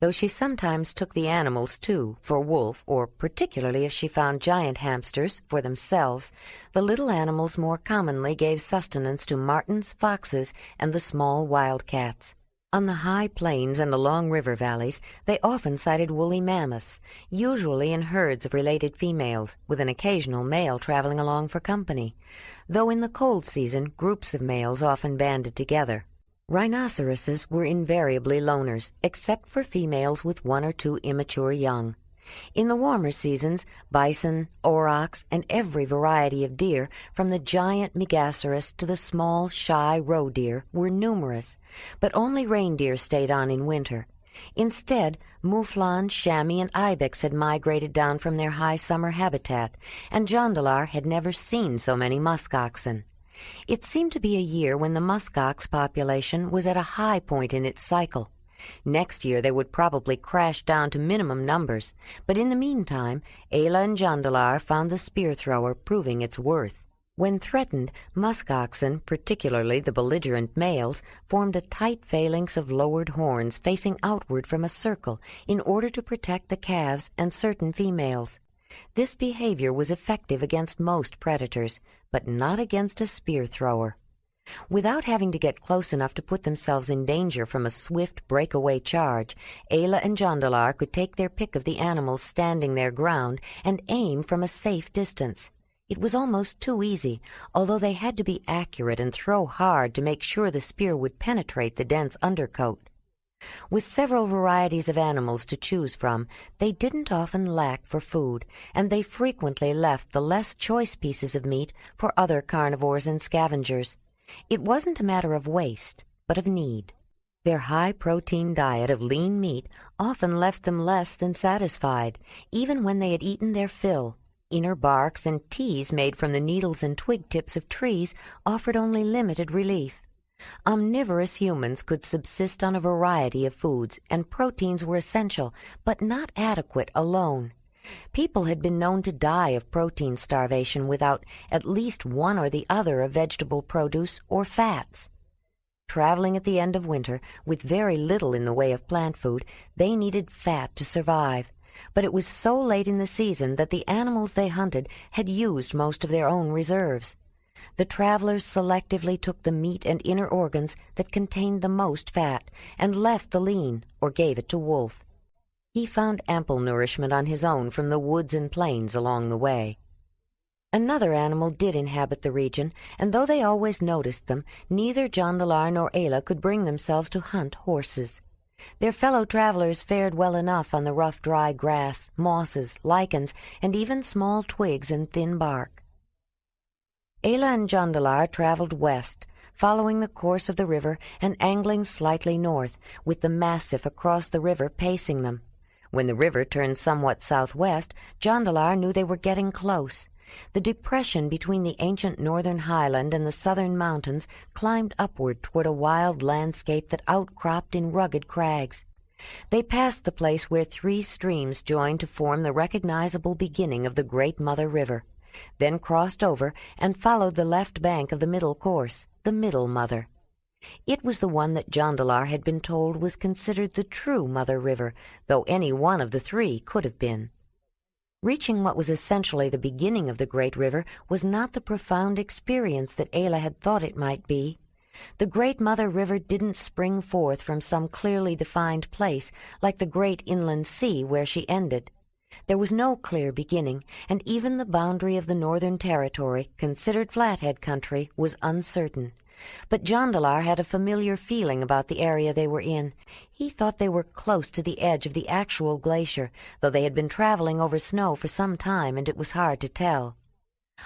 Though she sometimes took the animals, too, for wolf, or particularly if she found giant hamsters, for themselves, the little animals more commonly gave sustenance to martens, foxes, and the small wild cats. On the high plains and along river valleys, they often sighted woolly mammoths, usually in herds of related females, with an occasional male traveling along for company, though in the cold season groups of males often banded together. Rhinoceroses were invariably loners, except for females with 1 or 2 immature young. In the warmer seasons, bison, aurochs, and every variety of deer, from the giant megaceros to the small, shy roe deer, were numerous, but only reindeer stayed on in winter. Instead, mouflon, chamois, and ibex had migrated down from their high summer habitat, and Jondalar had never seen so many musk oxen. It seemed to be a year when the musk ox population was at a high point in its cycle. Next year they would probably crash down to minimum numbers, but in the meantime Ayla and Jondalar found the spear thrower proving its worth. When threatened, musk oxen, particularly the belligerent males, formed a tight phalanx of lowered horns facing outward from a circle in order to protect the calves and certain females. This behavior was effective against most predators, but not against a spear thrower. Without having to get close enough to put themselves in danger from a swift breakaway charge, Ayla and Jondalar could take their pick of the animals standing their ground and aim from a safe distance. It was almost too easy, although they had to be accurate and throw hard to make sure the spear would penetrate the dense undercoat. With several varieties of animals to choose from, they didn't often lack for food, and they frequently left the less choice pieces of meat for other carnivores and scavengers. It wasn't a matter of waste, but of need. Their high-protein diet of lean meat often left them less than satisfied, even when they had eaten their fill. Inner barks and teas made from the needles and twig tips of trees offered only limited relief. Omnivorous humans could subsist on a variety of foods, and proteins were essential, but not adequate alone. People had been known to die of protein starvation without at least one or the other of vegetable produce or fats. Traveling at the end of winter, with very little in the way of plant food, they needed fat to survive. But it was so late in the season that the animals they hunted had used most of their own reserves. The travelers selectively took the meat and inner organs that contained the most fat and left the lean, or gave it to wolf. He found ample nourishment on his own from the woods and plains along the way. Another animal did inhabit the region, and though they always noticed them, neither Jondalar nor Ayla could bring themselves to hunt horses. Their fellow travelers fared well enough on the rough, dry grass, mosses, lichens, and even small twigs and thin bark. Ayla and Jondalar traveled west, following the course of the river and angling slightly north, with the massif across the river pacing them. When the river turned somewhat southwest, Jondalar knew they were getting close. The depression between the ancient northern highland and the southern mountains climbed upward toward a wild landscape that outcropped in rugged crags. They passed the place where 3 streams joined to form the recognizable beginning of the Great Mother River, then crossed over and followed the left bank of the middle course, the Middle Mother. It was the one that Jondalar had been told was considered the true Mother River, though any one of the 3 could have been. Reaching what was essentially the beginning of the great river was not the profound experience that Ayla had thought it might be. The Great Mother River didn't spring forth from some clearly defined place like the great inland sea where she ended. There was no clear beginning, and even the boundary of the Northern Territory, considered Flathead country, was uncertain. But Jondalar had a familiar feeling about the area they were in. He thought they were close to the edge of the actual glacier, though they had been traveling over snow for some time and it was hard to tell.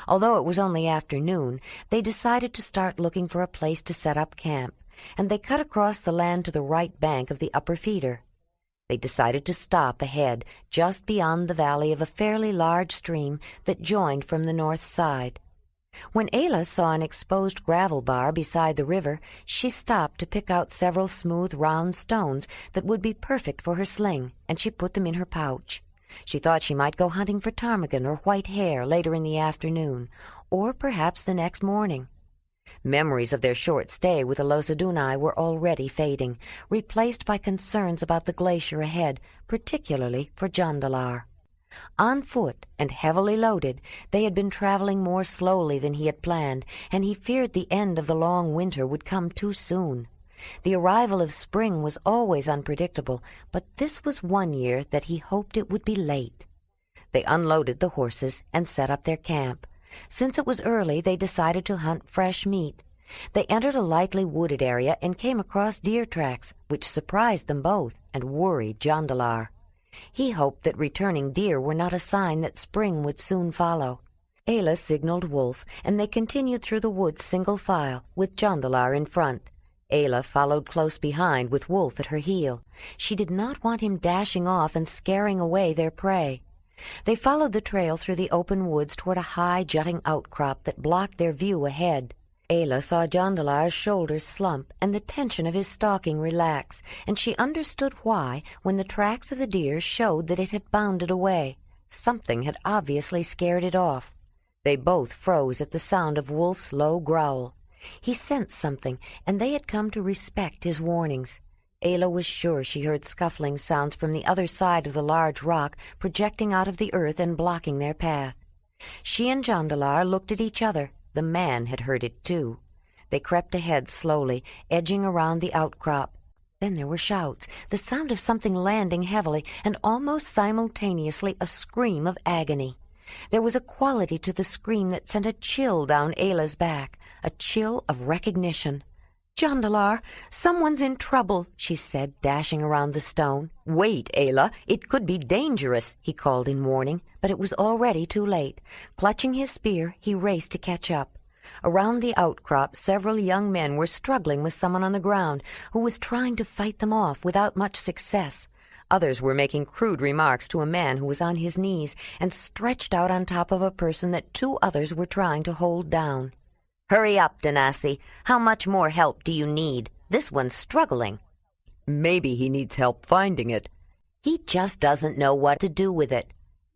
Although it was only afternoon, they decided to start looking for a place to set up camp, and they cut across the land to the right bank of the upper feeder. They decided to stop ahead, just beyond the valley of a fairly large stream that joined from the north side. When Ayla saw an exposed gravel bar beside the river, she stopped to pick out several smooth, round stones that would be perfect for her sling, and she put them in her pouch. She thought she might go hunting for ptarmigan or white hare later in the afternoon, or perhaps the next morning. Memories of their short stay with the Losadunai were already fading, replaced by concerns about the glacier ahead, particularly for Jondalar. On foot and heavily loaded, they had been traveling more slowly than he had planned, and he feared the end of the long winter would come too soon. The arrival of spring was always unpredictable, but this was one year that he hoped it would be late. They unloaded the horses and set up their camp. Since it was early, they decided to hunt fresh meat. They entered a lightly wooded area and came across deer tracks, which surprised them both and worried Jondalar. He hoped that returning deer were not a sign that spring would soon follow. Ayla signaled Wolf, and they continued through the woods single file, with Jondalar in front. Ayla followed close behind, with Wolf at her heel. She did not want him dashing off and scaring away their prey. They followed the trail through the open woods toward a high, jutting outcrop that blocked their view ahead. Ayla saw Jondalar's shoulders slump and the tension of his stalking relax, and she understood why when the tracks of the deer showed that it had bounded away. Something had obviously scared it off. They both froze at the sound of Wolf's low growl. He sensed something, and they had come to respect his warnings. Ayla was sure she heard scuffling sounds from the other side of the large rock projecting out of the earth and blocking their path. She and Jondalar looked at each other. The man had heard it too. They crept ahead slowly, edging around the outcrop. Then there were shouts, the sound of something landing heavily, and almost simultaneously a scream of agony. There was a quality to the scream that sent a chill down Ayla's back, a chill of recognition. "Jondalar, someone's in trouble," she said, dashing around the stone. "Wait, Ayla, it could be dangerous," he called in warning, but it was already too late. Clutching his spear, he raced to catch up. Around the outcrop, several young men were struggling with someone on the ground who was trying to fight them off without much success. Others were making crude remarks to a man who was on his knees and stretched out on top of a person that two others were trying to hold down. "Hurry up, Danasi. How much more help do you need? This one's struggling." "Maybe he needs help finding it." "He just doesn't know what to do with it."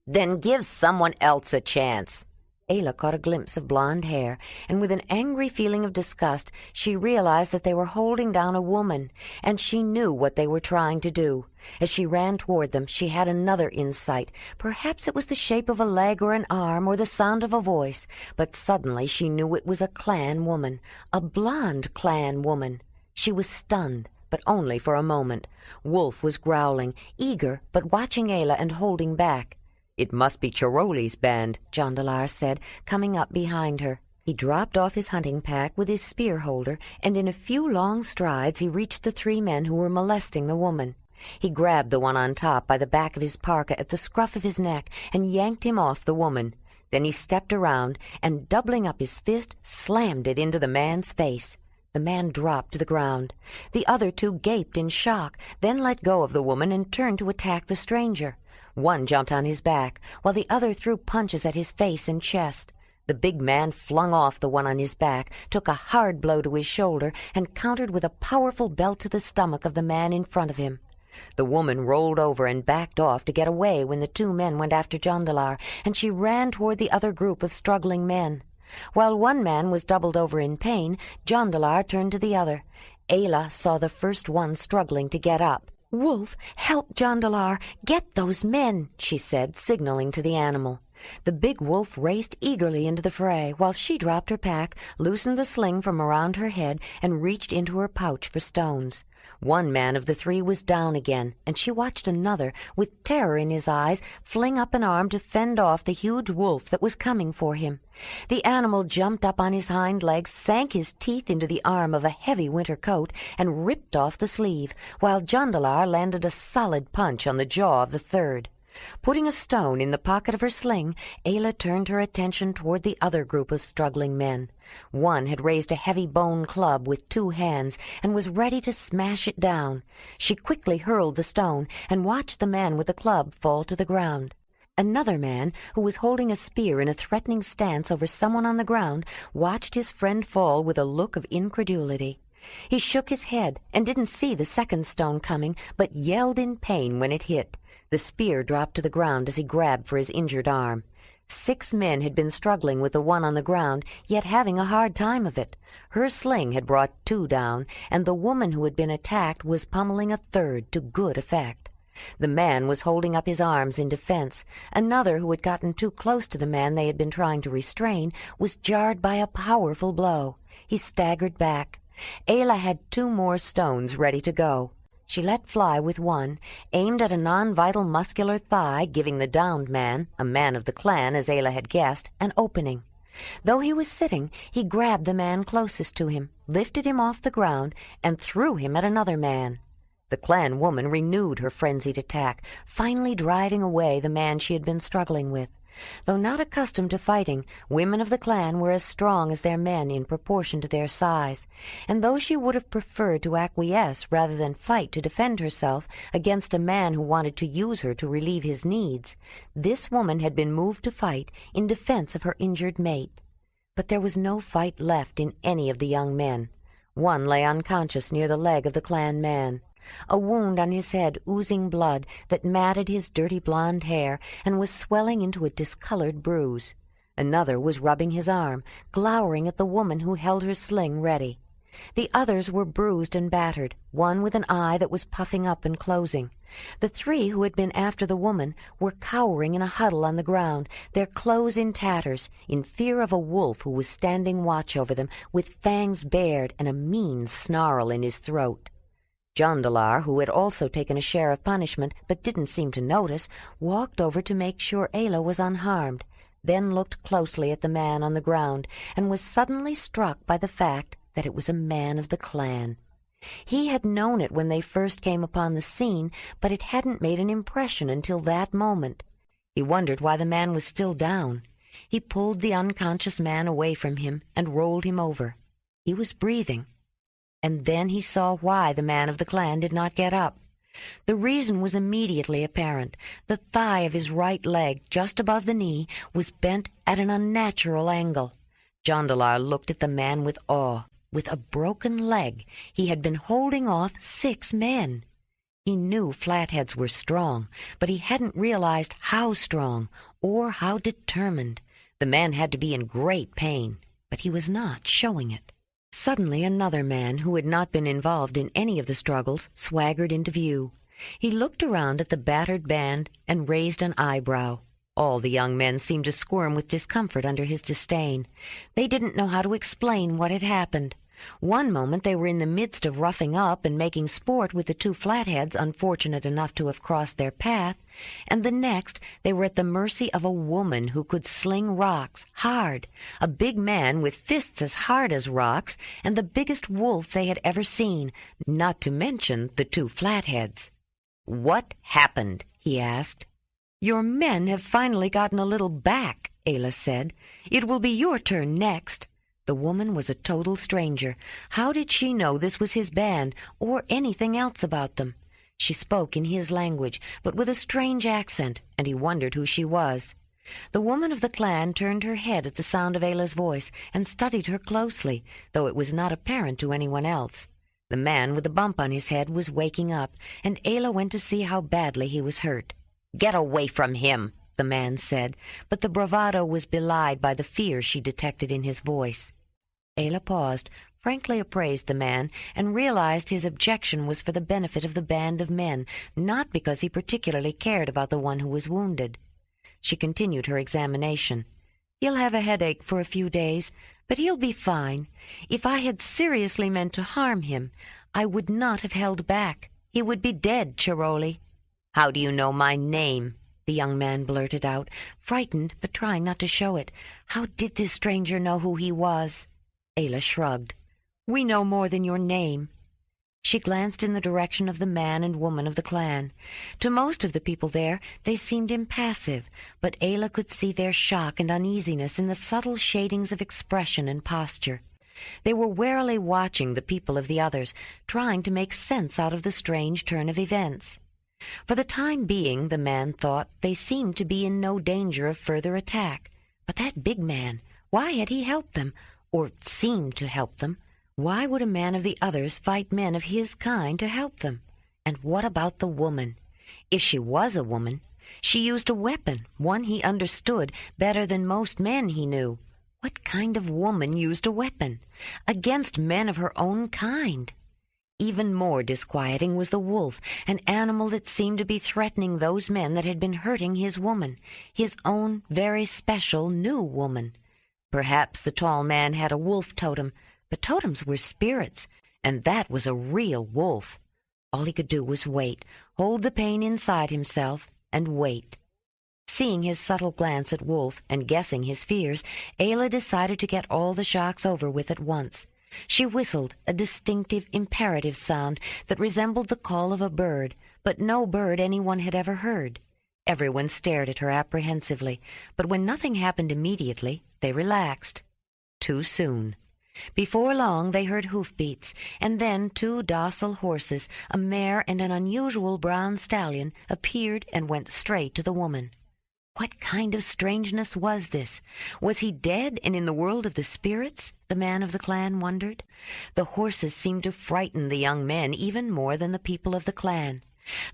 "Then give someone else a chance." Ayla caught a glimpse of blonde hair, and with an angry feeling of disgust, she realized that they were holding down a woman, and she knew what they were trying to do. As she ran toward them, she had another insight. Perhaps it was the shape of a leg or an arm or the sound of a voice, but suddenly she knew it was a clan woman, a blonde clan woman. She was stunned, but only for a moment. Wolf was growling, eager, but watching Ayla and holding back. "It must be Charoli's band," Jondalar said, coming up behind her. He dropped off his hunting pack with his spear holder, and in a few long strides he reached the three men who were molesting the woman. He grabbed the one on top by the back of his parka at the scruff of his neck and yanked him off the woman. Then he stepped around and, doubling up his fist, slammed it into the man's face. The man dropped to the ground. The other two gaped in shock, then let go of the woman and turned to attack the stranger. One jumped on his back, while the other threw punches at his face and chest. The big man flung off the one on his back, took a hard blow to his shoulder, and countered with a powerful belt to the stomach of the man in front of him. The woman rolled over and backed off to get away when the two men went after Jondalar, and she ran toward the other group of struggling men. While one man was doubled over in pain, Jondalar turned to the other. Ayla saw the first one struggling to get up. "Wolf, help Jondalar! Get those men!" she said, signaling to the animal. The big wolf raced eagerly into the fray, while she dropped her pack, loosened the sling from around her head, and reached into her pouch for stones. One man of the three was down again, and she watched another, with terror in his eyes, fling up an arm to fend off the huge wolf that was coming for him. The animal jumped up on his hind legs, sank his teeth into the arm of a heavy winter coat, and ripped off the sleeve, while Jondalar landed a solid punch on the jaw of the third. Putting a stone in the pocket of her sling, Ayla turned her attention toward the other group of struggling men. One had raised a heavy bone club with two hands and was ready to smash it down. She quickly hurled the stone and watched the man with the club fall to the ground. Another man, who was holding a spear in a threatening stance over someone on the ground, watched his friend fall with a look of incredulity. He shook his head and didn't see the second stone coming, but yelled in pain when it hit. The spear dropped to the ground as he grabbed for his injured arm. 6 men had been struggling with the one on the ground, yet having a hard time of it. Her sling had brought 2 down, and the woman who had been attacked was pummeling a third to good effect. The man was holding up his arms in defense. Another, who had gotten too close to the man they had been trying to restrain, was jarred by a powerful blow. He staggered back. Ayla had 2 more stones ready to go. She let fly with one, aimed at a non-vital muscular thigh, giving the downed man, a man of the clan as Ayla had guessed, an opening. Though he was sitting, he grabbed the man closest to him, lifted him off the ground, and threw him at another man. The clan woman renewed her frenzied attack, finally driving away the man she had been struggling with. Though not accustomed to fighting, women of the clan were as strong as their men in proportion to their size, and though she would have preferred to acquiesce rather than fight to defend herself against a man who wanted to use her to relieve his needs, this woman had been moved to fight in defense of her injured mate. But there was no fight left in any of the young men. One lay unconscious near the leg of the clan man, a wound on his head oozing blood that matted his dirty blonde hair and was swelling into a discolored bruise. Another was rubbing his arm, glowering at the woman who held her sling ready. The others were bruised and battered, one with an eye that was puffing up and closing. The 3 who had been after the woman were cowering in a huddle on the ground, their clothes in tatters, in fear of a wolf who was standing watch over them with fangs bared and a mean snarl in his throat. Jondalar, who had also taken a share of punishment but didn't seem to notice, walked over to make sure Ayla was unharmed, then looked closely at the man on the ground and was suddenly struck by the fact that it was a man of the clan. He had known it when they first came upon the scene, but it hadn't made an impression until that moment. He wondered why the man was still down. He pulled the unconscious man away from him and rolled him over. He was breathing. And then he saw why the man of the clan did not get up. The reason was immediately apparent. The thigh of his right leg, just above the knee, was bent at an unnatural angle. Jondalar looked at the man with awe. With a broken leg, he had been holding off 6 men. He knew flatheads were strong, but he hadn't realized how strong or how determined. The man had to be in great pain, but he was not showing it. Suddenly another man, who had not been involved in any of the struggles, swaggered into view. He looked around at the battered band and raised an eyebrow. All the young men seemed to squirm with discomfort under his disdain. They didn't know how to explain what had happened. One moment they were in the midst of roughing up and making sport with the 2 flatheads unfortunate enough to have crossed their path, and the next they were at the mercy of a woman who could sling rocks hard, a big man with fists as hard as rocks, and the biggest wolf they had ever seen, not to mention the 2 flatheads. "What happened?" he asked. "Your men have finally gotten a little back," Ayla said. "It will be your turn next." The woman was a total stranger. How did she know this was his band, or anything else about them? She spoke in his language, but with a strange accent, and he wondered who she was. The woman of the clan turned her head at the sound of Ayla's voice and studied her closely, though it was not apparent to anyone else. The man with the bump on his head was waking up, and Ayla went to see how badly he was hurt. "Get away from him," the man said, but the bravado was belied by the fear she detected in his voice. Ayla paused, frankly appraised the man, and realized his objection was for the benefit of the band of men, not because he particularly cared about the one who was wounded. She continued her examination. "He'll have a headache for a few days, but he'll be fine. If I had seriously meant to harm him, I would not have held back. He would be dead, Charoli." "How do you know my name?" the young man blurted out, frightened but trying not to show it. How did this stranger know who he was? Ayla shrugged. "We know more than your name." She glanced in the direction of the man and woman of the clan. To most of the people there, they seemed impassive, but Ayla could see their shock and uneasiness in the subtle shadings of expression and posture. They were warily watching the people of the others, trying to make sense out of the strange turn of events. For the time being, the man thought they seemed to be in no danger of further attack. But that big man, why had he helped them, or seemed to help them? Why would a man of the others fight men of his kind to help them? And what about the woman? If she was a woman, she used a weapon, one he understood better than most men he knew. What kind of woman used a weapon? Against men of her own kind? Even more disquieting was the wolf, an animal that seemed to be threatening those men that had been hurting his woman, his own very special new woman. Perhaps the tall man had a wolf totem, but totems were spirits, and that was a real wolf. All he could do was wait, hold the pain inside himself, and wait. Seeing his subtle glance at Wolf and guessing his fears, Ayla decided to get all the shocks over with at once. She whistled a distinctive, imperative sound that resembled the call of a bird, but no bird anyone had ever heard. Everyone stared at her apprehensively, but when nothing happened immediately, they relaxed. Too soon. Before long they heard hoofbeats, and then 2 docile horses, a mare and an unusual brown stallion, appeared and went straight to the woman. What kind of strangeness was this? Was he dead and in the world of the spirits? The man of the clan wondered. The horses seemed to frighten the young men even more than the people of the clan.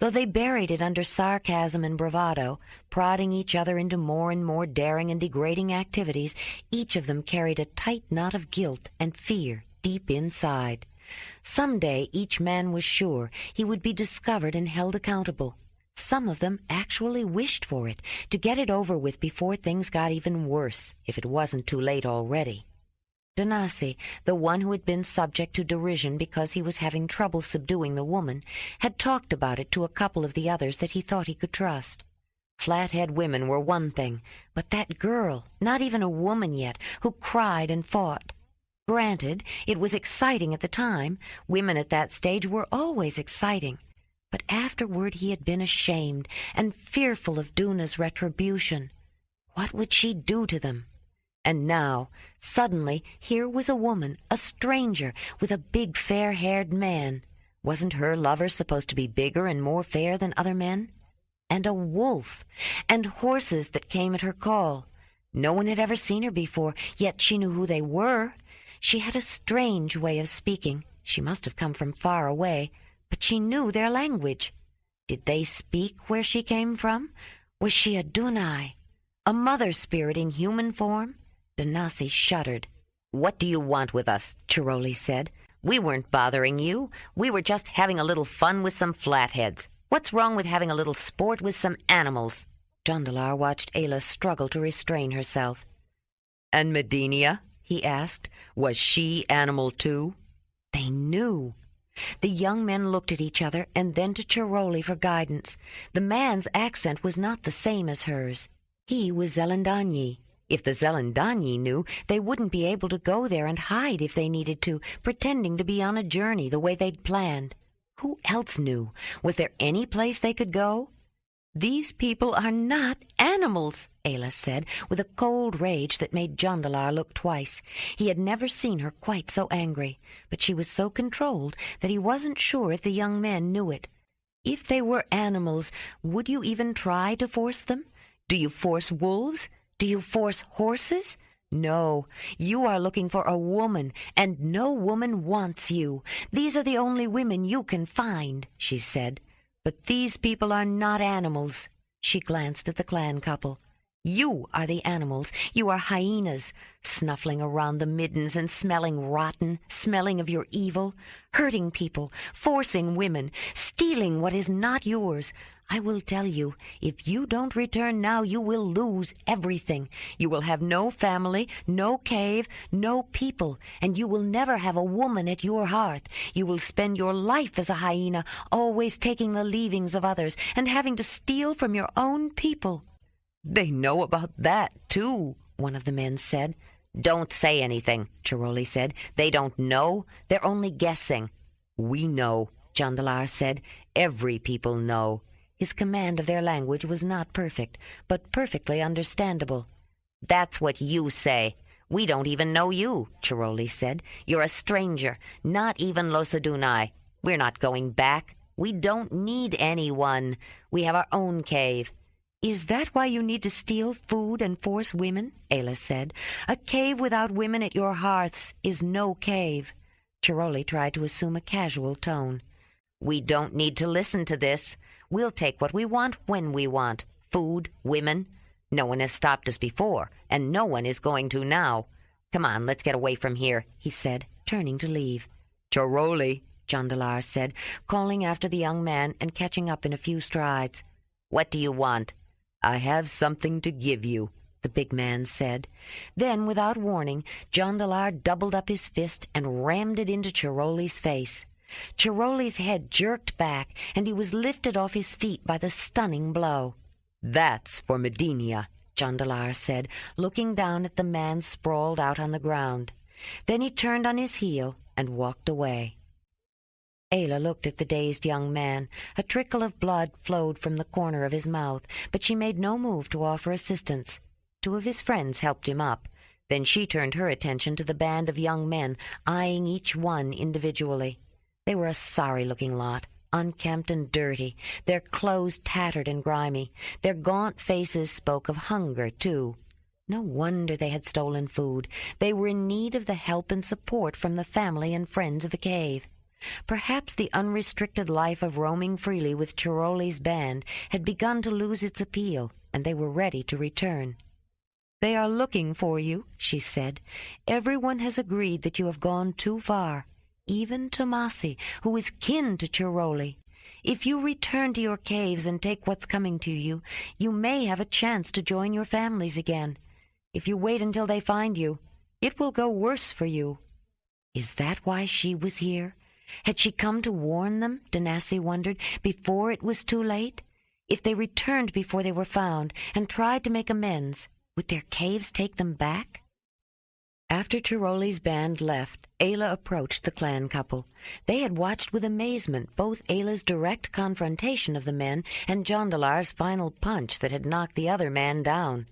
Though they buried it under sarcasm and bravado, prodding each other into more and more daring and degrading activities, each of them carried a tight knot of guilt and fear deep inside. Some day each man was sure he would be discovered and held accountable. Some of them actually wished for it, to get it over with before things got even worse, if it wasn't too late already. Danasi, the one who had been subject to derision because he was having trouble subduing the woman, had talked about it to a couple of the others that he thought he could trust. Flathead women were one thing, but that girl, not even a woman yet, who cried and fought. Granted, it was exciting at the time. Women at that stage were always exciting. But afterward he had been ashamed and fearful of Duna's retribution. What would she do to them? And now, suddenly, here was a woman, a stranger, with a big fair-haired man. Wasn't her lover supposed to be bigger and more fair than other men? And a wolf, and horses that came at her call. No one had ever seen her before, yet she knew who they were. She had a strange way of speaking. She must have come from far away, but she knew their language. Did they speak where she came from? Was she a Dunai, a mother spirit in human form? Danasi shuddered. "What do you want with us?" Chiroli said. "We weren't bothering you. We were just having a little fun with some flatheads. What's wrong with having a little sport with some animals?" Jondalar watched Ayla struggle to restrain herself. "And Medinia?" he asked. "Was she animal too?" They knew. The young men looked at each other and then to Chiroli for guidance. The man's accent was not the same as hers. He was Zelendanyi. If the Zelendanyi knew, they wouldn't be able to go there and hide if they needed to, pretending to be on a journey the way they'd planned. Who else knew? Was there any place they could go? "These people are not animals," Ayla said, with a cold rage that made Jondalar look twice. He had never seen her quite so angry, but she was so controlled that he wasn't sure if the young men knew it. If they were animals, would you even try to force them? Do you force wolves? Do you force horses? No, you are looking for a woman, and no woman wants you. These are the only women you can find," she said. "But these people are not animals." She glanced at the clan couple. "You are the animals. You are hyenas, snuffling around the middens and smelling rotten, smelling of your evil, hurting people, forcing women, stealing what is not yours. I will tell you, if you don't return now, you will lose everything. You will have no family, no cave, no people, and you will never have a woman at your hearth. You will spend your life as a hyena, always taking the leavings of others and having to steal from your own people." "They know about that, too," one of the men said. "Don't say anything," Chiroli said. "They don't know. They're only guessing." "We know," Jondalar said. "Every people know." His command of their language was not perfect, but perfectly understandable. "That's what you say. We don't even know you," Chiroli said. "You're a stranger, not even Losadunai. We're not going back. We don't need anyone. We have our own cave." "Is that why you need to steal food and force women?" Ayla said. "A cave without women at your hearths is no cave." Chiroli tried to assume a casual tone. "We don't need to listen to this. We'll take what we want when we want. Food, women. No one has stopped us before, and no one is going to now. Come on, let's get away from here," he said, turning to leave. "Chiroli," Jondalar said, calling after the young man and catching up in a few strides. "What do you want?" "I have something to give you," the big man said. Then, without warning, Jondalar doubled up his fist and rammed it into Chiroli's face. Chiroli's head jerked back, and he was lifted off his feet by the stunning blow. "That's for Medinia," Jondalar said, looking down at the man sprawled out on the ground. Then he turned on his heel and walked away. Ayla looked at the dazed young man. A trickle of blood flowed from the corner of his mouth, but she made no move to offer assistance. Two of his friends helped him up. Then she turned her attention to the band of young men, eyeing each one individually. They were a sorry-looking lot, unkempt and dirty, their clothes tattered and grimy. Their gaunt faces spoke of hunger, too. No wonder they had stolen food. They were in need of the help and support from the family and friends of a cave. Perhaps the unrestricted life of roaming freely with Chiroli's band had begun to lose its appeal, and they were ready to return. "They are looking for you," she said. "Everyone has agreed that you have gone too far. Even Tomasi, who is kin to Chiroli. If you return to your caves and take what's coming to you, you may have a chance to join your families again. If you wait until they find you, it will go worse for you." Is that why she was here? Had she come to warn them, Danasi wondered, before it was too late? If they returned before they were found and tried to make amends, would their caves take them back? After Chiroli's band left, Ayla approached the clan couple. They had watched with amazement both Ayla's direct confrontation of the men and Jondalar's final punch that had knocked the other man down.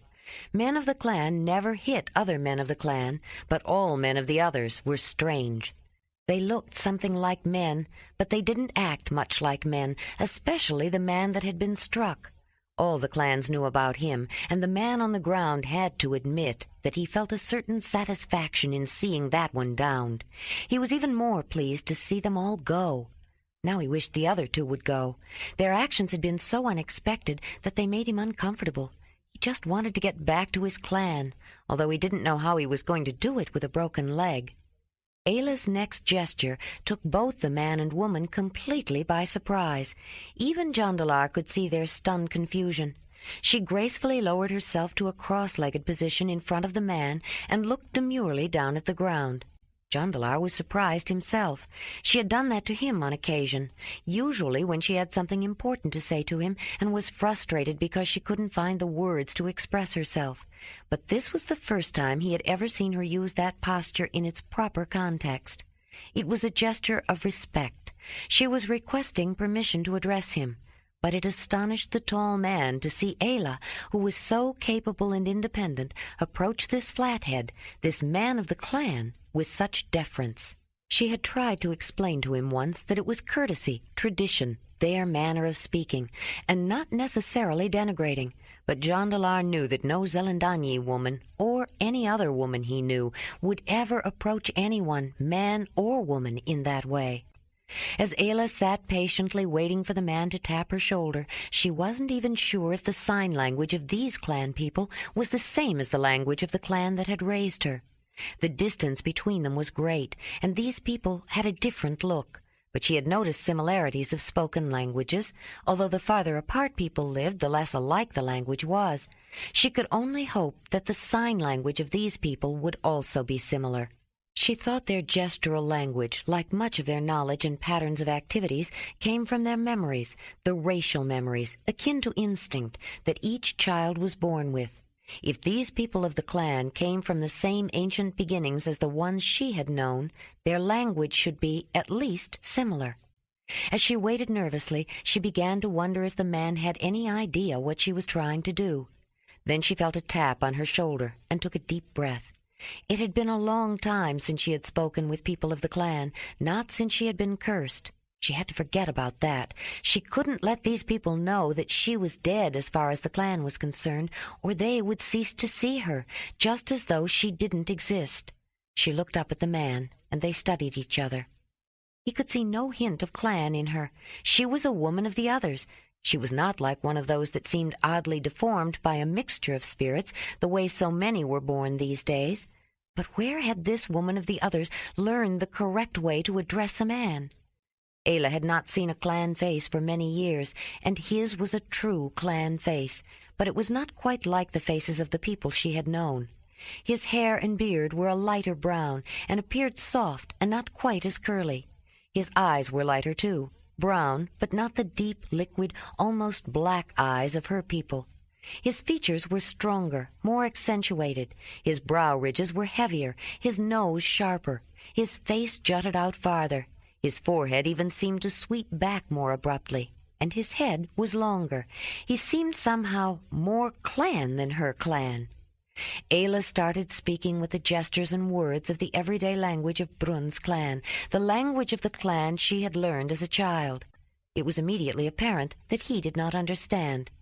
Men of the clan never hit other men of the clan, but all men of the others were strange. They looked something like men, but they didn't act much like men, especially the man that had been struck. All the clans knew about him, and the man on the ground had to admit that he felt a certain satisfaction in seeing that one downed. He was even more pleased to see them all go. Now he wished the other two would go. Their actions had been so unexpected that they made him uncomfortable. He just wanted to get back to his clan, although he didn't know how he was going to do it with a broken leg. Ayla's next gesture took both the man and woman completely by surprise. Even Jondalar could see their stunned confusion. She gracefully lowered herself to a cross-legged position in front of the man and looked demurely down at the ground. Jondalar was surprised himself. She had done that to him on occasion, usually when she had something important to say to him and was frustrated because she couldn't find the words to express herself. But this was the first time he had ever seen her use that posture in its proper context. It was a gesture of respect. She was requesting permission to address him. But it astonished the tall man to see Ayla, who was so capable and independent, approach this flathead, this man of the clan, with such deference. She had tried to explain to him once that it was courtesy, tradition, their manner of speaking, and not necessarily denigrating. But Jondalar knew that no Zelendanyi woman, or any other woman he knew, would ever approach anyone, man or woman, in that way. As Ayla sat patiently waiting for the man to tap her shoulder, she wasn't even sure if the sign language of these clan people was the same as the language of the clan that had raised her. The distance between them was great, and these people had a different look. But she had noticed similarities of spoken languages. Although the farther apart people lived, the less alike the language was. She could only hope that the sign language of these people would also be similar. She thought their gestural language, like much of their knowledge and patterns of activities, came from their memories, the racial memories, akin to instinct, that each child was born with. If these people of the clan came from the same ancient beginnings as the ones she had known, their language should be at least similar. As she waited nervously, she began to wonder if the man had any idea what she was trying to do. Then she felt a tap on her shoulder and took a deep breath. It had been a long time since she had spoken with people of the clan, not since she had been cursed. She had to forget about that. She couldn't let these people know that she was dead as far as the clan was concerned, or they would cease to see her, just as though she didn't exist. She looked up at the man, and they studied each other. He could see no hint of clan in her. She was a woman of the others. She was not like one of those that seemed oddly deformed by a mixture of spirits, the way so many were born these days. But where had this woman of the others learned the correct way to address a man? Ayla had not seen a clan face for many years, and his was a true clan face, but it was not quite like the faces of the people she had known. His hair and beard were a lighter brown, and appeared soft and not quite as curly. His eyes were lighter, too, brown, but not the deep, liquid, almost black eyes of her people. His features were stronger, more accentuated. His brow ridges were heavier, his nose sharper. His face jutted out farther. His forehead even seemed to sweep back more abruptly, and his head was longer. He seemed somehow more clan than her clan. Ayla started speaking with the gestures and words of the everyday language of Brun's clan, the language of the clan she had learned as a child. It was immediately apparent that he did not understand.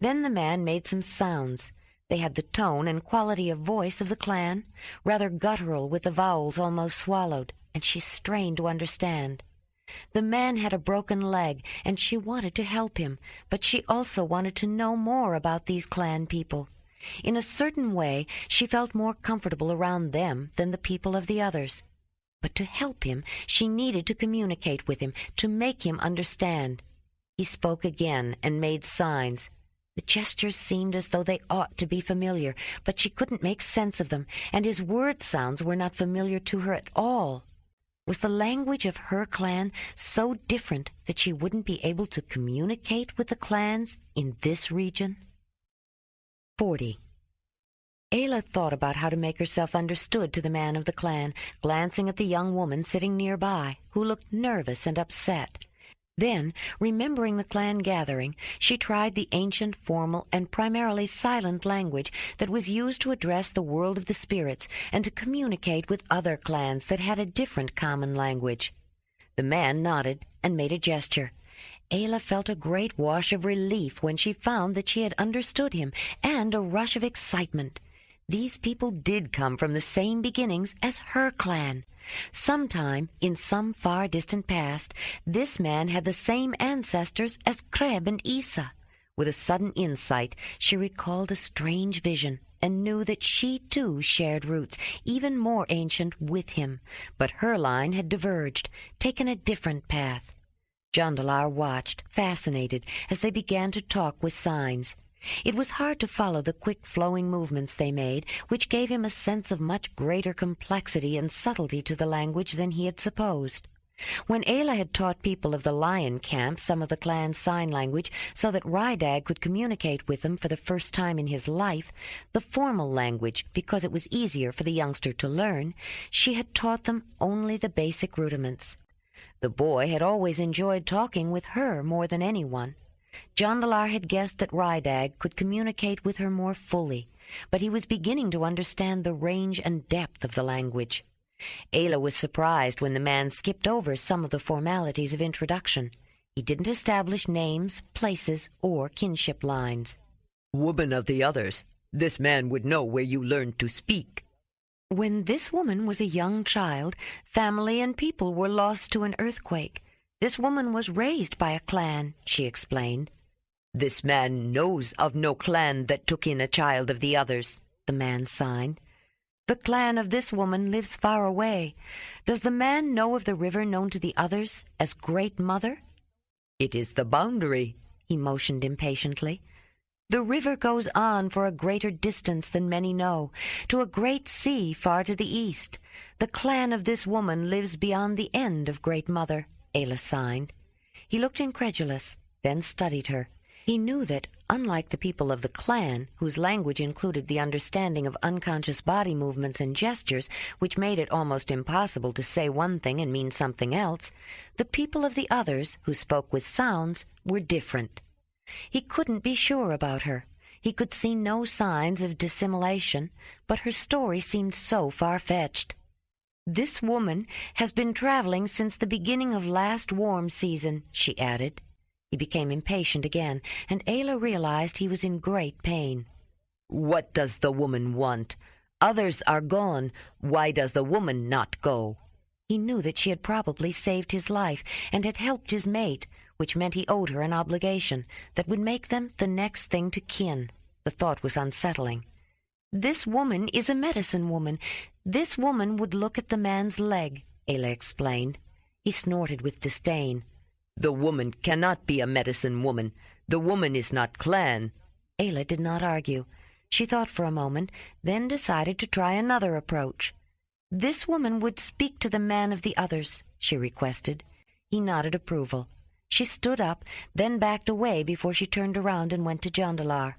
Then the man made some sounds. They had the tone and quality of voice of the clan, rather guttural with the vowels almost swallowed, and she strained to understand. The man had a broken leg, and she wanted to help him, but she also wanted to know more about these clan people. In a certain way, she felt more comfortable around them than the people of the others. But to help him, she needed to communicate with him, to make him understand. He spoke again and made signs. The gestures seemed as though they ought to be familiar, but she couldn't make sense of them, and his word sounds were not familiar to her at all. Was the language of her clan so different that she wouldn't be able to communicate with the clans in this region? 40. Ayla thought about how to make herself understood to the man of the clan, glancing at the young woman sitting nearby, who looked nervous and upset. Then, remembering the clan gathering, she tried the ancient, formal, and primarily silent language that was used to address the world of the spirits and to communicate with other clans that had a different common language. The man nodded and made a gesture. Ayla felt a great wash of relief when she found that she had understood him, and a rush of excitement. These people did come from the same beginnings as her clan. Sometime, in some far distant past, this man had the same ancestors as Kreb and Isa. With a sudden insight, she recalled a strange vision, and knew that she too shared roots, even more ancient, with him. But her line had diverged, taken a different path. Jondalar watched, fascinated, as they began to talk with signs. It was hard to follow the quick flowing movements they made, which gave him a sense of much greater complexity and subtlety to the language than he had supposed. When Ayla had taught people of the lion camp some of the clan's sign language so that Rydag could communicate with them for the first time in his life, the formal language, because it was easier for the youngster to learn, she had taught them only the basic rudiments. The boy had always enjoyed talking with her more than anyone. Jondalar had guessed that Rydag could communicate with her more fully, but he was beginning to understand the range and depth of the language. Ayla was surprised when the man skipped over some of the formalities of introduction. He didn't establish names, places, or kinship lines. Woman of the others, this man would know where you learned to speak. When this woman was a young child, family and people were lost to an earthquake. This woman was raised by a clan, she explained. This man knows of no clan that took in a child of the others, the man signed. The clan of this woman lives far away. Does the man know of the river known to the others as Great Mother? It is the boundary, he motioned impatiently. The river goes on for a greater distance than many know, to a great sea far to the east. The clan of this woman lives beyond the end of Great Mother, Ayla signed. He looked incredulous, then studied her. He knew that, unlike the people of the clan, whose language included the understanding of unconscious body movements and gestures, which made it almost impossible to say one thing and mean something else, the people of the others, who spoke with sounds, were different. He couldn't be sure about her. He could see no signs of dissimulation, but her story seemed so far-fetched. "This woman has been traveling since the beginning of last warm season," she added. He became impatient again, and Ayla realized he was in great pain. "What does the woman want? Others are gone. Why does the woman not go?" He knew that she had probably saved his life and had helped his mate, which meant he owed her an obligation that would make them the next thing to kin. The thought was unsettling. "This woman is a medicine woman. This woman would look at the man's leg," Ayla explained. He snorted with disdain. "The woman cannot be a medicine woman. The woman is not clan." Ayla did not argue. She thought for a moment, then decided to try another approach. "This woman would speak to the man of the others," she requested. He nodded approval. She stood up, then backed away before she turned around and went to Jondalar.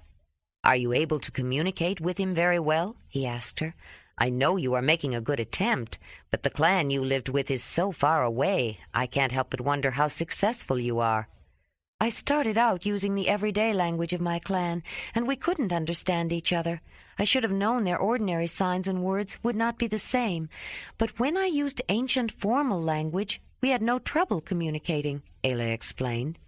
"Are you able to communicate with him very well?" he asked her. "I know you are making a good attempt, but the clan you lived with is so far away, I can't help but wonder how successful you are." "I started out using the everyday language of my clan, and we couldn't understand each other. I should have known their ordinary signs and words would not be the same. But when I used ancient formal language, we had no trouble communicating," Ayla explained.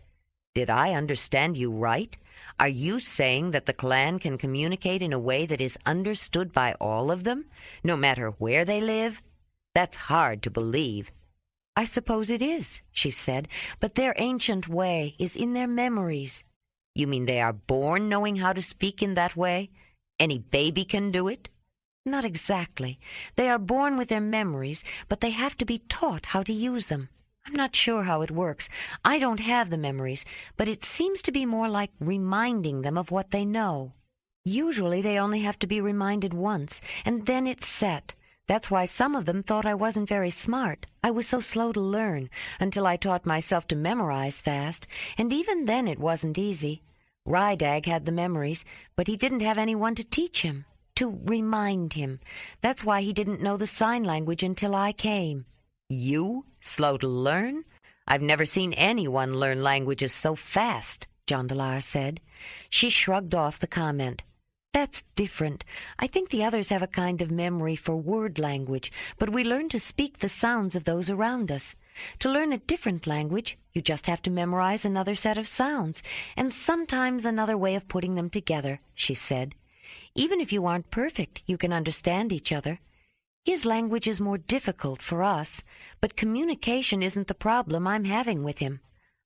"Did I understand you right? Are you saying that the clan can communicate in a way that is understood by all of them, no matter where they live? That's hard to believe." "I suppose it is," she said, "but their ancient way is in their memories." "You mean they are born knowing how to speak in that way? Any baby can do it?" "Not exactly. They are born with their memories, but they have to be taught how to use them. I'm not sure how it works. I don't have the memories, but it seems to be more like reminding them of what they know. Usually they only have to be reminded once, and then it's set. That's why some of them thought I wasn't very smart. I was so slow to learn, until I taught myself to memorize fast, and even then it wasn't easy. Rydag had the memories, but he didn't have anyone to teach him, to remind him. That's why he didn't know the sign language until I came." "You? Slow to learn? I've never seen anyone learn languages so fast," Jondalar said. She shrugged off the comment. "That's different. I think the others have a kind of memory for word language, but we learn to speak the sounds of those around us. To learn a different language, you just have to memorize another set of sounds, and sometimes another way of putting them together," she said. "Even if you aren't perfect, you can understand each other. His language is more difficult for us, but communication isn't the problem I'm having with him.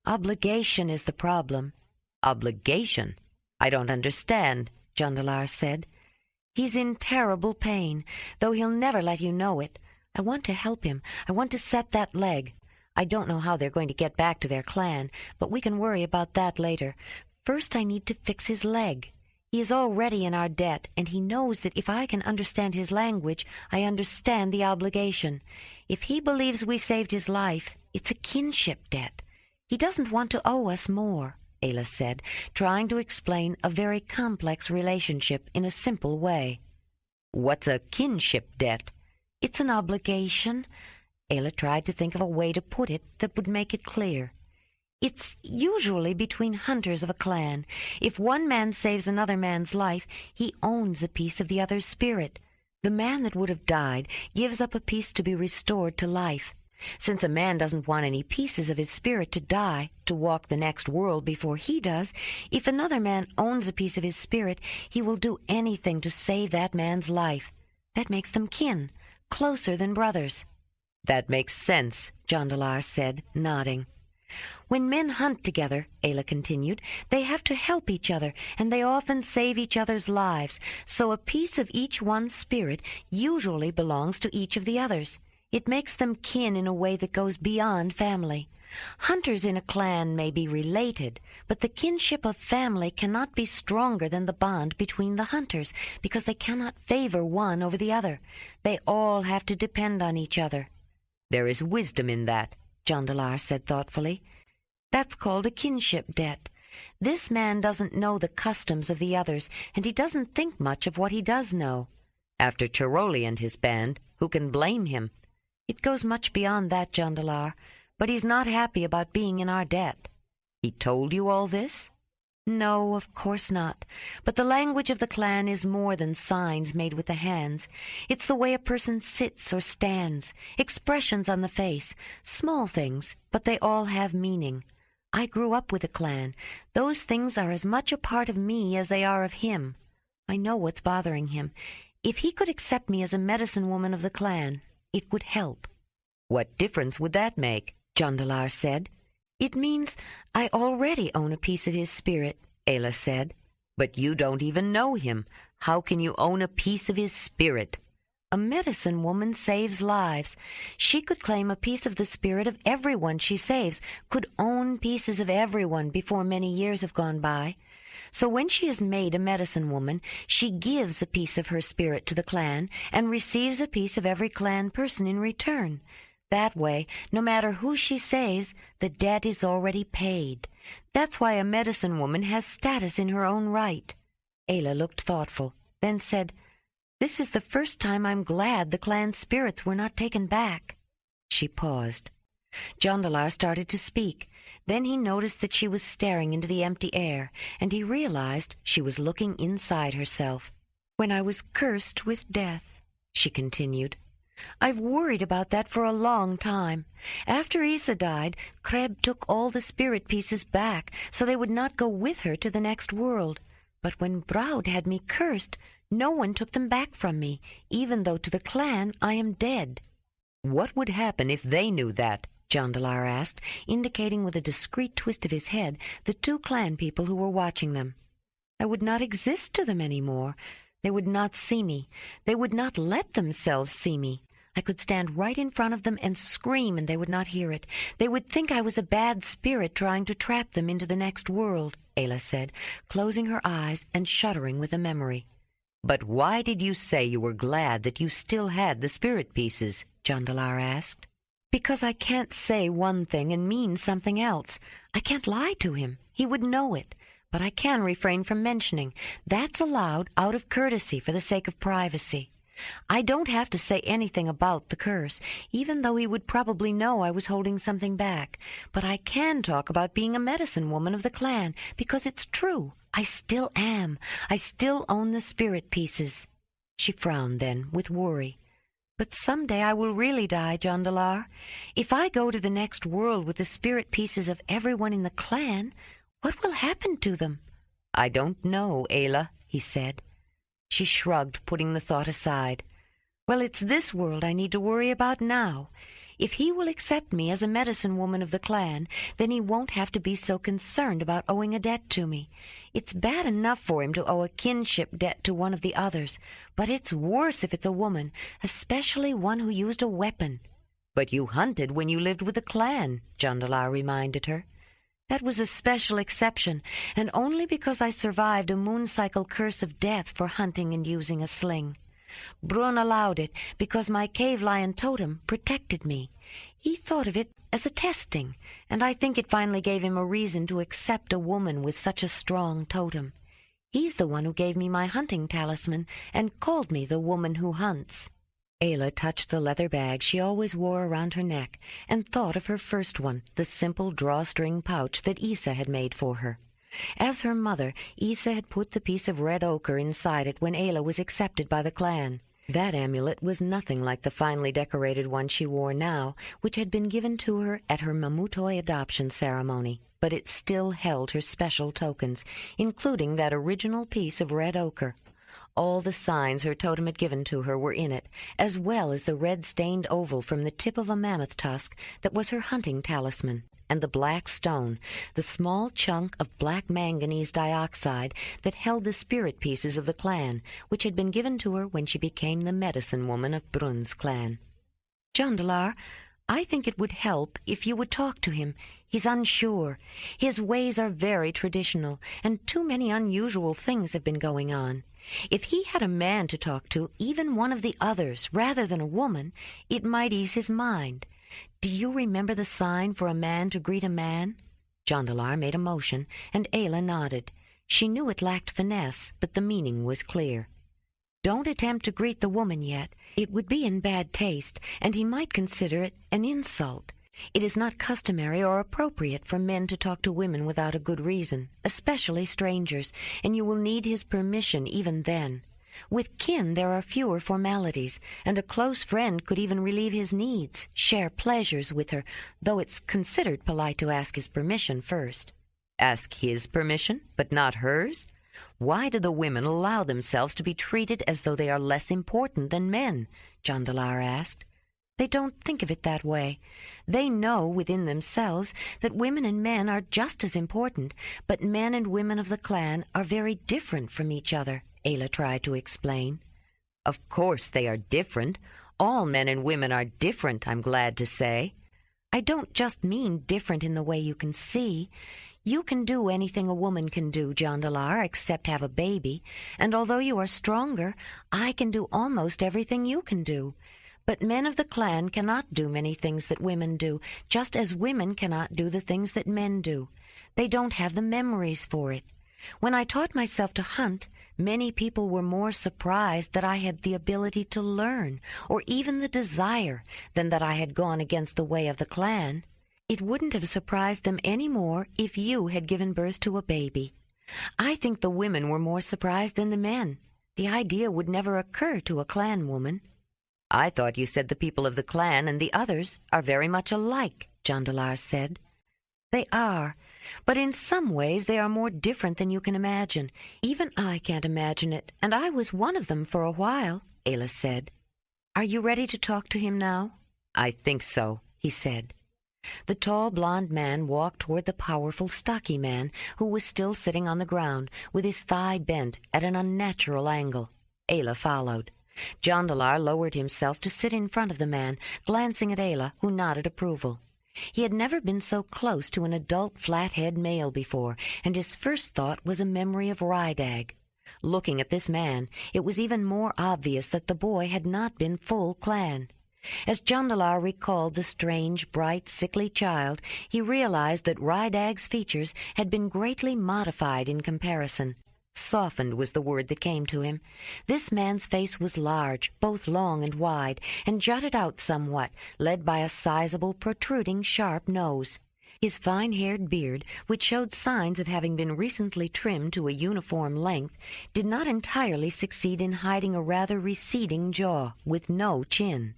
Obligation is the problem." "Obligation? I don't understand," Jondalar said. "He's in terrible pain, though he'll never let you know it. I want to help him. I want to set that leg. I don't know how they're going to get back to their clan, but we can worry about that later. First I need to fix his leg. He is already in our debt, and he knows that if I can understand his language, I understand the obligation. If he believes we saved his life, it's a kinship debt. He doesn't want to owe us more," Ayla said, trying to explain a very complex relationship in a simple way. "What's a kinship debt?" "It's an obligation." Ayla tried to think of a way to put it that would make it clear. "It's usually between hunters of a clan. If one man saves another man's life, he owns a piece of the other's spirit. The man that would have died gives up a piece to be restored to life. Since a man doesn't want any pieces of his spirit to die, to walk the next world before he does, if another man owns a piece of his spirit, he will do anything to save that man's life. That makes them kin, closer than brothers." "That makes sense," Jondalar said, nodding. "When men hunt together," Ayla continued, "they have to help each other, and they often save each other's lives, so a piece of each one's spirit usually belongs to each of the others. It makes them kin in a way that goes beyond family. Hunters in a clan may be related, but the kinship of family cannot be stronger than the bond between the hunters, because they cannot favor one over the other. They all have to depend on each other." "There is wisdom in that," Jondalar said thoughtfully. "That's called a kinship debt. This man doesn't know the customs of the others, and he doesn't think much of what he does know." "After Chiroli and his band, who can blame him?" "It goes much beyond that, Jondalar, but he's not happy about being in our debt." "He told you all this?" No, of course not. But the language of the clan is more than signs made with the hands. It's the way a person sits or stands, expressions on the face, small things, but they all have meaning. I grew up with the clan. Those things are as much a part of me as they are of him. I know what's bothering him. If he could accept me as a medicine woman of the clan, it would help. What difference would that make? Jondalar said. It means I already own a piece of his spirit, Ayla said. But you don't even know him. How can you own a piece of his spirit? A medicine woman saves lives. She could claim a piece of the spirit of everyone she saves, could own pieces of everyone before many years have gone by. So when she is made a medicine woman, she gives a piece of her spirit to the clan and receives a piece of every clan person in return. That way, no matter who she saves, the debt is already paid. That's why a medicine woman has status in her own right. Ayla looked thoughtful, then said, "This is the first time I'm glad the clan's spirits were not taken back." She paused. Jondalar started to speak. Then he noticed that she was staring into the empty air, and he realized she was looking inside herself. "When I was cursed with death," she continued, "I've worried about that for a long time. After Isa died, Kreb took all the spirit pieces back so they would not go with her to the next world. But when Braud had me cursed, no one took them back from me, even though to the clan I am dead." "What would happen if they knew that?" Jondalar asked, indicating with a discreet twist of his head the two clan people who were watching them. "I would not exist to them any more. They would not see me. They would not let themselves see me. I could stand right in front of them and scream, and they would not hear it. They would think I was a bad spirit trying to trap them into the next world," Ayla said, closing her eyes and shuddering with a memory. "But why did you say you were glad that you still had the spirit pieces?" Jondalar asked. "Because I can't say one thing and mean something else. I can't lie to him. He would know it. But I can refrain from mentioning. That's allowed out of courtesy for the sake of privacy. I don't have to say anything about the curse, even though he would probably know I was holding something back. But I can talk about being a medicine woman of the clan, because it's true. I still am. I still own the spirit pieces." She frowned then, with worry. "But someday I will really die, Jondalar. If I go to the next world with the spirit pieces of everyone in the clan, what will happen to them?" "I don't know, Ayla," he said. She shrugged, putting the thought aside. "Well, it's this world I need to worry about now. If he will accept me as a medicine woman of the clan, then he won't have to be so concerned about owing a debt to me. It's bad enough for him to owe a kinship debt to one of the others, but it's worse if it's a woman, especially one who used a weapon." "But you hunted when you lived with the clan," Jondalar reminded her. "That was a special exception, and only because I survived a moon cycle curse of death for hunting and using a sling. Brun allowed it because my cave lion totem protected me. He thought of it as a testing, and I think it finally gave him a reason to accept a woman with such a strong totem. He's the one who gave me my hunting talisman and called me the woman who hunts." Ayla touched the leather bag she always wore around her neck and thought of her first one, the simple drawstring pouch that Isa had made for her. As her mother, Isa had put the piece of red ochre inside it when Ayla was accepted by the clan. That amulet was nothing like the finely decorated one she wore now, which had been given to her at her Mamutoi adoption ceremony, but it still held her special tokens, including that original piece of red ochre. All the signs her totem had given to her were in it, as well as the red-stained oval from the tip of a mammoth tusk that was her hunting talisman, and the black stone, the small chunk of black manganese dioxide that held the spirit pieces of the clan, which had been given to her when she became the medicine woman of Brun's clan. "Jondalar, I think it would help if you would talk to him. He's unsure. His ways are very traditional, and too many unusual things have been going on. If he had a man to talk to, even one of the others, rather than a woman, it might ease his mind. Do you remember the sign for a man to greet a man?" Jondalar made a motion, and Ayla nodded. She knew it lacked finesse, but the meaning was clear. "Don't attempt to greet the woman yet. It would be in bad taste, and he might consider it an insult. It is not customary or appropriate for men to talk to women without a good reason, especially strangers, and you will need his permission even then. With kin there are fewer formalities, and a close friend could even relieve his needs, share pleasures with her, though it's considered polite to ask his permission first. Ask his permission, but not hers? Why do the women allow themselves to be treated as though they are less important than men? Jondalar asked. They don't think of it that way. They know within themselves that women and men are just as important, but men and women of the clan are very different from each other, Ayla tried to explain. Of course they are different. All men and women are different, I'm glad to say. I don't just mean different in the way you can see. You can do anything a woman can do, Jondalar, except have a baby, and although you are stronger, I can do almost everything you can do. But men of the clan cannot do many things that women do, just as women cannot do the things that men do. They don't have the memories for it. When I taught myself to hunt, many people were more surprised that I had the ability to learn, or even the desire, than that I had gone against the way of the clan. It wouldn't have surprised them any more if you had given birth to a baby. I think the women were more surprised than the men. The idea would never occur to a clan woman. I thought you said the people of the clan and the others are very much alike, Jondalar said. They are, but in some ways they are more different than you can imagine. Even I can't imagine it, and I was one of them for a while, Ayla said. Are you ready to talk to him now? I think so, he said. The tall blond man walked toward the powerful stocky man, who was still sitting on the ground, with his thigh bent at an unnatural angle. Ayla followed. Jondalar lowered himself to sit in front of the man, glancing at Ayla, who nodded approval. He had never been so close to an adult flathead male before, and his first thought was a memory of Rydag. Looking at this man, it was even more obvious that the boy had not been full clan. As Jondalar recalled the strange, bright, sickly child, he realized that Rydag's features had been greatly modified in comparison. Softened was the word that came to him. This man's face was large, both long and wide, and jutted out somewhat, led by a sizable, protruding, sharp nose. His fine-haired beard, which showed signs of having been recently trimmed to a uniform length, did not entirely succeed in hiding a rather receding jaw, with no chin.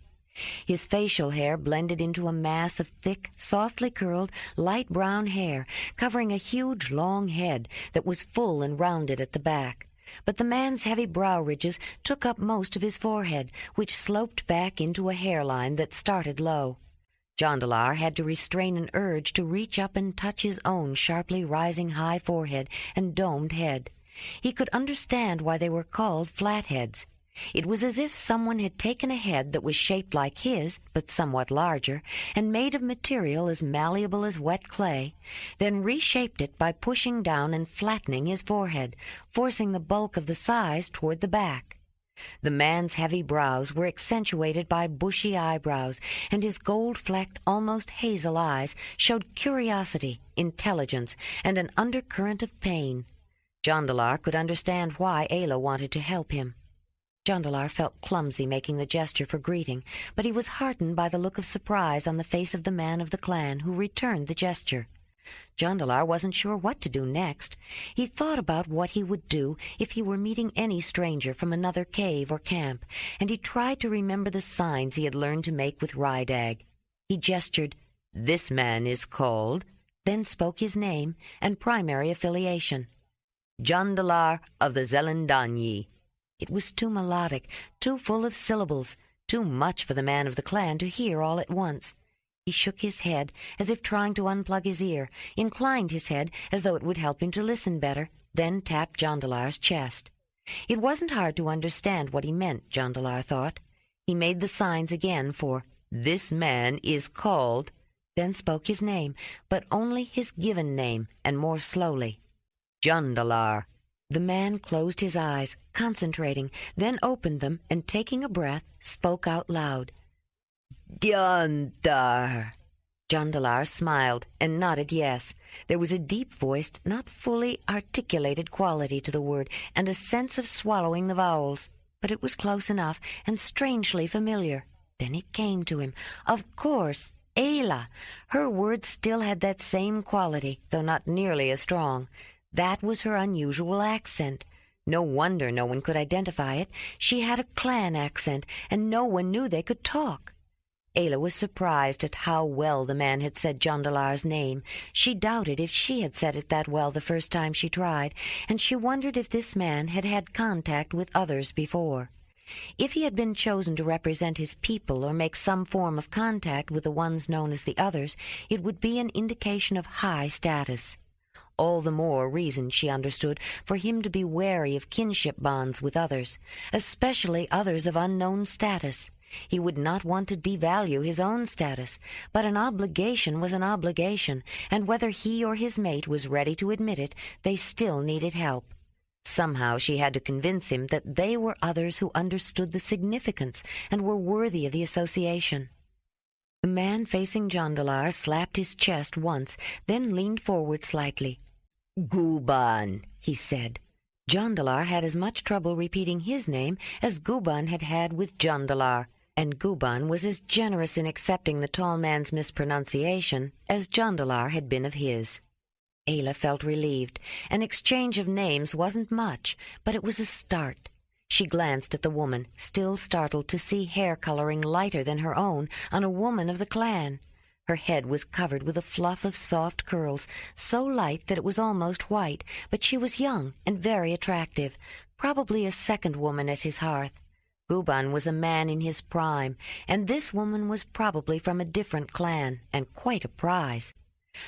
His facial hair blended into a mass of thick, softly curled, light brown hair, covering a huge, long head that was full and rounded at the back. But the man's heavy brow ridges took up most of his forehead, which sloped back into a hairline that started low. Jondalar had to restrain an urge to reach up and touch his own sharply rising high forehead and domed head. He could understand why they were called flatheads. It was as if someone had taken a head that was shaped like his, but somewhat larger, and made of material as malleable as wet clay, then reshaped it by pushing down and flattening his forehead, forcing the bulk of the size toward the back. The man's heavy brows were accentuated by bushy eyebrows, and his gold-flecked, almost hazel eyes showed curiosity, intelligence, and an undercurrent of pain. Jondalar could understand why Ayla wanted to help him. Jondalar felt clumsy making the gesture for greeting, but he was heartened by the look of surprise on the face of the man of the clan who returned the gesture. Jondalar wasn't sure what to do next. He thought about what he would do if he were meeting any stranger from another cave or camp, and he tried to remember the signs he had learned to make with Rydag. He gestured, "This man is called," then spoke his name and primary affiliation. "Jondalar of the Zelendanyi." It was too melodic, too full of syllables, too much for the man of the clan to hear all at once. He shook his head as if trying to unplug his ear, inclined his head as though it would help him to listen better, then tapped Jondalar's chest. It wasn't hard to understand what he meant, Jondalar thought. He made the signs again for "This man is called," then spoke his name, but only his given name, and more slowly. "Jondalar." The man closed his eyes, concentrating, then opened them, and taking a breath, spoke out loud. "Jondar." Jondalar smiled and nodded yes. There was a deep-voiced, not fully articulated quality to the word, and a sense of swallowing the vowels. But it was close enough, and strangely familiar. Then it came to him. Of course, Ayla! Her words still had that same quality, though not nearly as strong. That was her unusual accent. No wonder no one could identify it. She had a clan accent, and no one knew they could talk. Ayla was surprised at how well the man had said Jondalar's name. She doubted if she had said it that well the first time she tried, and she wondered if this man had had contact with others before. If he had been chosen to represent his people or make some form of contact with the ones known as the others, it would be an indication of high status. All the more reason, she understood, for him to be wary of kinship bonds with others, especially others of unknown status. He would not want to devalue his own status, but an obligation was an obligation, and whether he or his mate was ready to admit it, they still needed help. Somehow she had to convince him that they were others who understood the significance and were worthy of the association. The man facing Jondalar slapped his chest once, then leaned forward slightly. "Guban," he said. Jondalar had as much trouble repeating his name as Guban had had with Jondalar, and Guban was as generous in accepting the tall man's mispronunciation as Jondalar had been of his. Ayla felt relieved. An exchange of names wasn't much, but it was a start. She glanced at the woman, still startled to see hair coloring lighter than her own on a woman of the clan. Her head was covered with a fluff of soft curls, so light that it was almost white, but she was young and very attractive, probably a second woman at his hearth. Guban was a man in his prime, and this woman was probably from a different clan, and quite a prize.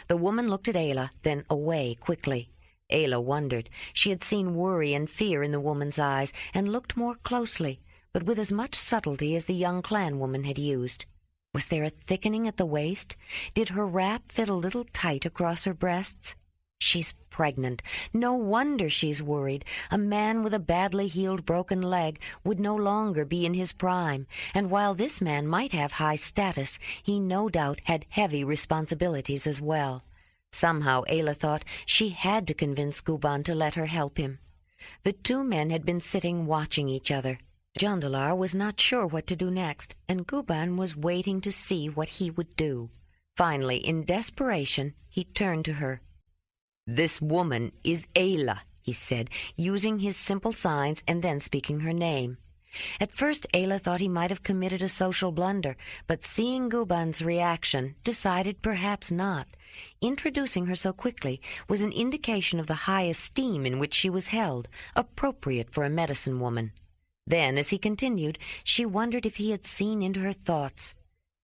The woman looked at Ayla, then away quickly. Ayla wondered. She had seen worry and fear in the woman's eyes, and looked more closely, but with as much subtlety as the young clan woman had used. Was there a thickening at the waist? Did her wrap fit a little tight across her breasts? She's pregnant. No wonder she's worried. A man with a badly healed broken leg would no longer be in his prime, and while this man might have high status, he no doubt had heavy responsibilities as well. Somehow, Ayla thought, she had to convince Guban to let her help him. The two men had been sitting watching each other. Jondalar was not sure what to do next, and Guban was waiting to see what he would do. Finally, in desperation, he turned to her. "This woman is Ayla," he said, using his simple signs and then speaking her name. At first Ayla thought he might have committed a social blunder, but seeing Guban's reaction, decided perhaps not. Introducing her so quickly was an indication of the high esteem in which she was held, appropriate for a medicine woman. Then, as he continued, she wondered if he had seen into her thoughts.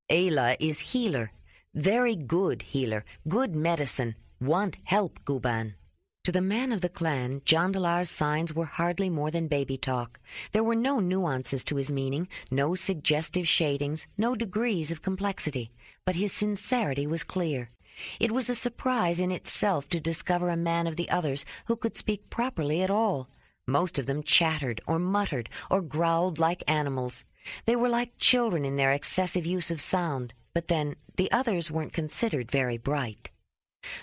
"Ayla is healer, very good healer, good medicine. Want help, Guban." To the man of the clan, Jondalar's signs were hardly more than baby talk. There were no nuances to his meaning, no suggestive shadings, no degrees of complexity, but his sincerity was clear. It was a surprise in itself to discover a man of the others who could speak properly at all. Most of them chattered or muttered or growled like animals. They were like children in their excessive use of sound, but then the others weren't considered very bright.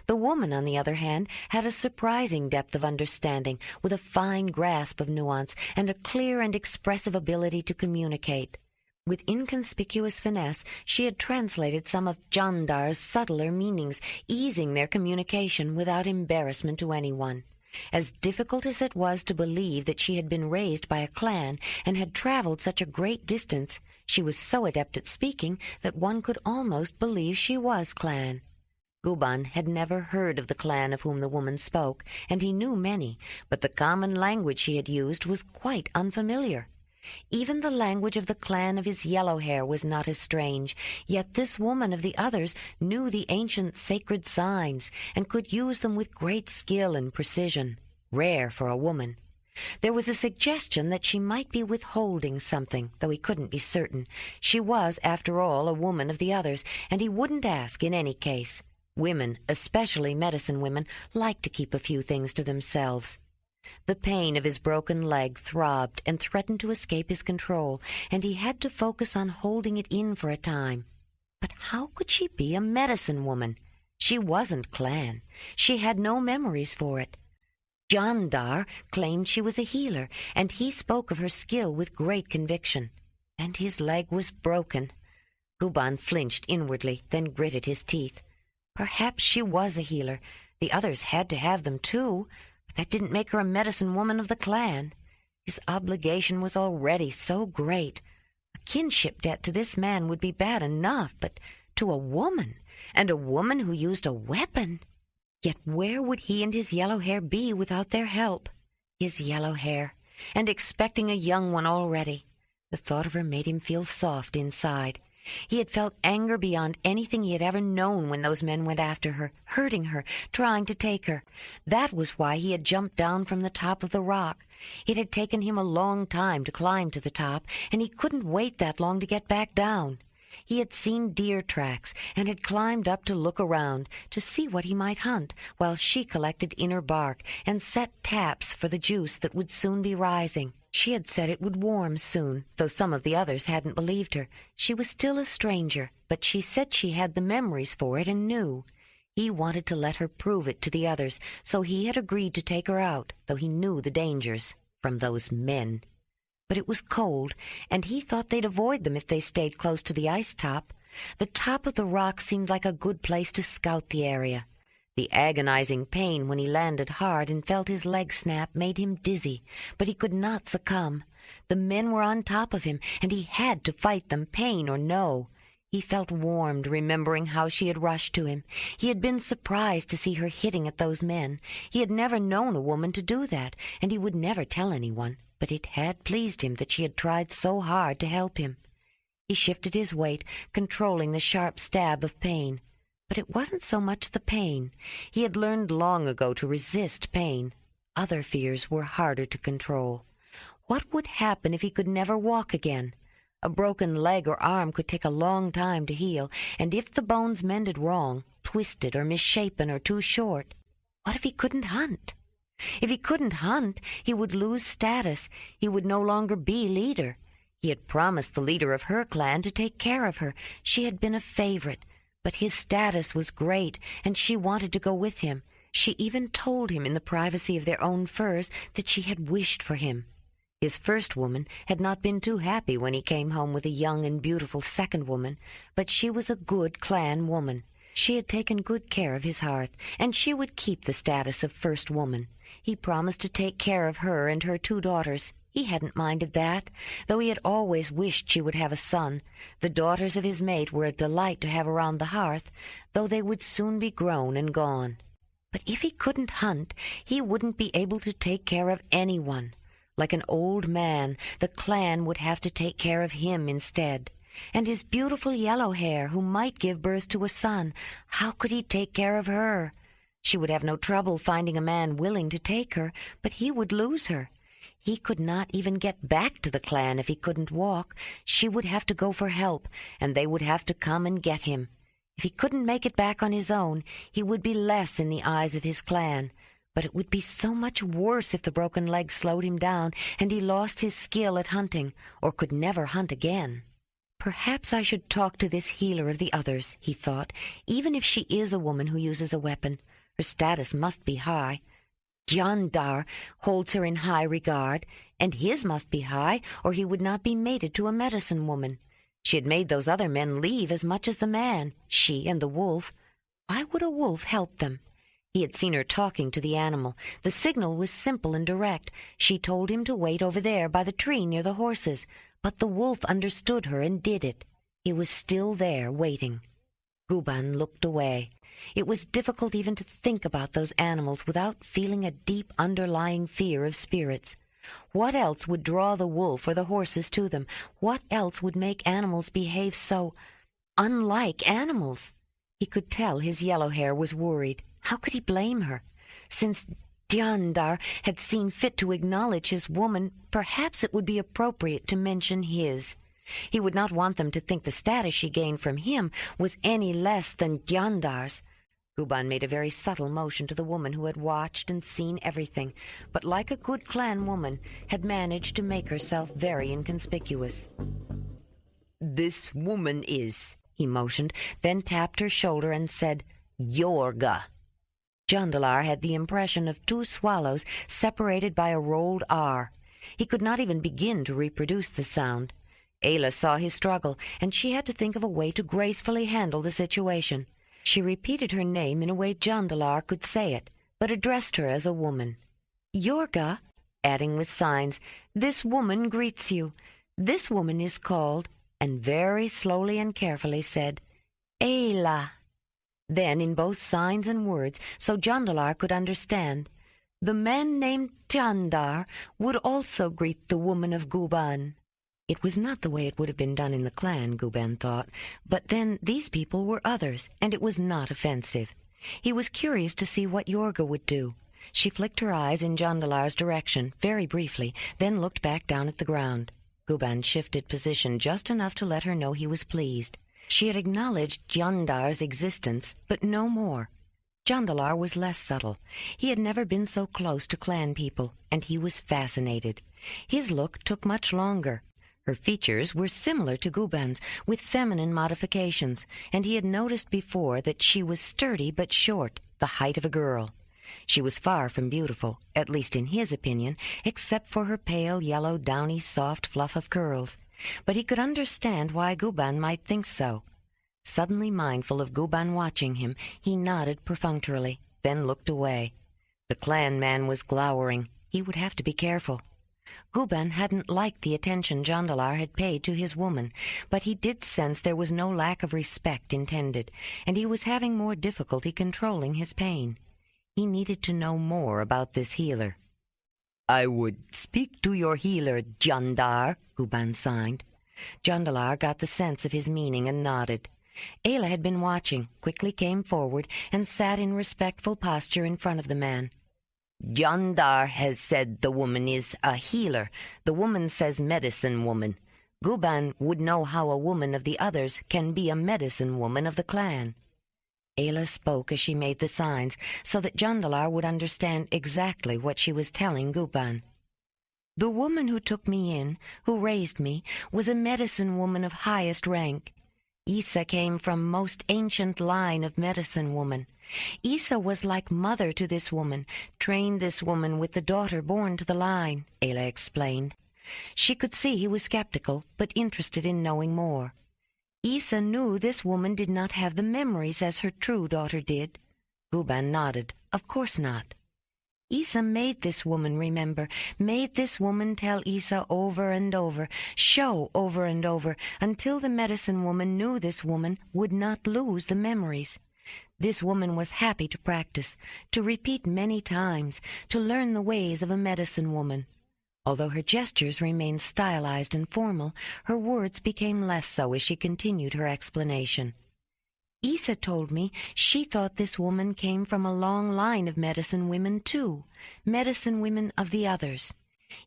The woman, on the other hand, had a surprising depth of understanding, with a fine grasp of nuance and a clear and expressive ability to communicate. With inconspicuous finesse, she had translated some of Jondar's subtler meanings, easing their communication without embarrassment to anyone. As difficult as it was to believe that she had been raised by a clan and had traveled such a great distance, she was so adept at speaking that one could almost believe she was clan. Guban had never heard of the clan of whom the woman spoke, and he knew many, but the common language she had used was quite unfamiliar. Even the language of the clan of his yellow hair was not as strange, yet this woman of the others knew the ancient sacred signs and could use them with great skill and precision, rare for a woman. There was a suggestion that she might be withholding something, though he couldn't be certain. She was, after all, a woman of the others, and he wouldn't ask in any case. Women, especially medicine women, like to keep a few things to themselves. The pain of his broken leg throbbed and threatened to escape his control, and he had to focus on holding it in for a time. But how could she be a medicine woman? She wasn't clan. She had no memories for it. Jondar claimed she was a healer, and he spoke of her skill with great conviction. And his leg was broken. Guban flinched inwardly, then gritted his teeth. Perhaps she was a healer. The others had to have them, too, but that didn't make her a medicine woman of the clan. His obligation was already so great. A kinship debt to this man would be bad enough, but to a woman, and a woman who used a weapon. Yet where would he and his yellow hair be without their help? His yellow hair, and expecting a young one already. The thought of her made him feel soft inside. He had felt anger beyond anything he had ever known when those men went after her, hurting her, trying to take her. That was why he had jumped down from the top of the rock. It had taken him a long time to climb to the top, and he couldn't wait that long to get back down. He had seen deer tracks and had climbed up to look around, to see what he might hunt, while she collected inner bark and set taps for the juice that would soon be rising. She had said it would warm soon, though some of the others hadn't believed her. She was still a stranger, but she said she had the memories for it and knew. He wanted to let her prove it to the others, so he had agreed to take her out, though he knew the dangers from those men. But it was cold, and he thought they'd avoid them if they stayed close to the ice top. The top of the rock seemed like a good place to scout the area. The agonizing pain when he landed hard and felt his leg snap made him dizzy, but he could not succumb. The men were on top of him, and he had to fight them, pain or no. He felt warmed, remembering how she had rushed to him. He had been surprised to see her hitting at those men. He had never known a woman to do that, and he would never tell anyone. But it had pleased him that she had tried so hard to help him. He shifted his weight, controlling the sharp stab of pain. But it wasn't so much the pain. He had learned long ago to resist pain. Other fears were harder to control. What would happen if he could never walk again? A broken leg or arm could take a long time to heal, and if the bones mended wrong, twisted or misshapen or too short, what if he couldn't hunt? If he couldn't hunt, he would lose status. He would no longer be leader. He had promised the leader of her clan to take care of her. She had been a favorite, but his status was great, and she wanted to go with him. She even told him in the privacy of their own furs that she had wished for him. His first woman had not been too happy when he came home with a young and beautiful second woman, but she was a good clan woman. She had taken good care of his hearth, and she would keep the status of first woman. He promised to take care of her and her 2 daughters. He hadn't minded that, though he had always wished she would have a son. The daughters of his mate were a delight to have around the hearth, though they would soon be grown and gone. But if he couldn't hunt, he wouldn't be able to take care of anyone. Like an old man, the clan would have to take care of him instead. And his beautiful yellow hair, who might give birth to a son, how could he take care of her? She would have no trouble finding a man willing to take her, but he would lose her. He could not even get back to the clan if he couldn't walk. She would have to go for help, and they would have to come and get him. If he couldn't make it back on his own, he would be less in the eyes of his clan. But it would be so much worse if the broken leg slowed him down and he lost his skill at hunting, or could never hunt again. Perhaps I should talk to this healer of the others, he thought, even if she is a woman who uses a weapon. Her status must be high. Jondalar holds her in high regard, and his must be high, or he would not be mated to a medicine woman. She had made those other men leave as much as the man, she and the wolf. Why would a wolf help them? He had seen her talking to the animal. The signal was simple and direct. She told him to wait over there by the tree near the horses, but the wolf understood her and did it. He was still there, waiting. Guban looked away. It was difficult even to think about those animals without feeling a deep underlying fear of spirits. What else would draw the wolf or the horses to them? What else would make animals behave so unlike animals? He could tell his yellow hair was worried. How could he blame her? Since Jondalar had seen fit to acknowledge his woman, perhaps it would be appropriate to mention his. He would not want them to think the status she gained from him was any less than Jondalar's. Guban made a very subtle motion to the woman who had watched and seen everything, but like a good clan woman, had managed to make herself very inconspicuous. "This woman is," he motioned, then tapped her shoulder and said, "Yorga." Jondalar had the impression of 2 swallows separated by a rolled R. He could not even begin to reproduce the sound. Ayla saw his struggle, and she had to think of a way to gracefully handle the situation. She repeated her name in a way Jondalar could say it, but addressed her as a woman. "Yorga," adding with signs, "this woman greets you. This woman is called," and very slowly and carefully said, "Ayla." Then, in both signs and words, so Jondalar could understand, "The man named Jandar would also greet the woman of Guban." It was not the way it would have been done in the clan, Guban thought, but then these people were others, and it was not offensive. He was curious to see what Yorga would do. She flicked her eyes in Jondalar's direction, very briefly, then looked back down at the ground. Guban shifted position just enough to let her know he was pleased. She had acknowledged Jondar's existence, but no more. Jondalar was less subtle. He had never been so close to clan people, and he was fascinated. His look took much longer. Her features were similar to Guban's, with feminine modifications, and he had noticed before that she was sturdy but short, the height of a girl. She was far from beautiful, at least in his opinion, except for her pale yellow, downy, soft fluff of curls. But he could understand why Guban might think so. Suddenly mindful of Guban watching him, he nodded perfunctorily, then looked away. The clan man was glowering. He would have to be careful. Guban hadn't liked the attention Jondalar had paid to his woman, but he did sense there was no lack of respect intended, and he was having more difficulty controlling his pain. He needed to know more about this healer. "I would speak to your healer, Jandar," Guban signed. Jondalar got the sense of his meaning and nodded. Ayla had been watching, quickly came forward, and sat in respectful posture in front of the man. "Jandar has said the woman is a healer. The woman says medicine woman. Guban would know how a woman of the others can be a medicine woman of the clan." Ayla spoke as she made the signs, so that Jondalar would understand exactly what she was telling Guban. "The woman who took me in, who raised me, was a medicine woman of highest rank. Isa came from most ancient line of medicine woman. Isa was like mother to this woman, trained this woman with the daughter born to the line," Ayla explained. She could see he was skeptical, but interested in knowing more. "Isa knew this woman did not have the memories as her true daughter did." Guban nodded. "Of course not." "Isa made this woman remember, made this woman tell Isa over and over, show over and over, until the medicine woman knew this woman would not lose the memories. This woman was happy to practice, to repeat many times, to learn the ways of a medicine woman. Although her gestures remained stylized and formal, her words became less so as she continued her explanation. Isa told me she thought this woman came from a long line of medicine women, too, medicine women of the others.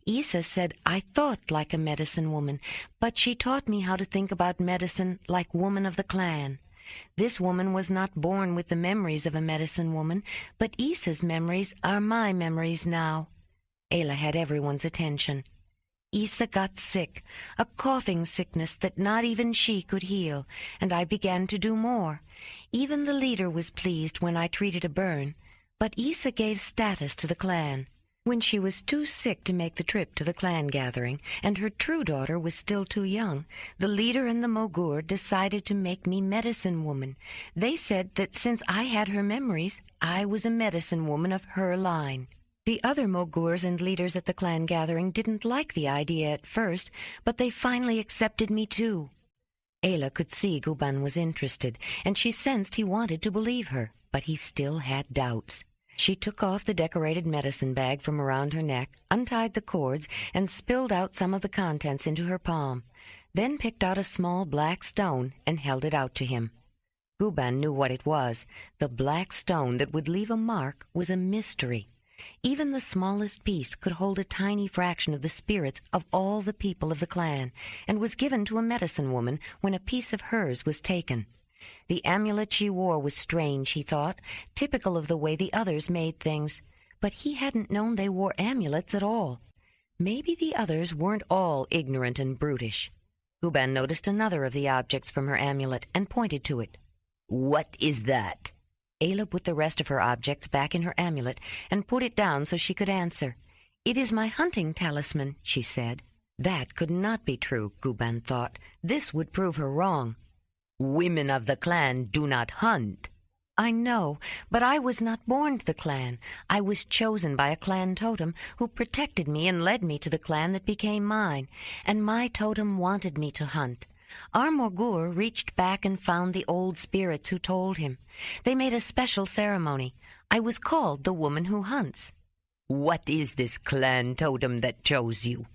Isa said I thought like a medicine woman, but she taught me how to think about medicine like woman of the clan. This woman was not born with the memories of a medicine woman, but Isa's memories are my memories now." Ayla had everyone's attention. "Isa got sick, a coughing sickness that not even she could heal, and I began to do more. Even the leader was pleased when I treated a burn, but Isa gave status to the clan. When she was too sick to make the trip to the clan gathering, and her true daughter was still too young, the leader and the Mogur decided to make me medicine woman. They said that since I had her memories, I was a medicine woman of her line." The other Mogurs and leaders at the clan gathering didn't like the idea at first, but they finally accepted me too. Ayla could see Guban was interested, and she sensed he wanted to believe her, but he still had doubts. She took off the decorated medicine bag from around her neck, untied the cords, and spilled out some of the contents into her palm, then picked out a small black stone and held it out to him. Guban knew what it was. The black stone that would leave a mark was a mystery. Even the smallest piece could hold a tiny fraction of the spirits of all the people of the clan, and was given to a medicine woman when a piece of hers was taken. The amulet she wore was strange, he thought, typical of the way the others made things, but he hadn't known they wore amulets at all. Maybe the others weren't all ignorant and brutish. Guban noticed another of the objects from her amulet and pointed to it. "What is that?" Ayla put the rest of her objects back in her amulet and put it down so she could answer. "It is my hunting talisman," she said. That could not be true, Guban thought. This would prove her wrong. Women of the clan do not hunt. I know, but I was not born to the clan. I was chosen by a clan totem who protected me and led me to the clan that became mine, and my totem wanted me to hunt. Our Mogur reached back and found the old spirits who told him. They made a special ceremony. I was called the woman who hunts. What is this clan totem that chose you?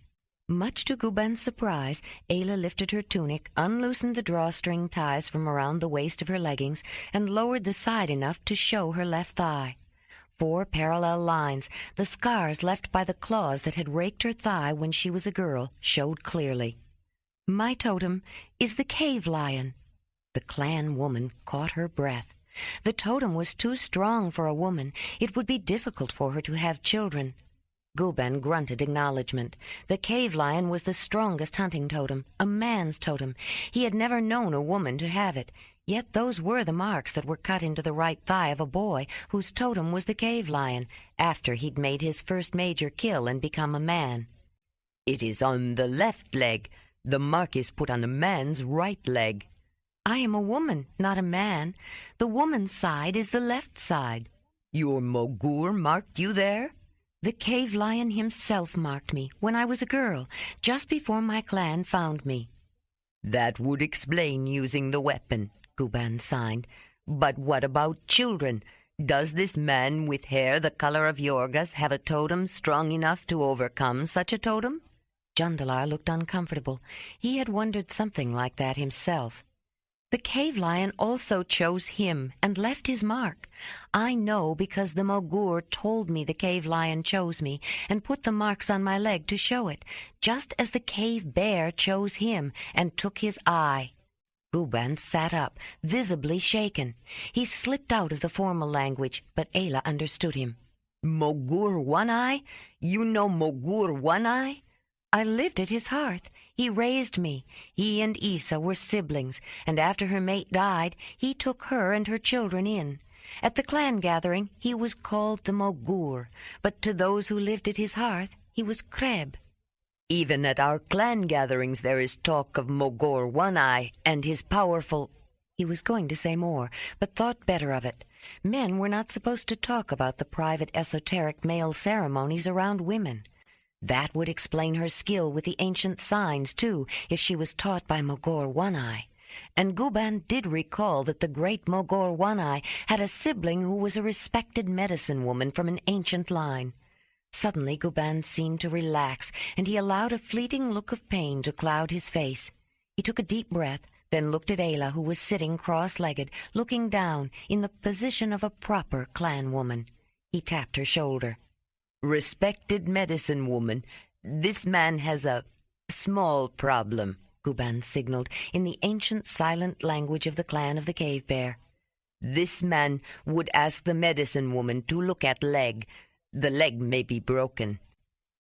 Much to Guban's surprise, Ayla lifted her tunic, unloosened the drawstring ties from around the waist of her leggings, and lowered the side enough to show her left thigh. 4 parallel lines, the scars left by the claws that had raked her thigh when she was a girl, showed clearly. My totem is the cave lion. The clan woman caught her breath. The totem was too strong for a woman. It would be difficult for her to have children. Guban grunted acknowledgment. The cave lion was the strongest hunting totem, a man's totem. He had never known a woman to have it, yet those were the marks that were cut into the right thigh of a boy whose totem was the cave lion, after he'd made his first major kill and become a man. It is on the left leg. The mark is put on the man's right leg. I am a woman, not a man. The woman's side is the left side. Your Mogur marked you there? The cave lion himself marked me when I was a girl, just before my clan found me. That would explain using the weapon, Guban signed. But what about children? Does this man with hair the color of Yorga's have a totem strong enough to overcome such a totem? Jondalar looked uncomfortable. He had wondered something like that himself. The cave lion also chose him and left his mark. I know because the Mogur told me the cave lion chose me and put the marks on my leg to show it, just as the cave bear chose him and took his eye. Guban sat up, visibly shaken. He slipped out of the formal language, but Ayla understood him. Mogur One Eye? You know Mogur One Eye? I lived at his hearth. He raised me. He and Isa were siblings, and after her mate died, he took her and her children in. At the clan gathering, he was called the Mogur, but to those who lived at his hearth, he was Kreb. Even at our clan gatherings there is talk of Mogor One Eye and his powerful... He was going to say more, but thought better of it. Men were not supposed to talk about the private esoteric male ceremonies around women. That would explain her skill with the ancient signs, too, if she was taught by Mogor One Eye. And Guban did recall that the great Mogor One Eye had a sibling who was a respected medicine woman from an ancient line. Suddenly Guban seemed to relax, and he allowed a fleeting look of pain to cloud his face. He took a deep breath, then looked at Ayla, who was sitting cross-legged, looking down, in the position of a proper clan woman. He tapped her shoulder. Respected medicine woman, this man has a small problem, Guban signaled in the ancient silent language of the clan of the cave bear. This man would ask the medicine woman to look at leg. The leg may be broken.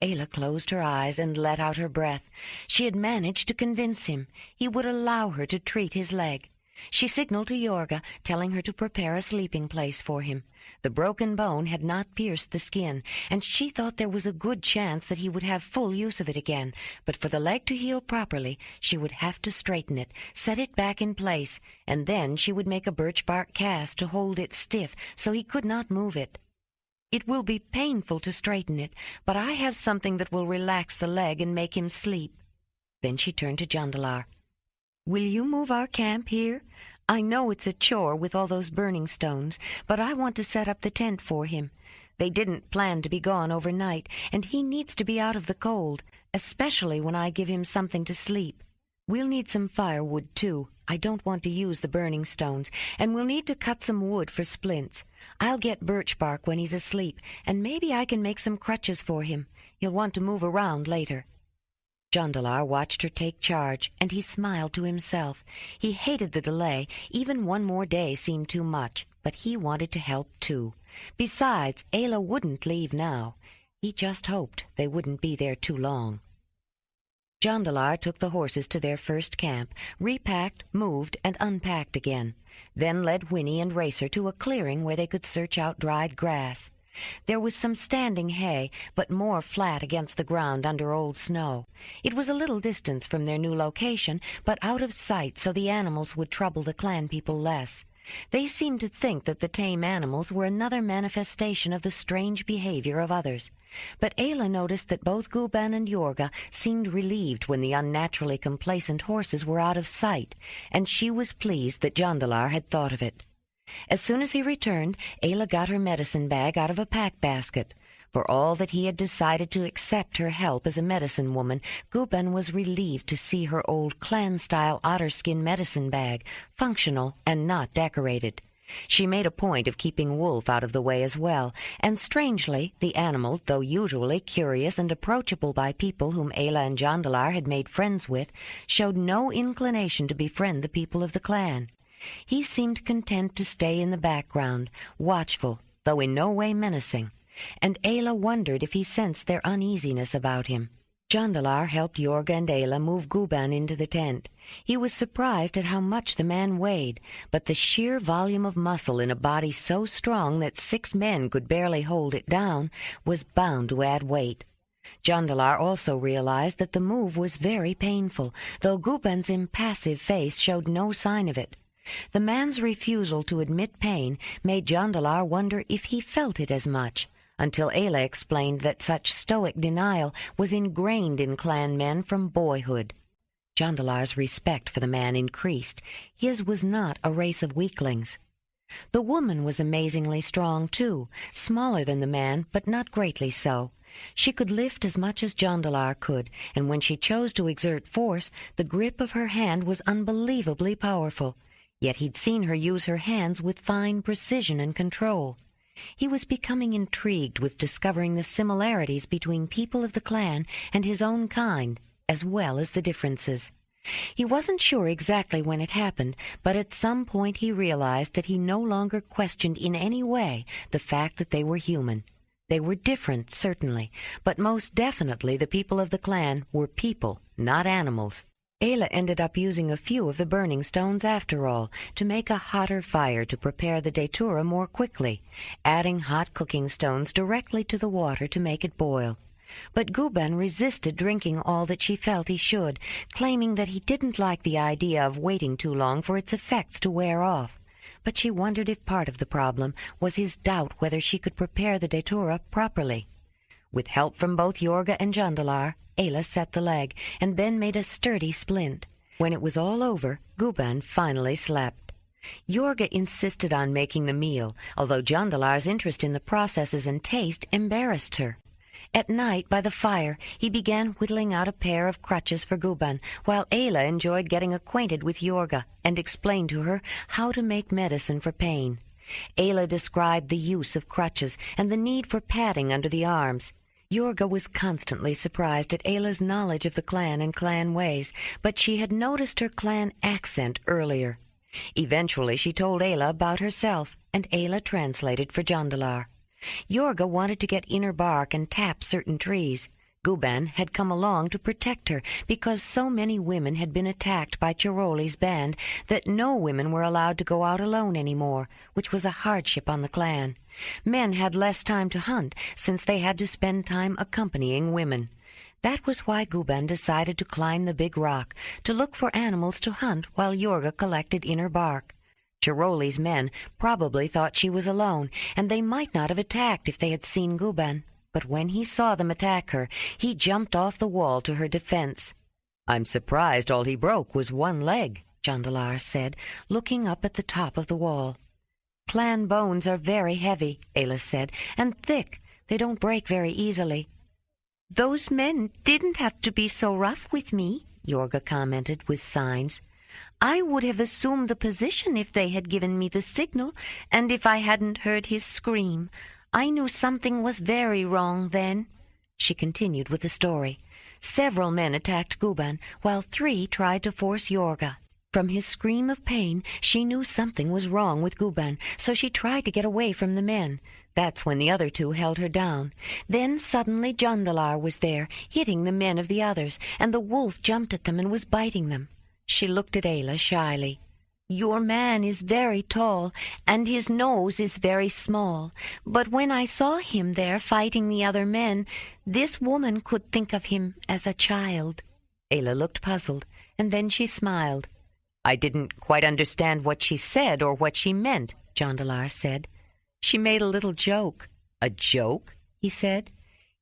Ayla closed her eyes and let out her breath. She had managed to convince him. He would allow her to treat his leg. She signaled to Yorga, telling her to prepare a sleeping place for him. The broken bone had not pierced the skin, and she thought there was a good chance that he would have full use of it again. But for the leg to heal properly, she would have to straighten it, set it back in place, and then she would make a birch bark cast to hold it stiff so he could not move it. It will be painful to straighten it, but I have something that will relax the leg and make him sleep. Then she turned to Jondalar. Will you move our camp here? I know it's a chore with all those burning stones, but I want to set up the tent for him. They didn't plan to be gone overnight, and he needs to be out of the cold, especially when I give him something to sleep. We'll need some firewood, too. I don't want to use the burning stones, and we'll need to cut some wood for splints. I'll get birch bark when he's asleep, and maybe I can make some crutches for him. He'll want to move around later. Jondalar watched her take charge, and he smiled to himself. He hated the delay. Even one more day seemed too much, but he wanted to help too. Besides, Ayla wouldn't leave now. He just hoped they wouldn't be there too long. Jondalar took the horses to their first camp, repacked, moved, and unpacked again, then led Winnie and Racer to a clearing where they could search out dried grass. There was some standing hay, but more flat against the ground under old snow. It was a little distance from their new location, but out of sight so the animals would trouble the clan people less. They seemed to think that the tame animals were another manifestation of the strange behavior of others. But Ayla noticed that both Guban and Yorga seemed relieved when the unnaturally complacent horses were out of sight, and she was pleased that Jondalar had thought of it. As soon as he returned, Ayla got her medicine bag out of a pack basket. For all that he had decided to accept her help as a medicine woman, Guban was relieved to see her old clan-style otter-skin medicine bag, functional and not decorated. She made a point of keeping Wolf out of the way as well, and strangely, the animal, though usually curious and approachable by people whom Ayla and Jondalar had made friends with, showed no inclination to befriend the people of the clan. He seemed content to stay in the background, watchful, though in no way menacing, and Ayla wondered if he sensed their uneasiness about him. Jondalar helped Yorga and Ayla move Guban into the tent. He was surprised at how much the man weighed, but the sheer volume of muscle in a body so strong that 6 men could barely hold it down was bound to add weight. Jondalar also realized that the move was very painful, though Guban's impassive face showed no sign of it. The man's refusal to admit pain made Jondalar wonder if he felt it as much, until Ayla explained that such stoic denial was ingrained in clan men from boyhood. Jondalar's respect for the man increased. His was not a race of weaklings. The woman was amazingly strong, too, smaller than the man, but not greatly so. She could lift as much as Jondalar could, and when she chose to exert force, the grip of her hand was unbelievably powerful. Yet he'd seen her use her hands with fine precision and control. He was becoming intrigued with discovering the similarities between people of the clan and his own kind, as well as the differences. He wasn't sure exactly when it happened, but at some point he realized that he no longer questioned in any way the fact that they were human. They were different, certainly, but most definitely the people of the clan were people, not animals. Ayla ended up using a few of the burning stones after all, to make a hotter fire to prepare the datura more quickly, adding hot cooking stones directly to the water to make it boil. But Guban resisted drinking all that she felt he should, claiming that he didn't like the idea of waiting too long for its effects to wear off. But she wondered if part of the problem was his doubt whether she could prepare the datura properly. With help from both Yorga and Jondalar, Ayla set the leg, and then made a sturdy splint. When it was all over, Guban finally slept. Yorga insisted on making the meal, although Jondalar's interest in the processes and taste embarrassed her. At night, by the fire, he began whittling out a pair of crutches for Guban, while Ayla enjoyed getting acquainted with Yorga and explained to her how to make medicine for pain. Ayla described the use of crutches and the need for padding under the arms. Yorga was constantly surprised at Ayla's knowledge of the clan and clan ways, but she had noticed her clan accent earlier. Eventually she told Ayla about herself, and Ayla translated for Jondalar. Yorga wanted to get inner bark and tap certain trees. Guban had come along to protect her because so many women had been attacked by Chiroli's band that no women were allowed to go out alone anymore, which was a hardship on the clan. Men had less time to hunt since they had to spend time accompanying women. That was why Guban decided to climb the big rock, to look for animals to hunt while Yorga collected inner bark. Chiroli's men probably thought she was alone, and they might not have attacked if they had seen Guban. But when he saw them attack her, he jumped off the wall to her defense. "I'm surprised all he broke was one leg," Jondalar said, looking up at the top of the wall. "Clan bones are very heavy," Ayla said, "and thick. They don't break very easily." "Those men didn't have to be so rough with me," Yorga commented with signs. "I would have assumed the position if they had given me the signal, and if I hadn't heard his scream. I knew something was very wrong then." She continued with the story. Several men attacked Guban, while 3 tried to force Yorga. From his scream of pain, she knew something was wrong with Guban, so she tried to get away from the men. That's when the other 2 held her down. Then suddenly Jondalar was there, hitting the men of the others, and the wolf jumped at them and was biting them. She looked at Ayla shyly. Your man is very tall, and his nose is very small. But when I saw him there fighting the other men, this woman could think of him as a child." Ayla looked puzzled, and then she smiled. "I didn't quite understand what she said or what she meant," Jondalar said. "She made a little joke." "A joke?" he said.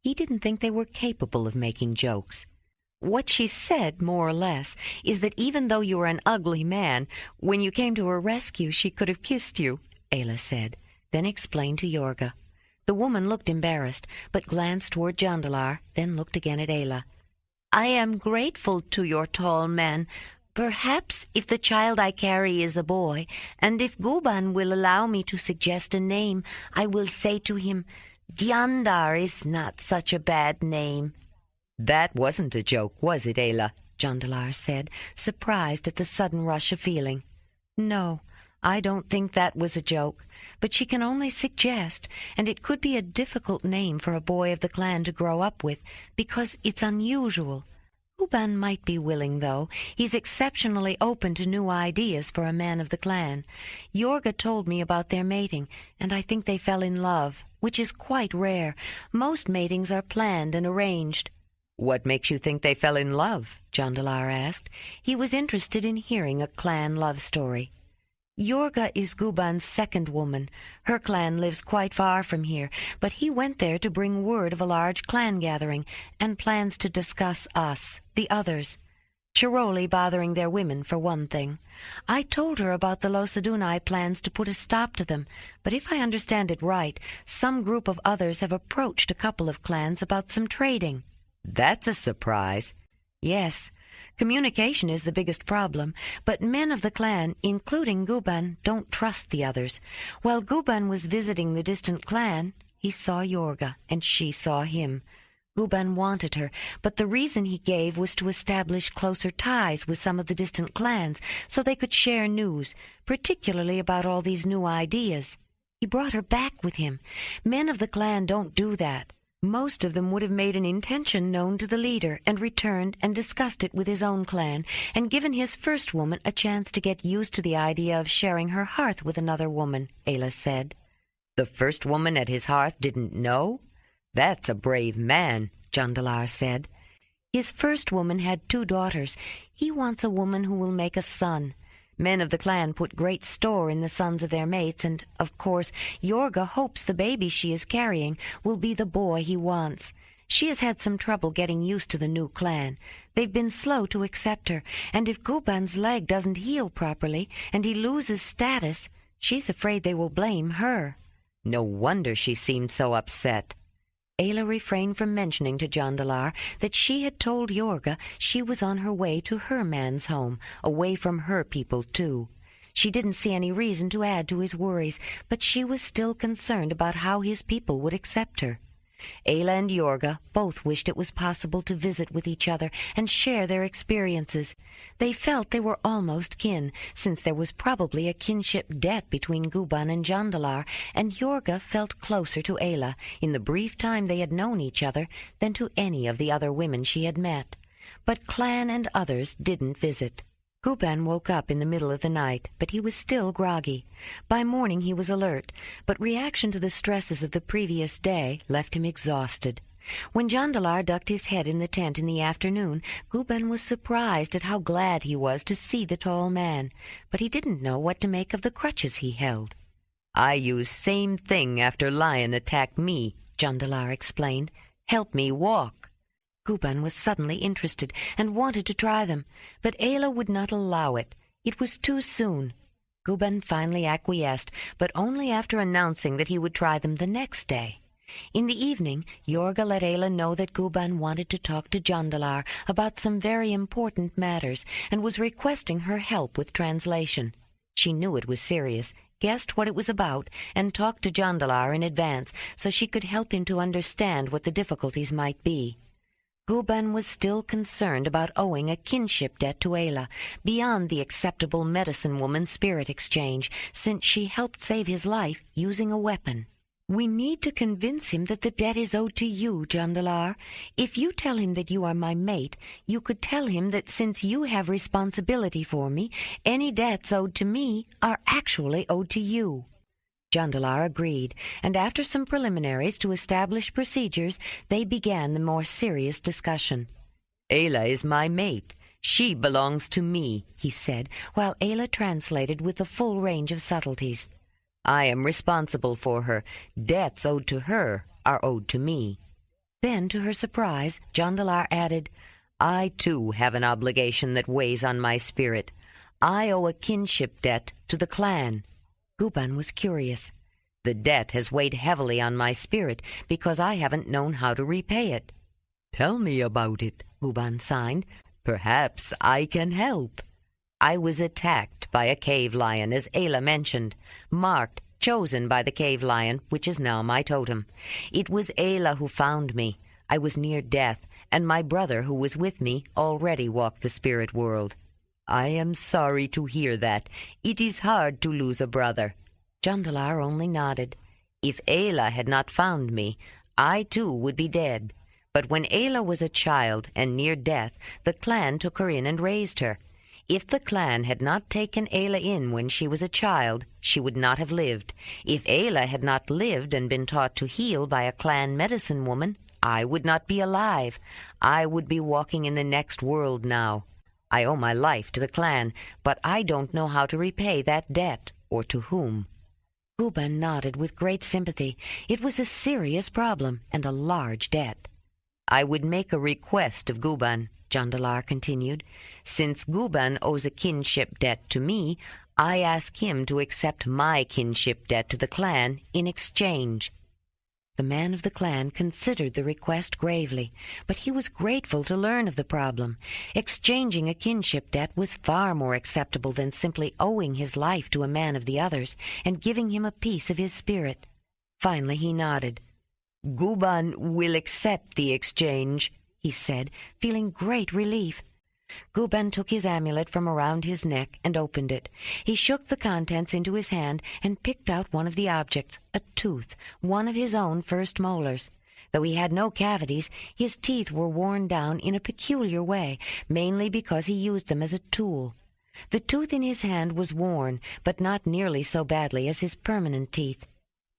He didn't think they were capable of making jokes. "What she said, more or less, is that even though you were an ugly man, when you came to her rescue she could have kissed you," Ayla said, then explained to Yorga. The woman looked embarrassed, but glanced toward Jondalar, then looked again at Ayla. "I am grateful to your tall man. Perhaps if the child I carry is a boy, and if Guban will allow me to suggest a name, I will say to him, 'Jandar is not such a bad name.'" "That wasn't a joke, was it, Ayla?" Jondalar said, surprised at the sudden rush of feeling. "No, I don't think that was a joke, but she can only suggest, and it could be a difficult name for a boy of the clan to grow up with, because it's unusual. Guban might be willing, though. He's exceptionally open to new ideas for a man of the clan. Yorga told me about their mating, and I think they fell in love, which is quite rare. Most matings are planned and arranged." "What makes you think they fell in love?" Jondalar asked. He was interested in hearing a clan love story. "Yorga is Guban's second woman. Her clan lives quite far from here, but he went there to bring word of a large clan gathering and plans to discuss us, the others. Chiroli bothering their women, for one thing. I told her about the Losadunai plans to put a stop to them, but if I understand it right, some group of others have approached a couple of clans about some trading." "That's a surprise." "Yes. Communication is the biggest problem, but men of the clan, including Guban, don't trust the others. While Guban was visiting the distant clan, he saw Yorga, and she saw him. Guban wanted her, but the reason he gave was to establish closer ties with some of the distant clans so they could share news, particularly about all these new ideas. He brought her back with him. Men of the clan don't do that. Most of them would have made an intention known to the leader and returned and discussed it with his own clan and given his first woman a chance to get used to the idea of sharing her hearth with another woman," Ayla said. "The first woman at his hearth didn't know? That's a brave man," Jondalar said. "His first woman had 2 daughters. He wants a woman who will make a son. Men of the clan put great store in the sons of their mates, and, of course, Yorga hopes the baby she is carrying will be the boy he wants. She has had some trouble getting used to the new clan. They've been slow to accept her, and if Guban's leg doesn't heal properly and he loses status, she's afraid they will blame her." "No wonder she seemed so upset." Ayla refrained from mentioning to Jondalar that she had told Yorga she was on her way to her man's home, away from her people too. She didn't see any reason to add to his worries, but she was still concerned about how his people would accept her. Ayla and Yorga both wished it was possible to visit with each other and share their experiences. They felt they were almost kin, since there was probably a kinship debt between Guban and Jondalar, and Yorga felt closer to Ayla in the brief time they had known each other than to any of the other women she had met. But clan and others didn't visit. Guban woke up in the middle of the night, but he was still groggy. By morning he was alert, but reaction to the stresses of the previous day left him exhausted. When Jondalar ducked his head in the tent in the afternoon, Guban was surprised at how glad he was to see the tall man, but he didn't know what to make of the crutches he held. "I use same thing after lion attack me," Jondalar explained. "Help me walk." Guban was suddenly interested and wanted to try them, but Ayla would not allow it. It was too soon. Guban finally acquiesced, but only after announcing that he would try them the next day. In the evening, Yorga let Ayla know that Guban wanted to talk to Jondalar about some very important matters and was requesting her help with translation. She knew it was serious, guessed what it was about, and talked to Jondalar in advance so she could help him to understand what the difficulties might be. Guban was still concerned about owing a kinship debt to Ayla, beyond the acceptable medicine woman spirit exchange, since she helped save his life using a weapon. We need to convince him that the debt is owed to you, Jondalar. If you tell him that you are my mate, you could tell him that since you have responsibility for me, any debts owed to me are actually owed to you." Jondalar agreed, and after some preliminaries to establish procedures, they began the more serious discussion. "Ayla is my mate. She belongs to me," he said, while Ayla translated with the full range of subtleties. "I am responsible for her. Debts owed to her are owed to me." Then, to her surprise, Jondalar added, "I, too, have an obligation that weighs on my spirit. I owe a kinship debt to the clan." Guban was curious. "The debt has weighed heavily on my spirit because I haven't known how to repay it." "Tell me about it," Guban signed. "Perhaps I can help." "I was attacked by a cave lion, as Ayla mentioned, marked, chosen by the cave lion, which is now my totem. It was Ayla who found me. I was near death, and my brother, who was with me, already walked the spirit world." "I am sorry to hear that. It is hard to lose a brother." Jondalar only nodded. "If Ayla had not found me, I too would be dead. But when Ayla was a child and near death, the clan took her in and raised her. If the clan had not taken Ayla in when she was a child, she would not have lived. If Ayla had not lived and been taught to heal by a clan medicine woman, I would not be alive. I would be walking in the next world now. I owe my life to the clan, but I don't know how to repay that debt, or to whom." Guban nodded with great sympathy. It was a serious problem and a large debt. "I would make a request of Guban," Jondalar continued. "Since Guban owes a kinship debt to me, I ask him to accept my kinship debt to the clan in exchange." The man of the clan considered the request gravely, but he was grateful to learn of the problem. Exchanging a kinship debt was far more acceptable than simply owing his life to a man of the others and giving him a piece of his spirit. Finally he nodded. "Guban will accept the exchange," he said, feeling great relief. Guban took his amulet from around his neck and opened it. He shook the contents into his hand and picked out one of the objects, a tooth, one of his own first molars. Though he had no cavities, his teeth were worn down in a peculiar way, mainly because he used them as a tool. The tooth in his hand was worn, but not nearly so badly as his permanent teeth.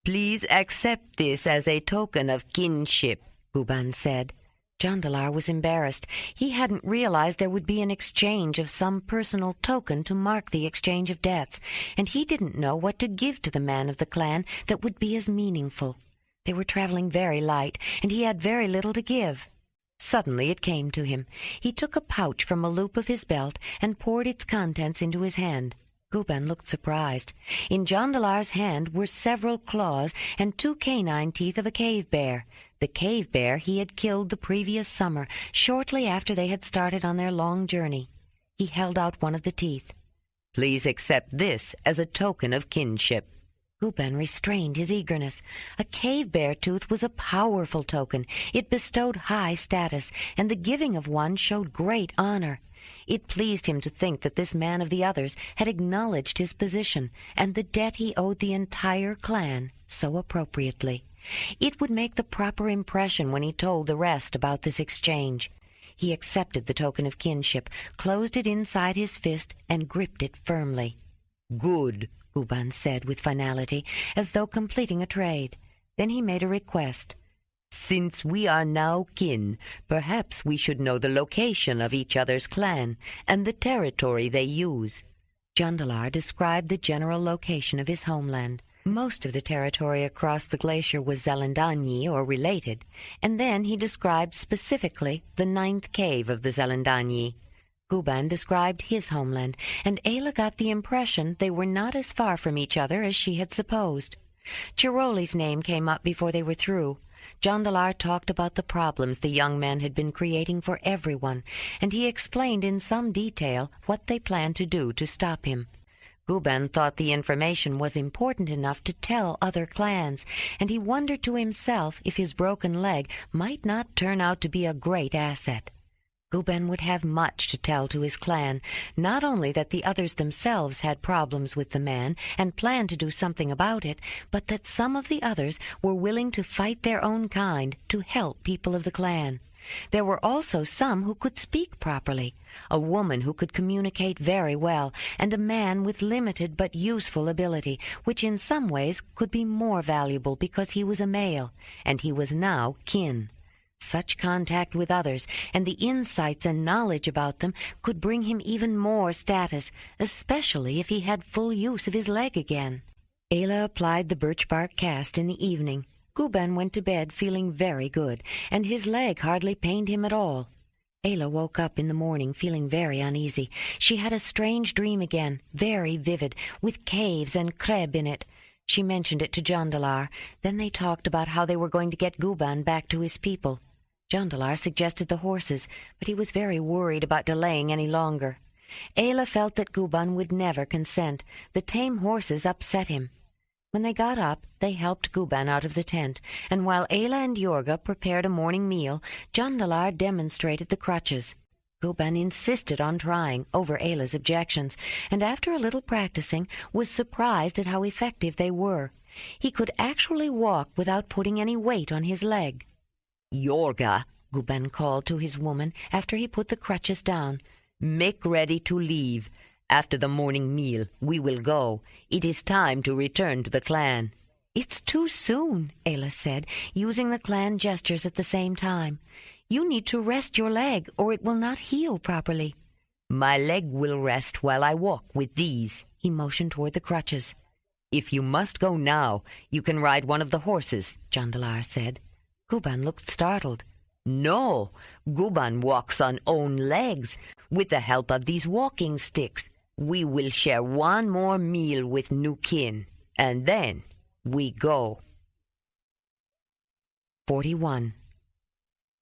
"Please accept this as a token of kinship," Guban said. Jondalar was embarrassed. He hadn't realized there would be an exchange of some personal token to mark the exchange of debts, and he didn't know what to give to the man of the clan that would be as meaningful. They were traveling very light, and he had very little to give. Suddenly it came to him. He took a pouch from a loop of his belt and poured its contents into his hand. Guban looked surprised. In Jondalar's hand were several claws and 2 canine teeth of a cave bear. The cave bear he had killed the previous summer, shortly after they had started on their long journey. He held out one of the teeth. "Please accept this as a token of kinship." Guban restrained his eagerness. A cave bear tooth was a powerful token. It bestowed high status, and the giving of one showed great honor. It pleased him to think that this man of the others had acknowledged his position and the debt he owed the entire clan so appropriately. It would make the proper impression when he told the rest about this exchange. He accepted the token of kinship, closed it inside his fist, and gripped it firmly. "Good," Guban said with finality, as though completing a trade. Then he made a request. "Since we are now kin, perhaps we should know the location of each other's clan and the territory they use." Jondalar described the general location of his homeland. Most of the territory across the glacier was Zelendanyi or related, and then he described specifically the 9th cave of the Zelendanyi. Guban described his homeland, and Ayla got the impression they were not as far from each other as she had supposed. Chiroli's name came up before they were through. Jondalar talked about the problems the young man had been creating for everyone, and he explained in some detail what they planned to do to stop him. Guban thought the information was important enough to tell other clans, and he wondered to himself if his broken leg might not turn out to be a great asset. Guban would have much to tell to his clan, not only that the others themselves had problems with the man and planned to do something about it, but that some of the others were willing to fight their own kind to help people of the clan. There were also some who could speak properly, a woman who could communicate very well, and a man with limited but useful ability, which in some ways could be more valuable because he was a male, and he was now kin. Such contact with others and the insights and knowledge about them could bring him even more status, especially if he had full use of his leg again. Ayla applied the birch bark cast in the evening. Guban went to bed feeling very good, and his leg hardly pained him at all. Ayla woke up in the morning feeling very uneasy. She had a strange dream again, very vivid, with caves and Kreb in it. She mentioned it to Jondalar. Then they talked about how they were going to get Guban back to his people. Jondalar suggested the horses, but he was very worried about delaying any longer. Ayla felt that Guban would never consent. The tame horses upset him. When they got up, they helped Guban out of the tent, and while Ayla and Yorga prepared a morning meal, Jondalar demonstrated the crutches. Guban insisted on trying, over Ayla's objections, and after a little practicing, was surprised at how effective they were. He could actually walk without putting any weight on his leg. "Yorga," Guban called to his woman after he put the crutches down, "make ready to leave. After the morning meal, we will go. It is time to return to the clan." "It's too soon," Ayla said, using the clan gestures at the same time. "You need to rest your leg, or it will not heal properly." "My leg will rest while I walk with these." He motioned toward the crutches. "If you must go now, you can ride one of the horses," Jondalar said. Guban looked startled. "No, Guban walks on own legs, with the help of these walking sticks. We will share one more meal with new kin, and then we go." 41.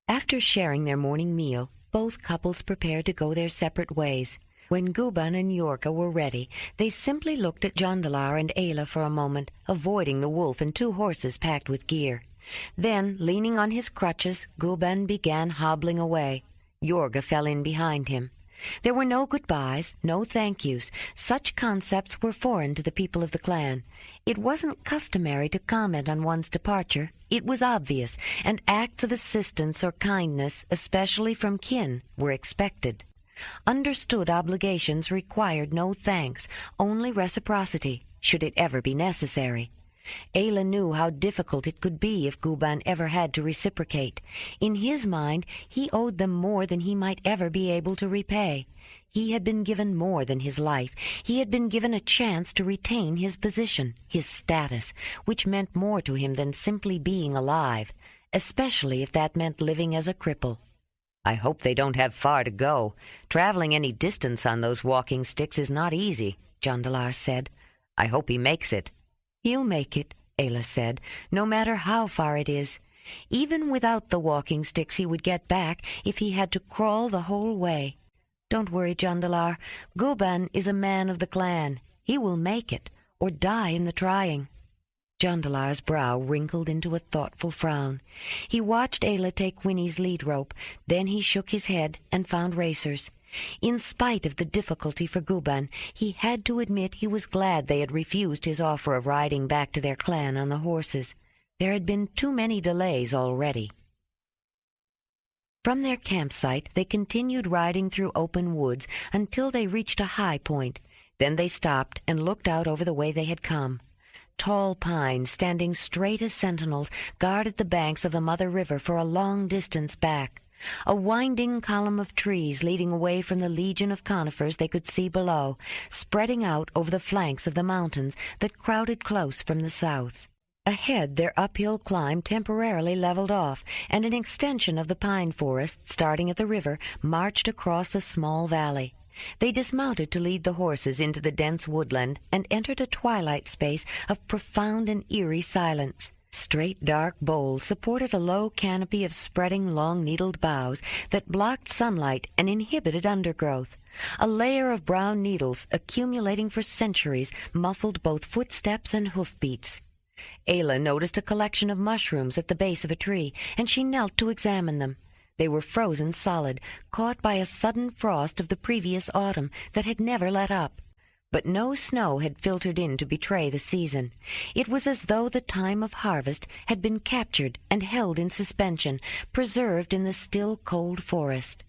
After sharing their morning meal, both couples prepared to go their separate ways. When Guban and Yorga were ready, they simply looked at Jondalar and Ayla for a moment, avoiding the wolf and 2 horses packed with gear. Then, leaning on his crutches, Guban began hobbling away. Yorga fell in behind him. There were no goodbyes, no thank yous. Such concepts were foreign to the people of the clan. It wasn't customary to comment on one's departure. It was obvious, and acts of assistance or kindness, especially from kin, were expected. Understood obligations required no thanks, only reciprocity, should it ever be necessary. Ayla knew how difficult it could be if Guban ever had to reciprocate. In his mind, he owed them more than he might ever be able to repay. He had been given more than his life. He had been given a chance to retain his position, his status, which meant more to him than simply being alive, especially if that meant living as a cripple. "I hope they don't have far to go. Traveling any distance on those walking sticks is not easy," Jondalar said. "I hope he makes it." "He'll make it," Ayla said, "no matter how far it is. Even without the walking sticks he would get back if he had to crawl the whole way. Don't worry, Jondalar. Guban is a man of the clan. He will make it, or die in the trying." Jondalar's brow wrinkled into a thoughtful frown. He watched Ayla take Winnie's lead rope, then he shook his head and found racers. In spite of the difficulty for Guban, he had to admit he was glad they had refused his offer of riding back to their clan on the horses. There had been too many delays already. From their campsite, they continued riding through open woods until they reached a high point. Then they stopped and looked out over the way they had come. Tall pines, standing straight as sentinels, guarded the banks of the Mother River for a long distance back. A winding column of trees leading away from the legion of conifers they could see below, spreading out over the flanks of the mountains that crowded close from the south. Ahead, their uphill climb temporarily leveled off, and an extension of the pine forest, starting at the river, marched across a small valley. They dismounted to lead the horses into the dense woodland and entered a twilight space of profound and eerie silence. Straight dark boles supported a low canopy of spreading long-needled boughs that blocked sunlight and inhibited undergrowth. A layer of brown needles, accumulating for centuries, muffled both footsteps and hoofbeats. Ayla noticed a collection of mushrooms at the base of a tree, and she knelt to examine them. They were frozen solid, caught by a sudden frost of the previous autumn that had never let up. But no snow had filtered in to betray the season. It was as though the time of harvest had been captured and held in suspension, preserved in the still cold forest.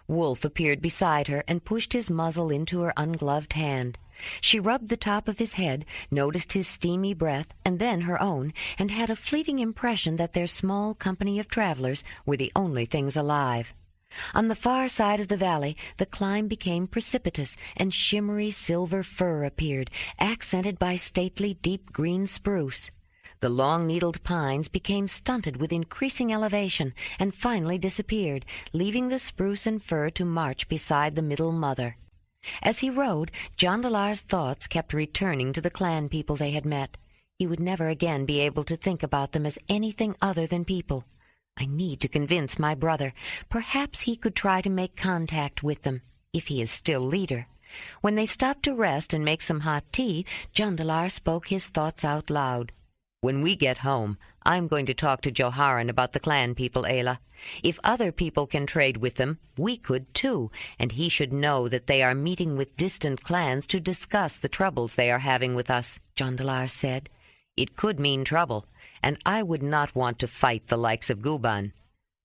Wolf appeared beside her and pushed his muzzle into her ungloved hand. She rubbed the top of his head, noticed his steamy breath and then her own, and had a fleeting impression that their small company of travelers were the only things alive. On the far side of the valley, the climb became precipitous, and shimmery silver fir appeared, accented by stately deep green spruce. The long-needled pines became stunted with increasing elevation, and finally disappeared, leaving the spruce and fir to march beside the middle mother. As he rode, Jondalar's thoughts kept returning to the clan people they had met. He would never again be able to think about them as anything other than people. I need to convince my brother. Perhaps he could try to make contact with them, if he is still leader. When they stopped to rest and make some hot tea, Jondalar spoke his thoughts out loud. "When we get home, I'm going to talk to Joharan about the clan people, Ayla. If other people can trade with them, we could too, and he should know that they are meeting with distant clans to discuss the troubles they are having with us," Jondalar said. "It could mean trouble, and I would not want to fight the likes of Guban."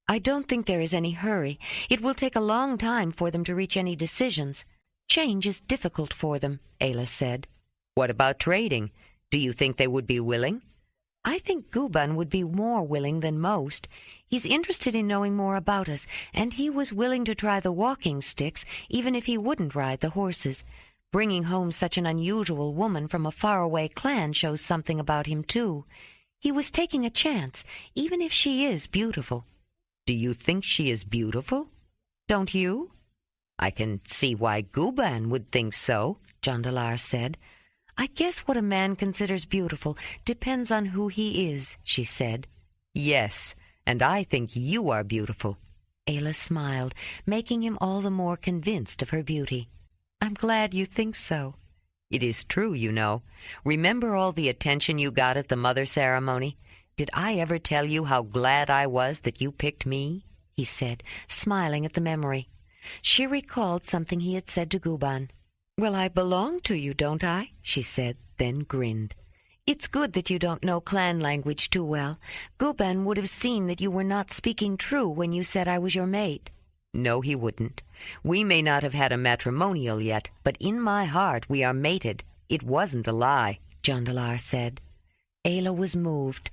"I don't think there is any hurry. It will take a long time for them to reach any decisions. Change is difficult for them," Ayla said. "What about trading? Do you think they would be willing?" "I think Guban would be more willing than most. He's interested in knowing more about us, and he was willing to try the walking sticks, even if he wouldn't ride the horses. Bringing home such an unusual woman from a faraway clan shows something about him, too. He was taking a chance, even if she is beautiful." "Do you think she is beautiful?" "Don't you?" "I can see why Guban would think so," Jondalar said. "I guess what a man considers beautiful depends on who he is," she said. "Yes, and I think you are beautiful." Ayla smiled, making him all the more convinced of her beauty. "I'm glad you think so." "It is true, you know. Remember all the attention you got at the mother ceremony? Did I ever tell you how glad I was that you picked me?" he said, smiling at the memory. She recalled something he had said to Guban. "Well, I belong to you, don't I?" she said, then grinned. "It's good that you don't know clan language too well. Guban would have seen that you were not speaking true when you said I was your mate." "No, he wouldn't. We may not have had a matrimonial yet, but in my heart we are mated. It wasn't a lie," Jondalar said. Ayla was moved.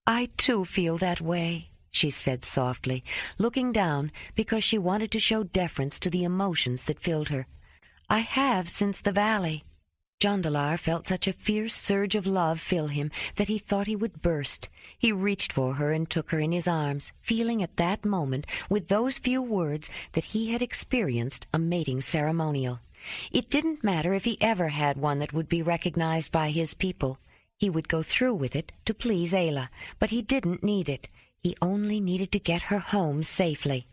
"I too feel that way," she said softly, looking down because she wanted to show deference to the emotions that filled her. "I have since the valley." Jondalar felt such a fierce surge of love fill him that he thought he would burst. He reached for her and took her in his arms, feeling at that moment, with those few words, that he had experienced a mating ceremonial. It didn't matter if he ever had one that would be recognized by his people. He would go through with it to please Ayla, but he didn't need it. He only needed to get her home safely.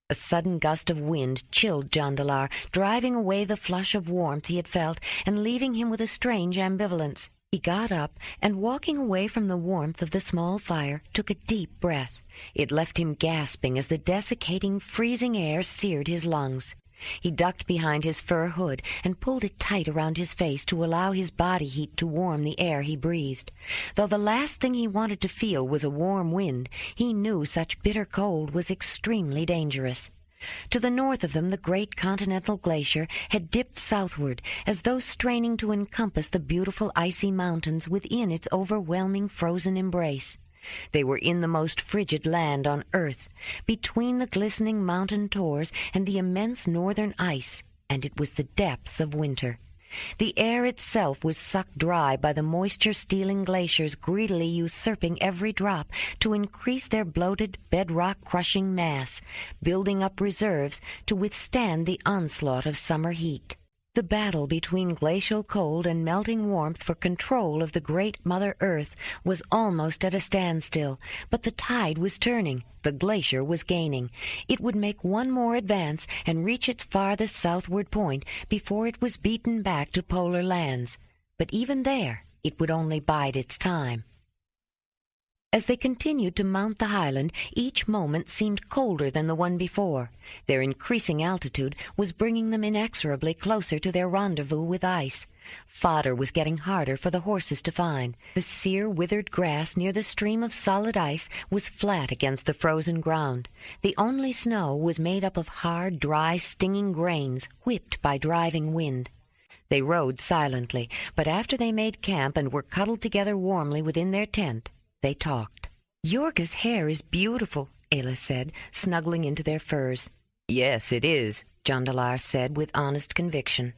A sudden gust of wind chilled Jondalar, driving away the flush of warmth he had felt and leaving him with a strange ambivalence. He got up and, walking away from the warmth of the small fire, took a deep breath. It left him gasping as the desiccating, freezing air seared his lungs. He ducked behind his fur hood and pulled it tight around his face to allow his body heat to warm the air he breathed. Though the last thing he wanted to feel was a warm wind, he knew such bitter cold was extremely dangerous. To the north of them the great continental glacier had dipped southward, as though straining to encompass the beautiful icy mountains within its overwhelming frozen embrace. They were in the most frigid land on earth, between the glistening mountain tors and the immense northern ice, and it was the depths of winter. The air itself was sucked dry by the moisture-stealing glaciers greedily usurping every drop to increase their bloated, bedrock-crushing mass, building up reserves to withstand the onslaught of summer heat. The battle between glacial cold and melting warmth for control of the great Mother Earth was almost at a standstill, but the tide was turning, the glacier was gaining. It would make one more advance and reach its farthest southward point before it was beaten back to polar lands. But even there, it would only bide its time. As they continued to mount the highland, each moment seemed colder than the one before. Their increasing altitude was bringing them inexorably closer to their rendezvous with ice. Fodder was getting harder for the horses to find. The sere, withered grass near the stream of solid ice was flat against the frozen ground. The only snow was made up of hard, dry, stinging grains, whipped by driving wind. They rode silently, but after they made camp and were cuddled together warmly within their tent, they talked. "Jorga's hair is beautiful," Ayla said, snuggling into their furs. "Yes, it is," Jondalar said with honest conviction.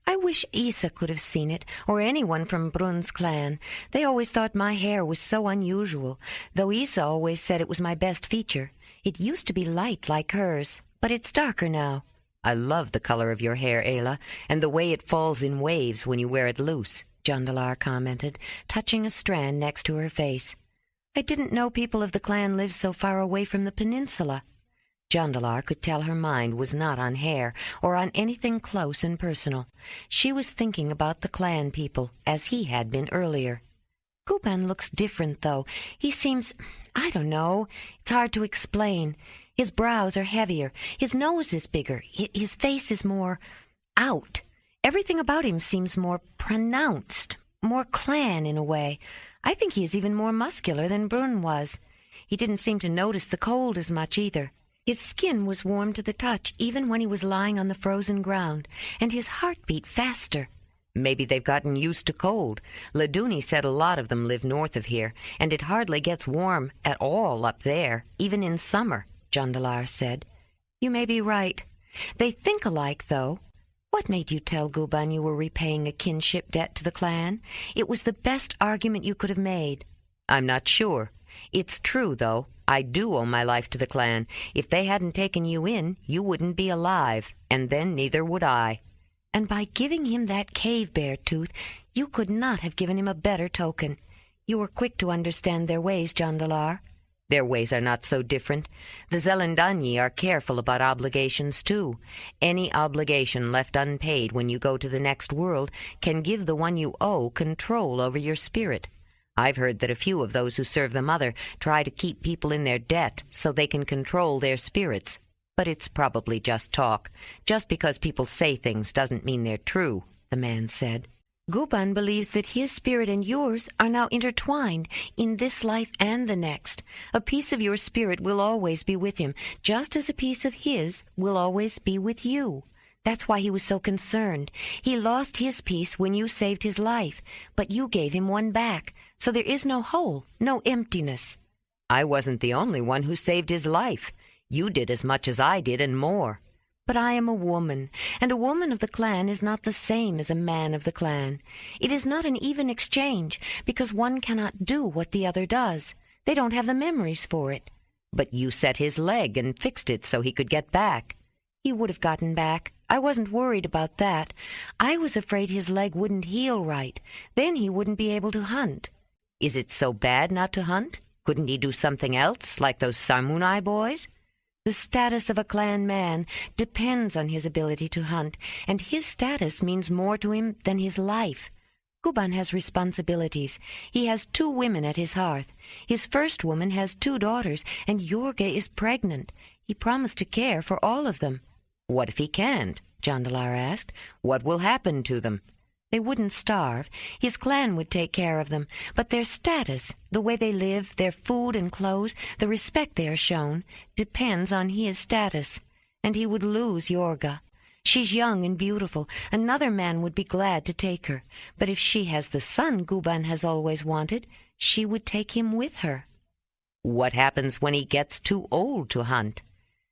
"I wish Isa could have seen it, or anyone from Brun's clan. They always thought my hair was so unusual, though Isa always said it was my best feature. It used to be light like hers, but it's darker now." "I love the color of your hair, Ayla, and the way it falls in waves when you wear it loose," Jondalar commented, touching a strand next to her face. "I didn't know people of the clan lived so far away from the peninsula." Jondalar could tell her mind was not on hair or on anything close and personal. She was thinking about the clan people, as he had been earlier. "Guban looks different, though. He seems, I don't know, it's hard to explain. His brows are heavier, his nose is bigger, his face is more out. Everything about him seems more pronounced, more clan in a way. I think he is even more muscular than Brun was. He didn't seem to notice the cold as much either. His skin was warm to the touch even when he was lying on the frozen ground, and his heart beat faster." "Maybe they've gotten used to cold. Laduni said a lot of them live north of here, and it hardly gets warm at all up there, even in summer," Jondalar said. "You may be right. They think alike, though. What made you tell Guban you were repaying a kinship debt to the clan? It was the best argument you could have made." "I'm not sure. It's true, though. I do owe my life to the clan. If they hadn't taken you in, you wouldn't be alive, and then neither would I." "And by giving him that cave bear tooth, you could not have given him a better token. You were quick to understand their ways, Jondalar." "Their ways are not so different. The Zelendanyi are careful about obligations, too. Any obligation left unpaid when you go to the next world can give the one you owe control over your spirit. I've heard that a few of those who serve the Mother try to keep people in their debt so they can control their spirits. But it's probably just talk. Just because people say things doesn't mean they're true," the man said. "Guban believes that his spirit and yours are now intertwined in this life and the next. A piece of your spirit will always be with him, just as a piece of his will always be with you. That's why he was so concerned. He lost his piece when you saved his life, but you gave him one back, so there is no hole, no emptiness." "I wasn't the only one who saved his life. You did as much as I did and more." "But I am a woman, and a woman of the clan is not the same as a man of the clan. It is not an even exchange, because one cannot do what the other does. They don't have the memories for it." "But you set his leg and fixed it so he could get back." "He would have gotten back. I wasn't worried about that. I was afraid his leg wouldn't heal right. Then he wouldn't be able to hunt." "Is it so bad not to hunt? Couldn't he do something else, like those Sarmunai boys?" "The status of a clan man depends on his ability to hunt, and his status means more to him than his life. Guban has responsibilities. He has 2 women at his hearth. His first woman has 2 daughters, and Jorga is pregnant. He promised to care for all of them." "What if he can't?" Jondalar asked. "What will happen to them?" "They wouldn't starve. His clan would take care of them. But their status, the way they live, their food and clothes, the respect they are shown, depends on his status. And he would lose Jorga. She's young and beautiful. Another man would be glad to take her. But if she has the son Guban has always wanted, she would take him with her." "What happens when he gets too old to hunt?"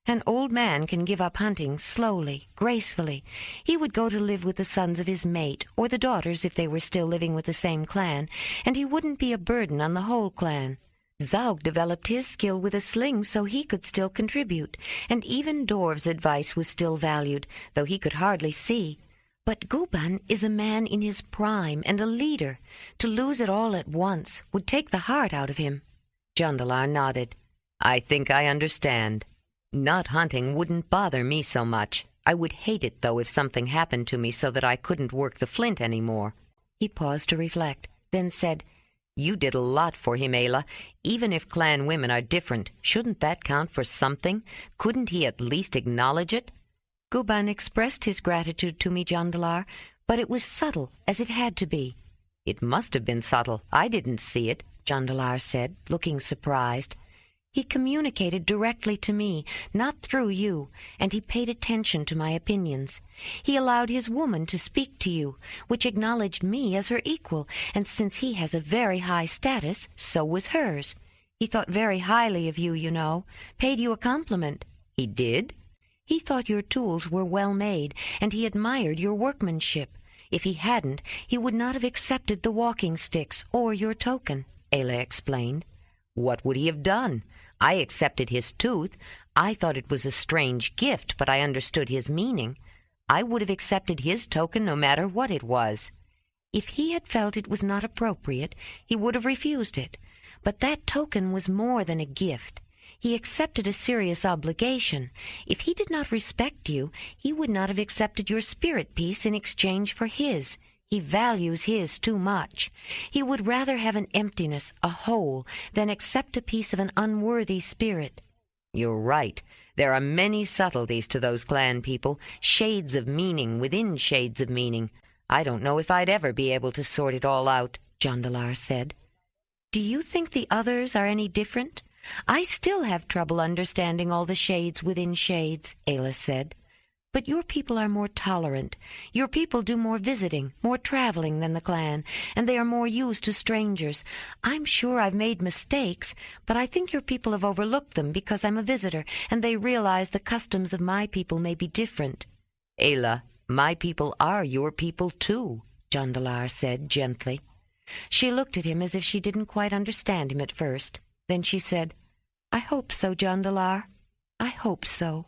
"An old man can give up hunting slowly, gracefully. He would go to live with the sons of his mate, or the daughters if they were still living with the same clan, and he wouldn't be a burden on the whole clan. Zaug developed his skill with a sling so he could still contribute, and even Dorv's advice was still valued, though he could hardly see. But Guban is a man in his prime and a leader. To lose it all at once would take the heart out of him." Jondalar nodded. "I think I understand. Not hunting wouldn't bother me so much. I would hate it, though, if something happened to me so that I couldn't work the flint any more." He paused to reflect, then said, You did a lot for him, Ayla. Even if clan women are different, shouldn't that count for something? Couldn't he at least acknowledge it? Guban expressed his gratitude to me, Jondalar, but it was subtle, as it had to be. It must have been subtle. I didn't see it, Jondalar said, looking surprised. He communicated directly to me, not through you, and he paid attention to my opinions. He allowed his woman to speak to you, which acknowledged me as her equal, and since he has a very high status, so was hers. He thought very highly of you, you know, paid you a compliment. He did? He thought your tools were well made, and he admired your workmanship. If he hadn't, he would not have accepted the walking sticks or your token, Ayla explained. What would he have done? I accepted his tooth. I thought it was a strange gift, but I understood his meaning. I would have accepted his token no matter what it was. If he had felt it was not appropriate, he would have refused it. But that token was more than a gift. He accepted a serious obligation. If he did not respect you, he would not have accepted your spirit piece in exchange for his. He values his too much. He would rather have an emptiness, a hole, than accept a piece of an unworthy spirit. You're right. There are many subtleties to those clan people, shades of meaning within shades of meaning. I don't know if I'd ever be able to sort it all out, Jondalar said. Do you think the others are any different? I still have trouble understanding all the shades within shades, Ayla said. But your people are more tolerant. Your people do more visiting, more traveling than the clan, and they are more used to strangers. I'm sure I've made mistakes, but I think your people have overlooked them because I'm a visitor, and they realize the customs of my people may be different. Ayla, my people are your people too, Jondalar said gently. She looked at him as if she didn't quite understand him at first. Then she said, I hope so, Jondalar. I hope so.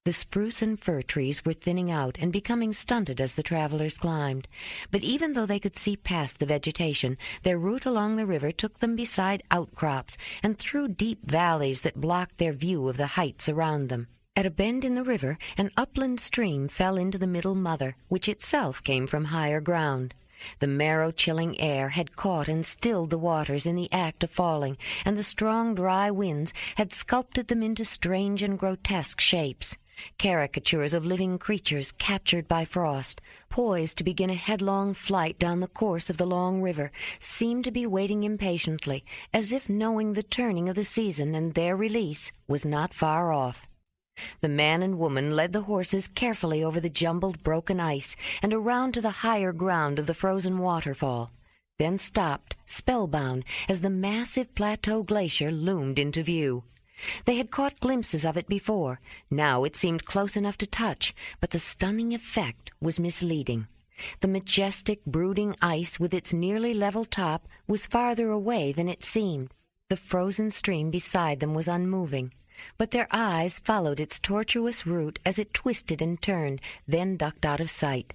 The spruce and fir trees were thinning out and becoming stunted as the travelers climbed. But even though they could see past the vegetation, their route along the river took them beside outcrops and through deep valleys that blocked their view of the heights around them. At a bend in the river, an upland stream fell into the Middle Mother, which itself came from higher ground. The marrow-chilling air had caught and stilled the waters in the act of falling, and the strong, dry winds had sculpted them into strange and grotesque shapes. Caricatures of living creatures captured by frost, poised to begin a headlong flight down the course of the long river, seemed to be waiting impatiently, as if knowing the turning of the season and their release was not far off. The man and woman led the horses carefully over the jumbled broken ice and around to the higher ground of the frozen waterfall, then stopped, spellbound, as the massive plateau glacier loomed into view. They had caught glimpses of it before. Now it seemed close enough to touch, but the stunning effect was misleading. The majestic, brooding ice with its nearly level top was farther away than it seemed. The frozen stream beside them was unmoving, but their eyes followed its tortuous route as it twisted and turned, then ducked out of sight.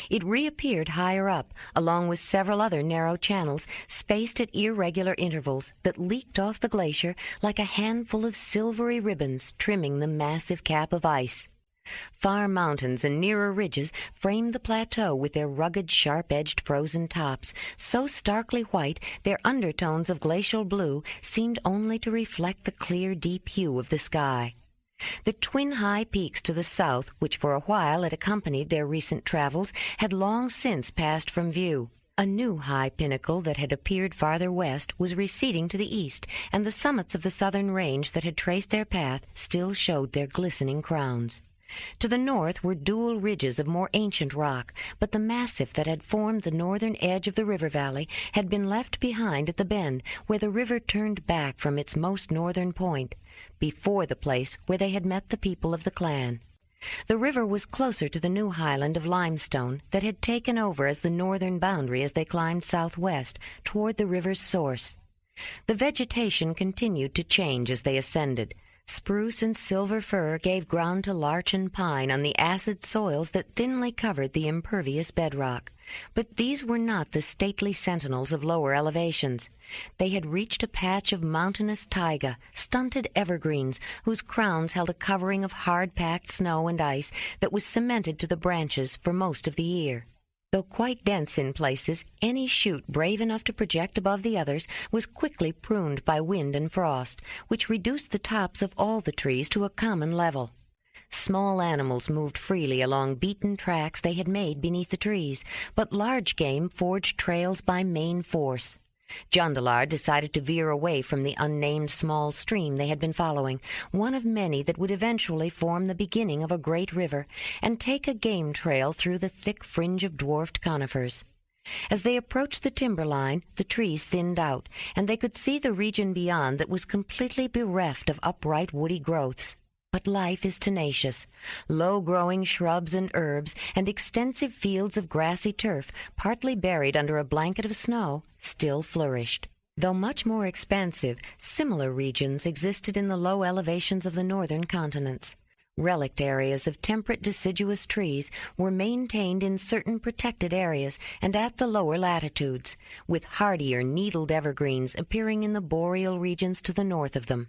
It reappeared higher up, along with several other narrow channels, spaced at irregular intervals, that leaked off the glacier like a handful of silvery ribbons trimming the massive cap of ice. Far mountains and nearer ridges framed the plateau with their rugged, sharp-edged frozen tops, so starkly white their undertones of glacial blue seemed only to reflect the clear, deep hue of the sky. The twin high peaks to the south, which for a while had accompanied their recent travels, had long since passed from view. A new high pinnacle that had appeared farther west was receding to the east, and the summits of the southern range that had traced their path still showed their glistening crowns. To the north were dual ridges of more ancient rock, but the massif that had formed the northern edge of the river valley had been left behind at the bend where the river turned back from its most northern point, before the place where they had met the people of the clan. The river was closer to the new highland of limestone that had taken over as the northern boundary as they climbed southwest toward the river's source. The vegetation continued to change as they ascended. Spruce and silver fir gave ground to larch and pine on the acid soils that thinly covered the impervious bedrock. But these were not the stately sentinels of lower elevations. They had reached a patch of mountainous taiga, stunted evergreens, whose crowns held a covering of hard-packed snow and ice that was cemented to the branches for most of the year. Though quite dense in places, any shoot brave enough to project above the others was quickly pruned by wind and frost, which reduced the tops of all the trees to a common level. Small animals moved freely along beaten tracks they had made beneath the trees, but large game forged trails by main force. Jondalar decided to veer away from the unnamed small stream they had been following, one of many that would eventually form the beginning of a great river, and take a game trail through the thick fringe of dwarfed conifers. As they approached the timberline, the trees thinned out, and they could see the region beyond that was completely bereft of upright woody growths. But life is tenacious. Low-growing shrubs and herbs and extensive fields of grassy turf, partly buried under a blanket of snow, still flourished. Though much more expansive, similar regions existed in the low elevations of the northern continents. Relict areas of temperate deciduous trees were maintained in certain protected areas and at the lower latitudes, with hardier needled evergreens appearing in the boreal regions to the north of them.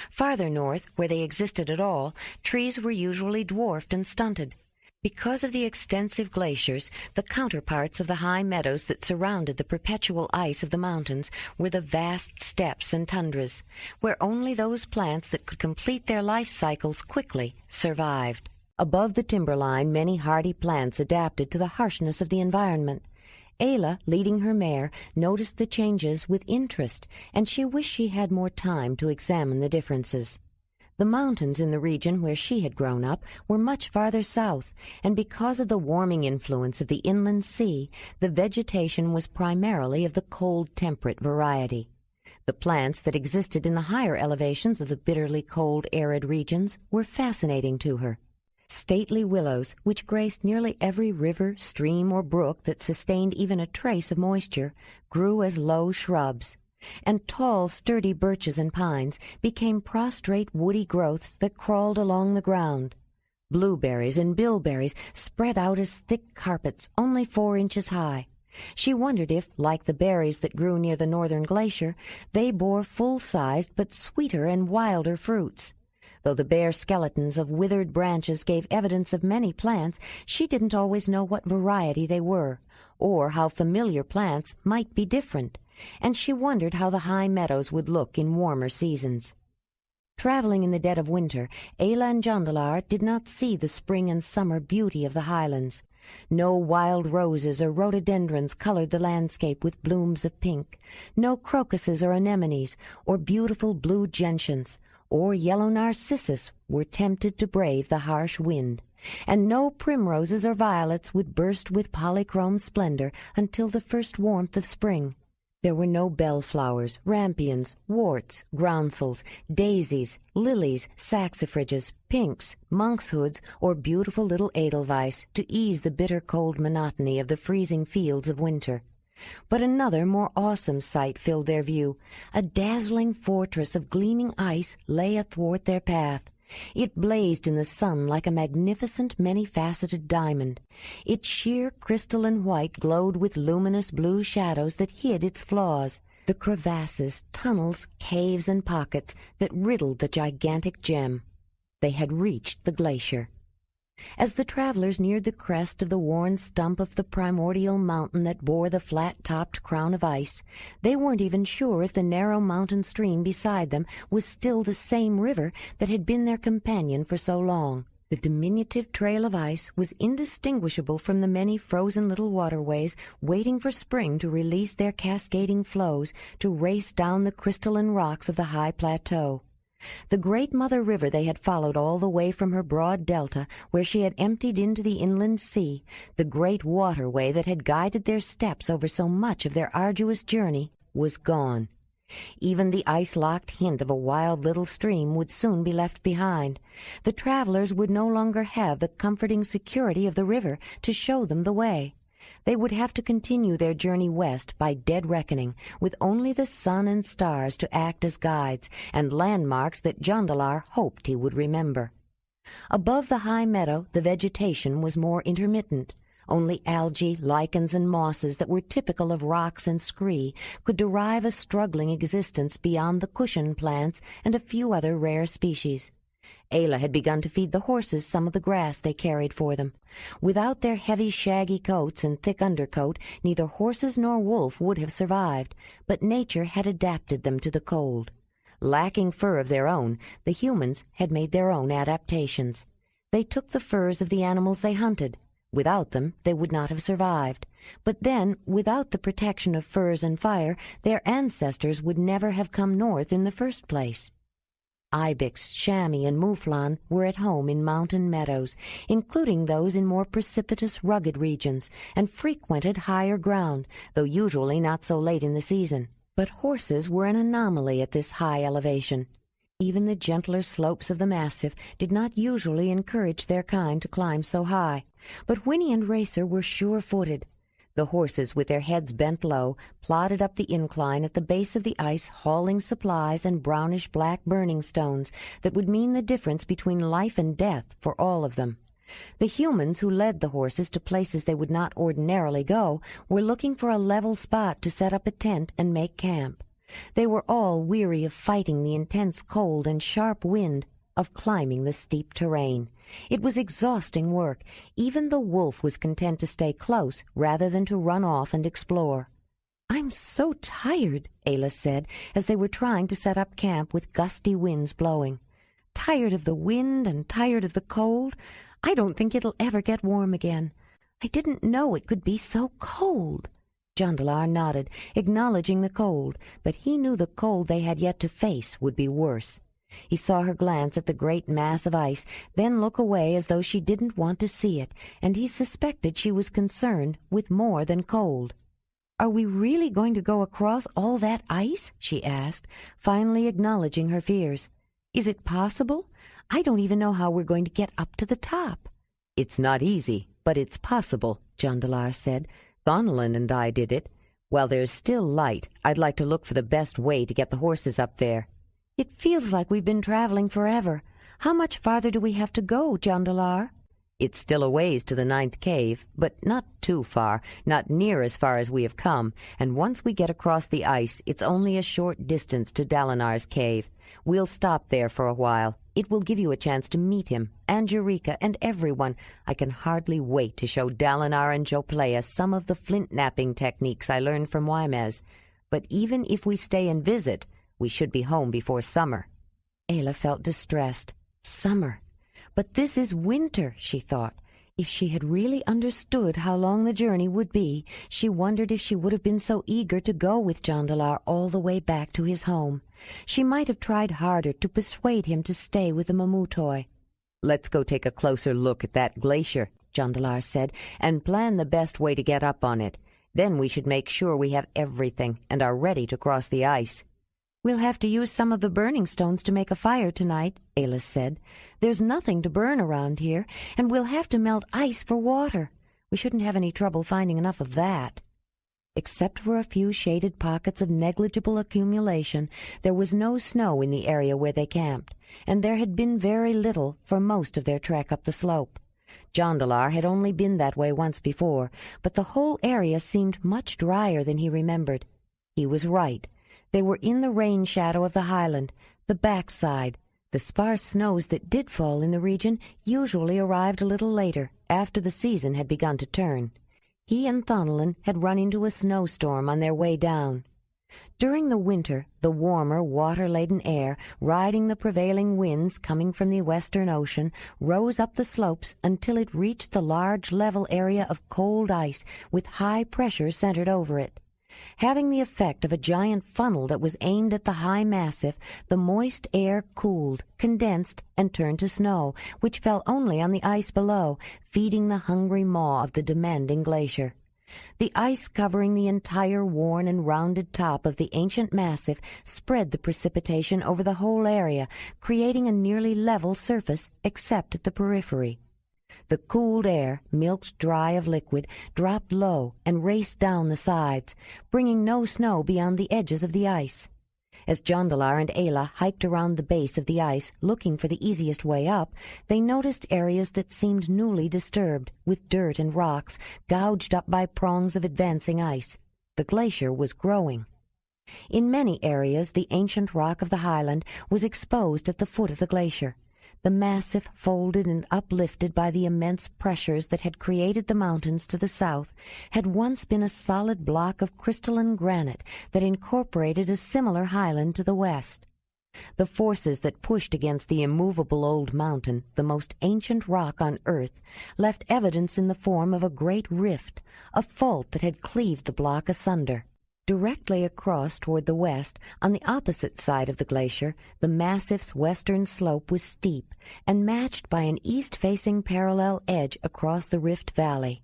Farther north, where they existed at all, trees were usually dwarfed and stunted. Because of the extensive glaciers, the counterparts of the high meadows that surrounded the perpetual ice of the mountains were the vast steppes and tundras, where only those plants that could complete their life cycles quickly survived. Above the timberline, many hardy plants adapted to the harshness of the environment. Ayla, leading her mare, noticed the changes with interest, and she wished she had more time to examine the differences. The mountains in the region where she had grown up were much farther south, and because of the warming influence of the inland sea, the vegetation was primarily of the cold temperate variety. The plants that existed in the higher elevations of the bitterly cold arid regions were fascinating to her. Stately willows, which graced nearly every river, stream, or brook that sustained even a trace of moisture, grew as low shrubs, and tall, sturdy birches and pines became prostrate woody growths that crawled along the ground. Blueberries and bilberries spread out as thick carpets, only 4 inches high. She wondered if, like the berries that grew near the northern glacier, they bore full-sized but sweeter and wilder fruits. Though the bare skeletons of withered branches gave evidence of many plants, she didn't always know what variety they were, or how familiar plants might be different, and she wondered how the high meadows would look in warmer seasons. Traveling in the dead of winter, Ayla and Jondalar did not see the spring and summer beauty of the highlands. No wild roses or rhododendrons colored the landscape with blooms of pink, no crocuses or anemones, or beautiful blue gentians, or yellow narcissus were tempted to brave the harsh wind, and no primroses or violets would burst with polychrome splendor until the first warmth of spring. There were no bellflowers, rampions, worts, groundsels, daisies, lilies, saxifrages, pinks, monksshoods, or beautiful little edelweiss to ease the bitter cold monotony of the freezing fields of winter. But another, more awesome sight filled their view. A dazzling fortress of gleaming ice lay athwart their path. It blazed in the sun like a magnificent, many-faceted diamond. Its sheer crystalline white glowed with luminous blue shadows that hid its flaws, the crevasses, tunnels, caves, and pockets that riddled the gigantic gem. They had reached the glacier. As the travelers neared the crest of the worn stump of the primordial mountain that bore the flat-topped crown of ice, they weren't even sure if the narrow mountain stream beside them was still the same river that had been their companion for so long. The diminutive trail of ice was indistinguishable from the many frozen little waterways waiting for spring to release their cascading flows to race down the crystalline rocks of the high plateau. The great mother river they had followed all the way from her broad delta, where she had emptied into the inland sea, the great waterway that had guided their steps over so much of their arduous journey, was gone. Even the ice-locked hint of a wild little stream would soon be left behind. The travelers would no longer have the comforting security of the river to show them the way. They would have to continue their journey west by dead reckoning, with only the sun and stars to act as guides, and landmarks that Jondalar hoped he would remember. Above the high meadow, the vegetation was more intermittent. Only algae, lichens, and mosses that were typical of rocks and scree could derive a struggling existence beyond the cushion plants and a few other rare species. Ayla had begun to feed the horses some of the grass they carried for them. Without their heavy shaggy coats and thick undercoat, neither horses nor wolf would have survived, but nature had adapted them to the cold. Lacking fur of their own, the humans had made their own adaptations. They took the furs of the animals they hunted. Without them, they would not have survived. But then, without the protection of furs and fire, their ancestors would never have come north in the first place. Ibex, chamois, and mouflon were at home in mountain meadows, including those in more precipitous, rugged regions, and frequented higher ground, though usually not so late in the season. But horses were an anomaly at this high elevation. Even the gentler slopes of the massif did not usually encourage their kind to climb so high, but Winnie and Racer were sure-footed. The horses, with their heads bent low, plodded up the incline at the base of the ice, hauling supplies and brownish-black burning stones that would mean the difference between life and death for all of them. The humans who led the horses to places they would not ordinarily go were looking for a level spot to set up a tent and make camp. They were all weary of fighting the intense cold and sharp wind, of climbing the steep terrain. It was exhausting work. Even the wolf was content to stay close rather than to run off and explore. "I'm so tired," Ayla said, as they were trying to set up camp with gusty winds blowing. "Tired of the wind and tired of the cold. I don't think it'll ever get warm again. I didn't know it could be so cold." Jondalar nodded, acknowledging the cold, but he knew the cold they had yet to face would be worse. He saw her glance at the great mass of ice, then look away as though she didn't want to see it, and he suspected she was concerned with more than cold. "Are we really going to go across all that ice?" she asked, finally acknowledging her fears. "Is it possible? I don't even know how we're going to get up to the top." "It's not easy, but it's possible," Jondalar said. "Thonalin and I did it. While there's still light, I'd like to look for the best way to get the horses up there." "It feels like we've been traveling forever. How much farther do we have to go, Jondalar?" "It's still a ways to the 9th cave, but not too far, not near as far as we have come, and once we get across the ice, it's only a short distance to Dalinar's cave. We'll stop there for a while. It will give you a chance to meet him, and Eureka, and everyone. I can hardly wait to show Dalinar and Joplea some of the flint-knapping techniques I learned from Wymez. But even if we stay and visit, we should be home before summer." Ayla felt distressed. Summer. But this is winter, she thought. If she had really understood how long the journey would be, she wondered if she would have been so eager to go with Jondalar all the way back to his home. She might have tried harder to persuade him to stay with the Mamutoi. "Let's go take a closer look at that glacier," Jondalar said, "and plan the best way to get up on it. Then we should make sure we have everything and are ready to cross the ice." "We'll have to use some of the burning stones to make a fire tonight," Ayla said. "There's nothing to burn around here, and we'll have to melt ice for water. We shouldn't have any trouble finding enough of that." Except for a few shaded pockets of negligible accumulation, there was no snow in the area where they camped, and there had been very little for most of their trek up the slope. Jondalar had only been that way once before, but the whole area seemed much drier than he remembered. He was right. They were in the rain shadow of the highland, the backside. The sparse snows that did fall in the region usually arrived a little later, after the season had begun to turn. He and Thonalin had run into a snowstorm on their way down. During the winter, the warmer, water-laden air, riding the prevailing winds coming from the western ocean, rose up the slopes until it reached the large level area of cold ice with high pressure centered over it. Having the effect of a giant funnel that was aimed at the high massif, the moist air cooled, condensed, and turned to snow, which fell only on the ice below, feeding the hungry maw of the demanding glacier. The ice covering the entire worn and rounded top of the ancient massif spread the precipitation over the whole area, creating a nearly level surface except at the periphery. The cooled air, milked dry of liquid, dropped low and raced down the sides, bringing no snow beyond the edges of the ice. As Jondalar and Ayla hiked around the base of the ice, looking for the easiest way up, they noticed areas that seemed newly disturbed, with dirt and rocks, gouged up by prongs of advancing ice. The glacier was growing. In many areas, the ancient rock of the highland was exposed at the foot of the glacier. The massif, folded and uplifted by the immense pressures that had created the mountains to the south, had once been a solid block of crystalline granite that incorporated a similar highland to the west. The forces that pushed against the immovable old mountain, the most ancient rock on earth, left evidence in the form of a great rift, a fault that had cleaved the block asunder. Directly across toward the west, on the opposite side of the glacier, the massif's western slope was steep and matched by an east-facing parallel edge across the rift valley.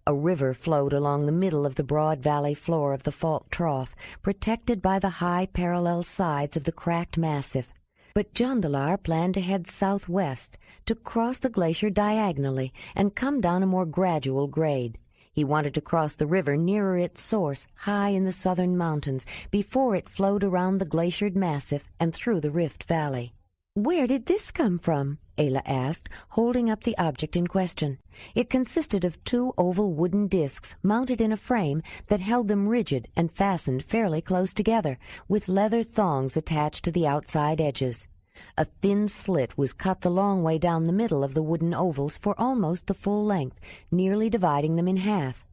A river flowed along the middle of the broad valley floor of the fault trough, protected by the high parallel sides of the cracked massif. But Jondalar planned to head southwest, to cross the glacier diagonally and come down a more gradual grade. He wanted to cross the river nearer its source, high in the southern mountains, before it flowed around the glaciered massif and through the rift valley. "Where did this come from?" Ayla asked, holding up the object in question. It consisted of 2 oval wooden discs mounted in a frame that held them rigid and fastened fairly close together, with leather thongs attached to the outside edges. A thin slit was cut the long way down the middle of the wooden ovals for almost the full length, nearly dividing them in half.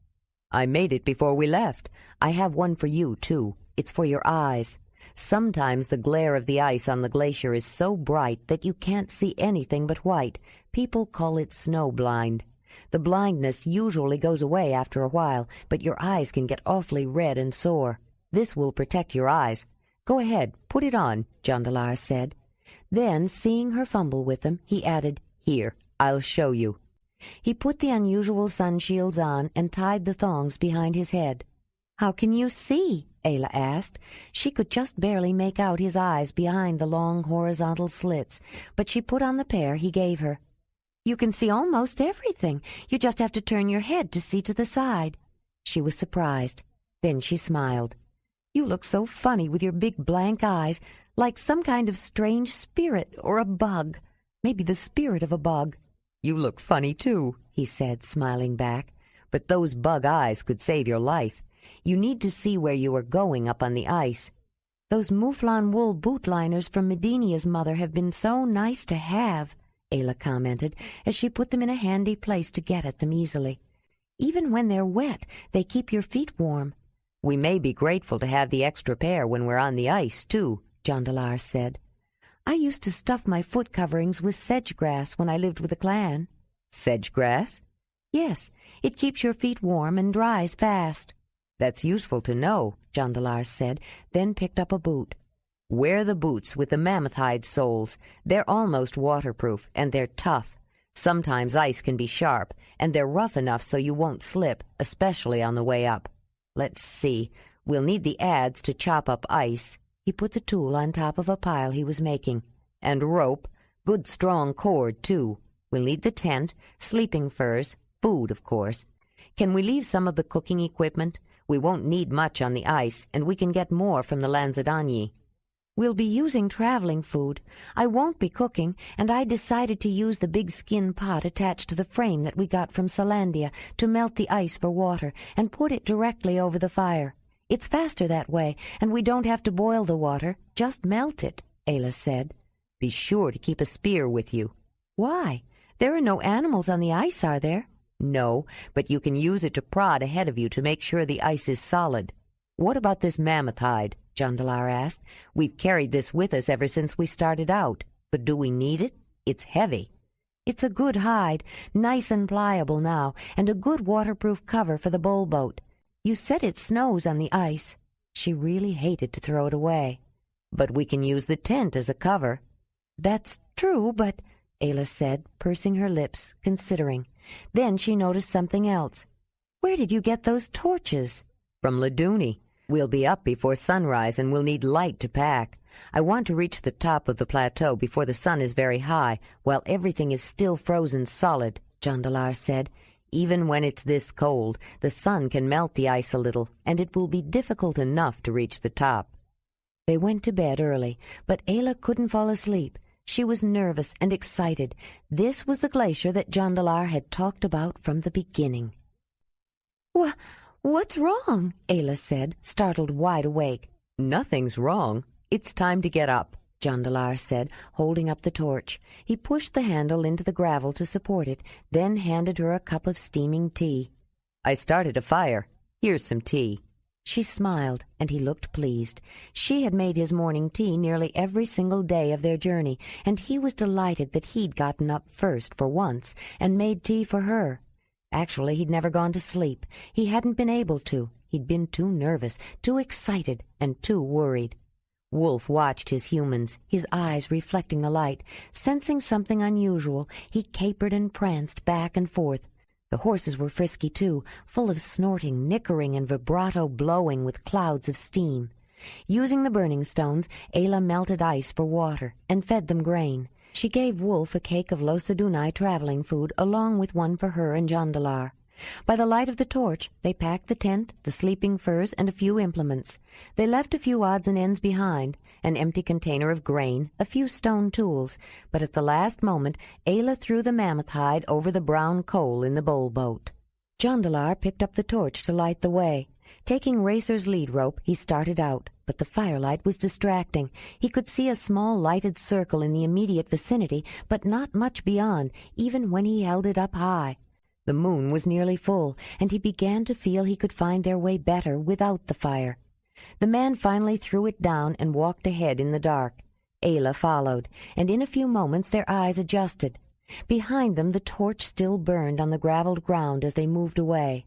"I made it before we left. I have one for you, too. It's for your eyes. Sometimes the glare of the ice on the glacier is so bright that you can't see anything but white. People call it snow blind. The blindness usually goes away after a while, but your eyes can get awfully red and sore. This will protect your eyes. Go ahead, put it on," Jondalar said. Then, seeing her fumble with them, he added, "Here, I'll show you." He put the unusual sun shields on and tied the thongs behind his head. "How can you see?" Ayla asked. She could just barely make out his eyes behind the long horizontal slits, but she put on the pair he gave her. "You can see almost everything. You just have to turn your head to see to the side." She was surprised. Then she smiled. "You look so funny with your big blank eyes, like some kind of strange spirit or a bug. Maybe the spirit of a bug." "You look funny, too," he said, smiling back. "But those bug eyes could save your life. You need to see where you are going up on the ice. Those mouflon wool boot liners from Medinia's mother have been so nice to have," Ayla commented, as she put them in a handy place to get at them easily. "Even when they're wet, they keep your feet warm." "We may be grateful to have the extra pair when we're on the ice, too," Jondalar said. "I used to stuff my foot coverings with sedge grass when I lived with the clan." "Sedge grass?" "Yes, it keeps your feet warm and dries fast." "That's useful to know," Jondalar said, then picked up a boot. "Wear the boots with the mammoth hide soles. They're almost waterproof, and they're tough. Sometimes ice can be sharp, and they're rough enough so you won't slip, especially on the way up. Let's see, we'll need the adze to chop up ice." He put the tool on top of a pile he was making. "And rope, good strong cord, too. We'll need the tent, sleeping furs, food, of course. Can we leave some of the cooking equipment? We won't need much on the ice, and we can get more from the Lanzadani." "We'll be using traveling food. I won't be cooking, and I decided to use the big skin pot attached to the frame that we got from Salandia to melt the ice for water and put it directly over the fire. It's faster that way, and we don't have to boil the water, just melt it," Ayla said. "Be sure to keep a spear with you." "Why? There are no animals on the ice, are there?" "No, but you can use it to prod ahead of you to make sure the ice is solid." "What about this mammoth hide?" Jondalar asked. "We've carried this with us ever since we started out, but do we need it? It's heavy." "It's a good hide, nice and pliable now, and a good waterproof cover for the bowl boat. You said it snows on the ice." She really hated to throw it away. "But we can use the tent as a cover." "That's true, but," Ayla said, pursing her lips, considering. Then she noticed something else. "Where did you get those torches?" "From Laduni. We'll be up before sunrise and we'll need light to pack. I want to reach the top of the plateau before the sun is very high, while everything is still frozen solid," Jondalar said. "Even when it's this cold, the sun can melt the ice a little, and it will be difficult enough to reach the top." They went to bed early, but Ayla couldn't fall asleep. She was nervous and excited. This was the glacier that Jondalar had talked about from the beginning. What's wrong?" Ayla said, startled wide awake. "Nothing's wrong. It's time to get up." Jondalar said, holding up the torch. He pushed the handle into the gravel to support it, then handed her a cup of steaming tea. "I started a fire. Here's some tea." She smiled, and he looked pleased. She had made his morning tea nearly every single day of their journey, and he was delighted that he'd gotten up first for once and made tea for her. Actually, he'd never gone to sleep. He hadn't been able to. He'd been too nervous, too excited, and too worried. Wolf watched his humans, his eyes reflecting the light. Sensing something unusual, he capered and pranced back and forth. The horses were frisky, too, full of snorting, nickering, and vibrato blowing with clouds of steam. Using the burning stones, Ayla melted ice for water and fed them grain. She gave Wolf a cake of Losadunai traveling food, along with one for her and Jondalar. By the light of the torch, they packed the tent, the sleeping furs, and a few implements. They left a few odds and ends behind, an empty container of grain, a few stone tools, but at the last moment Ayla threw the mammoth hide over the brown coal in the bowl boat. Jondalar picked up the torch to light the way. Taking Racer's lead rope, he started out, but the firelight was distracting. He could see a small lighted circle in the immediate vicinity, but not much beyond, even when he held it up high. The moon was nearly full, and he began to feel he could find their way better without the fire. The man finally threw it down and walked ahead in the dark. Ayla followed, and in a few moments their eyes adjusted. Behind them the torch still burned on the gravelled ground as they moved away.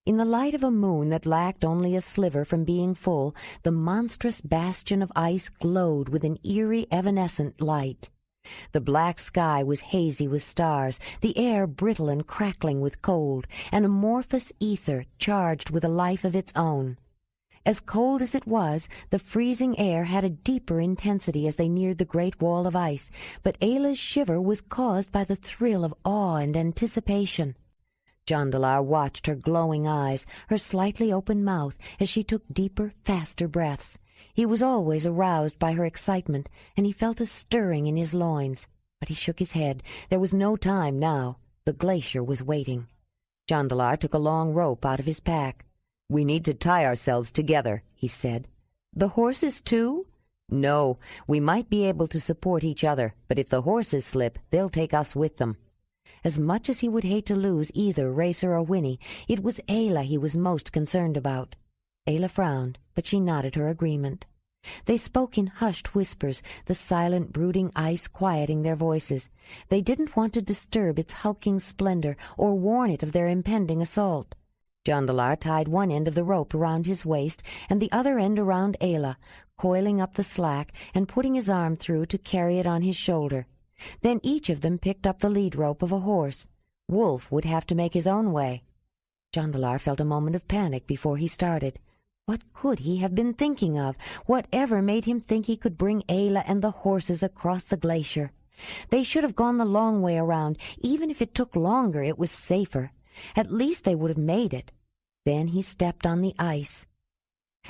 In the light of a moon that lacked only a sliver from being full, the monstrous bastion of ice glowed with an eerie, evanescent light. The black sky was hazy with stars, the air brittle and crackling with cold, an amorphous ether charged with a life of its own. As cold as it was, the freezing air had a deeper intensity as they neared the great wall of ice, but Ayla's shiver was caused by the thrill of awe and anticipation. Jondalar watched her glowing eyes, her slightly open mouth, as she took deeper, faster breaths. He was always aroused by her excitement, and he felt a stirring in his loins. But he shook his head. There was no time now. The glacier was waiting. Jondalar took a long rope out of his pack. "We need to tie ourselves together," he said. "The horses, too?" "No, we might be able to support each other, but if the horses slip, they'll take us with them." As much as he would hate to lose either Racer or Winnie, it was Ayla he was most concerned about. Ayla frowned, but she nodded her agreement. They spoke in hushed whispers, the silent, brooding ice quieting their voices. They didn't want to disturb its hulking splendor or warn it of their impending assault. Jondalar tied one end of the rope around his waist and the other end around Ayla, coiling up the slack and putting his arm through to carry it on his shoulder. Then each of them picked up the lead rope of a horse. Wolf would have to make his own way. Jondalar felt a moment of panic before he started. What could he have been thinking of? Whatever made him think he could bring Ayla and the horses across the glacier? They should have gone the long way around. Even if it took longer, it was safer. At least they would have made it. Then he stepped on the ice.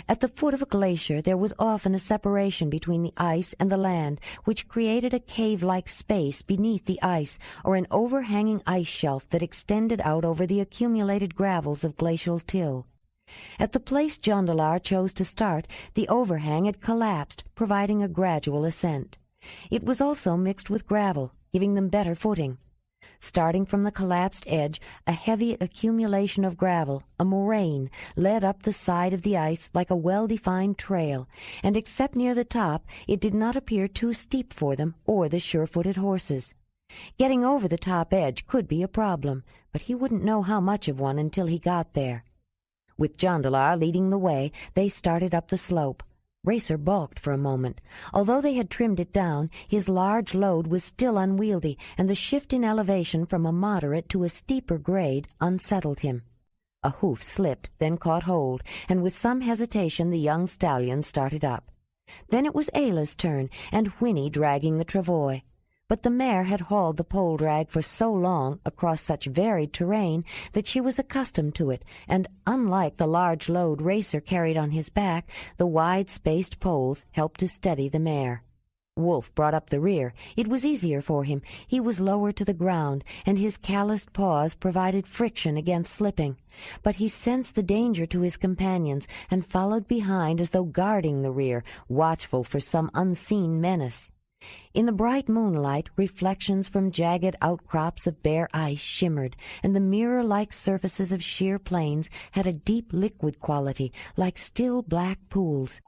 At the foot of a glacier there was often a separation between the ice and the land, which created a cave-like space beneath the ice, or an overhanging ice shelf that extended out over the accumulated gravels of glacial till. At the place Jondalar chose to start, the overhang had collapsed, providing a gradual ascent. It was also mixed with gravel, giving them better footing. Starting from the collapsed edge, a heavy accumulation of gravel, a moraine, led up the side of the ice like a well-defined trail, and except near the top, it did not appear too steep for them or the sure-footed horses. Getting over the top edge could be a problem, but he wouldn't know how much of one until he got there. With Jondalar leading the way, they started up the slope. Racer balked for a moment. Although they had trimmed it down, his large load was still unwieldy, and the shift in elevation from a moderate to a steeper grade unsettled him. A hoof slipped, then caught hold, and with some hesitation the young stallion started up. Then it was Ayla's turn, and Winnie dragging the travois. But the mare had hauled the pole drag for so long across such varied terrain that she was accustomed to it, and unlike the large load Racer carried on his back, the wide-spaced poles helped to steady the mare. Wolf brought up the rear. It was easier for him. He was lower to the ground, and his calloused paws provided friction against slipping. But he sensed the danger to his companions and followed behind as though guarding the rear, watchful for some unseen menace. In the bright moonlight, reflections from jagged outcrops of bare ice shimmered, and the mirror-like surfaces of sheer plains had a deep liquid quality, like still black pools.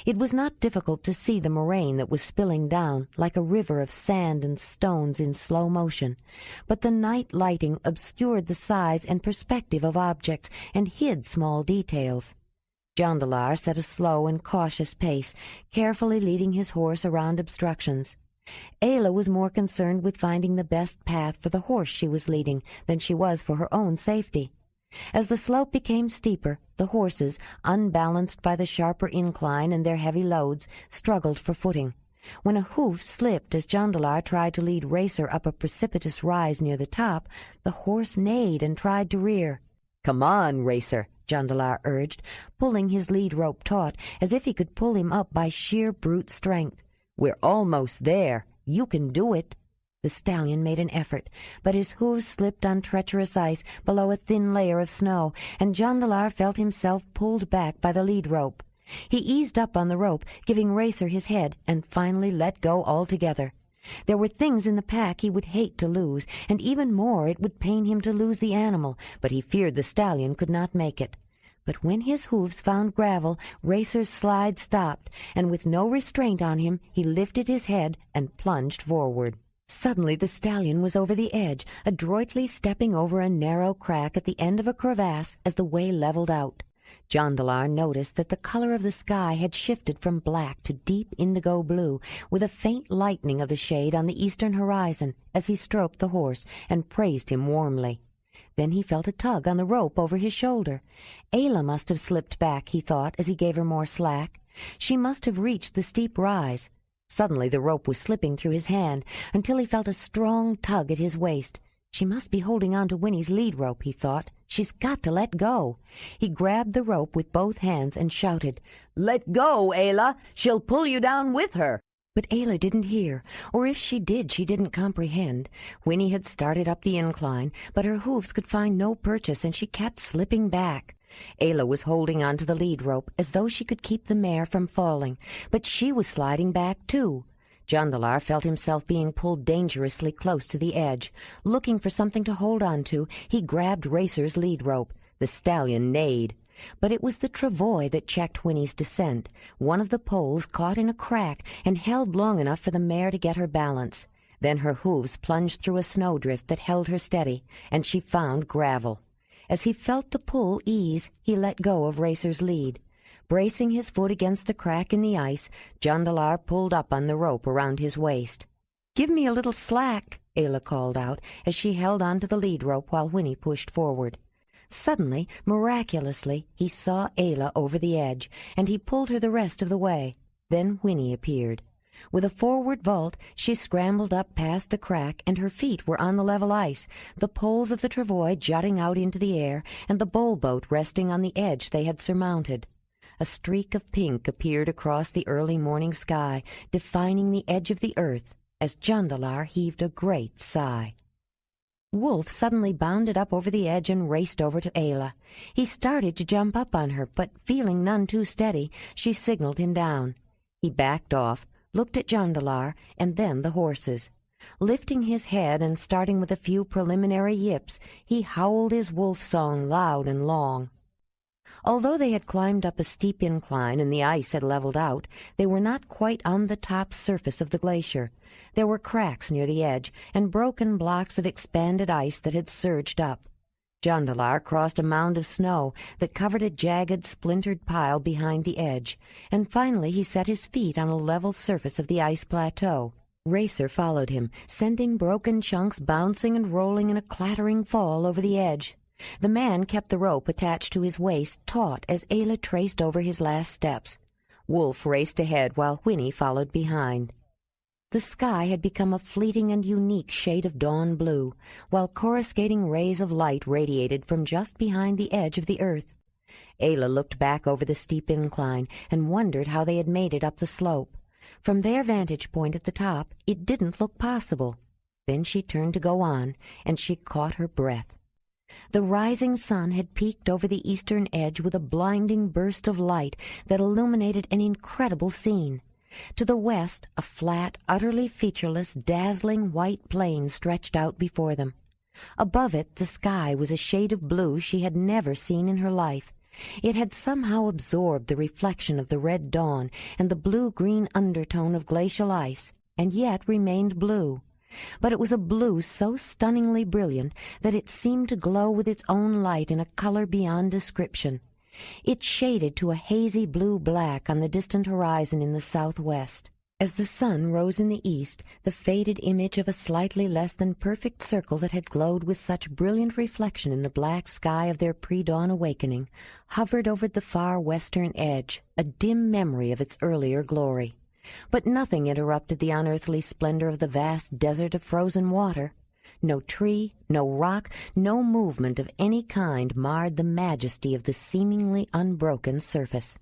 It was not difficult to see the moraine that was spilling down like a river of sand and stones in slow motion, but the night lighting obscured the size and perspective of objects and hid small details. Jondalar set a slow and cautious pace, carefully leading his horse around obstructions. Ayla was more concerned with finding the best path for the horse she was leading than she was for her own safety. As the slope became steeper, the horses, unbalanced by the sharper incline and their heavy loads, struggled for footing. When a hoof slipped as Jondalar tried to lead Racer up a precipitous rise near the top, the horse neighed and tried to rear. "Come on, Racer," Jondalar urged, pulling his lead rope taut, as if he could pull him up by sheer brute strength. "We're almost there. You can do it." The stallion made an effort, but his hooves slipped on treacherous ice below a thin layer of snow, and Jondalar felt himself pulled back by the lead rope. He eased up on the rope, giving Racer his head, and finally let go altogether. There were things in the pack he would hate to lose, and even more it would pain him to lose the animal, but he feared the stallion could not make it. But when his hooves found gravel, Racer's slide stopped, and with no restraint on him, he lifted his head and plunged forward. Suddenly the stallion was over the edge, adroitly stepping over a narrow crack at the end of a crevasse as the way leveled out. Jondalar noticed that the color of the sky had shifted from black to deep indigo blue, with a faint lightening of the shade on the eastern horizon as he stroked the horse and praised him warmly. Then he felt a tug on the rope over his shoulder. Ayla must have slipped back, he thought, as he gave her more slack. She must have reached the steep rise. Suddenly the rope was slipping through his hand until he felt a strong tug at his waist. She must be holding on to Winnie's lead rope, he thought. She's got to let go. He grabbed the rope with both hands and shouted, "Let go, Ayla! She'll pull you down with her!" But Ayla didn't hear, or if she did, she didn't comprehend. Winnie had started up the incline, but her hoofs could find no purchase, and she kept slipping back. Ayla was holding on to the lead rope as though she could keep the mare from falling, but she was sliding back too. Jondalar felt himself being pulled dangerously close to the edge. Looking for something to hold on to, he grabbed Racer's lead rope. The stallion neighed. But it was the travois that checked Winnie's descent. One of the poles caught in a crack and held long enough for the mare to get her balance. Then her hooves plunged through a snowdrift that held her steady, and she found gravel. As he felt the pull ease, he let go of Racer's lead. Bracing his foot against the crack in the ice, Jondalar pulled up on the rope around his waist. "Give me a little slack," Ayla called out as she held on to the lead rope while Winnie pushed forward. Suddenly, miraculously, he saw Ayla over the edge, and he pulled her the rest of the way. Then Winnie appeared. With a forward vault, she scrambled up past the crack, and her feet were on the level ice, the poles of the travois jutting out into the air, and the bowl-boat resting on the edge they had surmounted. A streak of pink appeared across the early morning sky, defining the edge of the earth, as Jondalar heaved a great sigh. Wolf suddenly bounded up over the edge and raced over to Ayla. He started to jump up on her, but feeling none too steady, she signaled him down. He backed off, looked at Jondalar, and then the horses. Lifting his head and starting with a few preliminary yips, he howled his wolf song loud and long. Although they had climbed up a steep incline and the ice had leveled out, they were not quite on the top surface of the glacier. There were cracks near the edge and broken blocks of expanded ice that had surged up. Jondalar crossed a mound of snow that covered a jagged, splintered pile behind the edge, and finally he set his feet on a level surface of the ice plateau. Racer followed him, sending broken chunks bouncing and rolling in a clattering fall over the edge. The man kept the rope attached to his waist taut as Ayla traced over his last steps. Wolf raced ahead while Winnie followed behind. The sky had become a fleeting and unique shade of dawn blue, while coruscating rays of light radiated from just behind the edge of the earth. Ayla looked back over the steep incline and wondered how they had made it up the slope. From their vantage point at the top, it didn't look possible. Then she turned to go on, and she caught her breath. The rising sun had peeked over the eastern edge with a blinding burst of light that illuminated an incredible scene. To the west, a flat, utterly featureless, dazzling white plain stretched out before them. Above it, the sky was a shade of blue she had never seen in her life. It had somehow absorbed the reflection of the red dawn and the blue-green undertone of glacial ice, and yet remained blue. But it was a blue so stunningly brilliant that it seemed to glow with its own light in a color beyond description. It shaded to a hazy blue-black on the distant horizon in the southwest. As the sun rose in the east, the faded image of a slightly less than perfect circle that had glowed with such brilliant reflection in the black sky of their pre-dawn awakening hovered over the far western edge, a dim memory of its earlier glory. But nothing interrupted the unearthly splendor of the vast desert of frozen water. No tree, no rock, no movement of any kind marred the majesty of the seemingly unbroken surface.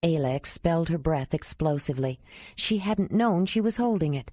Ayla expelled her breath explosively. She hadn't known she was holding it.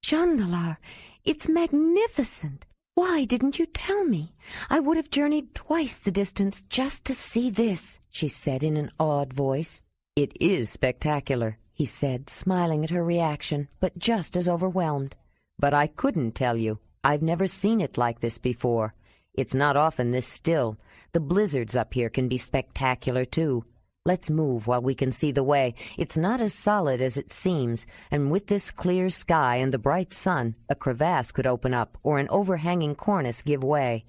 "Jondalar, it's magnificent! Why didn't you tell me? I would have journeyed twice the distance just to see this," she said in an awed voice. "It is spectacular," he said, smiling at her reaction, but just as overwhelmed. "But I couldn't tell you. I've never seen it like this before. It's not often this still. The blizzards up here can be spectacular, too. Let's move while we can see the way. It's not as solid as it seems, and with this clear sky and the bright sun, a crevasse could open up or an overhanging cornice give way."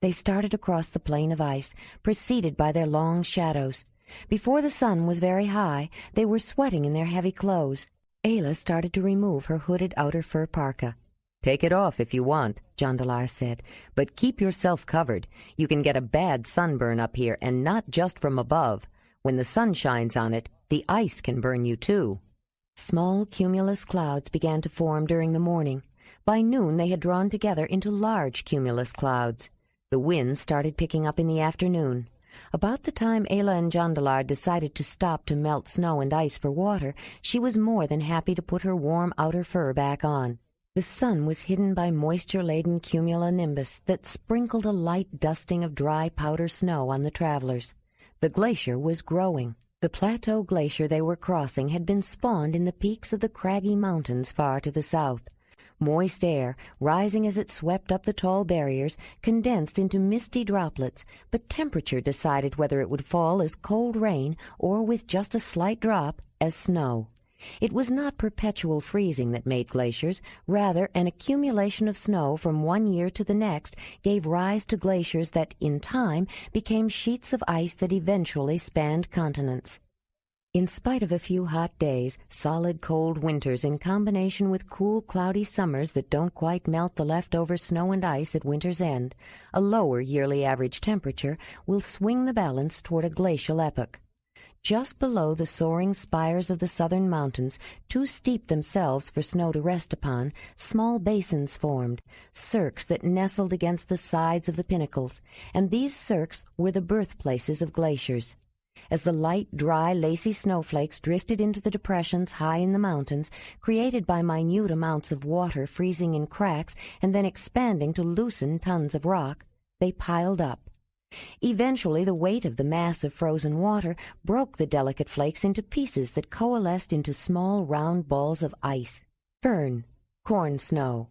They started across the plain of ice, preceded by their long shadows. Before the sun was very high, they were sweating in their heavy clothes. Ayla started to remove her hooded outer fur parka. "Take it off if you want," Jondalar said, "but keep yourself covered. You can get a bad sunburn up here, and not just from above. When the sun shines on it, the ice can burn you too." Small cumulus clouds began to form during the morning. By noon they had drawn together into large cumulus clouds. The wind started picking up in the afternoon. About the time Ayla and Jondalar decided to stop to melt snow and ice for water, she was more than happy to put her warm outer fur back on. The sun was hidden by moisture-laden cumulonimbus that sprinkled a light dusting of dry powder snow on the travelers. The glacier was growing. The plateau glacier they were crossing had been spawned in the peaks of the craggy mountains far to the south. Moist air, rising as it swept up the tall barriers, condensed into misty droplets, but temperature decided whether it would fall as cold rain or, with just a slight drop, as snow. It was not perpetual freezing that made glaciers. Rather, an accumulation of snow from one year to the next gave rise to glaciers that, in time, became sheets of ice that eventually spanned continents. In spite of a few hot days, solid cold winters in combination with cool cloudy summers that don't quite melt the leftover snow and ice at winter's end, a lower yearly average temperature will swing the balance toward a glacial epoch. Just below the soaring spires of the southern mountains, too steep themselves for snow to rest upon, small basins formed, cirques that nestled against the sides of the pinnacles, and these cirques were the birthplaces of glaciers. As the light, dry, lacy snowflakes drifted into the depressions high in the mountains, created by minute amounts of water freezing in cracks and then expanding to loosen tons of rock, they piled up. Eventually, the weight of the mass of frozen water broke the delicate flakes into pieces that coalesced into small round balls of ice. Fern, corn snow.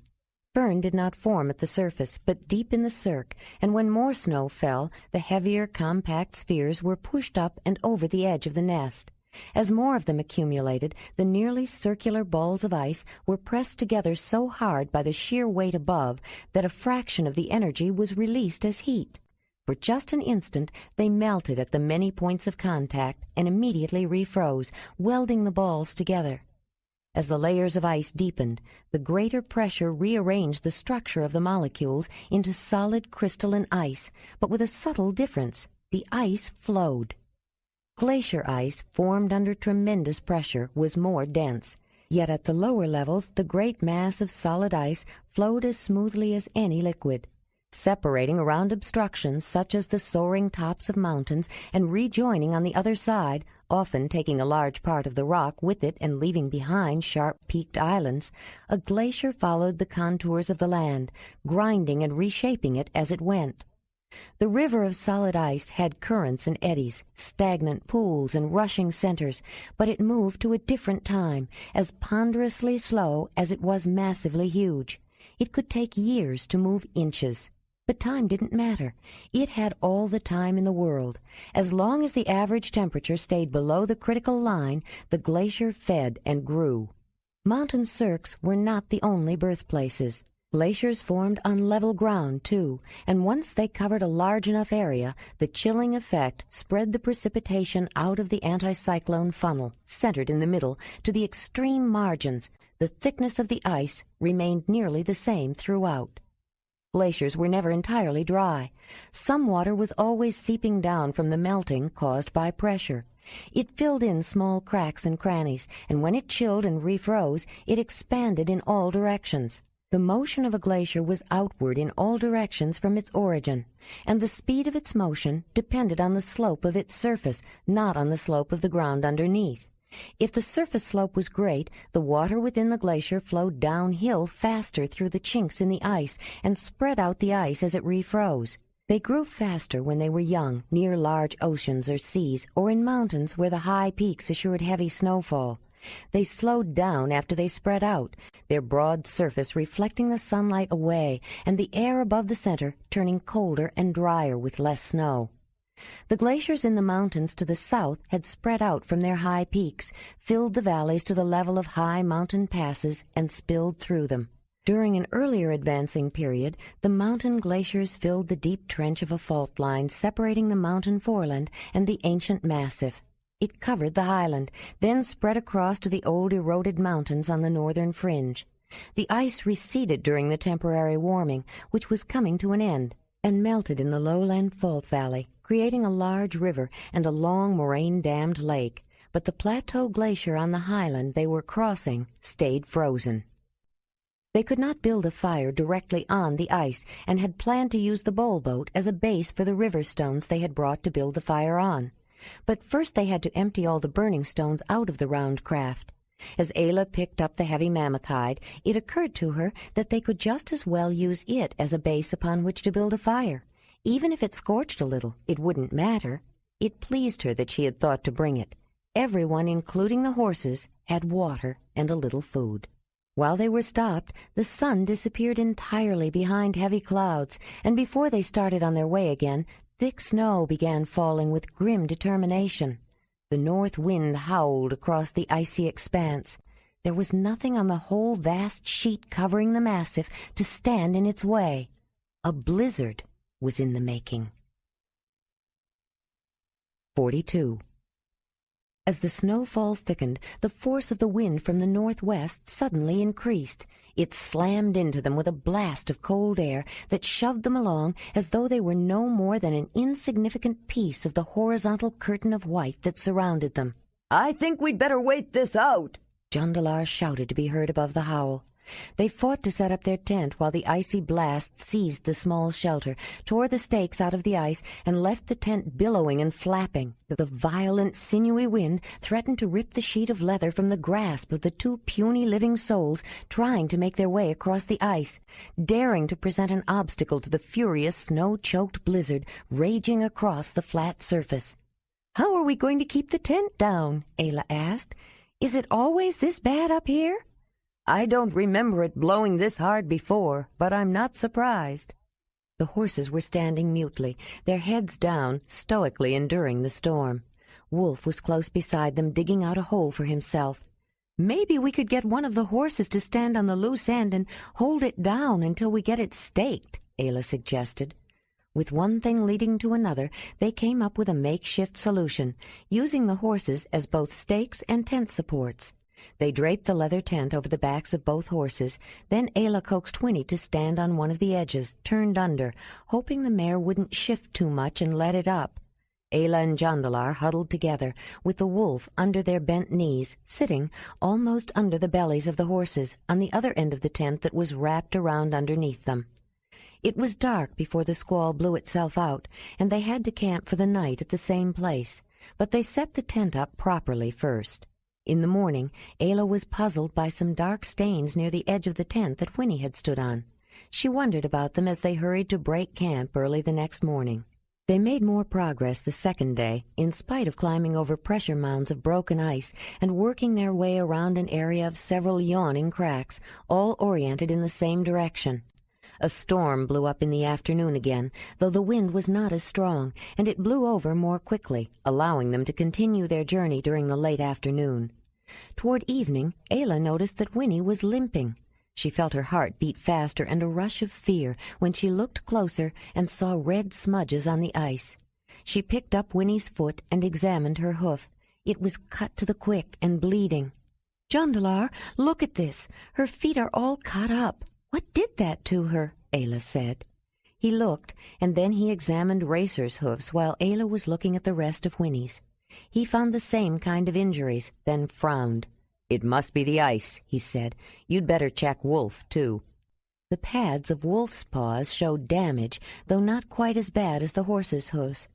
Fern did not form at the surface, but deep in the cirque, and when more snow fell, the heavier, compact spheres were pushed up and over the edge of the nest. As more of them accumulated, the nearly circular balls of ice were pressed together so hard by the sheer weight above that a fraction of the energy was released as heat. For just an instant, they melted at the many points of contact and immediately refroze, welding the balls together. As the layers of ice deepened, the greater pressure rearranged the structure of the molecules into solid crystalline ice, but with a subtle difference. The ice flowed. Glacier ice, formed under tremendous pressure, was more dense. Yet at the lower levels, the great mass of solid ice flowed as smoothly as any liquid. Separating around obstructions such as the soaring tops of mountains and rejoining on the other side, often taking a large part of the rock with it and leaving behind sharp-peaked islands, a glacier followed the contours of the land, grinding and reshaping it as it went. The river of solid ice had currents and eddies, stagnant pools and rushing centers, but it moved to a different time, as ponderously slow as it was massively huge. It could take years to move inches. But time didn't matter. It had all the time in the world. As long as the average temperature stayed below the critical line, the glacier fed and grew. Mountain cirques were not the only birthplaces. Glaciers formed on level ground, too, and once they covered a large enough area, the chilling effect spread the precipitation out of the anticyclone funnel, centered in the middle, to the extreme margins. The thickness of the ice remained nearly the same throughout. Glaciers were never entirely dry. Some water was always seeping down from the melting caused by pressure. It filled in small cracks and crannies, and when it chilled and refroze, it expanded in all directions. The motion of a glacier was outward in all directions from its origin, and the speed of its motion depended on the slope of its surface, not on the slope of the ground underneath. If the surface slope was great, the water within the glacier flowed downhill faster through the chinks in the ice and spread out the ice as it refroze. They grew faster when they were young, near large oceans or seas, or in mountains where the high peaks assured heavy snowfall. They slowed down after they spread out, their broad surface reflecting the sunlight away, and the air above the center turning colder and drier with less snow. The glaciers in the mountains to the south had spread out from their high peaks, filled the valleys to the level of high mountain passes, and spilled through them. During an earlier advancing period, the mountain glaciers filled the deep trench of a fault line separating the mountain foreland and the ancient massif. It covered the highland, then spread across to the old eroded mountains on the northern fringe. The ice receded during the temporary warming, which was coming to an end, and melted in the lowland fault valley, creating a large river and a long moraine-dammed lake, but the plateau glacier on the highland they were crossing stayed frozen. They could not build a fire directly on the ice, and had planned to use the bowl boat as a base for the river stones they had brought to build the fire on. But first they had to empty all the burning stones out of the round craft. As Ayla picked up the heavy mammoth hide, it occurred to her that they could just as well use it as a base upon which to build a fire. Even if it scorched a little, it wouldn't matter. It pleased her that she had thought to bring it. Everyone, including the horses, had water and a little food. While they were stopped, the sun disappeared entirely behind heavy clouds, and before they started on their way again, thick snow began falling with grim determination. The north wind howled across the icy expanse. There was nothing on the whole vast sheet covering the massif to stand in its way. A blizzard was in the making. 42. As the snowfall thickened, the force of the wind from the northwest suddenly increased. It slammed into them with a blast of cold air that shoved them along as though they were no more than an insignificant piece of the horizontal curtain of white that surrounded them. "I think we'd better wait this out," Jondalar shouted to be heard above the howl. They fought to set up their tent while the icy blast seized the small shelter, tore the stakes out of the ice, and left the tent billowing and flapping. The violent, sinewy wind threatened to rip the sheet of leather from the grasp of the two puny living souls trying to make their way across the ice, daring to present an obstacle to the furious, snow-choked blizzard raging across the flat surface. "How are we going to keep the tent down?" Ayla asked. "Is it always this bad up here?" "I don't remember it blowing this hard before, but I'm not surprised." The horses were standing mutely, their heads down, stoically enduring the storm. Wolf was close beside them, digging out a hole for himself. "Maybe we could get one of the horses to stand on the loose end and hold it down until we get it staked," Ayla suggested. With one thing leading to another, they came up with a makeshift solution, using the horses as both stakes and tent supports. They draped the leather tent over the backs of both horses. Then Ayla coaxed Winnie to stand on one of the edges, turned under, hoping the mare wouldn't shift too much and let it up. Ayla and Jondalar huddled together, with the wolf under their bent knees, sitting almost under the bellies of the horses, on the other end of the tent that was wrapped around underneath them. It was dark before the squall blew itself out, and they had to camp for the night at the same place. But they set the tent up properly first. In the morning, Ayla was puzzled by some dark stains near the edge of the tent that Winnie had stood on. She wondered about them as they hurried to break camp early the next morning. They made more progress the second day, in spite of climbing over pressure mounds of broken ice and working their way around an area of several yawning cracks, all oriented in the same direction. A storm blew up in the afternoon again, though the wind was not as strong, and it blew over more quickly, allowing them to continue their journey during the late afternoon. Toward evening, Ayla noticed that Winnie was limping. She felt her heart beat faster and a rush of fear when she looked closer and saw red smudges on the ice. She picked up Winnie's foot and examined her hoof. It was cut to the quick and bleeding. "Jondalar, look at this. Her feet are all cut up. What did that to her?" Ayla said. He looked, and then he examined Racer's hoofs while Ayla was looking at the rest of Winnie's. He found the same kind of injuries, then frowned. "It must be the ice," he said. "You'd better check Wolf, too." The pads of Wolf's paws showed damage, though not quite as bad as the horse's hoofs.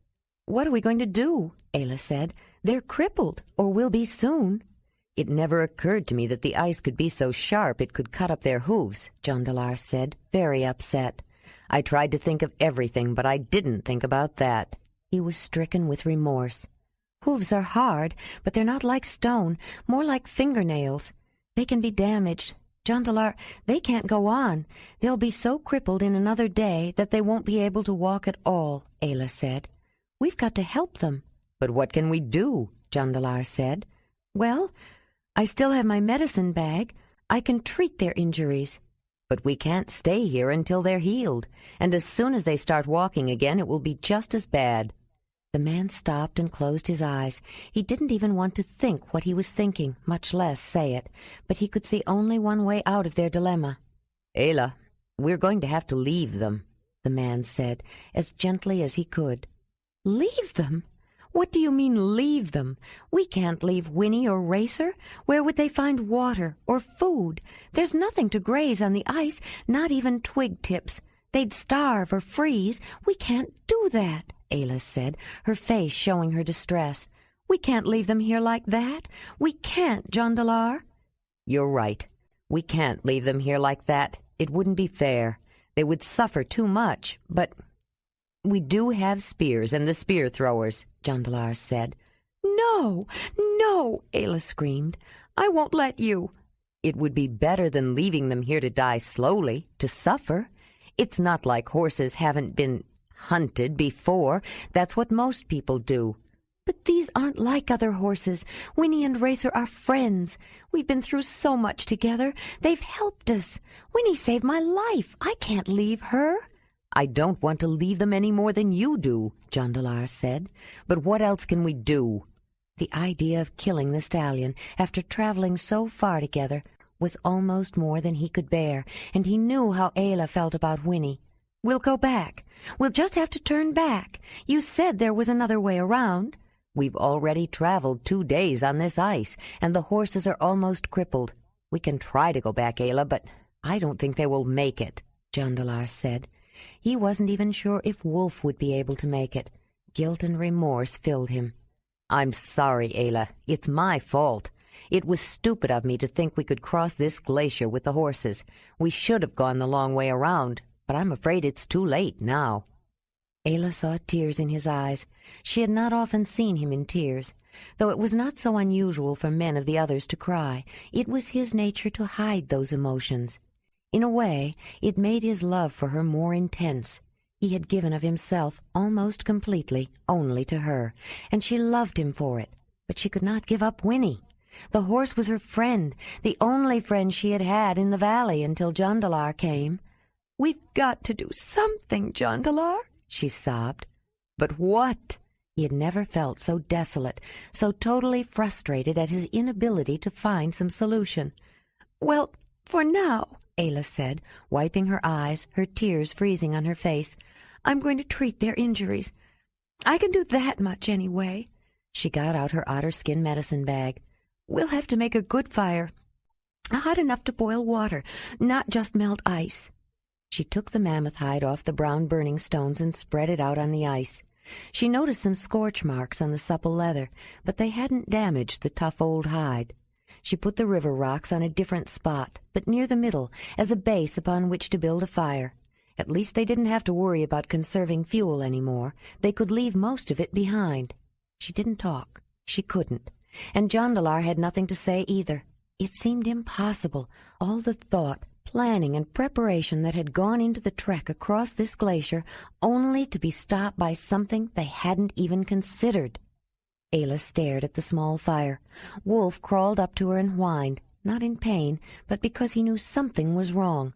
"What are we going to do?" Ayla said. "They're crippled, or will be soon." "It never occurred to me that the ice could be so sharp it could cut up their hooves," Jondalar said, very upset. "I tried to think of everything, but I didn't think about that." He was stricken with remorse. "Hooves are hard, but they're not like stone, more like fingernails. They can be damaged. Jondalar, they can't go on. They'll be so crippled in another day that they won't be able to walk at all," Ayla said. "We've got to help them." "But what can we do?" Jondalar said. "Well, I still have my medicine bag. I can treat their injuries." "But we can't stay here until they're healed, and as soon as they start walking again it will be just as bad." The man stopped and closed his eyes. He didn't even want to think what he was thinking, much less say it, but he could see only one way out of their dilemma. "Ayla, we're going to have to leave them," the man said, as gently as he could. "Leave them? What do you mean, leave them? We can't leave Winnie or Racer. Where would they find water or food? There's nothing to graze on the ice, not even twig tips. They'd starve or freeze. We can't do that," Ayla said, her face showing her distress. "We can't leave them here like that. We can't, Jondalar." "You're right. We can't leave them here like that. It wouldn't be fair. They would suffer too much, but we do have spears and the spear throwers," Jondalar said. "No, no," Ayla screamed. "I won't let you." "It would be better than leaving them here to die slowly, to suffer. It's not like horses haven't been hunted before. That's what most people do." "But these aren't like other horses. Winnie and Racer are friends. We've been through so much together. They've helped us. Winnie saved my life. I can't leave her." "I don't want to leave them any more than you do," Jondalar said. "But what else can we do?" The idea of killing the stallion, after traveling so far together, was almost more than he could bear, and he knew how Ayla felt about Winnie. "We'll go back. We'll just have to turn back. You said there was another way around." "We've already traveled 2 days on this ice, and the horses are almost crippled. We can try to go back, Ayla, but I don't think they will make it," Jondalar said. He wasn't even sure if Wolf would be able to make it. Guilt and remorse filled him. "I'm sorry, Ayla. It's my fault. It was stupid of me to think we could cross this glacier with the horses. We should have gone the long way around, but I'm afraid it's too late now." Ayla saw tears in his eyes. She had not often seen him in tears. Though it was not so unusual for men of the others to cry, it was his nature to hide those emotions. In a way, it made his love for her more intense. He had given of himself almost completely only to her, and she loved him for it. But she could not give up Winnie. The horse was her friend, the only friend she had had in the valley until Jondalar came. "We've got to do something, Jondalar," she sobbed. "But what?" He had never felt so desolate, so totally frustrated at his inability to find some solution. "Well, for now," Ayla said, wiping her eyes, her tears freezing on her face, "I'm going to treat their injuries. I can do that much anyway." She got out her otter-skin medicine bag. "We'll have to make a good fire, hot enough to boil water, not just melt ice." She took the mammoth hide off the brown burning stones and spread it out on the ice. She noticed some scorch marks on the supple leather, but they hadn't damaged the tough old hide. She put the river rocks on a different spot, but near the middle, as a base upon which to build a fire. At least they didn't have to worry about conserving fuel anymore. They could leave most of it behind. She didn't talk. She couldn't. And Jondalar had nothing to say either. It seemed impossible, all the thought, planning, and preparation that had gone into the trek across this glacier, only to be stopped by something they hadn't even considered. Ayla stared at the small fire. Wolf crawled up to her and whined, not in pain, but because he knew something was wrong.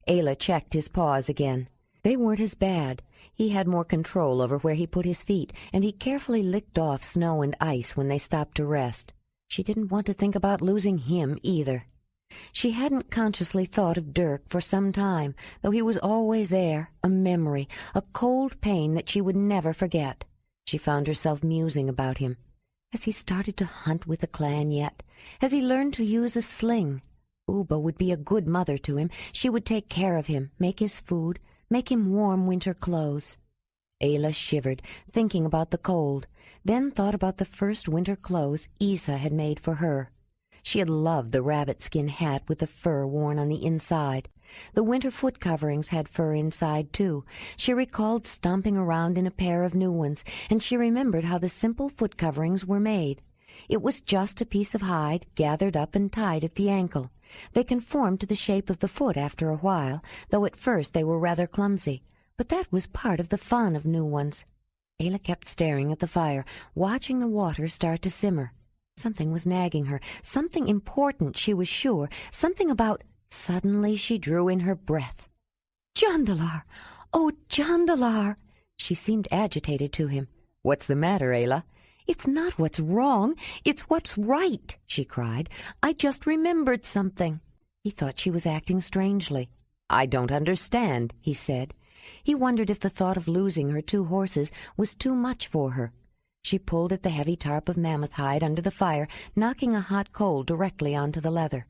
Ayla checked his paws again. They weren't as bad. He had more control over where he put his feet, and he carefully licked off snow and ice when they stopped to rest. She didn't want to think about losing him either. She hadn't consciously thought of Dirk for some time, though he was always there, a memory, a cold pain that she would never forget. She found herself musing about him. Has he started to hunt with the clan yet? Has he learned to use a sling? Uba would be a good mother to him. She would take care of him, make his food, make him warm winter clothes. Ayla shivered, thinking about the cold, then thought about the first winter clothes Isa had made for her. She had loved the rabbit-skin hat with the fur worn on the inside. The winter foot coverings had fur inside, too. She recalled stomping around in a pair of new ones, and she remembered how the simple foot coverings were made. It was just a piece of hide gathered up and tied at the ankle. They conformed to the shape of the foot after a while, though at first they were rather clumsy. But that was part of the fun of new ones. Ayla kept staring at the fire, watching the water start to simmer. Something was nagging her, something important, she was sure, something about... Suddenly she drew in her breath. "Jondalar! Oh, Jondalar!" She seemed agitated to him. "What's the matter, Ayla?" "It's not what's wrong, it's what's right," she cried. "I just remembered something." He thought she was acting strangely. "I don't understand," he said. He wondered if the thought of losing her 2 horses was too much for her. She pulled at the heavy tarp of mammoth hide under the fire, knocking a hot coal directly onto the leather.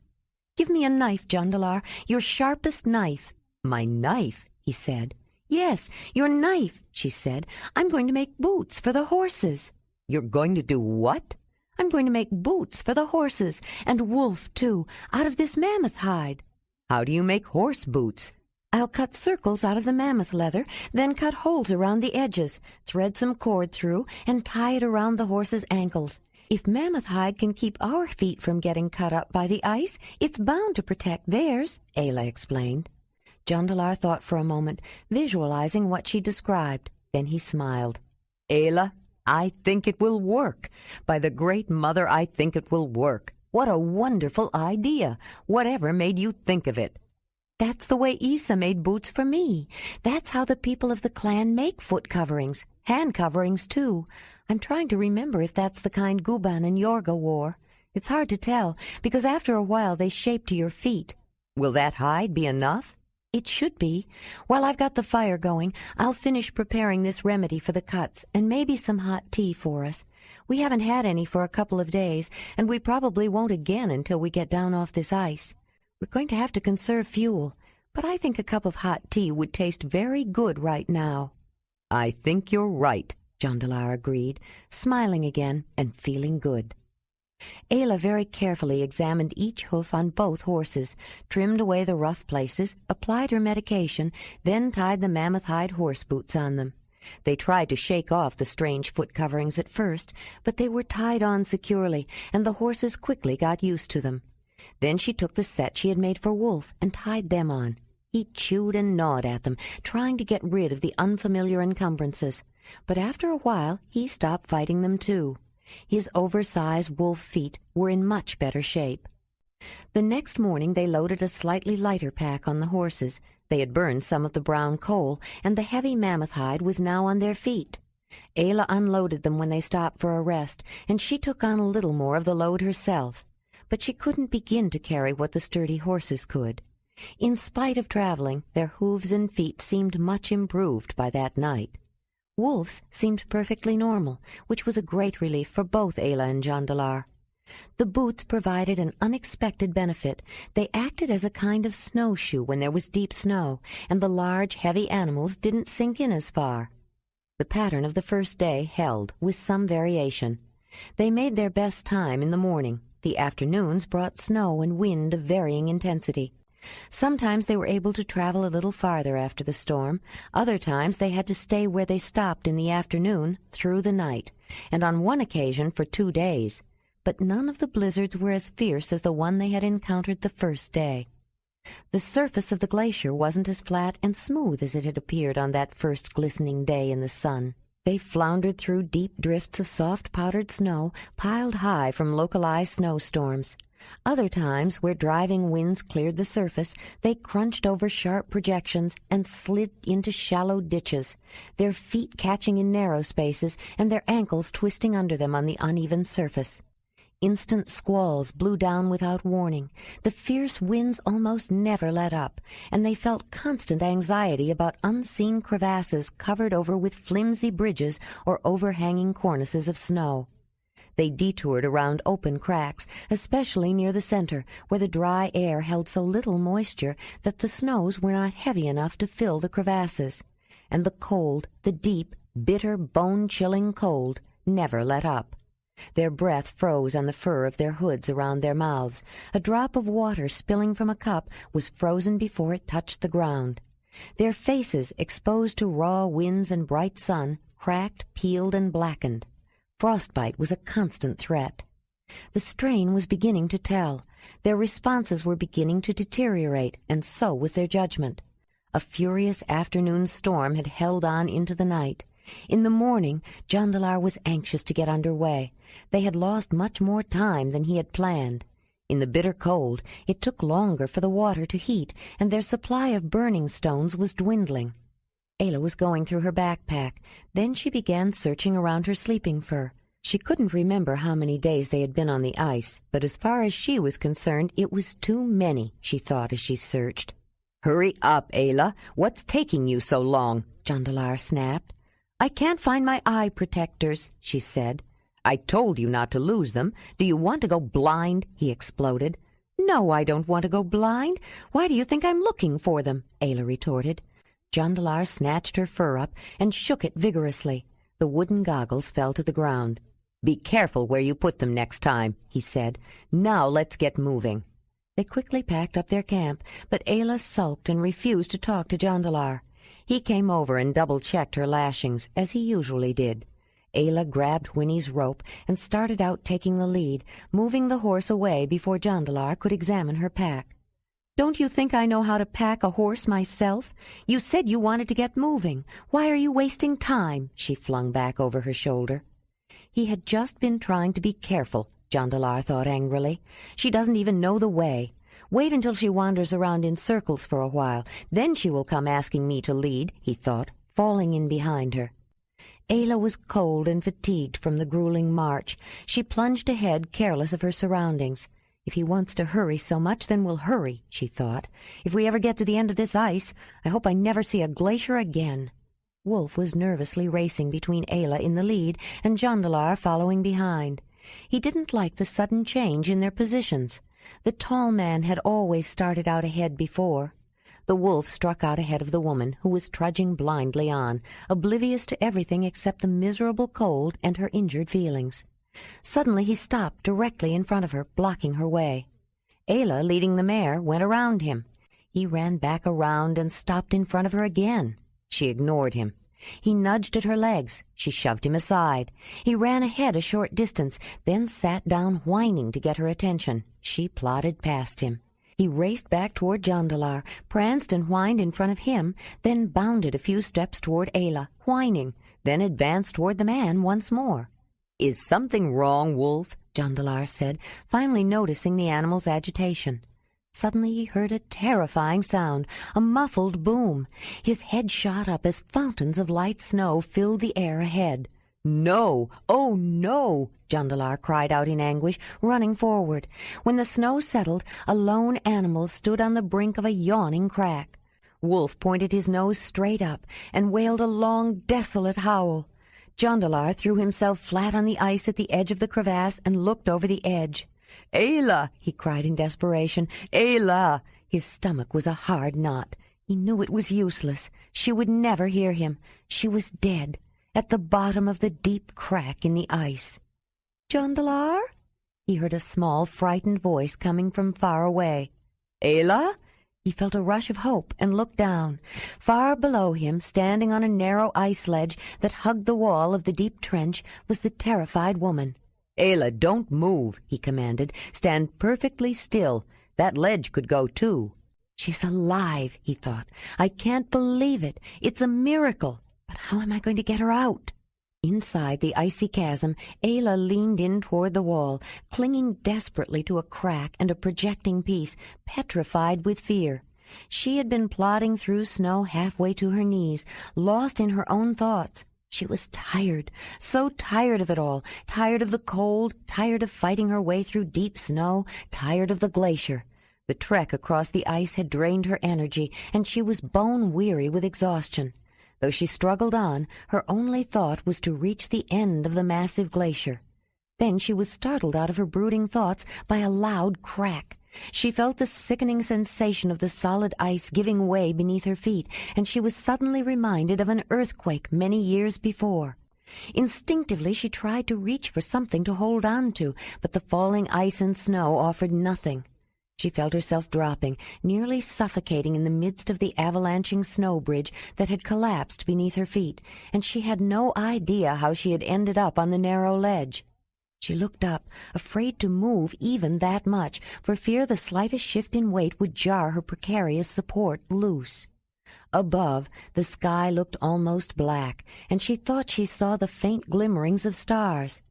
"Give me a knife, Jondalar, your sharpest knife." "My knife?" he said. "Yes, your knife," she said. "I'm going to make boots for the horses." "You're going to do what?" "I'm going to make boots for the horses, and Wolf, too, out of this mammoth hide." "How do you make horse boots?" "I'll cut circles out of the mammoth leather, then cut holes around the edges, thread some cord through, and tie it around the horse's ankles. If mammoth hide can keep our feet from getting cut up by the ice, it's bound to protect theirs," Ayla explained. Jondalar thought for a moment, visualizing what she described. Then he smiled. "Ayla, I think it will work. By the Great Mother, I think it will work. What a wonderful idea! Whatever made you think of it?" "That's the way Isa made boots for me. That's how the people of the clan make foot coverings, hand coverings, too. I'm trying to remember if that's the kind Guban and Yorga wore. It's hard to tell, because after a while they shape to your feet." "Will that hide be enough?" "It should be. While I've got the fire going, I'll finish preparing this remedy for the cuts, and maybe some hot tea for us. We haven't had any for a couple of days, and we probably won't again until we get down off this ice. We're going to have to conserve fuel, but I think a cup of hot tea would taste very good right now." "I think you're right," Jondalar agreed, smiling again and feeling good. Ayla very carefully examined each hoof on both horses, trimmed away the rough places, applied her medication, then tied the mammoth hide horse boots on them. They tried to shake off the strange foot coverings at first, but they were tied on securely, and the horses quickly got used to them. Then she took the set she had made for Wolf and tied them on. He chewed and gnawed at them, trying to get rid of the unfamiliar encumbrances. But after a while he stopped fighting them too. His oversized wolf feet were in much better shape. The next morning they loaded a slightly lighter pack on the horses. They had burned some of the brown coal, and the heavy mammoth hide was now on their feet. Ayla unloaded them when they stopped for a rest, and she took on a little more of the load herself. But she couldn't begin to carry what the sturdy horses could. In spite of traveling, their hooves and feet seemed much improved by that night. Wolf's seemed perfectly normal, which was a great relief for both Ayla and Jondalar. The boots provided an unexpected benefit. They acted as a kind of snowshoe when there was deep snow, and the large, heavy animals didn't sink in as far. The pattern of the first day held, with some variation. They made their best time in the morning. The afternoons brought snow and wind of varying intensity. Sometimes they were able to travel a little farther after the storm. Other times they had to stay where they stopped in the afternoon through the night, and on one occasion for 2 days. But none of the blizzards were as fierce as the one they had encountered the first day. The surface of the glacier wasn't as flat and smooth as it had appeared on that first glistening day in the sun. They floundered through deep drifts of soft powdered snow piled high from localized snowstorms. Other times, where driving winds cleared the surface, they crunched over sharp projections and slid into shallow ditches, their feet catching in narrow spaces and their ankles twisting under them on the uneven surface. Instant squalls blew down without warning. The fierce winds almost never let up, and they felt constant anxiety about unseen crevasses covered over with flimsy bridges or overhanging cornices of snow. They detoured around open cracks, especially near the center, where the dry air held so little moisture that the snows were not heavy enough to fill the crevasses. And the cold, the deep, bitter, bone-chilling cold, never let up. Their breath froze on the fur of their hoods around their mouths. A drop of water spilling from a cup was frozen before it touched the ground. Their faces, exposed to raw winds and bright sun, cracked, peeled, and blackened. Frostbite was a constant threat. The strain was beginning to tell. Their responses were beginning to deteriorate, and so was their judgment. A furious afternoon storm had held on into the night. In the morning, Jondalar was anxious to get under way. They had lost much more time than he had planned. In the bitter cold, it took longer for the water to heat, and their supply of burning stones was dwindling. Ayla was going through her backpack. Then she began searching around her sleeping fur. She couldn't remember how many days they had been on the ice, but as far as she was concerned, it was too many, she thought as she searched. "Hurry up, Ayla. What's taking you so long?" Jondalar snapped. "I can't find my eye protectors," she said. "I told you not to lose them. Do you want to go blind?" he exploded. "No, I don't want to go blind. Why do you think I'm looking for them?" Ayla retorted. Jondalar snatched her fur up and shook it vigorously. The wooden goggles fell to the ground. "Be careful where you put them next time," he said. "Now let's get moving." They quickly packed up their camp, but Ayla sulked and refused to talk to Jondalar. He came over and double-checked her lashings, as he usually did. Ayla grabbed Winnie's rope and started out taking the lead, moving the horse away before Jondalar could examine her pack. "Don't you think I know how to pack a horse myself? You said you wanted to get moving. Why are you wasting time?" she flung back over her shoulder. He had just been trying to be careful, Jondalar thought angrily. She doesn't even know the way. Wait until she wanders around in circles for a while. Then she will come asking me to lead, he thought, falling in behind her. Ayla was cold and fatigued from the grueling march. She plunged ahead, careless of her surroundings. If he wants to hurry so much, then we'll hurry, she thought. If we ever get to the end of this ice, I hope I never see a glacier again. Wolf was nervously racing between Ayla in the lead and Jondalar following behind. He didn't like the sudden change in their positions. The tall man had always started out ahead before. The wolf struck out ahead of the woman, who was trudging blindly on, oblivious to everything except the miserable cold and her injured feelings. Suddenly he stopped directly in front of her, blocking her way. Ayla, leading the mare, went around him. He ran back around and stopped in front of her again. She ignored him. He nudged at her legs. She shoved him aside. He ran ahead a short distance, then sat down whining to get her attention. She plodded past him. He raced back toward Jondalar, pranced and whined in front of him, then bounded a few steps toward Ayla, whining, then advanced toward the man once more. "Is something wrong, Wolf?" Jondalar said, finally noticing the animal's agitation. Suddenly he heard a terrifying sound, a muffled boom. His head shot up as fountains of light snow filled the air ahead. "No! Oh, no!" Jondalar cried out in anguish, running forward. When the snow settled, a lone animal stood on the brink of a yawning crack. Wolf pointed his nose straight up and wailed a long, desolate howl. Jondalar threw himself flat on the ice at the edge of the crevasse and looked over the edge. "Ayla!" he cried in desperation. "Ayla!" His stomach was a hard knot. He knew it was useless. She would never hear him. She was dead. at the bottom of the deep crack in the ice. "Jondalar?" He heard a small, frightened voice coming from far away. "Ayla?" He felt a rush of hope and looked down. Far below him, standing on a narrow ice ledge that hugged the wall of the deep trench, was the terrified woman. "Ayla, don't move," he commanded. "Stand perfectly still. That ledge could go too." "She's alive," he thought. "I can't believe it. It's a miracle. But how am I going to get her out?" Inside the icy chasm, Ayla leaned in toward the wall, clinging desperately to a crack and a projecting piece, petrified with fear. She had been plodding through snow halfway to her knees, lost in her own thoughts. She was tired, so tired of it all, tired of the cold, tired of fighting her way through deep snow, tired of the glacier. The trek across the ice had drained her energy, and she was bone-weary with exhaustion. Though she struggled on, her only thought was to reach the end of the massive glacier. Then she was startled out of her brooding thoughts by a loud crack. She felt the sickening sensation of the solid ice giving way beneath her feet, and she was suddenly reminded of an earthquake many years before. Instinctively she tried to reach for something to hold on to, but the falling ice and snow offered nothing. She felt herself dropping, nearly suffocating in the midst of the avalanching snow bridge that had collapsed beneath her feet, and she had no idea how she had ended up on the narrow ledge. She looked up, afraid to move even that much, for fear the slightest shift in weight would jar her precarious support loose. Above, the sky looked almost black, and she thought she saw the faint glimmerings of stars.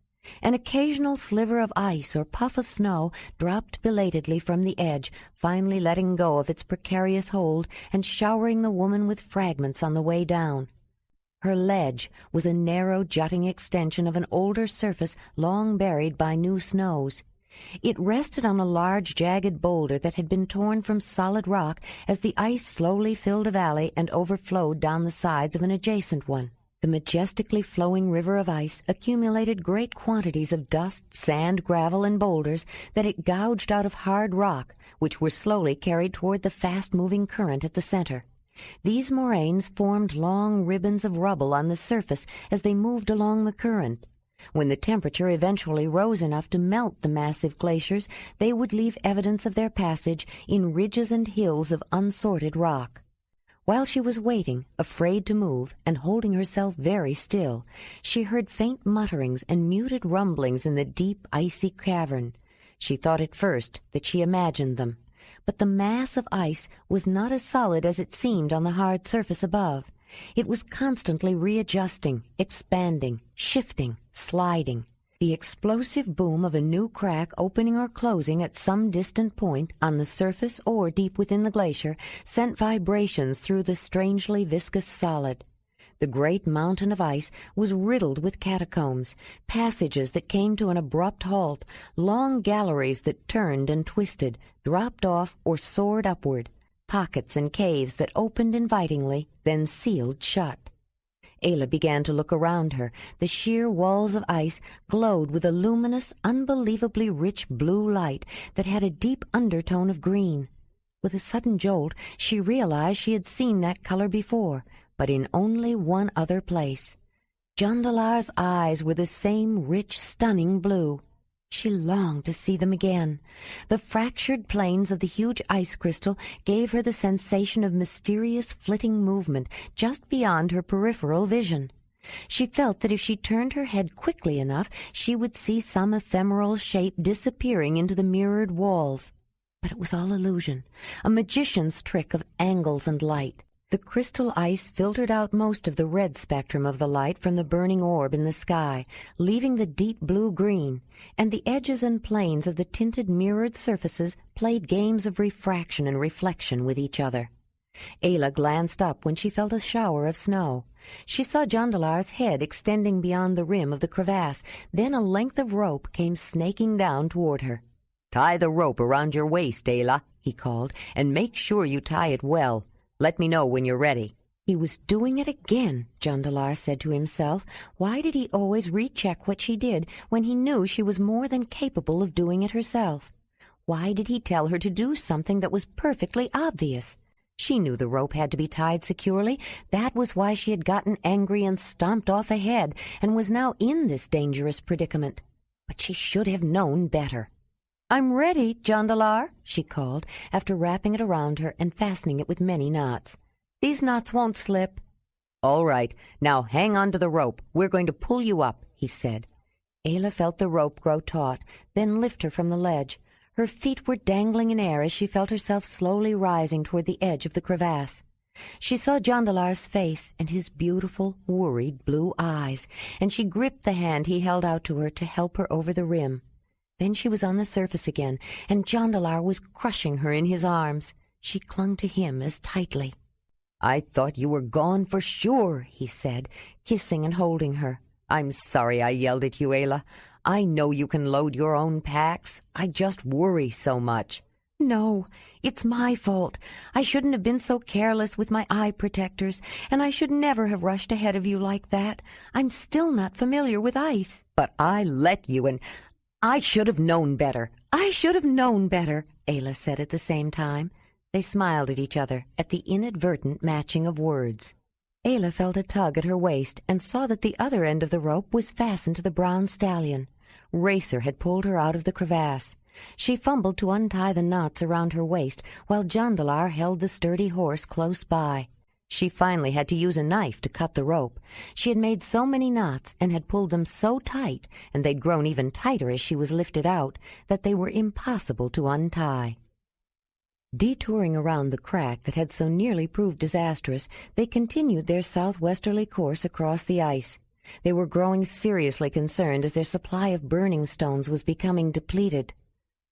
An occasional sliver of ice or puff of snow dropped belatedly from the edge, finally letting go of its precarious hold and showering the woman with fragments on the way down. Her ledge was a narrow, jutting extension of an older surface long buried by new snows. It rested on a large, jagged boulder that had been torn from solid rock as the ice slowly filled a valley and overflowed down the sides of an adjacent one. The majestically flowing river of ice accumulated great quantities of dust, sand, gravel, and boulders that it gouged out of hard rock, which were slowly carried toward the fast-moving current at the center. These moraines formed long ribbons of rubble on the surface as they moved along the current. When the temperature eventually rose enough to melt the massive glaciers, they would leave evidence of their passage in ridges and hills of unsorted rock. While she was waiting, afraid to move, and holding herself very still, she heard faint mutterings and muted rumblings in the deep, icy cavern. She thought at first that she imagined them, but the mass of ice was not as solid as it seemed on the hard surface above. It was constantly readjusting, expanding, shifting, sliding. The explosive boom of a new crack opening or closing at some distant point on the surface or deep within the glacier sent vibrations through the strangely viscous solid. The great mountain of ice was riddled with catacombs, passages that came to an abrupt halt, long galleries that turned and twisted, dropped off, or soared upward, pockets and caves that opened invitingly, then sealed shut. Ayla began to look around her. The sheer walls of ice glowed with a luminous, unbelievably rich blue light that had a deep undertone of green. With a sudden jolt, she realized she had seen that color before, but in only one other place. Jondalar's eyes were the same rich, stunning blue. She longed to see them again. The fractured planes of the huge ice crystal gave her the sensation of mysterious flitting movement just beyond her peripheral vision. She felt that if she turned her head quickly enough, she would see some ephemeral shape disappearing into the mirrored walls. But it was all illusion, a magician's trick of angles and light. The crystal ice filtered out most of the red spectrum of the light from the burning orb in the sky, leaving the deep blue-green, and the edges and planes of the tinted mirrored surfaces played games of refraction and reflection with each other. Ayla glanced up when she felt a shower of snow. She saw Jondalar's head extending beyond the rim of the crevasse. Then a length of rope came snaking down toward her. "Tie the rope around your waist, Ayla," he called, "and make sure you tie it well. Let me know when you're ready." He was doing it again, Jondalar said to himself. Why did he always recheck what she did when he knew she was more than capable of doing it herself? Why did he tell her to do something that was perfectly obvious? She knew the rope had to be tied securely. That was why she had gotten angry and stomped off ahead and was now in this dangerous predicament. But she should have known better. "I'm ready, Jondalar," she called, after wrapping it around her and fastening it with many knots. "These knots won't slip." "All right, now hang on to the rope. We're going to pull you up," he said. Ayla felt the rope grow taut, then lift her from the ledge. Her feet were dangling in air as she felt herself slowly rising toward the edge of the crevasse. She saw Jondalar's face and his beautiful, worried blue eyes, and she gripped the hand he held out to her to help her over the rim. Then she was on the surface again, and Jondalar was crushing her in his arms. She clung to him as tightly. "I thought you were gone for sure," he said, kissing and holding her. "I'm sorry I yelled at you, Ayla. I know you can load your own packs. I just worry so much." "No, it's my fault. I shouldn't have been so careless with my eye protectors, and I should never have rushed ahead of you like that. I'm still not familiar with ice." "But I let you, and I should have known better." "I should have known better," Ayla said at the same time. They smiled at each other at the inadvertent matching of words. Ayla felt a tug at her waist and saw that the other end of the rope was fastened to the brown stallion. Racer had pulled her out of the crevasse. She fumbled to untie the knots around her waist while Jondalar held the sturdy horse close by. She finally had to use a knife to cut the rope. She had made so many knots and had pulled them so tight, and they'd grown even tighter as she was lifted out, that they were impossible to untie. Detouring around the crack that had so nearly proved disastrous, they continued their southwesterly course across the ice. They were growing seriously concerned as their supply of burning stones was becoming depleted.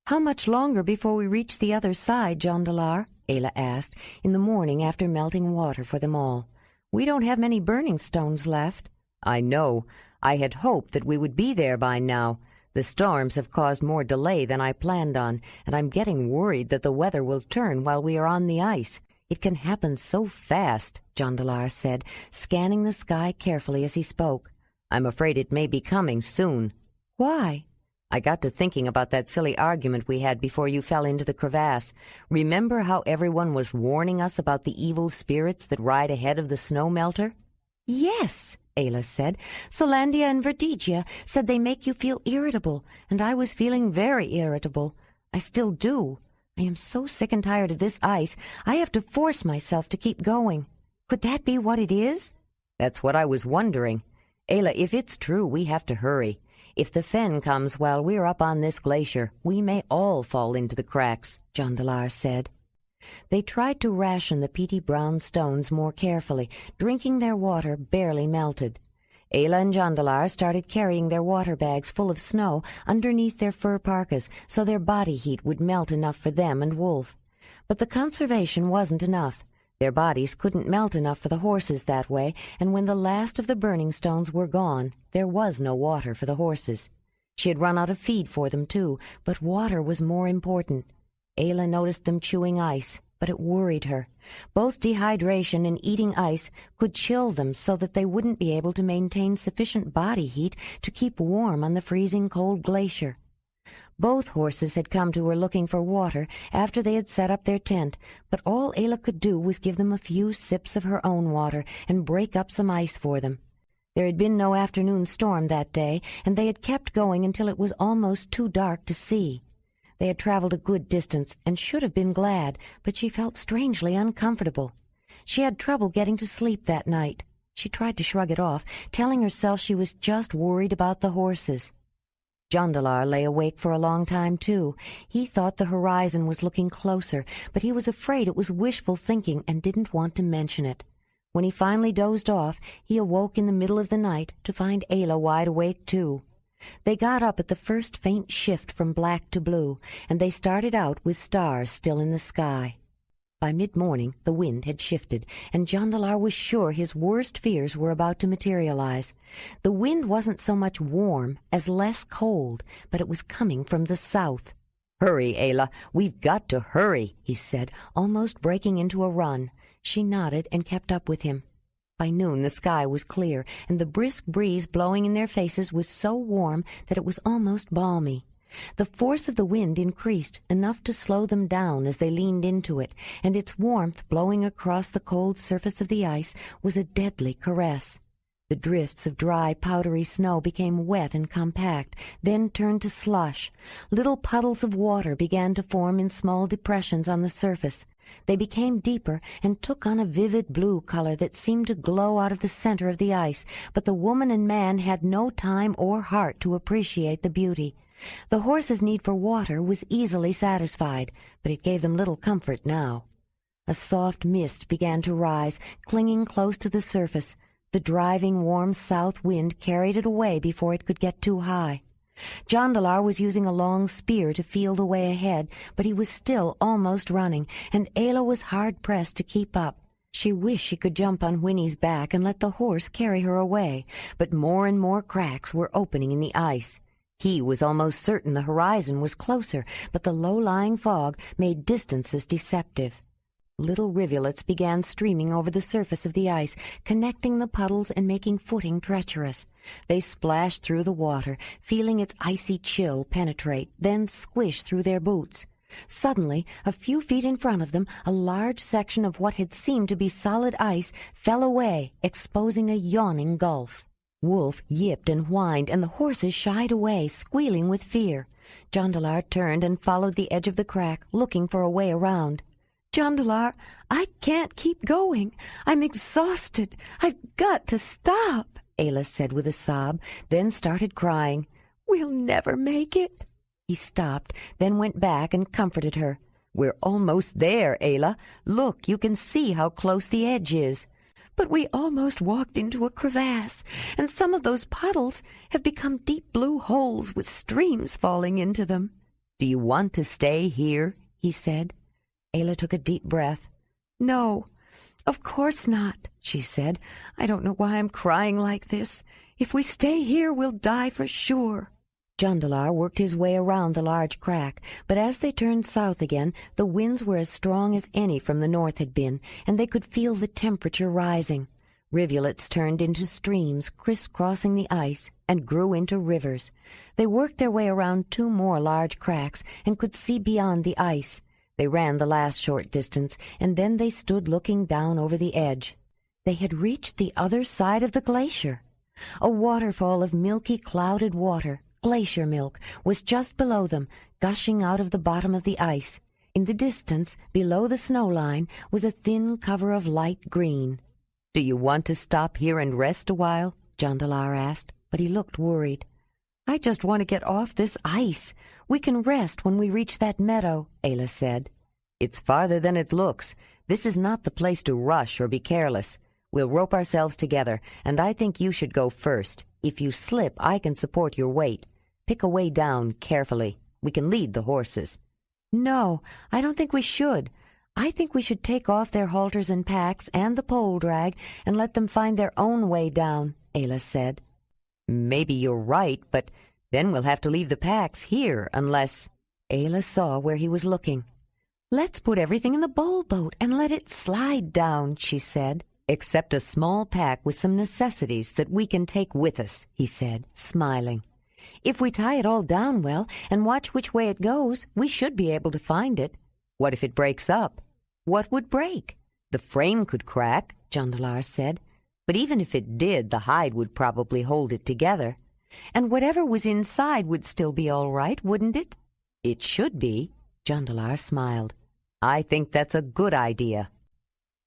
"How much longer before we reach the other side, Jondalar?" Ayla asked, in the morning after melting water for them all. "We don't have many burning stones left." "I know. I had hoped that we would be there by now. The storms have caused more delay than I planned on, and I'm getting worried that the weather will turn while we are on the ice. It can happen so fast," Jondalar said, scanning the sky carefully as he spoke. "I'm afraid it may be coming soon." "Why?" "I got to thinking about that silly argument we had before you fell into the crevasse. Remember how everyone was warning us about the evil spirits that ride ahead of the snow melter?" "Yes," Ayla said. "Solandia and Vertigia said they make you feel irritable, and I was feeling very irritable. I still do. I am so sick and tired of this ice, I have to force myself to keep going. Could that be what it is?" "That's what I was wondering. Ayla, if it's true, we have to hurry. If the fen comes while we're up on this glacier, we may all fall into the cracks," Jondalar said. They tried to ration the peaty brown stones more carefully, drinking their water barely melted. Ayla and Jondalar started carrying their water bags full of snow underneath their fur parkas so their body heat would melt enough for them and Wolf. But the conservation wasn't enough. Their bodies couldn't melt enough for the horses that way, and when the last of the burning stones were gone, there was no water for the horses. She had run out of feed for them, too, but water was more important. Ayla noticed them chewing ice, but it worried her. Both dehydration and eating ice could chill them so that they wouldn't be able to maintain sufficient body heat to keep warm on the freezing cold glacier. Both horses had come to her looking for water after they had set up their tent, but all Ayla could do was give them a few sips of her own water and break up some ice for them. There had been no afternoon storm that day, and they had kept going until it was almost too dark to see. They had traveled a good distance and should have been glad, but she felt strangely uncomfortable. She had trouble getting to sleep that night. She tried to shrug it off, telling herself she was just worried about the horses. Jondalar lay awake for a long time, too. He thought the horizon was looking closer, but he was afraid it was wishful thinking and didn't want to mention it. When he finally dozed off, he awoke in the middle of the night to find Ayla wide awake, too. They got up at the first faint shift from black to blue, and they started out with stars still in the sky. By mid-morning, the wind had shifted, and Jondalar was sure his worst fears were about to materialize. The wind wasn't so much warm as less cold, but it was coming from the south. "Hurry, Ayla, we've got to hurry," he said, almost breaking into a run. She nodded and kept up with him. By noon the sky was clear, and the brisk breeze blowing in their faces was so warm that it was almost balmy. The force of the wind increased enough to slow them down as they leaned into it, and its warmth blowing across the cold surface of the ice was a deadly caress. The drifts of dry, powdery snow became wet and compact, then turned to slush. Little puddles of water began to form in small depressions on the surface. They became deeper and took on a vivid blue color that seemed to glow out of the center of the ice, but the woman and man had no time or heart to appreciate the beauty. The horses' need for water was easily satisfied, but it gave them little comfort now. A soft mist began to rise, clinging close to the surface. The driving, warm south wind carried it away before it could get too high. Jondalar was using a long spear to feel the way ahead, but he was still almost running, and Ayla was hard-pressed to keep up. She wished she could jump on Winnie's back and let the horse carry her away, but more and more cracks were opening in the ice. He was almost certain the horizon was closer, but the low-lying fog made distances deceptive. Little rivulets began streaming over the surface of the ice, connecting the puddles and making footing treacherous. They splashed through the water, feeling its icy chill penetrate, then squish through their boots. Suddenly, a few feet in front of them, a large section of what had seemed to be solid ice fell away, exposing a yawning gulf. Wolf yipped and whined, and the horses shied away, squealing with fear. Jondalar turned and followed the edge of the crack, looking for a way around. "Jondalar, I can't keep going. I'm exhausted. I've got to stop," Ayla said with a sob, then started crying. "We'll never make it." He stopped, then went back and comforted her. "We're almost there, Ayla. Look, you can see how close the edge is." "But we almost walked into a crevasse, and some of those puddles have become deep blue holes with streams falling into them." "Do you want to stay here?" he said. Ayla took a deep breath. "No, of course not," she said. "I don't know why I'm crying like this. If we stay here, we'll die for sure." Jondalar worked his way around the large crack, but as they turned south again, the winds were as strong as any from the north had been, and they could feel the temperature rising. Rivulets turned into streams, crisscrossing the ice, and grew into rivers. They worked their way around 2 more large cracks and could see beyond the ice. They ran the last short distance, and then they stood looking down over the edge. They had reached the other side of the glacier. A waterfall of milky, clouded water, glacier milk, was just below them, gushing out of the bottom of the ice. In the distance, below the snow line, was a thin cover of light green. "Do you want to stop here and rest a while?" Jondalar asked, but he looked worried. "I just want to get off this ice. We can rest when we reach that meadow," Ayla said. "It's farther than it looks. This is not the place to rush or be careless. We'll rope ourselves together, and I think you should go first. If you slip, I can support your weight. Pick a way down carefully. We can lead the horses." "No, I don't think we should. I think we should take off their halters and packs and the pole drag and let them find their own way down," Ayla said. "Maybe you're right, but then we'll have to leave the packs here unless—" Ayla saw where he was looking. "Let's put everything in the bowl boat and let it slide down," she said. "Except a small pack with some necessities that we can take with us," he said, smiling. "If we tie it all down well and watch which way it goes, we should be able to find it." "What if it breaks up?" "What would break?" "The frame could crack," Jondalar said. "But even if it did, the hide would probably hold it together." "And whatever was inside would still be all right, wouldn't it?" "It should be." Jondalar smiled. "I think that's a good idea."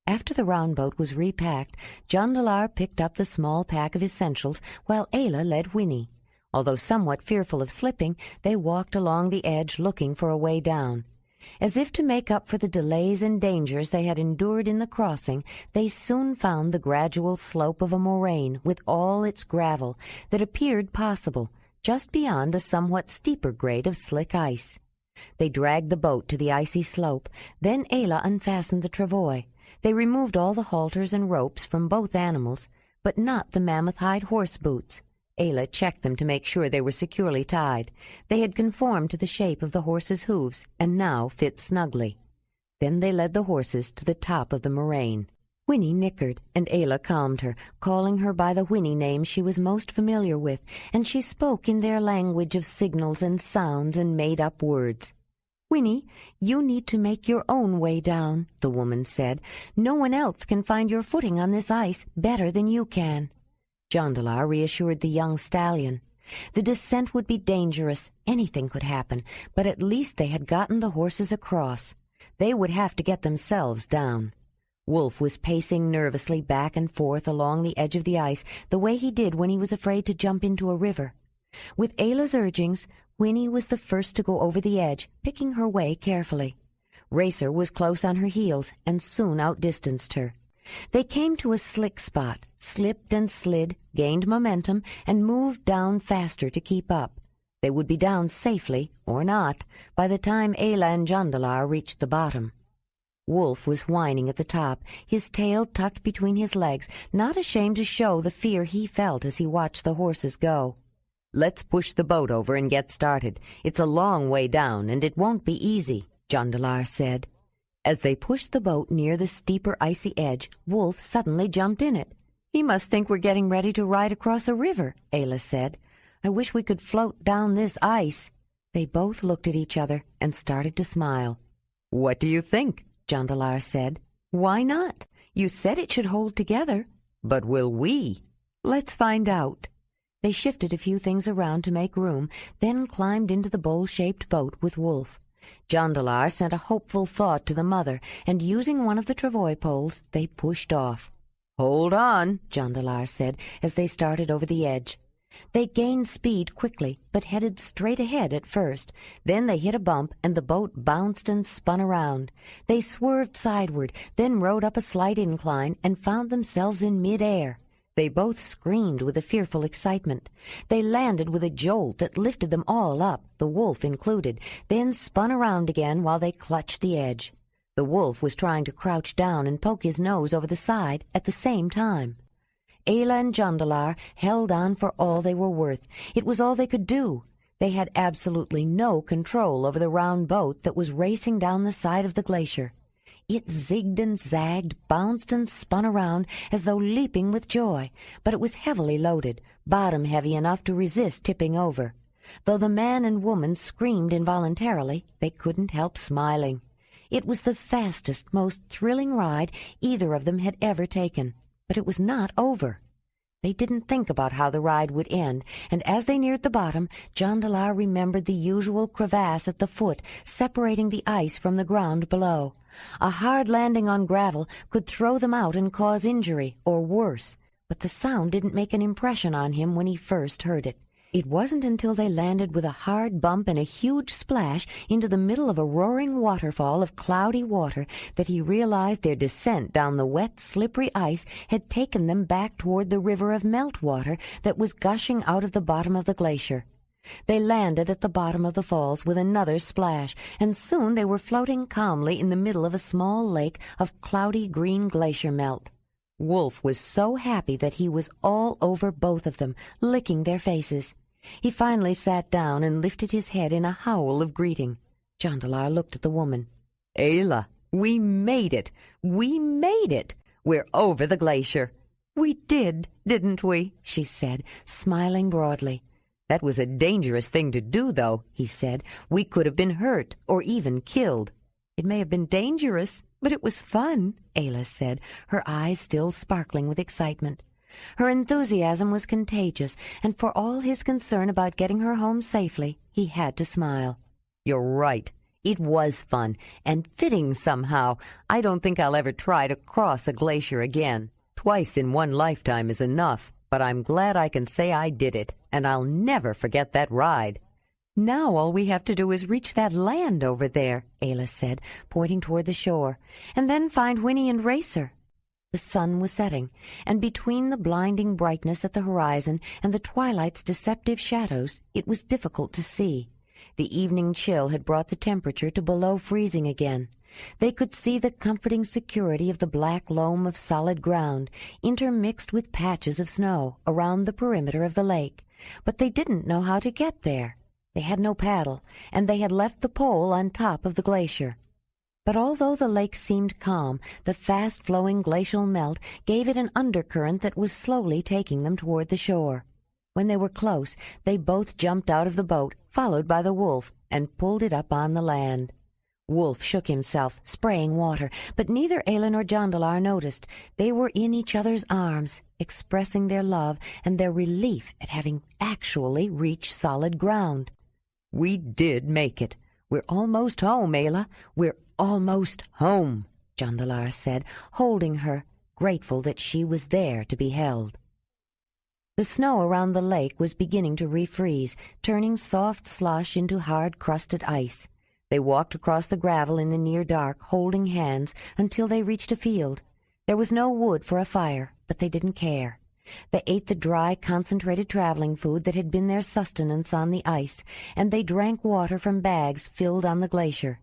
After the round boat was repacked, Jondalar picked up the small pack of essentials while Ayla led Winnie. Although somewhat fearful of slipping, they walked along the edge looking for a way down. As if to make up for the delays and dangers they had endured in the crossing, they soon found the gradual slope of a moraine with all its gravel that appeared possible, just beyond a somewhat steeper grade of slick ice. They dragged the boat to the icy slope, then Ayla unfastened the travois. They removed all the halters and ropes from both animals, but not the mammoth hide horse boots. Ayla checked them to make sure they were securely tied. They had conformed to the shape of the horses' hooves and now fit snugly. Then they led the horses to the top of the moraine. Winnie nickered, and Ayla calmed her, calling her by the whinny name she was most familiar with, and she spoke in their language of signals and sounds and made-up words. "Winnie, you need to make your own way down," the woman said. "No one else can find your footing on this ice better than you can." Jondalar reassured the young stallion. The descent would be dangerous, anything could happen, but at least they had gotten the horses across. They would have to get themselves down. Wolf was pacing nervously back and forth along the edge of the ice, the way he did when he was afraid to jump into a river. With Ayla's urgings, Winnie was the first to go over the edge, picking her way carefully. Racer was close on her heels and soon outdistanced her. They came to a slick spot, slipped and slid, gained momentum, and moved down faster to keep up. They would be down safely, or not, by the time Ayla and Jondalar reached the bottom. Wolf was whining at the top, his tail tucked between his legs, not ashamed to show the fear he felt as he watched the horses go. "Let's push the boat over and get started. It's a long way down, and it won't be easy," Jondalar said. As they pushed the boat near the steeper icy edge, Wolf suddenly jumped in it. "He must think we're getting ready to ride across a river," Ayla said. "I wish we could float down this ice." They both looked at each other and started to smile. "What do you think?" Jondalar said. "Why not? You said it should hold together." "But will we?" "Let's find out." They shifted a few things around to make room, then climbed into the bowl-shaped boat with Wolf. Jondalar sent a hopeful thought to the mother, and using one of the travois poles, they pushed off. "Hold on," Jondalar said as they started over the edge. They gained speed quickly, but headed straight ahead at first. Then they hit a bump, and the boat bounced and spun around. They swerved sideward, then rode up a slight incline, and found themselves in mid-air. They both screamed with a fearful excitement. They landed with a jolt that lifted them all up, the wolf included, then spun around again while they clutched the edge. The wolf was trying to crouch down and poke his nose over the side at the same time. Ayla and Jondalar held on for all they were worth. It was all they could do. They had absolutely no control over the round boat that was racing down the side of the glacier. It zigged and zagged, bounced and spun around as though leaping with joy, but it was heavily loaded, bottom heavy enough to resist tipping over. Though the man and woman screamed involuntarily, they couldn't help smiling. It was the fastest, most thrilling ride either of them had ever taken. But it was not over. They didn't think about how the ride would end, and as they neared the bottom, Jondalar remembered the usual crevasse at the foot, separating the ice from the ground below. A hard landing on gravel could throw them out and cause injury, or worse, but the sound didn't make an impression on him when he first heard it. It wasn't until they landed with a hard bump and a huge splash into the middle of a roaring waterfall of cloudy water that he realized their descent down the wet, slippery ice had taken them back toward the river of meltwater that was gushing out of the bottom of the glacier. They landed at the bottom of the falls with another splash, and soon they were floating calmly in the middle of a small lake of cloudy green glacier melt. Wolf was so happy that he was all over both of them, licking their faces. He finally sat down and lifted his head in a howl of greeting. Jondalar looked at the woman. "Ayla, we made it! We made it! We're over the glacier!" "We did, didn't we?" she said, smiling broadly. "That was a dangerous thing to do, though," he said. "We could have been hurt or even killed." "It may have been dangerous, but it was fun," Ayla said, her eyes still sparkling with excitement. Her enthusiasm was contagious, and for all his concern about getting her home safely, he had to smile. "You're right. It was fun, and fitting somehow. I don't think I'll ever try to cross a glacier again. Twice in one lifetime is enough, but I'm glad I can say I did it, and I'll never forget that ride." "Now all we have to do is reach that land over there," Ayla said, pointing toward the shore, "and then find Winnie and Racer." The sun was setting, and between the blinding brightness at the horizon and the twilight's deceptive shadows, it was difficult to see. The evening chill had brought the temperature to below freezing again. They could see the comforting security of the black loam of solid ground, intermixed with patches of snow, around the perimeter of the lake, but they didn't know how to get there. They had no paddle, and they had left the pole on top of the glacier. But although the lake seemed calm, the fast-flowing glacial melt gave it an undercurrent that was slowly taking them toward the shore. When they were close, they both jumped out of the boat, followed by the wolf, and pulled it up on the land. Wolf shook himself, spraying water, but neither Ayla nor Jondalar noticed. They were in each other's arms, expressing their love and their relief at having actually reached solid ground. "We did make it. We're almost home, Ayla. We're almost home," Jondalar said, holding her, grateful that she was there to be held. The snow around the lake was beginning to refreeze, turning soft slush into hard-crusted ice. They walked across the gravel in the near dark, holding hands, until they reached a field. There was no wood for a fire, but they didn't care. They ate the dry, concentrated traveling food that had been their sustenance on the ice, and they drank water from bags filled on the glacier.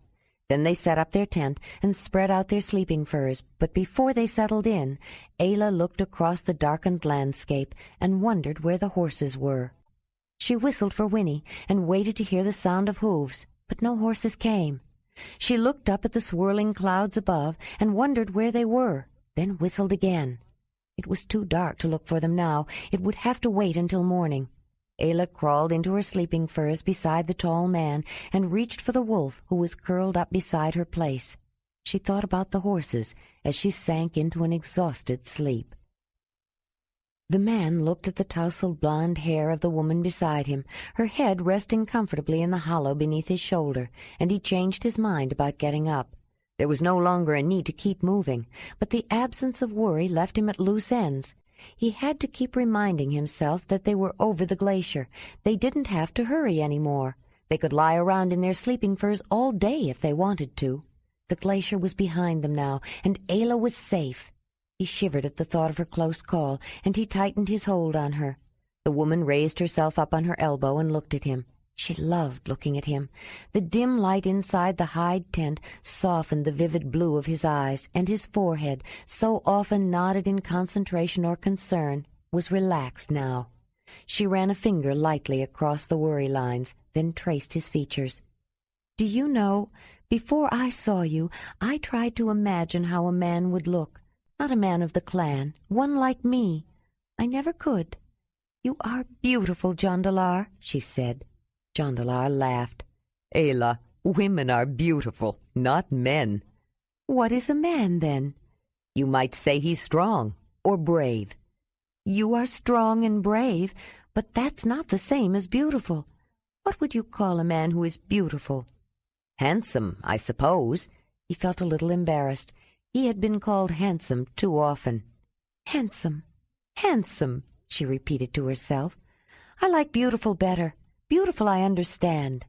Then they set up their tent and spread out their sleeping furs, but before they settled in, Ayla looked across the darkened landscape and wondered where the horses were. She whistled for Winnie and waited to hear the sound of hooves, but no horses came. She looked up at the swirling clouds above and wondered where they were, then whistled again. It was too dark to look for them now. It would have to wait until morning. Ayla crawled into her sleeping furs beside the tall man and reached for the wolf who was curled up beside her place. She thought about the horses as she sank into an exhausted sleep. The man looked at the tousled blonde hair of the woman beside him, her head resting comfortably in the hollow beneath his shoulder, and he changed his mind about getting up. There was no longer a need to keep moving, but the absence of worry left him at loose ends. He had to keep reminding himself that they were over the glacier. They didn't have to hurry any more. They could lie around in their sleeping furs all day if they wanted to. The glacier was behind them now, and Ayla was safe. He shivered at the thought of her close call, and he tightened his hold on her. The woman raised herself up on her elbow and looked at him. She loved looking at him. The dim light inside the hide tent softened the vivid blue of his eyes, and his forehead, so often knotted in concentration or concern, was relaxed now. She ran a finger lightly across the worry lines, then traced his features. "Do you know, before I saw you, I tried to imagine how a man would look. Not a man of the clan, one like me. I never could. You are beautiful, Jondalar," she said. Jondalar laughed. "Ayla, women are beautiful, not men." "What is a man, then?" "You might say he's strong or brave." "You are strong and brave, but that's not the same as beautiful. What would you call a man who is beautiful?" "Handsome, I suppose." He felt a little embarrassed. He had been called handsome too often. "Handsome, handsome," she repeated to herself. "I like beautiful better. Beautiful I understand."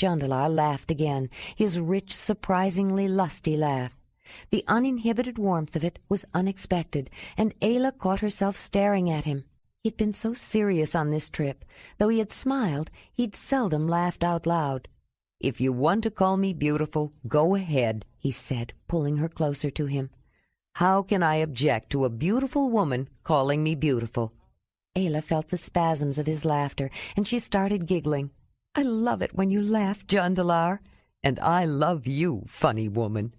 Jondalar laughed again, his rich, surprisingly lusty laugh. The uninhibited warmth of it was unexpected, and Ayla caught herself staring at him. He had been so serious on this trip. Though he had smiled, he'd seldom laughed out loud. "If you want to call me beautiful, go ahead," he said, pulling her closer to him. "How can I object to a beautiful woman calling me beautiful?" Ayla felt the spasms of his laughter, and she started giggling. "I love it when you laugh, Jondalar. And I love you, funny woman."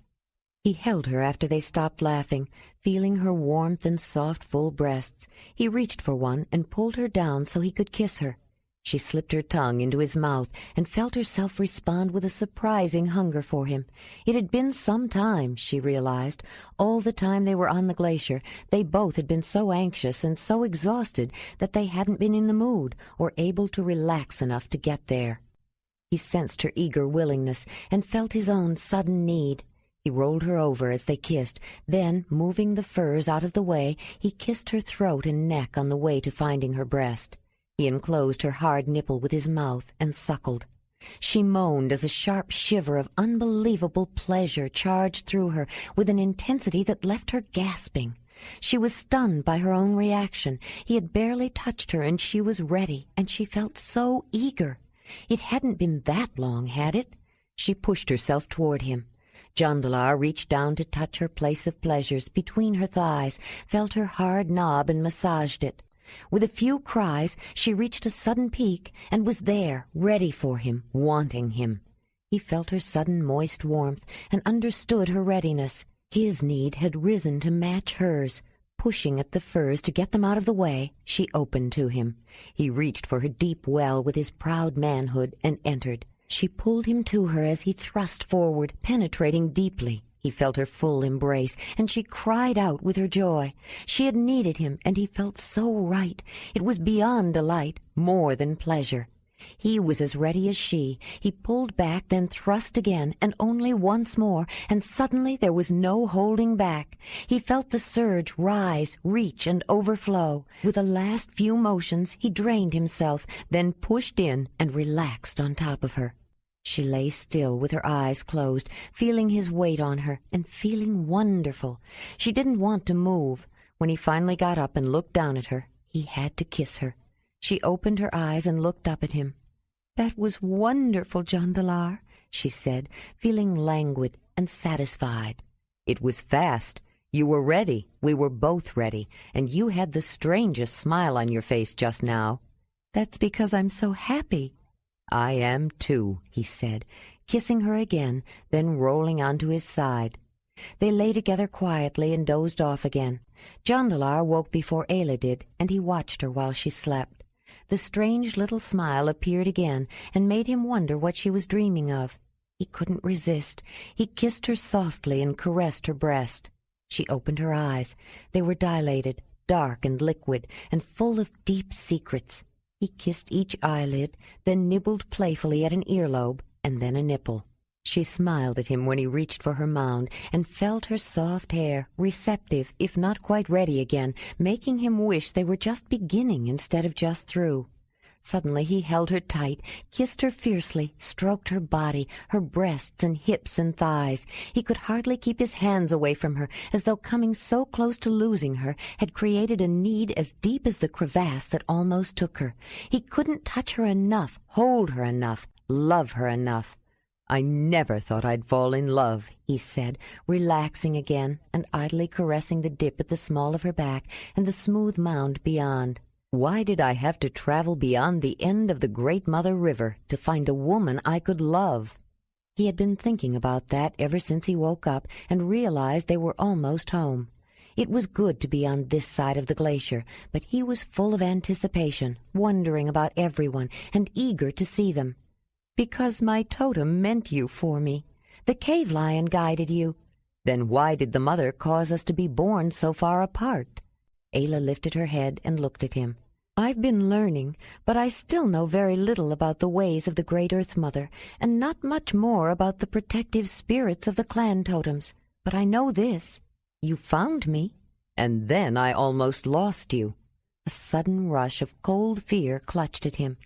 He held her after they stopped laughing, feeling her warmth and soft, full breasts. He reached for one and pulled her down so he could kiss her. She slipped her tongue into his mouth and felt herself respond with a surprising hunger for him. It had been some time, she realized. All the time they were on the glacier, they both had been so anxious and so exhausted that they hadn't been in the mood or able to relax enough to get there. He sensed her eager willingness and felt his own sudden need. He rolled her over as they kissed. Then, moving the furs out of the way, he kissed her throat and neck on the way to finding her breast. He enclosed her hard nipple with his mouth and suckled. She moaned as a sharp shiver of unbelievable pleasure charged through her with an intensity that left her gasping. She was stunned by her own reaction. He had barely touched her, and she was ready, and she felt so eager. It hadn't been that long, had it? She pushed herself toward him. Jondalar reached down to touch her place of pleasures between her thighs, felt her hard knob and massaged it. With a few cries, she reached a sudden peak and was there, ready for him, wanting him. He felt her sudden moist warmth and understood her readiness. His need had risen to match hers. Pushing at the furs to get them out of the way, she opened to him. He reached for her deep well with his proud manhood and entered. She pulled him to her as he thrust forward, penetrating deeply. He felt her full embrace, and she cried out with her joy. She had needed him, and he felt so right. It was beyond delight, more than pleasure. He was as ready as she. He pulled back, then thrust again, and only once more, and suddenly there was no holding back. He felt the surge rise, reach, and overflow. With the last few motions, he drained himself, then pushed in and relaxed on top of her. She lay still with her eyes closed, feeling his weight on her, and feeling wonderful. She didn't want to move. When he finally got up and looked down at her, he had to kiss her. She opened her eyes and looked up at him. "That was wonderful, Jondalar," she said, feeling languid and satisfied. "It was fast. You were ready. We were both ready. And you had the strangest smile on your face just now." "That's because I'm so happy." "I am too," he said, kissing her again, then rolling onto his side. They lay together quietly and dozed off again. Jondalar woke before Ayla did, and he watched her while she slept. The strange little smile appeared again and made him wonder what she was dreaming of. He couldn't resist. He kissed her softly and caressed her breast. She opened her eyes. They were dilated, dark and liquid, and full of deep secrets. He kissed each eyelid, then nibbled playfully at an earlobe, and then a nipple. She smiled at him when he reached for her mound and felt her soft hair, receptive, if not quite ready again, making him wish they were just beginning instead of just through. Suddenly he held her tight, kissed her fiercely, stroked her body, her breasts and hips and thighs. He could hardly keep his hands away from her, as though coming so close to losing her had created a need as deep as the crevasse that almost took her. He couldn't touch her enough, hold her enough, love her enough. "I never thought I'd fall in love," he said, relaxing again and idly caressing the dip at the small of her back and the smooth mound beyond. "Why did I have to travel beyond the end of the Great Mother River to find a woman I could love?" He had been thinking about that ever since he woke up and realized they were almost home. It was good to be on this side of the glacier, but he was full of anticipation, wondering about everyone and eager to see them. "Because my totem meant you for me. The cave lion guided you." "Then why did the mother cause us to be born so far apart?" Ayla lifted her head and looked at him. "I've been learning, but I still know very little about the ways of the Great Earth Mother, and not much more about the protective spirits of the clan totems. But I know this. You found me, and then I almost lost you." A sudden rush of cold fear clutched at him.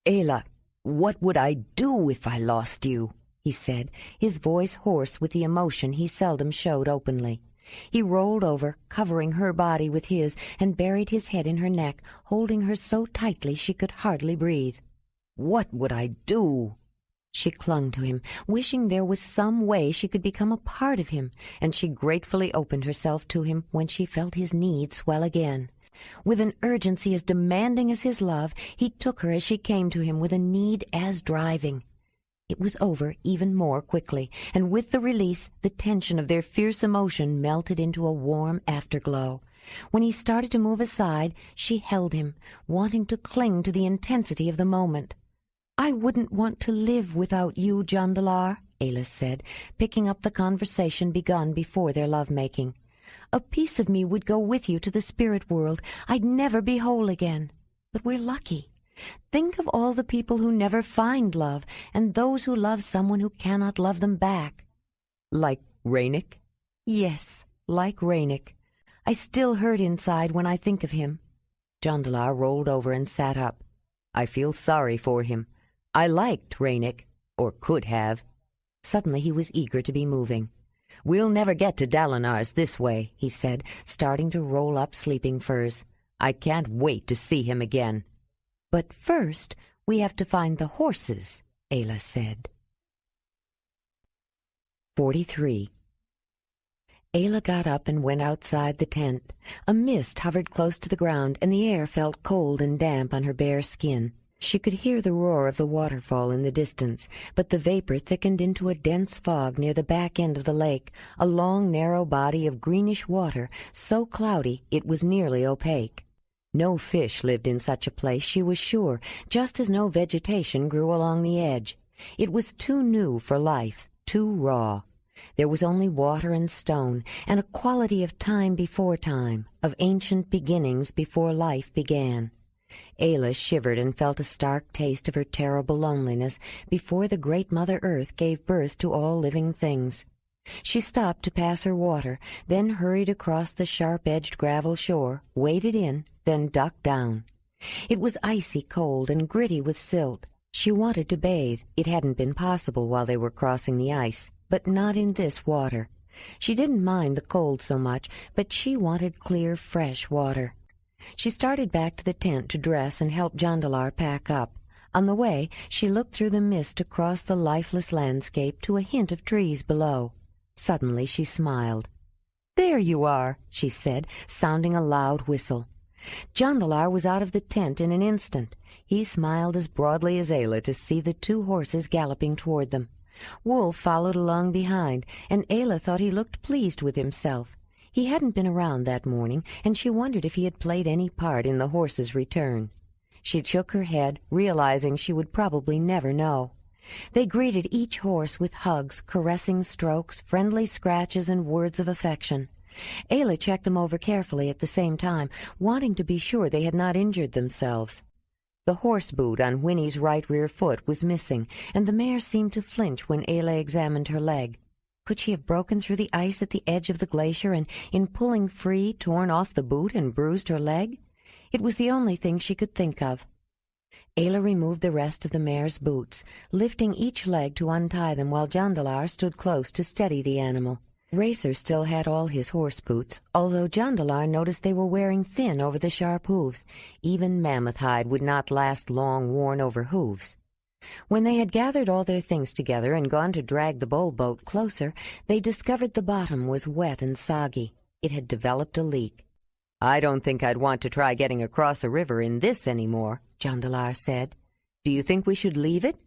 "Ayla, what would I do if I lost you?" he said, his voice hoarse with the emotion he seldom showed openly. He rolled over, covering her body with his, and buried his head in her neck, holding her so tightly she could hardly breathe. "What would I do?" She clung to him, wishing there was some way she could become a part of him, and she gratefully opened herself to him when she felt his need swell again. With an urgency as demanding as his love, he took her as she came to him with a need as driving. It was over even more quickly, and with the release, the tension of their fierce emotion melted into a warm afterglow. When he started to move aside, she held him, wanting to cling to the intensity of the moment. "I wouldn't want to live without you, Jondalar," Ayla said, picking up the conversation begun before their love-making. "A piece of me would go with you to the spirit world. I'd never be whole again. But we're lucky. Think of all the people who never find love, and those who love someone who cannot love them back." "Like Rainik?" "Yes, like Rainik. I still hurt inside when I think of him." Jondalar rolled over and sat up. "I feel sorry for him. I liked Rainik, or could have." Suddenly he was eager to be moving. "We'll never get to Dalinar's this way," he said, starting to roll up sleeping furs. "I can't wait to see him again." "But first, we have to find the horses," Ayla said. 43. Ayla got up and went outside the tent. A mist hovered close to the ground, and the air felt cold and damp on her bare skin. She could hear the roar of the waterfall in the distance, but the vapor thickened into a dense fog near the back end of the lake, a long, narrow body of greenish water, so cloudy it was nearly opaque. No fish lived in such a place, she was sure, just as no vegetation grew along the edge. It was too new for life, too raw. There was only water and stone, and a quality of time before time, of ancient beginnings before life began. Ayla shivered and felt a stark taste of her terrible loneliness before the great Mother Earth gave birth to all living things. She stopped to pass her water, then hurried across the sharp-edged gravel shore, waded in, then ducked down. It was icy cold and gritty with silt. She wanted to bathe. It hadn't been possible while they were crossing the ice, but not in this water. She didn't mind the cold so much, but she wanted clear, fresh water. She started back to the tent to dress and help Jondalar pack up. On the way, she looked through the mist across the lifeless landscape to a hint of trees below. Suddenly she smiled. "There you are," she said, sounding a loud whistle. Jondalar was out of the tent in an instant. He smiled as broadly as Ayla to see the two horses galloping toward them. Wolf followed along behind, and Ayla thought he looked pleased with himself. He hadn't been around that morning, and she wondered if he had played any part in the horse's return. She shook her head, realizing she would probably never know. They greeted each horse with hugs, caressing strokes, friendly scratches, and words of affection. Ayla checked them over carefully at the same time, wanting to be sure they had not injured themselves. The horse boot on Winnie's right rear foot was missing, and the mare seemed to flinch when Ayla examined her leg. Could she have broken through the ice at the edge of the glacier and, in pulling free, torn off the boot and bruised her leg? It was the only thing she could think of. Ayla removed the rest of the mare's boots, lifting each leg to untie them while Jondalar stood close to steady the animal. Racer still had all his horse boots, although Jondalar noticed they were wearing thin over the sharp hooves. Even mammoth hide would not last long worn over hooves. When they had gathered all their things together and gone to drag the bull boat closer, they discovered the bottom was wet and soggy. It had developed a leak. "I don't think I'd want to try getting across a river in this anymore," Jondalar said. "Do you think we should leave it?"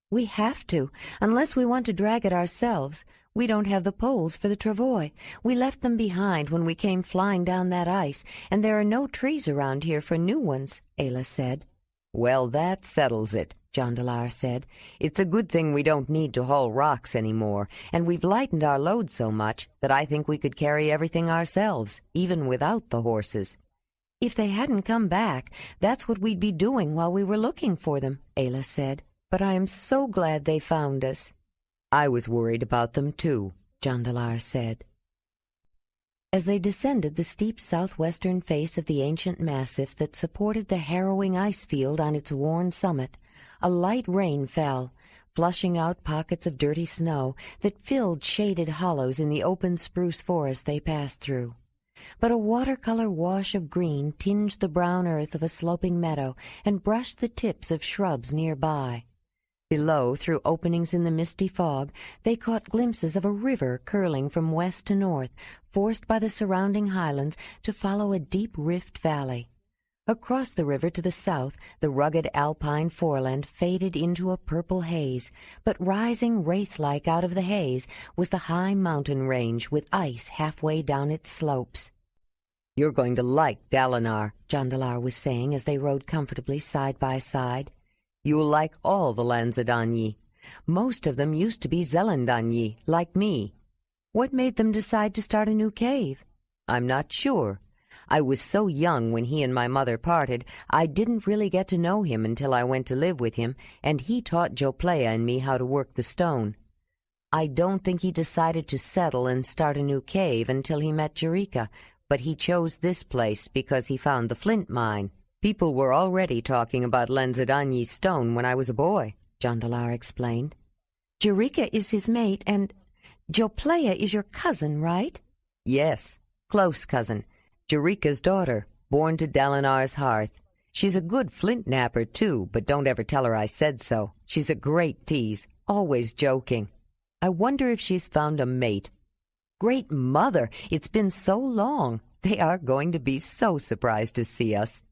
"We have to, unless we want to drag it ourselves. We don't have the poles for the travois. We left them behind when we came flying down that ice, and there are no trees around here for new ones," Ayla said. "Well, that settles it," Jondalar said. "It's a good thing we don't need to haul rocks anymore, and we've lightened our load so much that I think we could carry everything ourselves, even without the horses." "If they hadn't come back, that's what we'd be doing while we were looking for them," Ayla said. "But I am so glad they found us." "I was worried about them, too," Jondalar said. As they descended the steep southwestern face of the ancient massif that supported the harrowing ice field on its worn summit, a light rain fell, flushing out pockets of dirty snow that filled shaded hollows in the open spruce forest they passed through. But a watercolor wash of green tinged the brown earth of a sloping meadow and brushed the tips of shrubs nearby. Below, through openings in the misty fog, they caught glimpses of a river curling from west to north, forced by the surrounding highlands to follow a deep rift valley. Across the river to the south, the rugged alpine foreland faded into a purple haze, but rising wraith-like out of the haze was the high mountain range with ice halfway down its slopes. "You're going to like Dalinar," Jondalar was saying as they rode comfortably side by side. "You'll like all the Lanzadanyi. Most of them used to be Zelandanyi, like me." "What made them decide to start a new cave?" "I'm not sure. I was so young when he and my mother parted, I didn't really get to know him until I went to live with him, and he taught Joplea and me how to work the stone. I don't think he decided to settle and start a new cave until he met Jerika, but he chose this place because he found the flint mine. People were already talking about Lanzadanyi stone when I was a boy," Jondalar explained. "Jerika is his mate, and Joplea is your cousin, right?" "Yes, close cousin. Jerika's daughter, born to Dalinar's hearth. She's a good flint napper, too, but don't ever tell her I said so. She's a great tease, always joking. I wonder if she's found a mate. Great Mother, it's been so long. They are going to be so surprised to see us."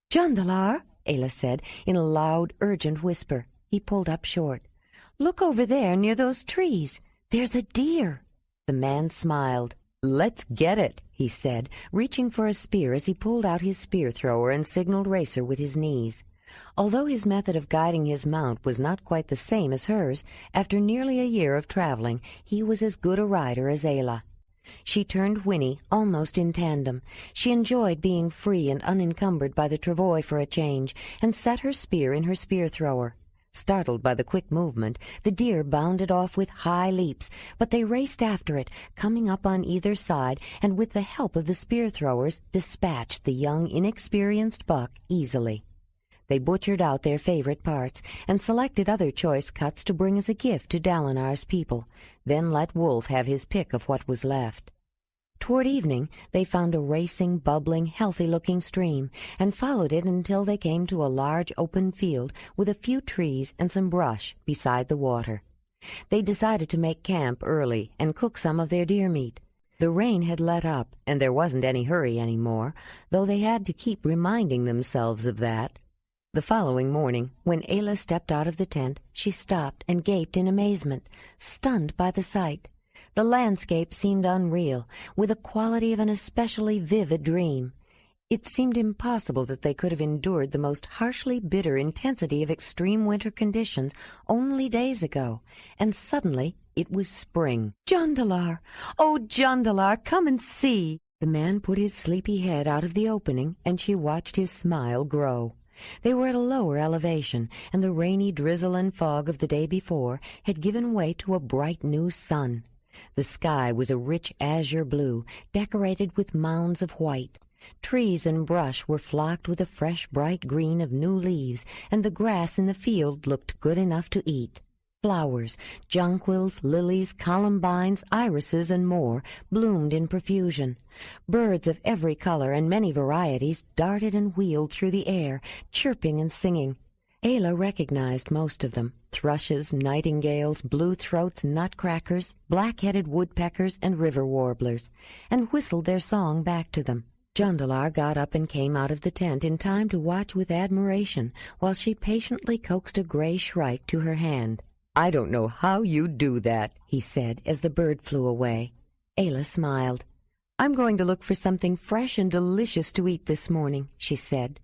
"Jondalar," Ayla said in a loud, urgent whisper. He pulled up short. "Look over there near those trees. There's a deer." The man smiled. "Let's get it," he said, reaching for a spear as he pulled out his spear thrower and signaled Racer with his knees. Although his method of guiding his mount was not quite the same as hers, after nearly a year of traveling, he was as good a rider as Ayla. She turned whinny almost in tandem. She enjoyed being free and unencumbered by the travois for a change, and set her spear in her spear-thrower. Startled by the quick movement, the deer bounded off with high leaps, but they raced after it, coming up on either side, and with the help of the spear-throwers dispatched the young, inexperienced buck easily. They butchered out their favorite parts, and selected other choice cuts to bring as a gift to Dalinar's people, then let Wolf have his pick of what was left. Toward evening they found a racing, bubbling, healthy-looking stream, and followed it until they came to a large open field with a few trees and some brush beside the water. They decided to make camp early and cook some of their deer meat. The rain had let up, and there wasn't any hurry any more, though they had to keep reminding themselves of that. The following morning, when Ayla stepped out of the tent, she stopped and gaped in amazement, stunned by the sight. The landscape seemed unreal, with the quality of an especially vivid dream. It seemed impossible that they could have endured the most harshly bitter intensity of extreme winter conditions only days ago, and suddenly it was spring. "Jondalar! Oh, Jondalar, come and see!" The man put his sleepy head out of the opening, and she watched his smile grow. They were at a lower elevation, and the rainy drizzle and fog of the day before had given way to a bright new sun. The sky was a rich azure blue, decorated with mounds of white. Trees and brush were flocked with a fresh, bright green of new leaves, and the grass in the field looked good enough to eat. Flowers, jonquils, lilies, columbines, irises, and more bloomed in profusion. Birds of every color and many varieties darted and wheeled through the air, chirping and singing. Ayla recognized most of them: thrushes, nightingales, blue-throats, nutcrackers, black-headed woodpeckers, and river warblers, and whistled their song back to them. Jondalar got up and came out of the tent in time to watch with admiration while she patiently coaxed a gray shrike to her hand. "I don't know how you do that," he said as the bird flew away. Ayla smiled. "I'm going to look for something fresh and delicious to eat this morning," she said.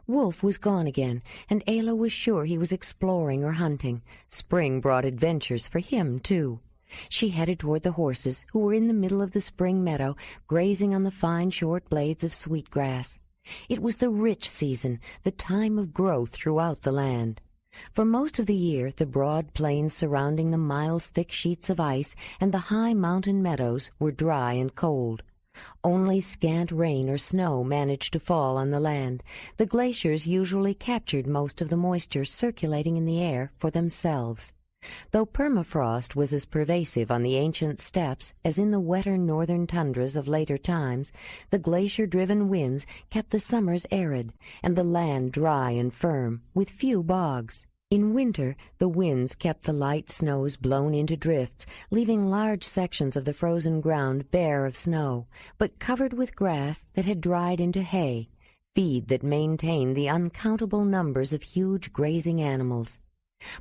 Wolf was gone again, and Ayla was sure he was exploring or hunting. Spring brought adventures for him, too. She headed toward the horses, who were in the middle of the spring meadow, grazing on the fine short blades of sweet grass. It was the rich season, the time of growth throughout the land. For most of the year the broad plains surrounding the miles-thick sheets of ice and the high mountain meadows were dry and cold. Only scant rain or snow managed to fall on the land. The glaciers usually captured most of the moisture circulating in the air for themselves. Though permafrost was as pervasive on the ancient steppes as in the wetter northern tundras of later times, the glacier-driven winds kept the summers arid and the land dry and firm, with few bogs. In winter, the winds kept the light snows blown into drifts, leaving large sections of the frozen ground bare of snow, but covered with grass that had dried into hay, feed that maintained the uncountable numbers of huge grazing animals.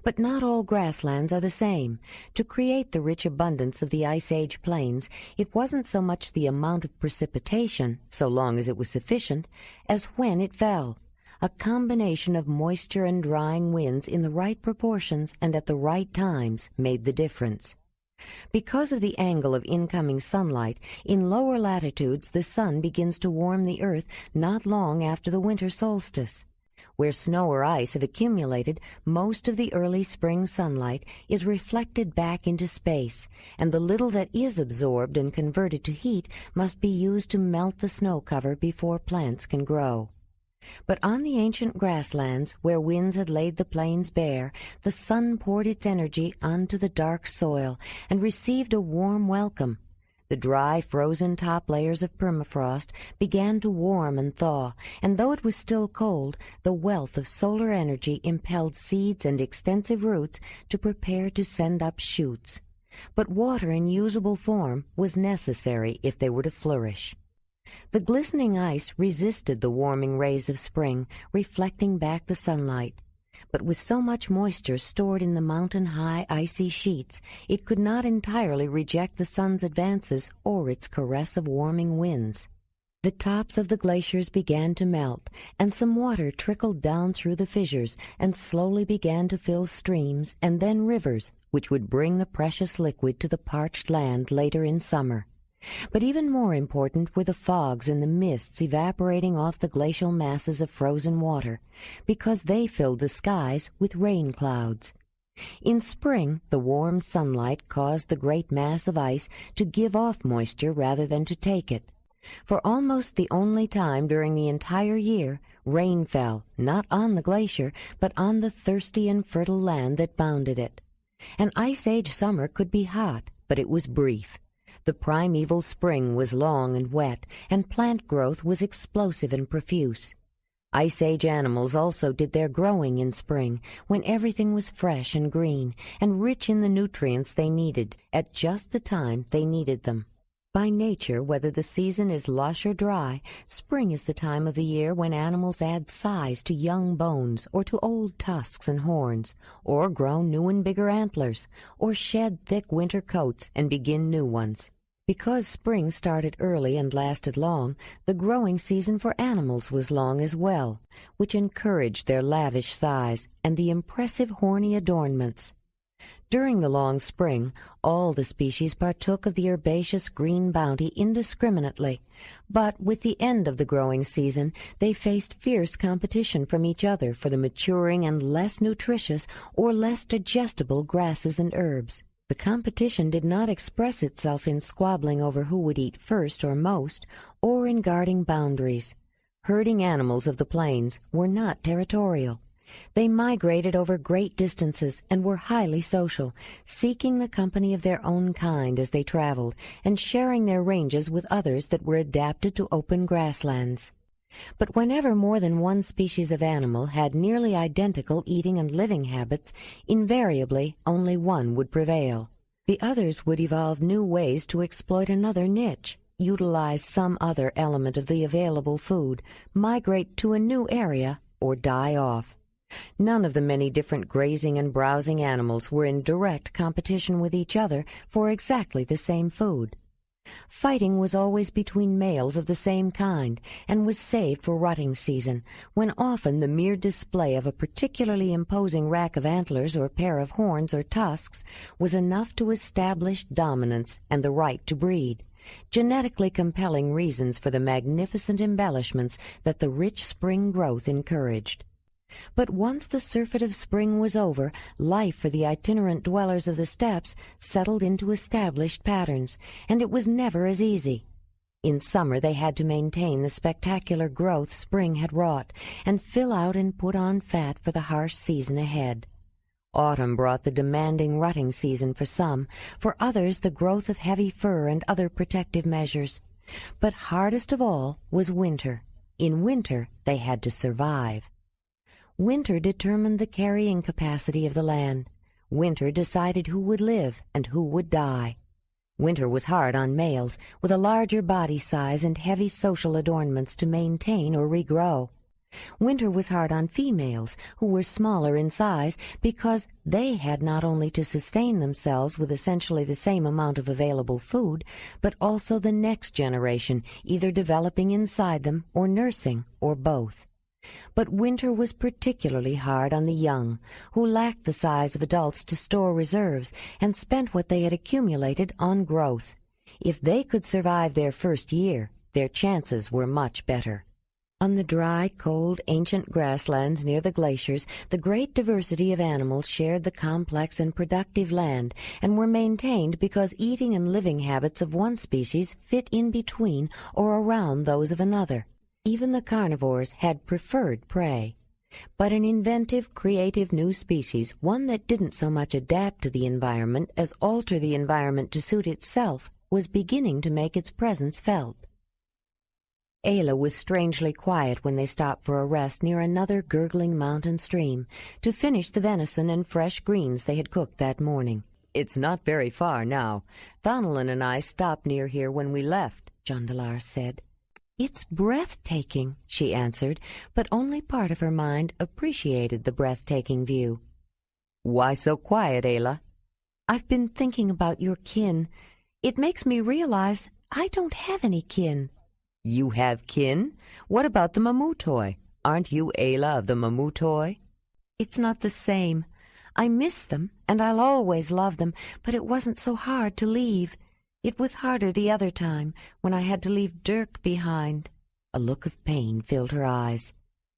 But not all grasslands are the same. To create the rich abundance of the Ice Age plains, it wasn't so much the amount of precipitation, so long as it was sufficient, as when it fell. A combination of moisture and drying winds in the right proportions and at the right times made the difference. Because of the angle of incoming sunlight, in lower latitudes the sun begins to warm the earth not long after the winter solstice. Where snow or ice have accumulated, most of the early spring sunlight is reflected back into space, and the little that is absorbed and converted to heat must be used to melt the snow cover before plants can grow. But on the ancient grasslands, where winds had laid the plains bare, the sun poured its energy onto the dark soil and received a warm welcome. The dry, frozen top layers of permafrost began to warm and thaw, and though it was still cold, the wealth of solar energy impelled seeds and extensive roots to prepare to send up shoots. But water in usable form was necessary if they were to flourish. The glistening ice resisted the warming rays of spring, reflecting back the sunlight. But with so much moisture stored in the mountain-high icy sheets, it could not entirely reject the sun's advances or its caress of warming winds. The tops of the glaciers began to melt, and some water trickled down through the fissures and slowly began to fill streams and then rivers, which would bring the precious liquid to the parched land later in summer. But even more important were the fogs and the mists evaporating off the glacial masses of frozen water, because they filled the skies with rain clouds. In spring, the warm sunlight caused the great mass of ice to give off moisture rather than to take it. For almost the only time during the entire year, rain fell, not on the glacier, but on the thirsty and fertile land that bounded it. An Ice Age summer could be hot, but it was brief. The primeval spring was long and wet, and plant growth was explosive and profuse. Ice Age animals also did their growing in spring, when everything was fresh and green, and rich in the nutrients they needed, at just the time they needed them. By nature, whether the season is lush or dry, spring is the time of the year when animals add size to young bones or to old tusks and horns, or grow new and bigger antlers, or shed thick winter coats and begin new ones. Because spring started early and lasted long, the growing season for animals was long as well, which encouraged their lavish size and the impressive horny adornments. During the long spring, all the species partook of the herbaceous green bounty indiscriminately, but with the end of the growing season, they faced fierce competition from each other for the maturing and less nutritious or less digestible grasses and herbs. The competition did not express itself in squabbling over who would eat first or most, or in guarding boundaries. Herding animals of the plains were not territorial. They migrated over great distances and were highly social, seeking the company of their own kind as they traveled, and sharing their ranges with others that were adapted to open grasslands. But whenever more than one species of animal had nearly identical eating and living habits, invariably only one would prevail. The others would evolve new ways to exploit another niche, utilize some other element of the available food, migrate to a new area, or die off. None of the many different grazing and browsing animals were in direct competition with each other for exactly the same food. Fighting was always between males of the same kind, and was saved for rutting season, when often the mere display of a particularly imposing rack of antlers or pair of horns or tusks was enough to establish dominance and the right to breed, genetically compelling reasons for the magnificent embellishments that the rich spring growth encouraged. But once the surfeit of spring was over, life for the itinerant dwellers of the steppes settled into established patterns, and it was never as easy. In summer they had to maintain the spectacular growth spring had wrought, and fill out and put on fat for the harsh season ahead. Autumn brought the demanding rutting season for some, for others the growth of heavy fur and other protective measures. But hardest of all was winter. In winter they had to survive. Winter determined the carrying capacity of the land. Winter decided who would live and who would die. Winter was hard on males, with a larger body size and heavy social adornments to maintain or regrow. Winter was hard on females, who were smaller in size, because they had not only to sustain themselves with essentially the same amount of available food, but also the next generation, either developing inside them or nursing, or both. But winter was particularly hard on the young, who lacked the size of adults to store reserves and spent what they had accumulated on growth. If they could survive their first year, their chances were much better. On the dry, cold, ancient grasslands near the glaciers, the great diversity of animals shared the complex and productive land, and were maintained because eating and living habits of one species fit in between or around those of another. Even the carnivores had preferred prey. But an inventive, creative new species, one that didn't so much adapt to the environment as alter the environment to suit itself, was beginning to make its presence felt. Ayla was strangely quiet when they stopped for a rest near another gurgling mountain stream to finish the venison and fresh greens they had cooked that morning. "It's not very far now. Thonalyn and I stopped near here when we left," Jondalar said. "It's breathtaking," she answered, but only part of her mind appreciated the breathtaking view. "Why so quiet, Ayla?" "I've been thinking about your kin. It makes me realize I don't have any kin." "You have kin? What about the Mamutoi? Aren't you Ayla of the Mamutoi?" "It's not the same. I miss them, and I'll always love them, but it wasn't so hard to leave. It was harder the other time, when I had to leave Dirk behind." A look of pain filled her eyes.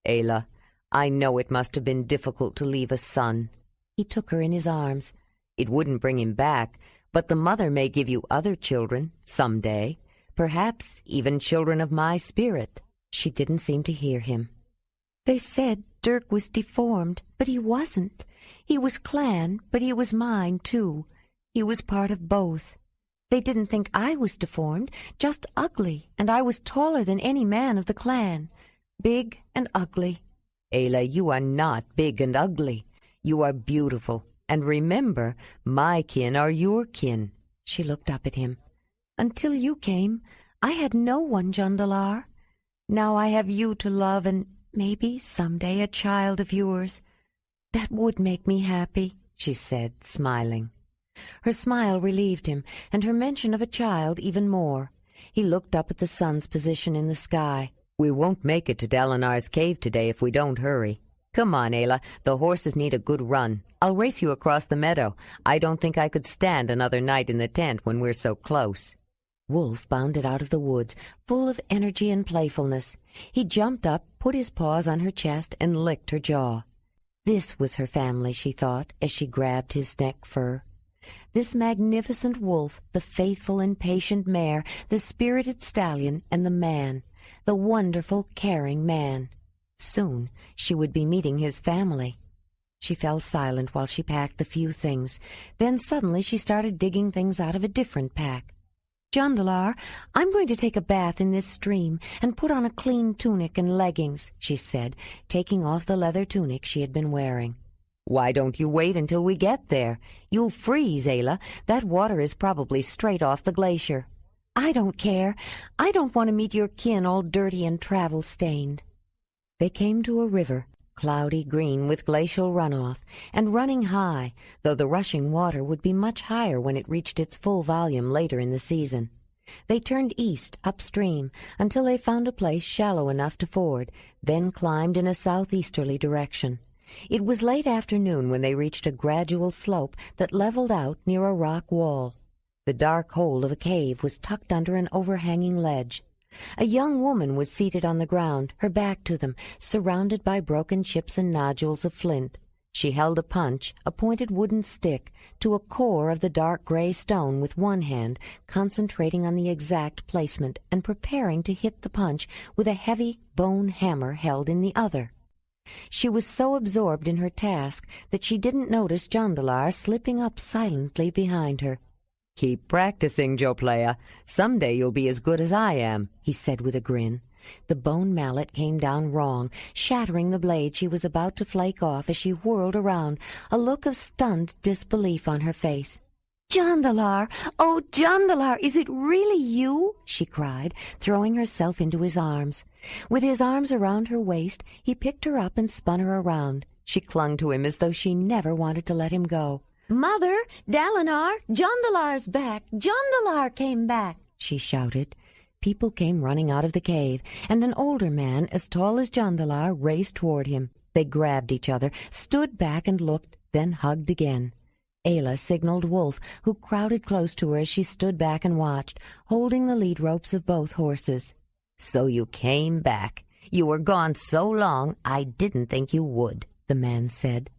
"Ayla, I know it must have been difficult to leave a son." He took her in his arms. "It wouldn't bring him back, but the mother may give you other children, some day. Perhaps even children of my spirit." She didn't seem to hear him. "They said Dirk was deformed, but he wasn't. He was clan, but he was mine, too. He was part of both. They didn't think I was deformed, just ugly, and I was taller than any man of the clan. Big and ugly." "Ayla, you are not big and ugly. You are beautiful. And remember, my kin are your kin." She looked up at him. "Until you came, I had no one, Jondalar. Now I have you to love and maybe someday a child of yours. That would make me happy," she said, smiling. Her smile relieved him, and her mention of a child even more. He looked up at the sun's position in the sky. "We won't make it to Dalinar's cave today if we don't hurry. Come on, Ayla, the horses need a good run. I'll race you across the meadow. I don't think I could stand another night in the tent when we're so close." Wolf bounded out of the woods, full of energy and playfulness. He jumped up, put his paws on her chest, and licked her jaw. This was her family, she thought, as she grabbed his neck fur. This magnificent wolf, the faithful and patient mare, the spirited stallion, and the man, the wonderful, caring man. Soon she would be meeting his family. She fell silent while she packed the few things. Then suddenly she started digging things out of a different pack. "Jondalar, I'm going to take a bath in this stream and put on a clean tunic and leggings," she said, taking off the leather tunic she had been wearing. "Why don't you wait until we get there? You'll freeze, Ayla. That water is probably straight off the glacier." "I don't care. I don't want to meet your kin all dirty and travel-stained." They came to a river, cloudy green with glacial runoff, and running high, though the rushing water would be much higher when it reached its full volume later in the season. They turned east upstream until they found a place shallow enough to ford, then climbed in a southeasterly direction. It was late afternoon when they reached a gradual slope that leveled out near a rock wall. The dark hold of a cave was tucked under an overhanging ledge. A young woman was seated on the ground, her back to them, surrounded by broken chips and nodules of flint. She held a punch, a pointed wooden stick, to a core of the dark gray stone with one hand, concentrating on the exact placement and preparing to hit the punch with a heavy bone hammer held in the other. She was so absorbed in her task that she didn't notice Jondalar slipping up silently behind her. "Keep practicing, Joplaya. Someday you'll be as good as I am," he said with a grin. The bone mallet came down wrong, shattering the blade she was about to flake off as she whirled around, a look of stunned disbelief on her face. "Jondalar! Oh, Jondalar, is it really you?" she cried, throwing herself into his arms. With his arms around her waist, he picked her up and spun her around. She clung to him as though she never wanted to let him go. "Mother! Dalinar! Jondalar's back! Jondalar came back!" she shouted. People came running out of the cave, and an older man as tall as Jondalar raced toward him. They grabbed each other, stood back and looked, then hugged again. Ayla signaled Wolf, who crowded close to her as she stood back and watched, holding the lead ropes of both horses. "So you came back. You were gone so long I didn't think you would," the man said.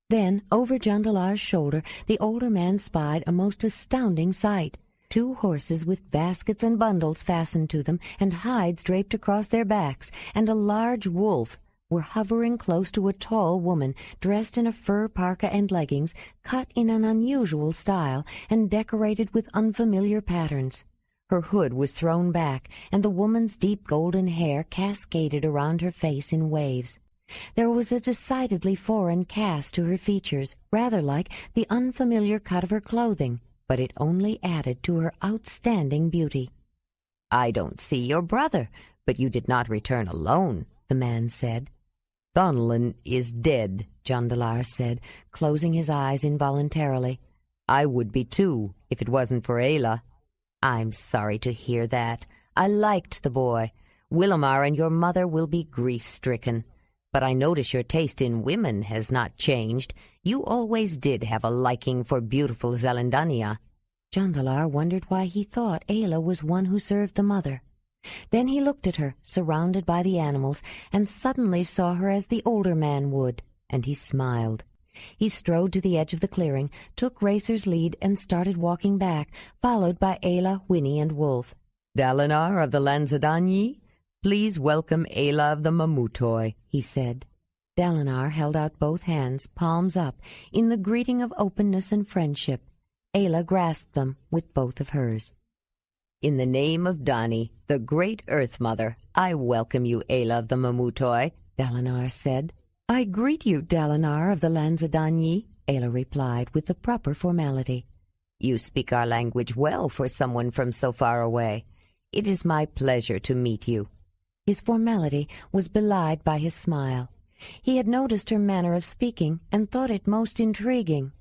Then, over Jondalar's shoulder, the older man spied a most astounding sight. 2 horses with baskets and bundles fastened to them and hides draped across their backs, and a large wolf were hovering close to a tall woman dressed in a fur parka and leggings cut in an unusual style and decorated with unfamiliar patterns. Her hood was thrown back, and the woman's deep golden hair cascaded around her face in waves. There was a decidedly foreign cast to her features, rather like the unfamiliar cut of her clothing, but it only added to her outstanding beauty. "I don't see your brother. But you did not return alone, the man said. Thonlin is dead, Jondalar said, closing his eyes involuntarily. I would be too, if it wasn't for Ayla. I'm sorry to hear that. I liked the boy. Willamar and your mother will be grief-stricken. But I notice your taste in women has not changed. You always did have a liking for beautiful Zelandania. Jondalar wondered why he thought Ayla was one who served the mother. Then he looked at her, surrounded by the animals, and suddenly saw her as the older man would, and he smiled. He strode to the edge of the clearing, took Racer's lead, and started walking back, followed by Ayla, Winnie, and Wolf. Dalinar of the Lanzadanyi, please welcome Ayla of the Mamutoi, he said. Dalinar held out both hands, palms up, in the greeting of openness and friendship. Ayla grasped them with both of hers. In the name of Dani, the great Earth Mother, I welcome you, Ayla of the Mamutoi, Dalinar said. I greet you, Dalinar of the Lanzadanyi, Ayla replied with the proper formality. You speak our language well for someone from so far away. It is my pleasure to meet you. His formality was belied by his smile. He had noticed her manner of speaking and thought it most intriguing.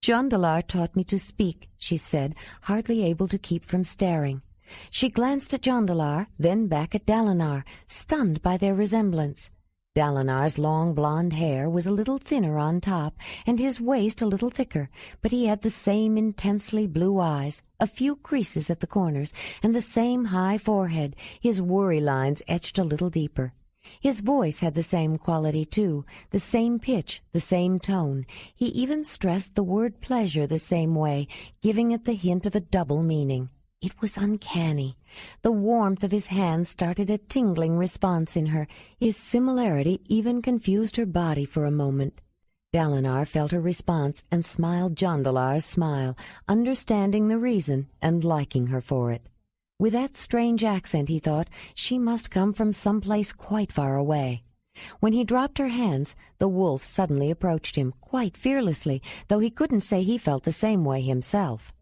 Jondalar taught me to speak, she said, hardly able to keep from staring. She glanced at Jondalar, then back at Dalinar, stunned by their resemblance. Dalinar's long blonde hair was a little thinner on top, and his waist a little thicker, but he had the same intensely blue eyes, a few creases at the corners, and the same high forehead, his worry lines etched a little deeper. His voice had the same quality, too, the same pitch, the same tone. He even stressed the word pleasure the same way, giving it the hint of a double meaning. It was uncanny. The warmth of his hand started a tingling response in her. His similarity even confused her body for a moment. Dalinar felt her response and smiled Jondalar's smile, understanding the reason and liking her for it. With that strange accent, he thought, she must come from some place quite far away. When he dropped her hands, the wolf suddenly approached him, quite fearlessly, though he couldn't say he felt the same way himself.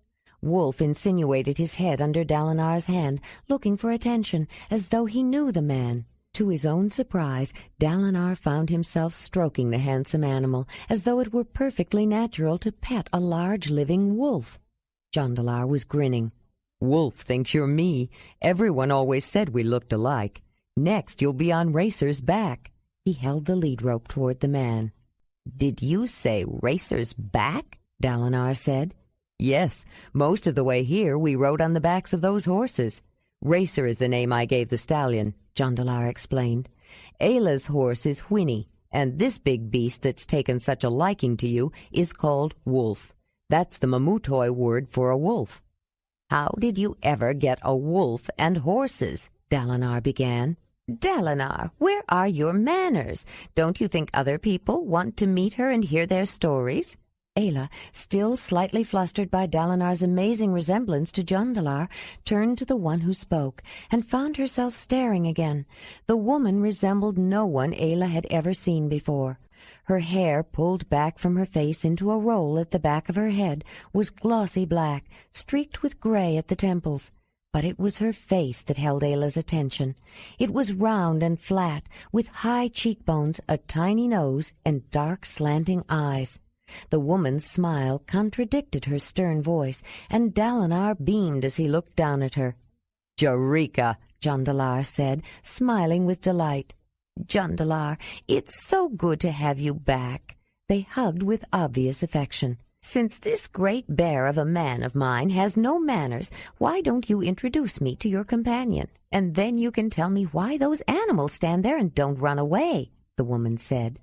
Wolf insinuated his head under Dalinar's hand, looking for attention, as though he knew the man. To his own surprise, Dalinar found himself stroking the handsome animal, as though it were perfectly natural to pet a large living wolf. Jondalar was grinning. Wolf thinks you're me. Everyone always said we looked alike. Next, you'll be on Racer's back. He held the lead rope toward the man. Did you say Racer's back? Dalinar said. Yes, most of the way here we rode on the backs of those horses. Racer is the name I gave the stallion, Jondalar explained. Ayla's horse is Whinny, and this big beast that's taken such a liking to you is called Wolf. That's the Mamutoi word for a wolf. How did you ever get a wolf and horses? Dalinar began. Dalinar, where are your manners? Don't you think other people want to meet her and hear their stories? Ayla, still slightly flustered by Dalinar's amazing resemblance to Jondalar, turned to the one who spoke, and found herself staring again. The woman resembled no one Ayla had ever seen before. Her hair, pulled back from her face into a roll at the back of her head, was glossy black, streaked with gray at the temples. But it was her face that held Ayla's attention. It was round and flat, with high cheekbones, a tiny nose, and dark slanting eyes. The woman's smile contradicted her stern voice, and Dalinar beamed as he looked down at her. Jarika, Jondalar said, smiling with delight. Jondalar, it's so good to have you back. They hugged with obvious affection. Since this great bear of a man of mine has no manners, why don't you introduce me to your companion? And then you can tell me why those animals stand there and don't run away, the woman said.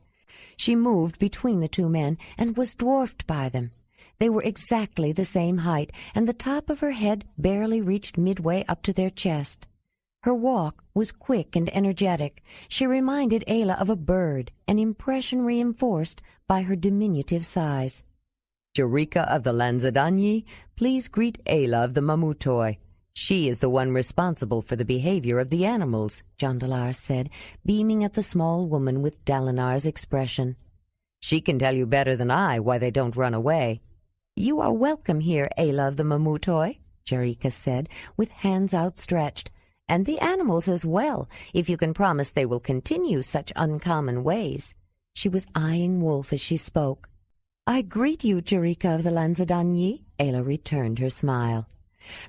She moved between the two men and was dwarfed by them. They were exactly the same height, and the top of her head barely reached midway up to their chest. Her walk was quick and energetic. She reminded Ayla of a bird, an impression reinforced by her diminutive size. Jarika of the Lanzadanyi, please greet Ayla of the Mamutoi. She is the one responsible for the behavior of the animals, Jondalar said, beaming at the small woman with Dalinar's expression. She can tell you better than I why they don't run away. You are welcome here, Ayla of the Mamutoi, Jarika said, with hands outstretched. And the animals as well, if you can promise they will continue such uncommon ways." She was eyeing Wolf as she spoke. "I greet you, Jurika of the Lanzadanyi," Ayla returned her smile.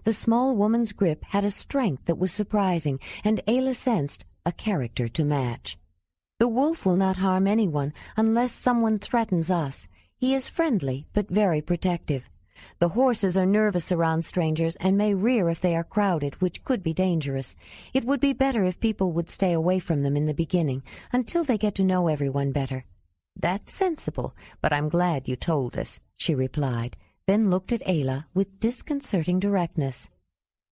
The small woman's grip had a strength that was surprising, and Ayla sensed a character to match. "The wolf will not harm anyone unless someone threatens us. He is friendly, but very protective. The horses are nervous around strangers and may rear if they are crowded, which could be dangerous. It would be better if people would stay away from them in the beginning, until they get to know everyone better." "That's sensible, but I'm glad you told us," she replied, then looked at Ayla with disconcerting directness.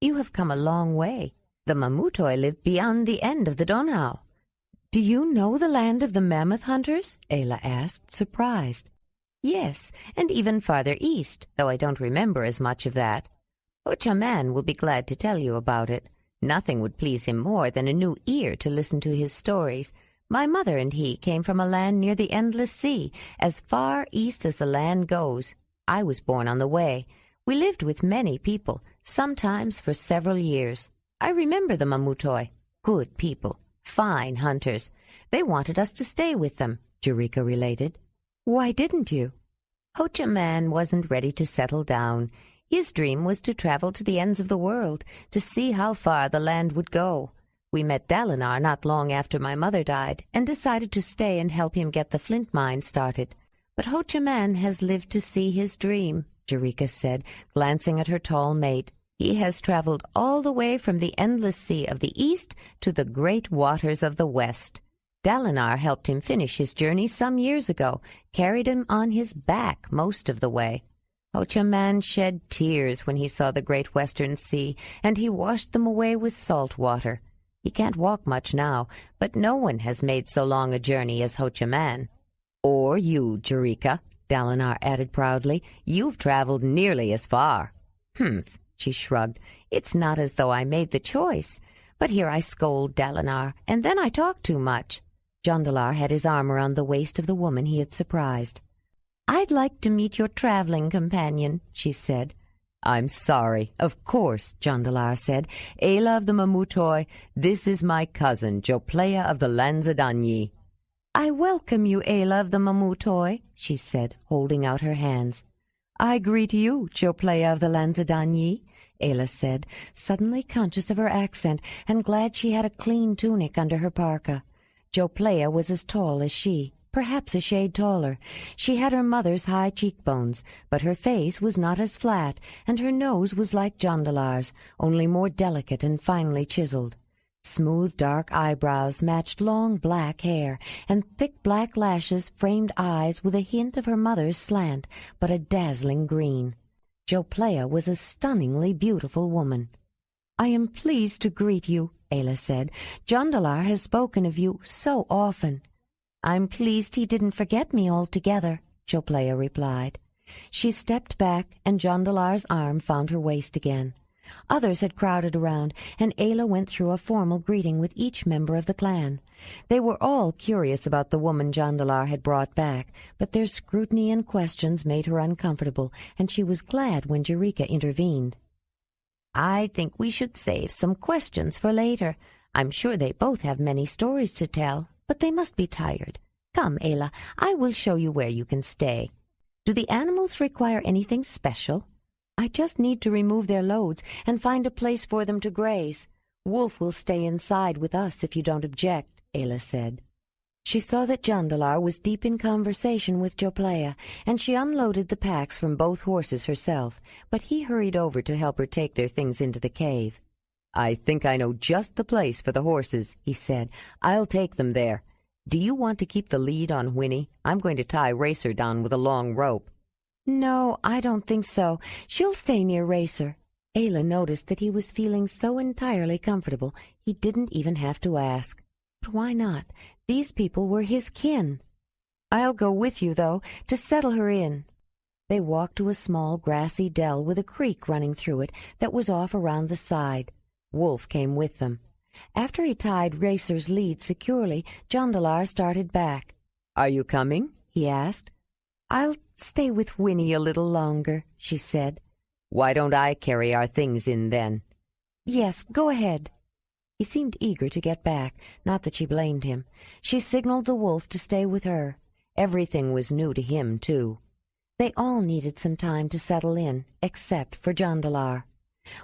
"You have come a long way. The Mamutoi live beyond the end of the Donau." "Do you know the land of the mammoth hunters?" Ayla asked, surprised. "Yes, and even farther east, though I don't remember as much of that. Hochaman will be glad to tell you about it. Nothing would please him more than a new ear to listen to his stories. My mother and he came from a land near the endless sea, as far east as the land goes. I was born on the way. We lived with many people, sometimes for several years. I remember the Mamutoi. Good people, fine hunters. They wanted us to stay with them," Jurika related. "Why didn't you?" "Hochaman wasn't ready to settle down. His dream was to travel to the ends of the world, to see how far the land would go. We met Dalinar not long after my mother died, and decided to stay and help him get the flint mine started. But Hochaman has lived to see his dream," Jurika said, glancing at her tall mate. "He has traveled all the way from the endless sea of the east to the great waters of the west. Dalinar helped him finish his journey some years ago, carried him on his back most of the way. Hochaman shed tears when he saw the great western sea, and he washed them away with salt water. He can't walk much now, but no one has made so long a journey as Hochaman." "Or you, Jurika," Dalinar added proudly. "You've traveled nearly as far." "Humph," she shrugged. "It's not as though I made the choice. But here I scold Dalinar, and then I talk too much." Jondalar had his arm around the waist of the woman he had surprised. "I'd like to meet your traveling companion," she said. "I'm sorry. Of course," Jondalar said. "Ayla of the Mamutoi, this is my cousin, Joplea of the Lanzadanyi." "I welcome you, Ayla of the Mamutoi," she said, holding out her hands. "I greet you, Joplea of the Lanzadanyi," Ayla said, suddenly conscious of her accent and glad she had a clean tunic under her parka. Joplea was as tall as she, perhaps a shade taller. She had her mother's high cheekbones, but her face was not as flat, and her nose was like Jondalar's, only more delicate and finely chiseled. Smooth dark eyebrows matched long black hair, and thick black lashes framed eyes with a hint of her mother's slant, but a dazzling green. Joplea was a stunningly beautiful woman. "I am pleased to greet you," Ayla said. "Jondalar has spoken of you so often." "I'm pleased he didn't forget me altogether," Joplea replied. She stepped back, and Jondalar's arm found her waist again. Others had crowded around, and Ayla went through a formal greeting with each member of the clan. They were all curious about the woman Jondalar had brought back, but their scrutiny and questions made her uncomfortable, and she was glad when Jurika intervened. "I think we should save some questions for later. I'm sure they both have many stories to tell, but they must be tired. Come, Ayla, I will show you where you can stay. Do the animals require anything special?" "I just need to remove their loads and find a place for them to graze. Wolf will stay inside with us if you don't object," Ayla said. She saw that Jondalar was deep in conversation with Joplea, and she unloaded the packs from both horses herself, but he hurried over to help her take their things into the cave. "I think I know just the place for the horses," he said. "I'll take them there. Do you want to keep the lead on Winnie? I'm going to tie Racer down with a long rope." "No, I don't think so. She'll stay near Racer." Ayla noticed that he was feeling so entirely comfortable he didn't even have to ask. But why not? These people were his kin. "I'll go with you, though, to settle her in." They walked to a small grassy dell with a creek running through it that was off around the side. Wolf came with them. After he tied Racer's lead securely, Jondalar started back. "Are you coming?" he asked. "I'll stay with Winnie a little longer," she said. "Why don't I carry our things in then?" "Yes, go ahead." He seemed eager to get back, not that she blamed him. She signaled the wolf to stay with her. Everything was new to him, too. They all needed some time to settle in, except for Jondalar.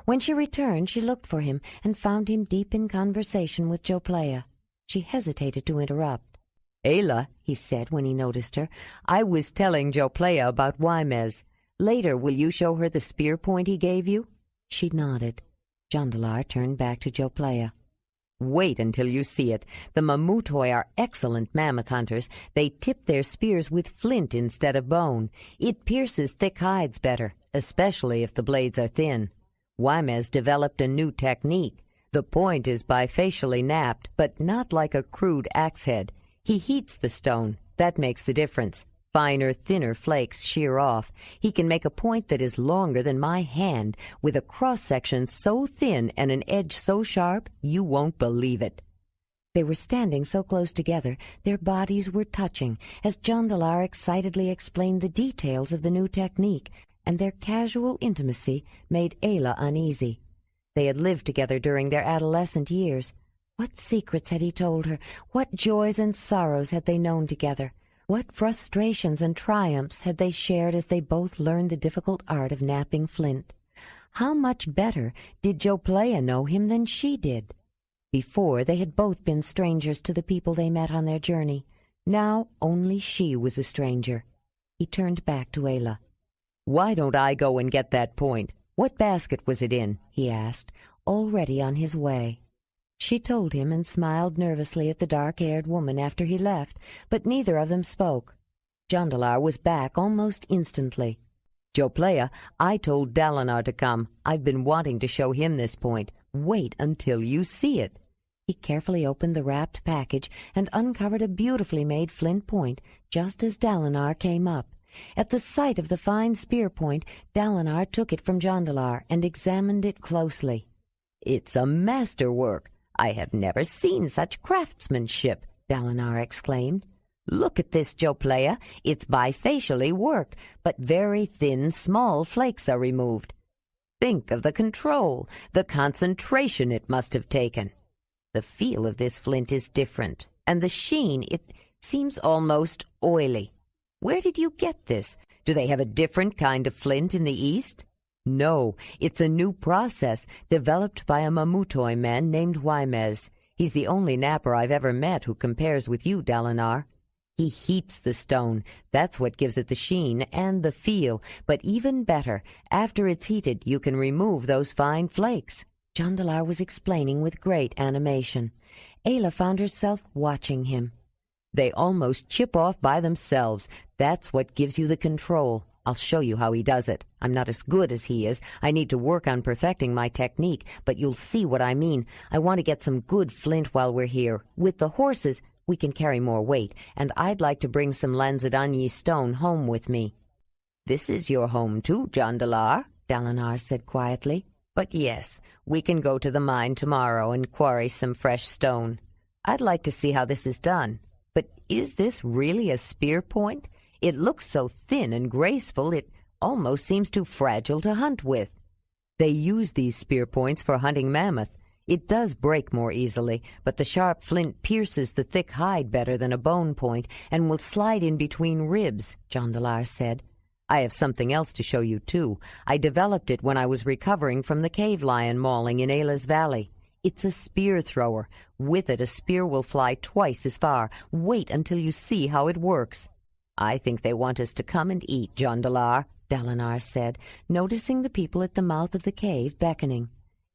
When she returned, she looked for him and found him deep in conversation with Joplea. She hesitated to interrupt. "Ayla," he said when he noticed her, "I was telling Joplea about Wymez. Later, will you show her the spear point he gave you?" She nodded. Jondalar turned back to Joplea. "Wait until you see it. The Mamutoi are excellent mammoth hunters. They tip their spears with flint instead of bone. It pierces thick hides better, especially if the blades are thin. Wymez developed a new technique. The point is bifacially napped, but not like a crude axe head. He heats the stone. That makes the difference. Finer, thinner flakes shear off. He can make a point that is longer than my hand, with a cross-section so thin and an edge so sharp you won't believe it." They were standing so close together, their bodies were touching, as Jondalar excitedly explained the details of the new technique, and their casual intimacy made Ayla uneasy. They had lived together during their adolescent years. What secrets had he told her? What joys and sorrows had they known together? What frustrations and triumphs had they shared as they both learned the difficult art of napping flint? How much better did Joplea know him than she did? Before, they had both been strangers to the people they met on their journey. Now only she was a stranger. He turned back to Ayla. "Why don't I go and get that point? What basket was it in?" he asked, already on his way. She told him and smiled nervously at the dark-haired woman after he left, but neither of them spoke. Jondalar was back almost instantly. "Joplea, I told Dalinar to come. I've been wanting to show him this point. Wait until you see it." He carefully opened the wrapped package and uncovered a beautifully made flint point, just as Dalinar came up. At the sight of the fine spear point, Dalinar took it from Jondalar and examined it closely. "It's a masterwork. I have never seen such craftsmanship," Dalinar exclaimed. "Look at this, Joplea. It's bifacially worked, but very thin, small flakes are removed. Think of the control, the concentration it must have taken. The feel of this flint is different, and the sheen, it seems almost oily. Where did you get this? Do they have a different kind of flint in the East?" "No, it's a new process developed by a Mamutoi man named Wymez. He's the only napper I've ever met who compares with you, Dalinar. He heats the stone. That's what gives it the sheen and the feel. But even better, after it's heated, you can remove those fine flakes." Jondalar was explaining with great animation. Ayla found herself watching him. "They almost chip off by themselves. That's what gives you the control. I'll show you how he does it. I'm not as good as he is. I need to work on perfecting my technique, but you'll see what I mean. I want to get some good flint while we're here. With the horses, we can carry more weight, and I'd like to bring some Lanzadanyi stone home with me." "This is your home too, Jondalar," Dalinar said quietly. "But yes, we can go to the mine tomorrow and quarry some fresh stone. I'd like to see how this is done. But is this really a spear point? It looks so thin and graceful, it almost seems too fragile to hunt with." "They use these spear points for hunting mammoth. It does break more easily, but the sharp flint pierces the thick hide better than a bone point and will slide in between ribs," Jondalar said. "I have something else to show you, too. I developed it when I was recovering from the cave lion mauling in Ayla's Valley. It's a spear thrower. With it, a spear will fly twice as far. Wait until you see how it works." "I think they want us to come and eat, Jondalar," Dalinar said, noticing the people at the mouth of the cave beckoning.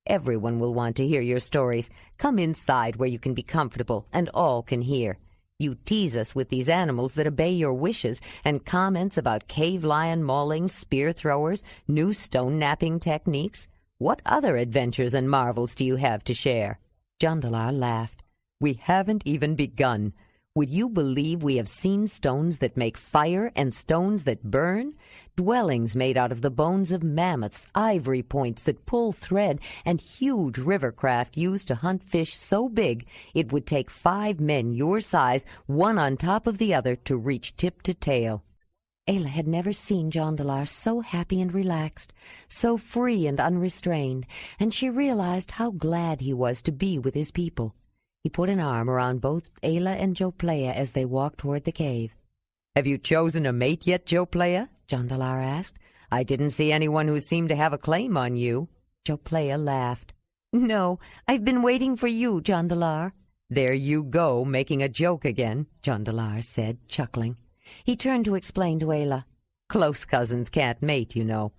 "Everyone will want to hear your stories. Come inside where you can be comfortable and all can hear. You tease us with these animals that obey your wishes and comments about cave lion mauling, spear throwers, new stone napping techniques. What other adventures and marvels do you have to share?" Jondalar laughed. "We haven't even begun. Would you believe we have seen stones that make fire and stones that burn? Dwellings made out of the bones of mammoths, ivory points that pull thread, and huge river craft used to hunt fish so big it would take 5 men your size, one on top of the other, to reach tip to tail." Ayla had never seen Jondalar so happy and relaxed, so free and unrestrained, and she realized how glad he was to be with his people. He put an arm around both Ayla and Joplea as they walked toward the cave. "Have you chosen a mate yet, Joplea?" Jondalar asked. "I didn't see anyone who seemed to have a claim on you." Joplea laughed. "No, I've been waiting for you, Jondalar." "There you go, making a joke again," Jondalar said, chuckling. He turned to explain to Ayla. "Close cousins can't mate, you know."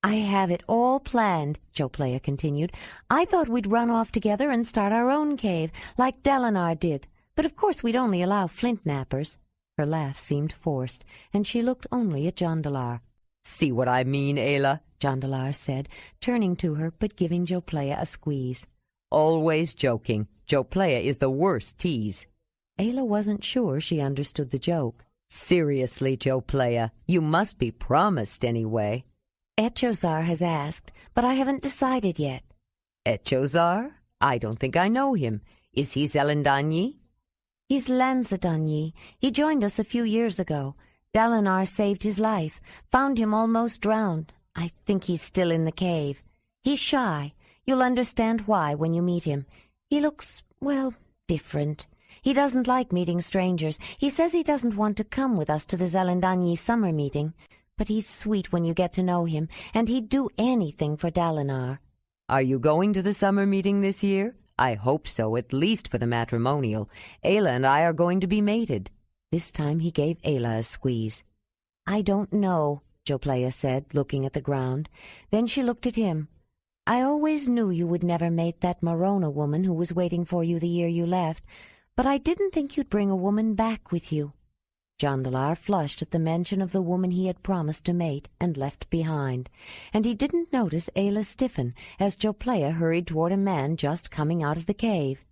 "I have it all planned," Joplea continued. "I thought we'd run off together and start our own cave, like Dalinar did. But of course we'd only allow flint nappers." Her laugh seemed forced, and she looked only at Jondalar. "See what I mean, Ayla?" Jondalar said, turning to her but giving Joplea a squeeze. "Always joking. Joplea is the worst tease." Ayla wasn't sure she understood the joke. "Seriously, Joplea, you must be promised anyway." "Echozar has asked, but I haven't decided yet." "Echozar? I don't think I know him. Is he Zelendanyi?" "He's Lanzadanyi. He joined us a few years ago. Dalinar saved his life, found him almost drowned. I think he's still in the cave. He's shy. You'll understand why when you meet him. He looks, well, different. He doesn't like meeting strangers. He says he doesn't want to come with us to the Zelendanyi summer meeting. But he's sweet when you get to know him, and he'd do anything for Dalinar." "Are you going to the summer meeting this year?" "I hope so, at least for the matrimonial. Ayla and I are going to be mated." This time he gave Ayla a squeeze. "I don't know," Joplea said, looking at the ground. Then she looked at him. "I always knew you would never mate that Morona woman who was waiting for you the year you left, but I didn't think you'd bring a woman back with you." Jondalar flushed at the mention of the woman he had promised to mate and left behind, and he didn't notice Ayla stiffen as Joplea hurried toward a man just coming out of the cave.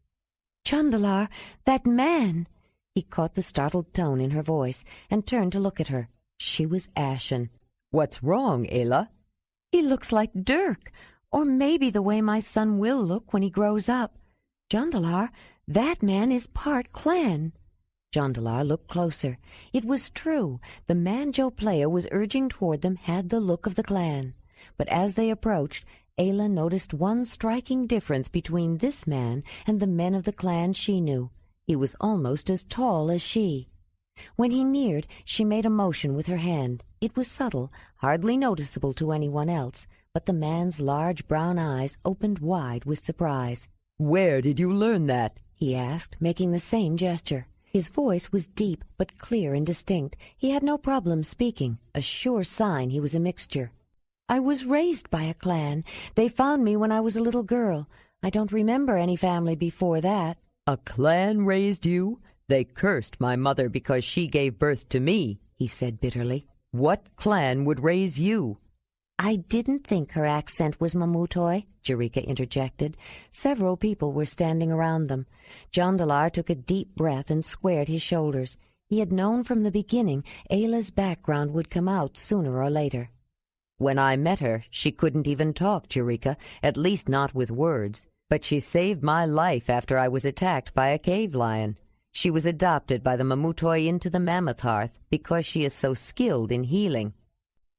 "Jondalar, that man!" He caught the startled tone in her voice and turned to look at her. She was ashen. "What's wrong, Ayla?" "He looks like Dirk, or maybe the way my son will look when he grows up. Jondalar, that man is part clan." Jondalar looked closer. It was true. The man Joplea was urging toward them had the look of the clan. But as they approached, Ayla noticed one striking difference between this man and the men of the clan she knew. He was almost as tall as she. When he neared, she made a motion with her hand. It was subtle, hardly noticeable to anyone else, but the man's large brown eyes opened wide with surprise. "Where did you learn that?" he asked, making the same gesture. His voice was deep but clear and distinct. He had no problem speaking, a sure sign he was a mixture. "I was raised by a clan. They found me when I was a little girl. I don't remember any family before that." "A clan raised you? They cursed my mother because she gave birth to me," he said bitterly. "What clan would raise you?" "I didn't think her accent was Mamutoi," Jarika interjected. Several people were standing around them. Jondalar took a deep breath and squared his shoulders. He had known from the beginning Ayla's background would come out sooner or later. "When I met her, she couldn't even talk, Jarika, at least not with words. But she saved my life after I was attacked by a cave lion. She was adopted by the Mamutoi into the Mammoth Hearth because she is so skilled in healing."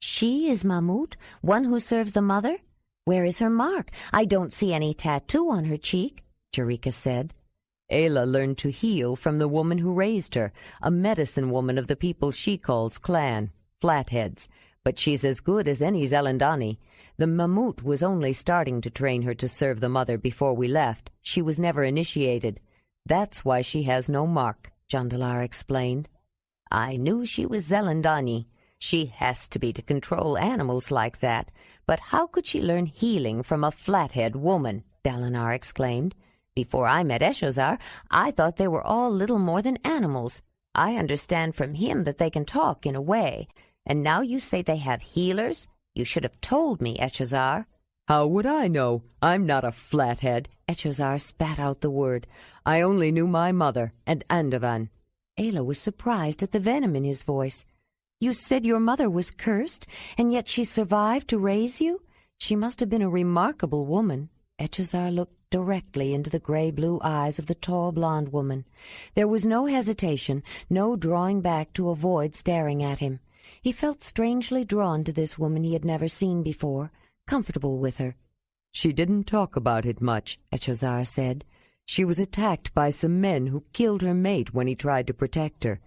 "She is Mamut, one who serves the mother? Where is her mark? I don't see any tattoo on her cheek," Jarika said. "Ayla learned to heal from the woman who raised her, a medicine woman of the people she calls clan, Flatheads. But she's as good as any Zelendani. The Mamut was only starting to train her to serve the mother before we left. She was never initiated. That's why she has no mark," Jondalar explained. "I knew she was Zelendani. She has to be to control animals like that. But how could she learn healing from a flathead woman?" Dalinar exclaimed. "Before I met Eshozar, I thought they were all little more than animals. I understand from him that they can talk in a way. And now you say they have healers? You should have told me, Eshozar." "How would I know? I'm not a flathead." Eshozar spat out the word. "I only knew my mother and Andavan." Ayla was surprised at the venom in his voice. "You said your mother was cursed, and yet she survived to raise you? She must have been a remarkable woman." Echozar looked directly into the gray-blue eyes of the tall blonde woman. There was no hesitation, no drawing back to avoid staring at him. He felt strangely drawn to this woman he had never seen before, comfortable with her. "She didn't talk about it much," Echazar said. "She was attacked by some men who killed her mate when he tried to protect her.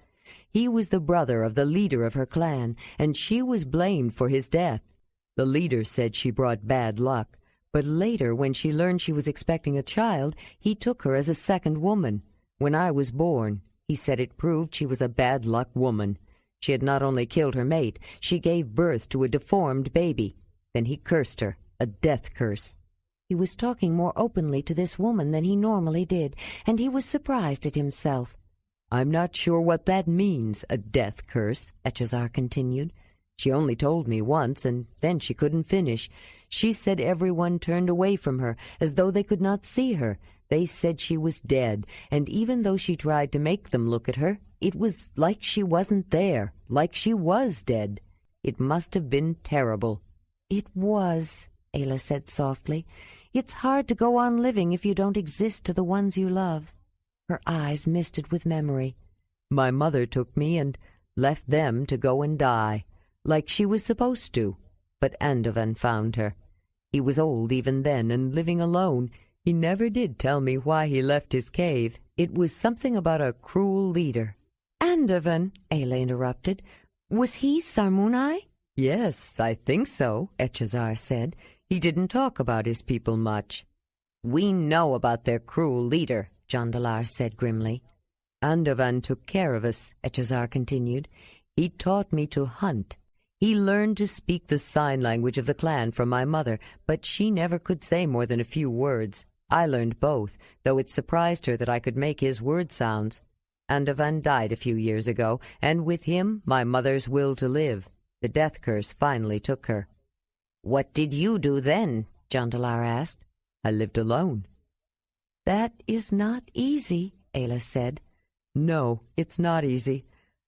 He was the brother of the leader of her clan, and she was blamed for his death. The leader said she brought bad luck, but later, when she learned she was expecting a child, he took her as a second woman. When I was born, he said it proved she was a bad luck woman. She had not only killed her mate, she gave birth to a deformed baby. Then he cursed her, a death curse." He was talking more openly to this woman than he normally did, and he was surprised at himself. "I'm not sure what that means, a death curse," Echazar continued. "She only told me once, and then she couldn't finish. She said everyone turned away from her, as though they could not see her. They said she was dead, and even though she tried to make them look at her, it was like she wasn't there, like she was dead. It must have been terrible." "It was," Ayla said softly. "It's hard to go on living if you don't exist to the ones you love." Her eyes misted with memory. "My mother took me and left them to go and die, like she was supposed to. But Andovan found her. He was old even then and living alone. He never did tell me why he left his cave. It was something about a cruel leader." "Andovan," Ayla interrupted. "Was he Sarmunai?" "Yes, I think so," Echazar said. "He didn't talk about his people much." "We know about their cruel leader," Jondalar said grimly. "Andovan took care of us," Echazar continued. "He taught me to hunt. He learned to speak the sign language of the clan from my mother, but she never could say more than a few words. I learned both, though it surprised her that I could make his word sounds. Andovan died a few years ago, and with him my mother's will to live. The death curse finally took her." "What did you do then?" Jondalar asked. "I lived alone." "That is not easy," Ayla said. "No, it's not easy.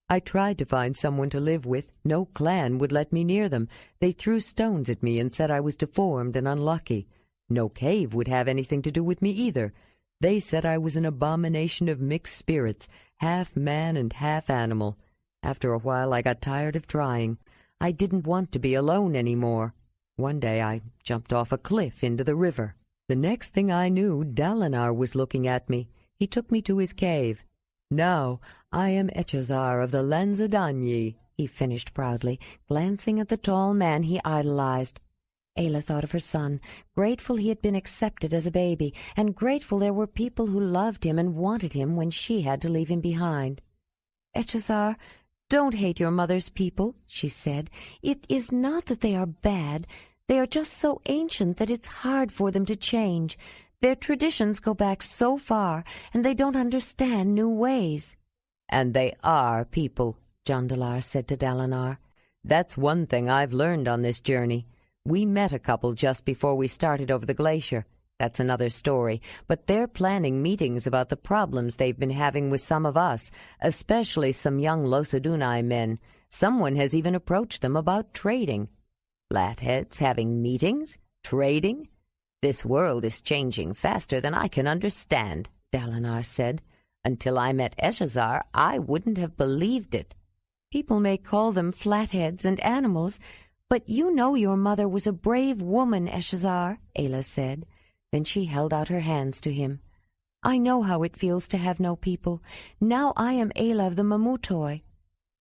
I tried to find someone to live with. No clan would let me near them. They threw stones at me and said I was deformed and unlucky. No cave would have anything to do with me either. They said I was an abomination of mixed spirits, half man and half animal. After a while I got tired of trying. I didn't want to be alone any more. One day I jumped off a cliff into the river. The next thing I knew, Dalinar was looking at me. He took me to his cave. Now I am Echazar of the Lanzadanyi," he finished proudly, glancing at the tall man he idolized. Ayla thought of her son, grateful he had been accepted as a baby, and grateful there were people who loved him and wanted him when she had to leave him behind. "Echazar, don't hate your mother's people," she said. "It is not that they are bad. They are just so ancient that it's hard for them to change. Their traditions go back so far, and they don't understand new ways." "And they are people," Jondalar said to Dalinar. "That's one thing I've learned on this journey. We met a couple just before we started over the glacier. That's another story, but they're planning meetings about the problems they've been having with some of us, especially some young Losadunai men. Someone has even approached them about trading." "Flatheads having meetings? Trading? This world is changing faster than I can understand," Dalinar said. "Until I met Echazar, I wouldn't have believed it." "People may call them flatheads and animals, but you know your mother was a brave woman, Echazar," Ayla said. Then she held out her hands to him. "I know how it feels to have no people. Now I am Ayla of the Mamutoi.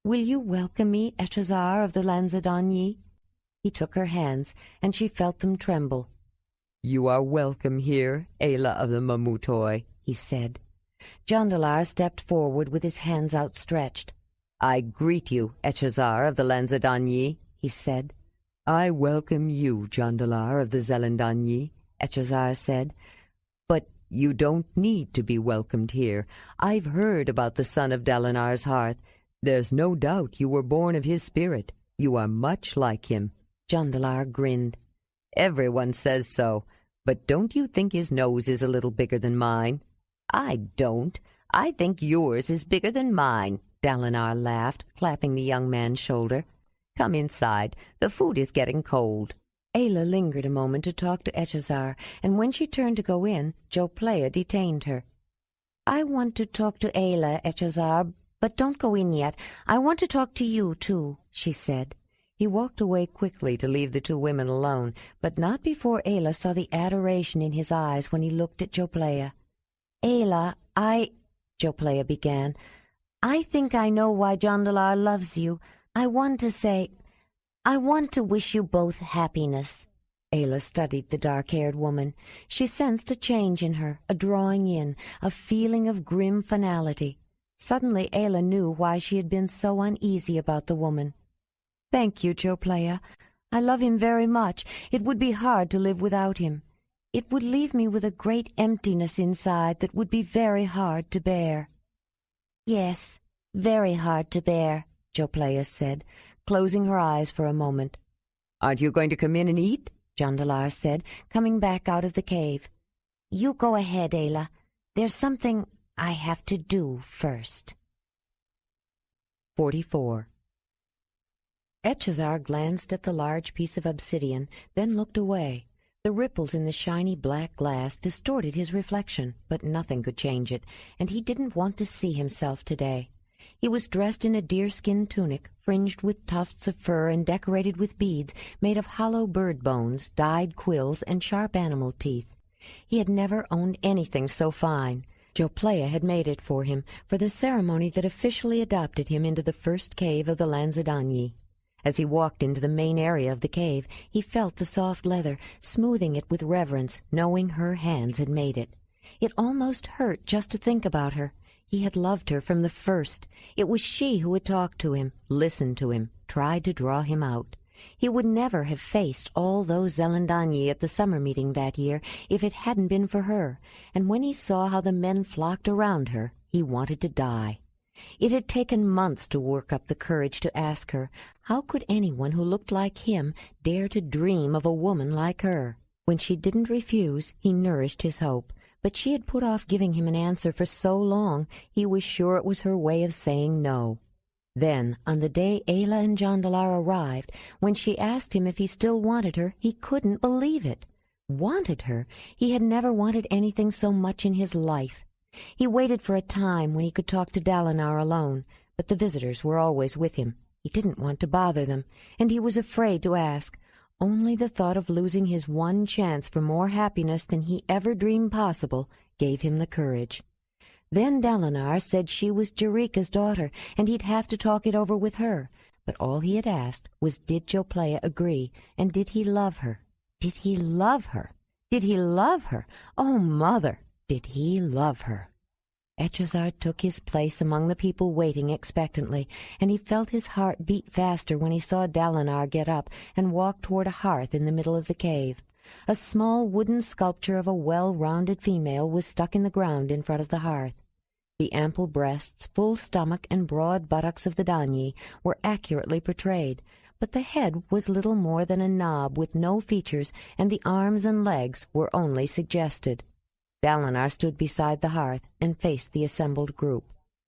Will you welcome me, Echazar of the Lanzadanyi?" He took her hands, and she felt them tremble. "You are welcome here, Ayla of the Mamutoi," he said. Jondalar stepped forward with his hands outstretched. "I greet you, Echazar of the Lanzadanyi," he said. "I welcome you, Jondalar of the Zelandanyi," Echazar said. "But you don't need to be welcomed here. I've heard about the son of Dalinar's hearth. There's no doubt you were born of his spirit. You are much like him." Jondalar grinned. "Everyone says so, but don't you think his nose is a little bigger than mine?" "I don't. I think yours is bigger than mine," Dalinar laughed, clapping the young man's shoulder. "Come inside. The food is getting cold." Ayla lingered a moment to talk to Echazar, and when she turned to go in, Joplea detained her. "I want to talk to Ayla, Echazar, But don't go in yet. I want to talk to you, too," she said. He walked away quickly to leave the two women alone, but not before Ayla saw the adoration in his eyes when he looked at Joplea. "Ayla, Joplea began. "I think I know why Jondalar loves you. I want to wish you both happiness." Ayla studied the dark-haired woman. She sensed a change in her, a drawing in, a feeling of grim finality. Suddenly Ayla knew why she had been so uneasy about the woman. "Thank you, Joplea. I love him very much. It would be hard to live without him. It would leave me with a great emptiness inside that would be very hard to bear." "Yes, very hard to bear," Joplea said, closing her eyes for a moment. "Aren't you going to come in and eat?" Jondalar said, coming back out of the cave. "You go ahead, Ayla. There's something I have to do first." 44. Echazar glanced at the large piece of obsidian, then looked away. The ripples in the shiny black glass distorted his reflection, but nothing could change it, and he didn't want to see himself today. He was dressed in a deerskin tunic, fringed with tufts of fur and decorated with beads made of hollow bird bones, dyed quills, and sharp animal teeth. He had never owned anything so fine. Joplea had made it for him, for the ceremony that officially adopted him into the first cave of the Lanzadonyi. As he walked into the main area of the cave, he felt the soft leather, smoothing it with reverence, knowing her hands had made it. It almost hurt just to think about her. He had loved her from the first. It was she who had talked to him, listened to him, tried to draw him out. He would never have faced all those Zelendanyi at the summer meeting that year if it hadn't been for her, and when he saw how the men flocked around her, he wanted to die. It had taken months to work up the courage to ask her, how could anyone who looked like him dare to dream of a woman like her? When she didn't refuse, he nourished his hope, but she had put off giving him an answer for so long, he was sure it was her way of saying no. Then, on the day Ayla and Jondalar arrived, when she asked him if he still wanted her, he couldn't believe it. Wanted her? He had never wanted anything so much in his life. He waited for a time when he could talk to Dalinar alone, but the visitors were always with him. He didn't want to bother them, and he was afraid to ask. Only the thought of losing his one chance for more happiness than he ever dreamed possible gave him the courage. Then Dalinar said she was Jarika's daughter, and he'd have to talk it over with her. But all he had asked was, did Joplea agree, and did he love her? Did he love her? Did he love her? Oh, Mother, did he love her? Echazar took his place among the people waiting expectantly, and he felt his heart beat faster when he saw Dalinar get up and walk toward a hearth in the middle of the cave. A small wooden sculpture of a well-rounded female was stuck in the ground in front of the hearth. The ample breasts, full stomach, and broad buttocks of the Danyi were accurately portrayed, but the head was little more than a knob with no features, and the arms and legs were only suggested. Dalinar stood beside the hearth and faced the assembled group.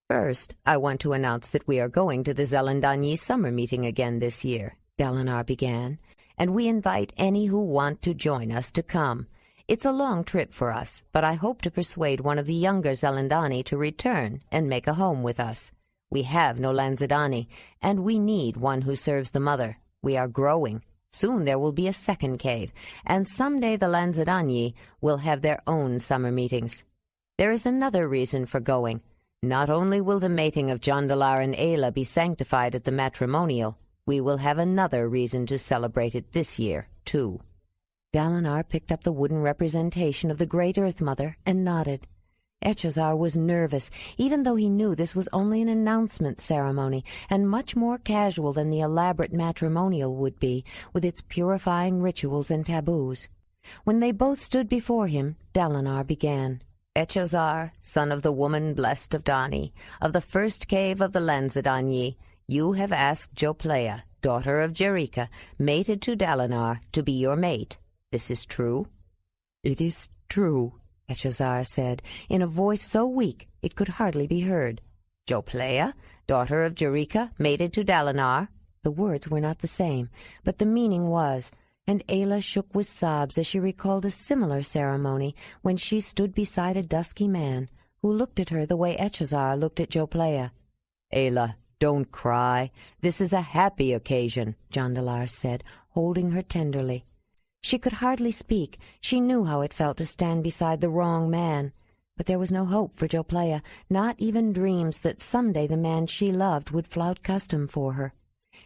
"First, I want to announce that we are going to the Zelendanyi summer meeting again this year," Dalinar began, "and we invite any who want to join us to come. It's a long trip for us, but I hope to persuade one of the younger Zelendani to return and make a home with us. We have no Lanzadani, and we need one who serves the mother. We are growing. Soon there will be a second cave, and someday the Lanzadanyi will have their own summer meetings. There is another reason for going. Not only will the mating of Jondalar and Ayla be sanctified at the matrimonial, we will have another reason to celebrate it this year, too." Dalinar picked up the wooden representation of the Great Earth Mother and nodded. Echazar was nervous, even though he knew this was only an announcement ceremony, and much more casual than the elaborate matrimonial would be, with its purifying rituals and taboos. When they both stood before him, Dalinar began. "Echazar, son of the woman blessed of Dani, of the first cave of the Lanzadanyi, you have asked Joplea, daughter of Jarika, mated to Dalinar, to be your mate. This is true?" "It is true," Echazar said, in a voice so weak it could hardly be heard. "Joplea, daughter of Jarika, mated to Dalinar?" The words were not the same, but the meaning was, and Ayla shook with sobs as she recalled a similar ceremony when she stood beside a dusky man who looked at her the way Echazar looked at Joplea. Ayla, don't cry. This is a happy occasion, Jondalar said, holding her tenderly. She could hardly speak. She knew how it felt to stand beside the wrong man. But there was no hope for Joplaya, not even dreams that someday the man she loved would flout custom for her.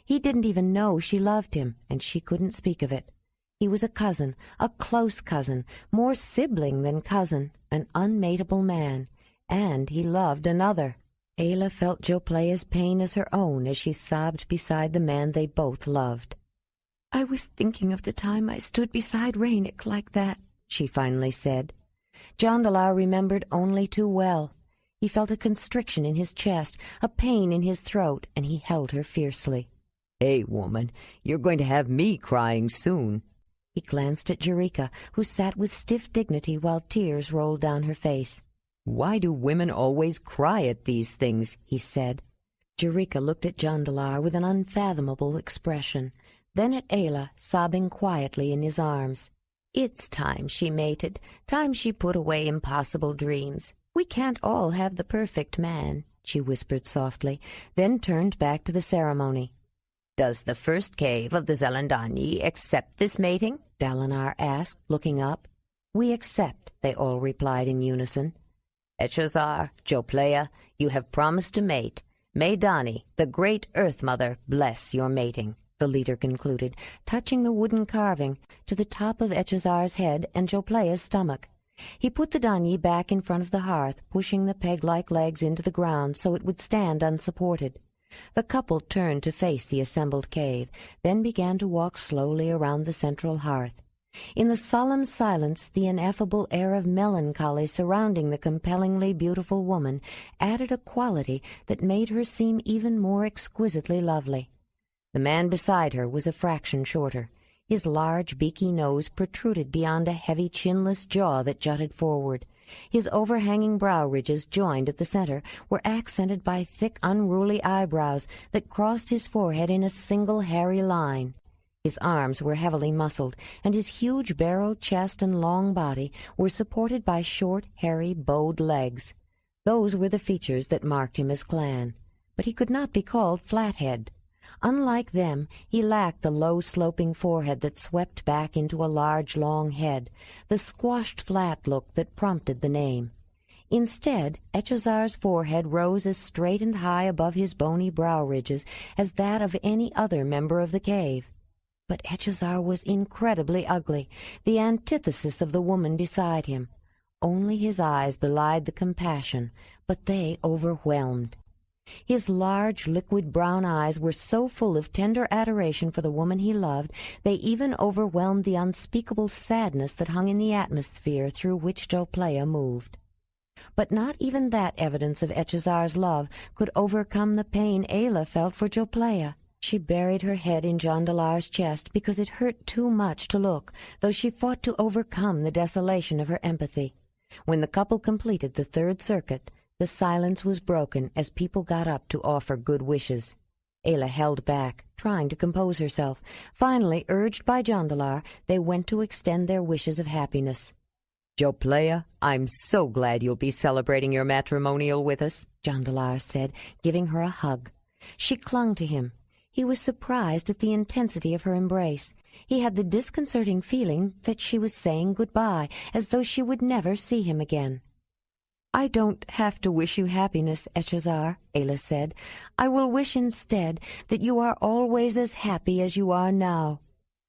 He didn't even know she loved him, and she couldn't speak of it. He was a cousin, a close cousin, more sibling than cousin, an unmateable man, and he loved another. Ayla felt Joplaya's pain as her own as she sobbed beside the man they both loved. "I was thinking of the time I stood beside Rainik like that," she finally said. Jondalar remembered only too well. He felt a constriction in his chest, a pain in his throat, and he held her fiercely. "Hey, woman, you're going to have me crying soon." He glanced at Jerika, who sat with stiff dignity while tears rolled down her face. "Why do women always cry at these things?" he said. Jerika looked at Jondalar with an unfathomable expression, then at Ayla, sobbing quietly in his arms. "It's time she mated, time she put away impossible dreams. We can't all have the perfect man," she whispered softly, then turned back to the ceremony. "Does the first cave of the Zelandani accept this mating?" Dalinar asked, looking up. "We accept," they all replied in unison. "Echazar, Joplaya, you have promised to mate. May Dani, the great Earth Mother, bless your mating," the leader concluded, touching the wooden carving to the top of Echazar's head and Joplaya's stomach. He put the Danyi back in front of the hearth, pushing the peg-like legs into the ground so it would stand unsupported. The couple turned to face the assembled cave, then began to walk slowly around the central hearth. In the solemn silence, the ineffable air of melancholy surrounding the compellingly beautiful woman added a quality that made her seem even more exquisitely lovely. The man beside her was a fraction shorter. His large, beaky nose protruded beyond a heavy, chinless jaw that jutted forward. His overhanging brow ridges, joined at the center, were accented by thick, unruly eyebrows that crossed his forehead in a single hairy line. His arms were heavily muscled, and his huge barreled chest and long body were supported by short, hairy, bowed legs. Those were the features that marked him as clan. But he could not be called Flathead. Unlike them, he lacked the low-sloping forehead that swept back into a large, long head, the squashed flat look that prompted the name. Instead, Echazar's forehead rose as straight and high above his bony brow ridges as that of any other member of the cave. But Echazar was incredibly ugly, the antithesis of the woman beside him. Only his eyes belied the compassion, but they overwhelmed. His large, liquid brown eyes were so full of tender adoration for the woman he loved, they even overwhelmed the unspeakable sadness that hung in the atmosphere through which Joplaya moved. But not even that evidence of Echazar's love could overcome the pain Ayla felt for Joplaya. She buried her head in Jondalar's chest because it hurt too much to look, though she fought to overcome the desolation of her empathy. When the couple completed the third circuit, the silence was broken as people got up to offer good wishes. Ayla held back, trying to compose herself. Finally, urged by Jondalar, they went to extend their wishes of happiness. "Joplaya, I'm so glad you'll be celebrating your matrimonial with us," Jondalar said, giving her a hug. She clung to him. He was surprised at the intensity of her embrace. He had the disconcerting feeling that she was saying goodbye, as though she would never see him again. "I don't have to wish you happiness, Echazar," Ayla said. "I will wish instead that you are always as happy as you are now."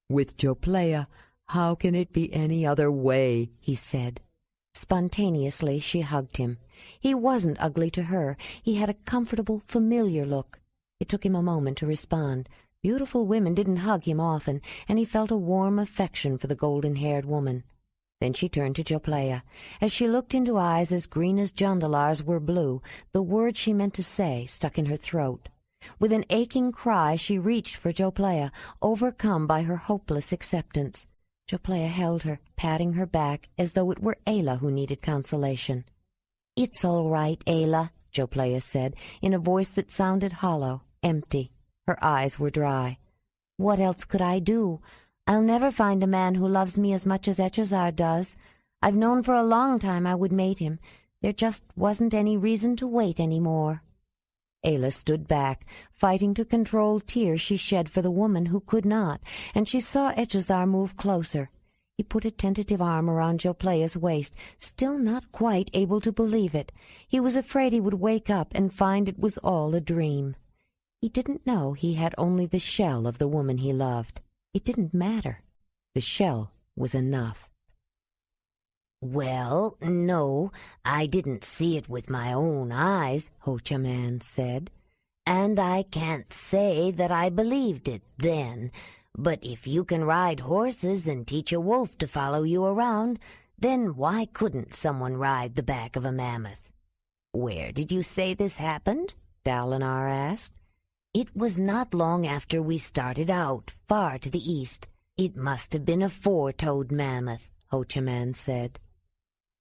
"With Joplaya, how can it be any other way?" he said. Spontaneously she hugged him. He wasn't ugly to her. He had a comfortable, familiar look. It took him a moment to respond. Beautiful women didn't hug him often, and he felt a warm affection for the golden-haired woman. Then she turned to Joplaya. As she looked into eyes as green as Jondalar's were blue, the word she meant to say stuck in her throat. With an aching cry, she reached for Joplaya, overcome by her hopeless acceptance. Joplaya held her, patting her back as though it were Ayla who needed consolation. "It's all right, Ayla," Joplaya said, in a voice that sounded hollow, empty. Her eyes were dry. "What else could I do? I'll never find a man who loves me as much as Echazar does. I've known for a long time I would mate him. There just wasn't any reason to wait any more." Ayla stood back, fighting to control tears she shed for the woman who could not, and she saw Echezar move closer. He put a tentative arm around Joplea's waist, still not quite able to believe it. He was afraid he would wake up and find it was all a dream. He didn't know he had only the shell of the woman he loved. It didn't matter. The shell was enough. "Well, no, I didn't see it with my own eyes," Ho-Cha-Man said, "and I can't say that I believed it then. But if you can ride horses and teach a wolf to follow you around, then why couldn't someone ride the back of a mammoth?" "Where did you say this happened?" Dalinar asked. "It was not long after we started out, far to the east. It must have been a four-toed mammoth," Ho-Cha-Man said.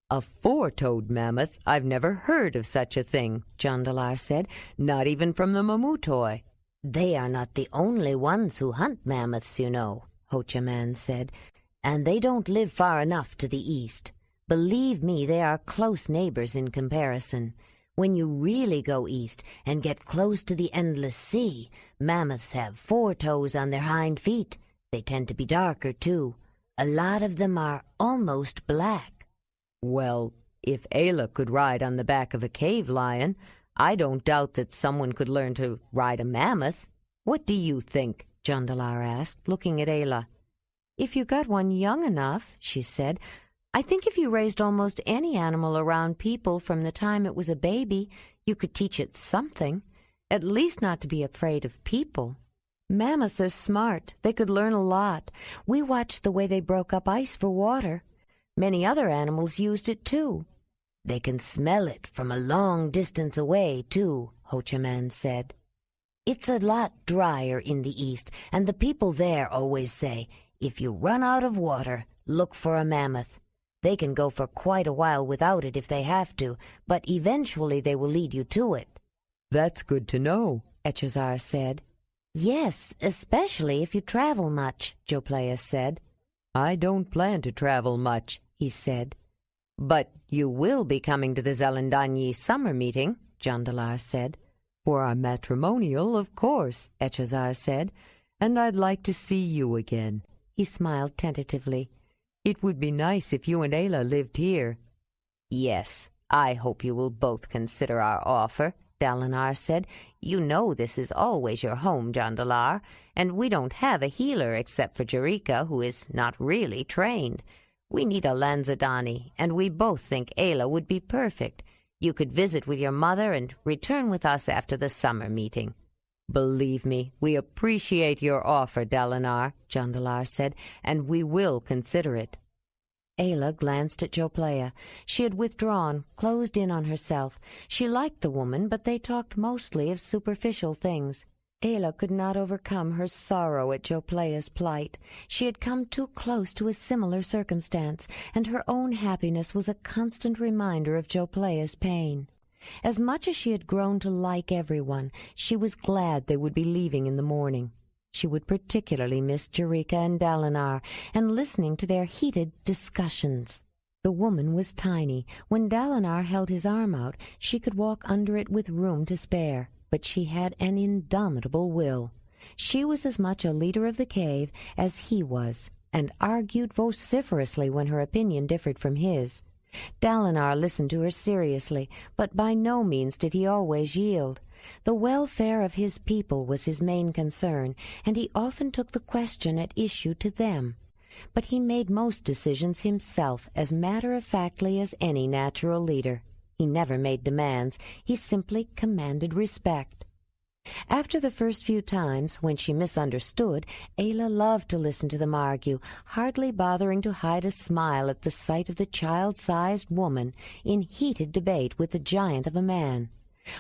"A four-toed mammoth? I've never heard of such a thing," Jondalar said, "not even from the Mamutoi." "They are not the only ones who hunt mammoths, you know," Ho-Cha-Man said, "and they don't live far enough to the east. Believe me, they are close neighbors in comparison. When you really go east and get close to the endless sea, mammoths have four toes on their hind feet. They tend to be darker, too. A lot of them are almost black." "Well, if Ayla could ride on the back of a cave lion, I don't doubt that someone could learn to ride a mammoth. What do you think?" Jondalar asked, looking at Ayla. "If you got one young enough," she said. "I think if you raised almost any animal around people from the time it was a baby, you could teach it something, at least not to be afraid of people. Mammoths are smart. They could learn a lot. We watched the way they broke up ice for water. Many other animals used it, too." "They can smell it from a long distance away, too," Ho-Cha-Man said. "It's a lot drier in the east, and the people there always say, if you run out of water, look for a mammoth. They can go for quite a while without it if they have to, but eventually they will lead you to it." "That's good to know," Echezar said. "Yes, especially if you travel much," Joplea said. "I don't plan to travel much," he said. "But you will be coming to the Zelendanyi summer meeting," Jondalar said. "For our matrimonial, of course," Echezar said. "And I'd like to see you again." He smiled tentatively. "It would be nice if you and Ayla lived here." "Yes, I hope you will both consider our offer," Dalinar said. "You know this is always your home, Jondalar, and we don't have a healer except for Jarika, who is not really trained. We need a Lanzadani, and we both think Ayla would be perfect. You could visit with your mother and return with us after the summer meeting." "Believe me, we appreciate your offer, Dalinar," Jondalar said, "and we will consider it." Ayla glanced at Joplea. She had withdrawn, closed in on herself. She liked the woman, but they talked mostly of superficial things. Ayla could not overcome her sorrow at Joplea's plight. She had come too close to a similar circumstance, and her own happiness was a constant reminder of Joplea's pain. As much as she had grown to like everyone, she was glad they would be leaving in the morning. She would particularly miss Jarika and Dalinar, and listening to their heated discussions. The woman was tiny. When Dalinar held his arm out, she could walk under it with room to spare, but she had an indomitable will. She was as much a leader of the cave as he was, and argued vociferously when her opinion differed from his. Dalinar listened to her seriously, but by no means did he always yield. The welfare of his people was his main concern, and he often took the question at issue to them. But he made most decisions himself as matter-of-factly as any natural leader. He never made demands. He simply commanded respect. After the first few times, when she misunderstood, Ayla loved to listen to them argue, hardly bothering to hide a smile at the sight of the child-sized woman in heated debate with the giant of a man.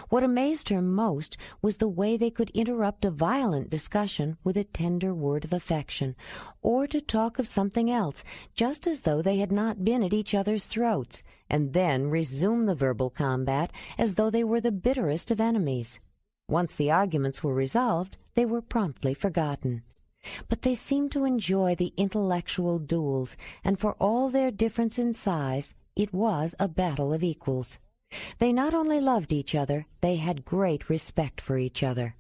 What amazed her most was the way they could interrupt a violent discussion with a tender word of affection, or to talk of something else, just as though they had not been at each other's throats, and then resume the verbal combat as though they were the bitterest of enemies. Once the arguments were resolved, they were promptly forgotten. But they seemed to enjoy the intellectual duels, and for all their difference in size, it was a battle of equals. They not only loved each other, they had great respect for each other.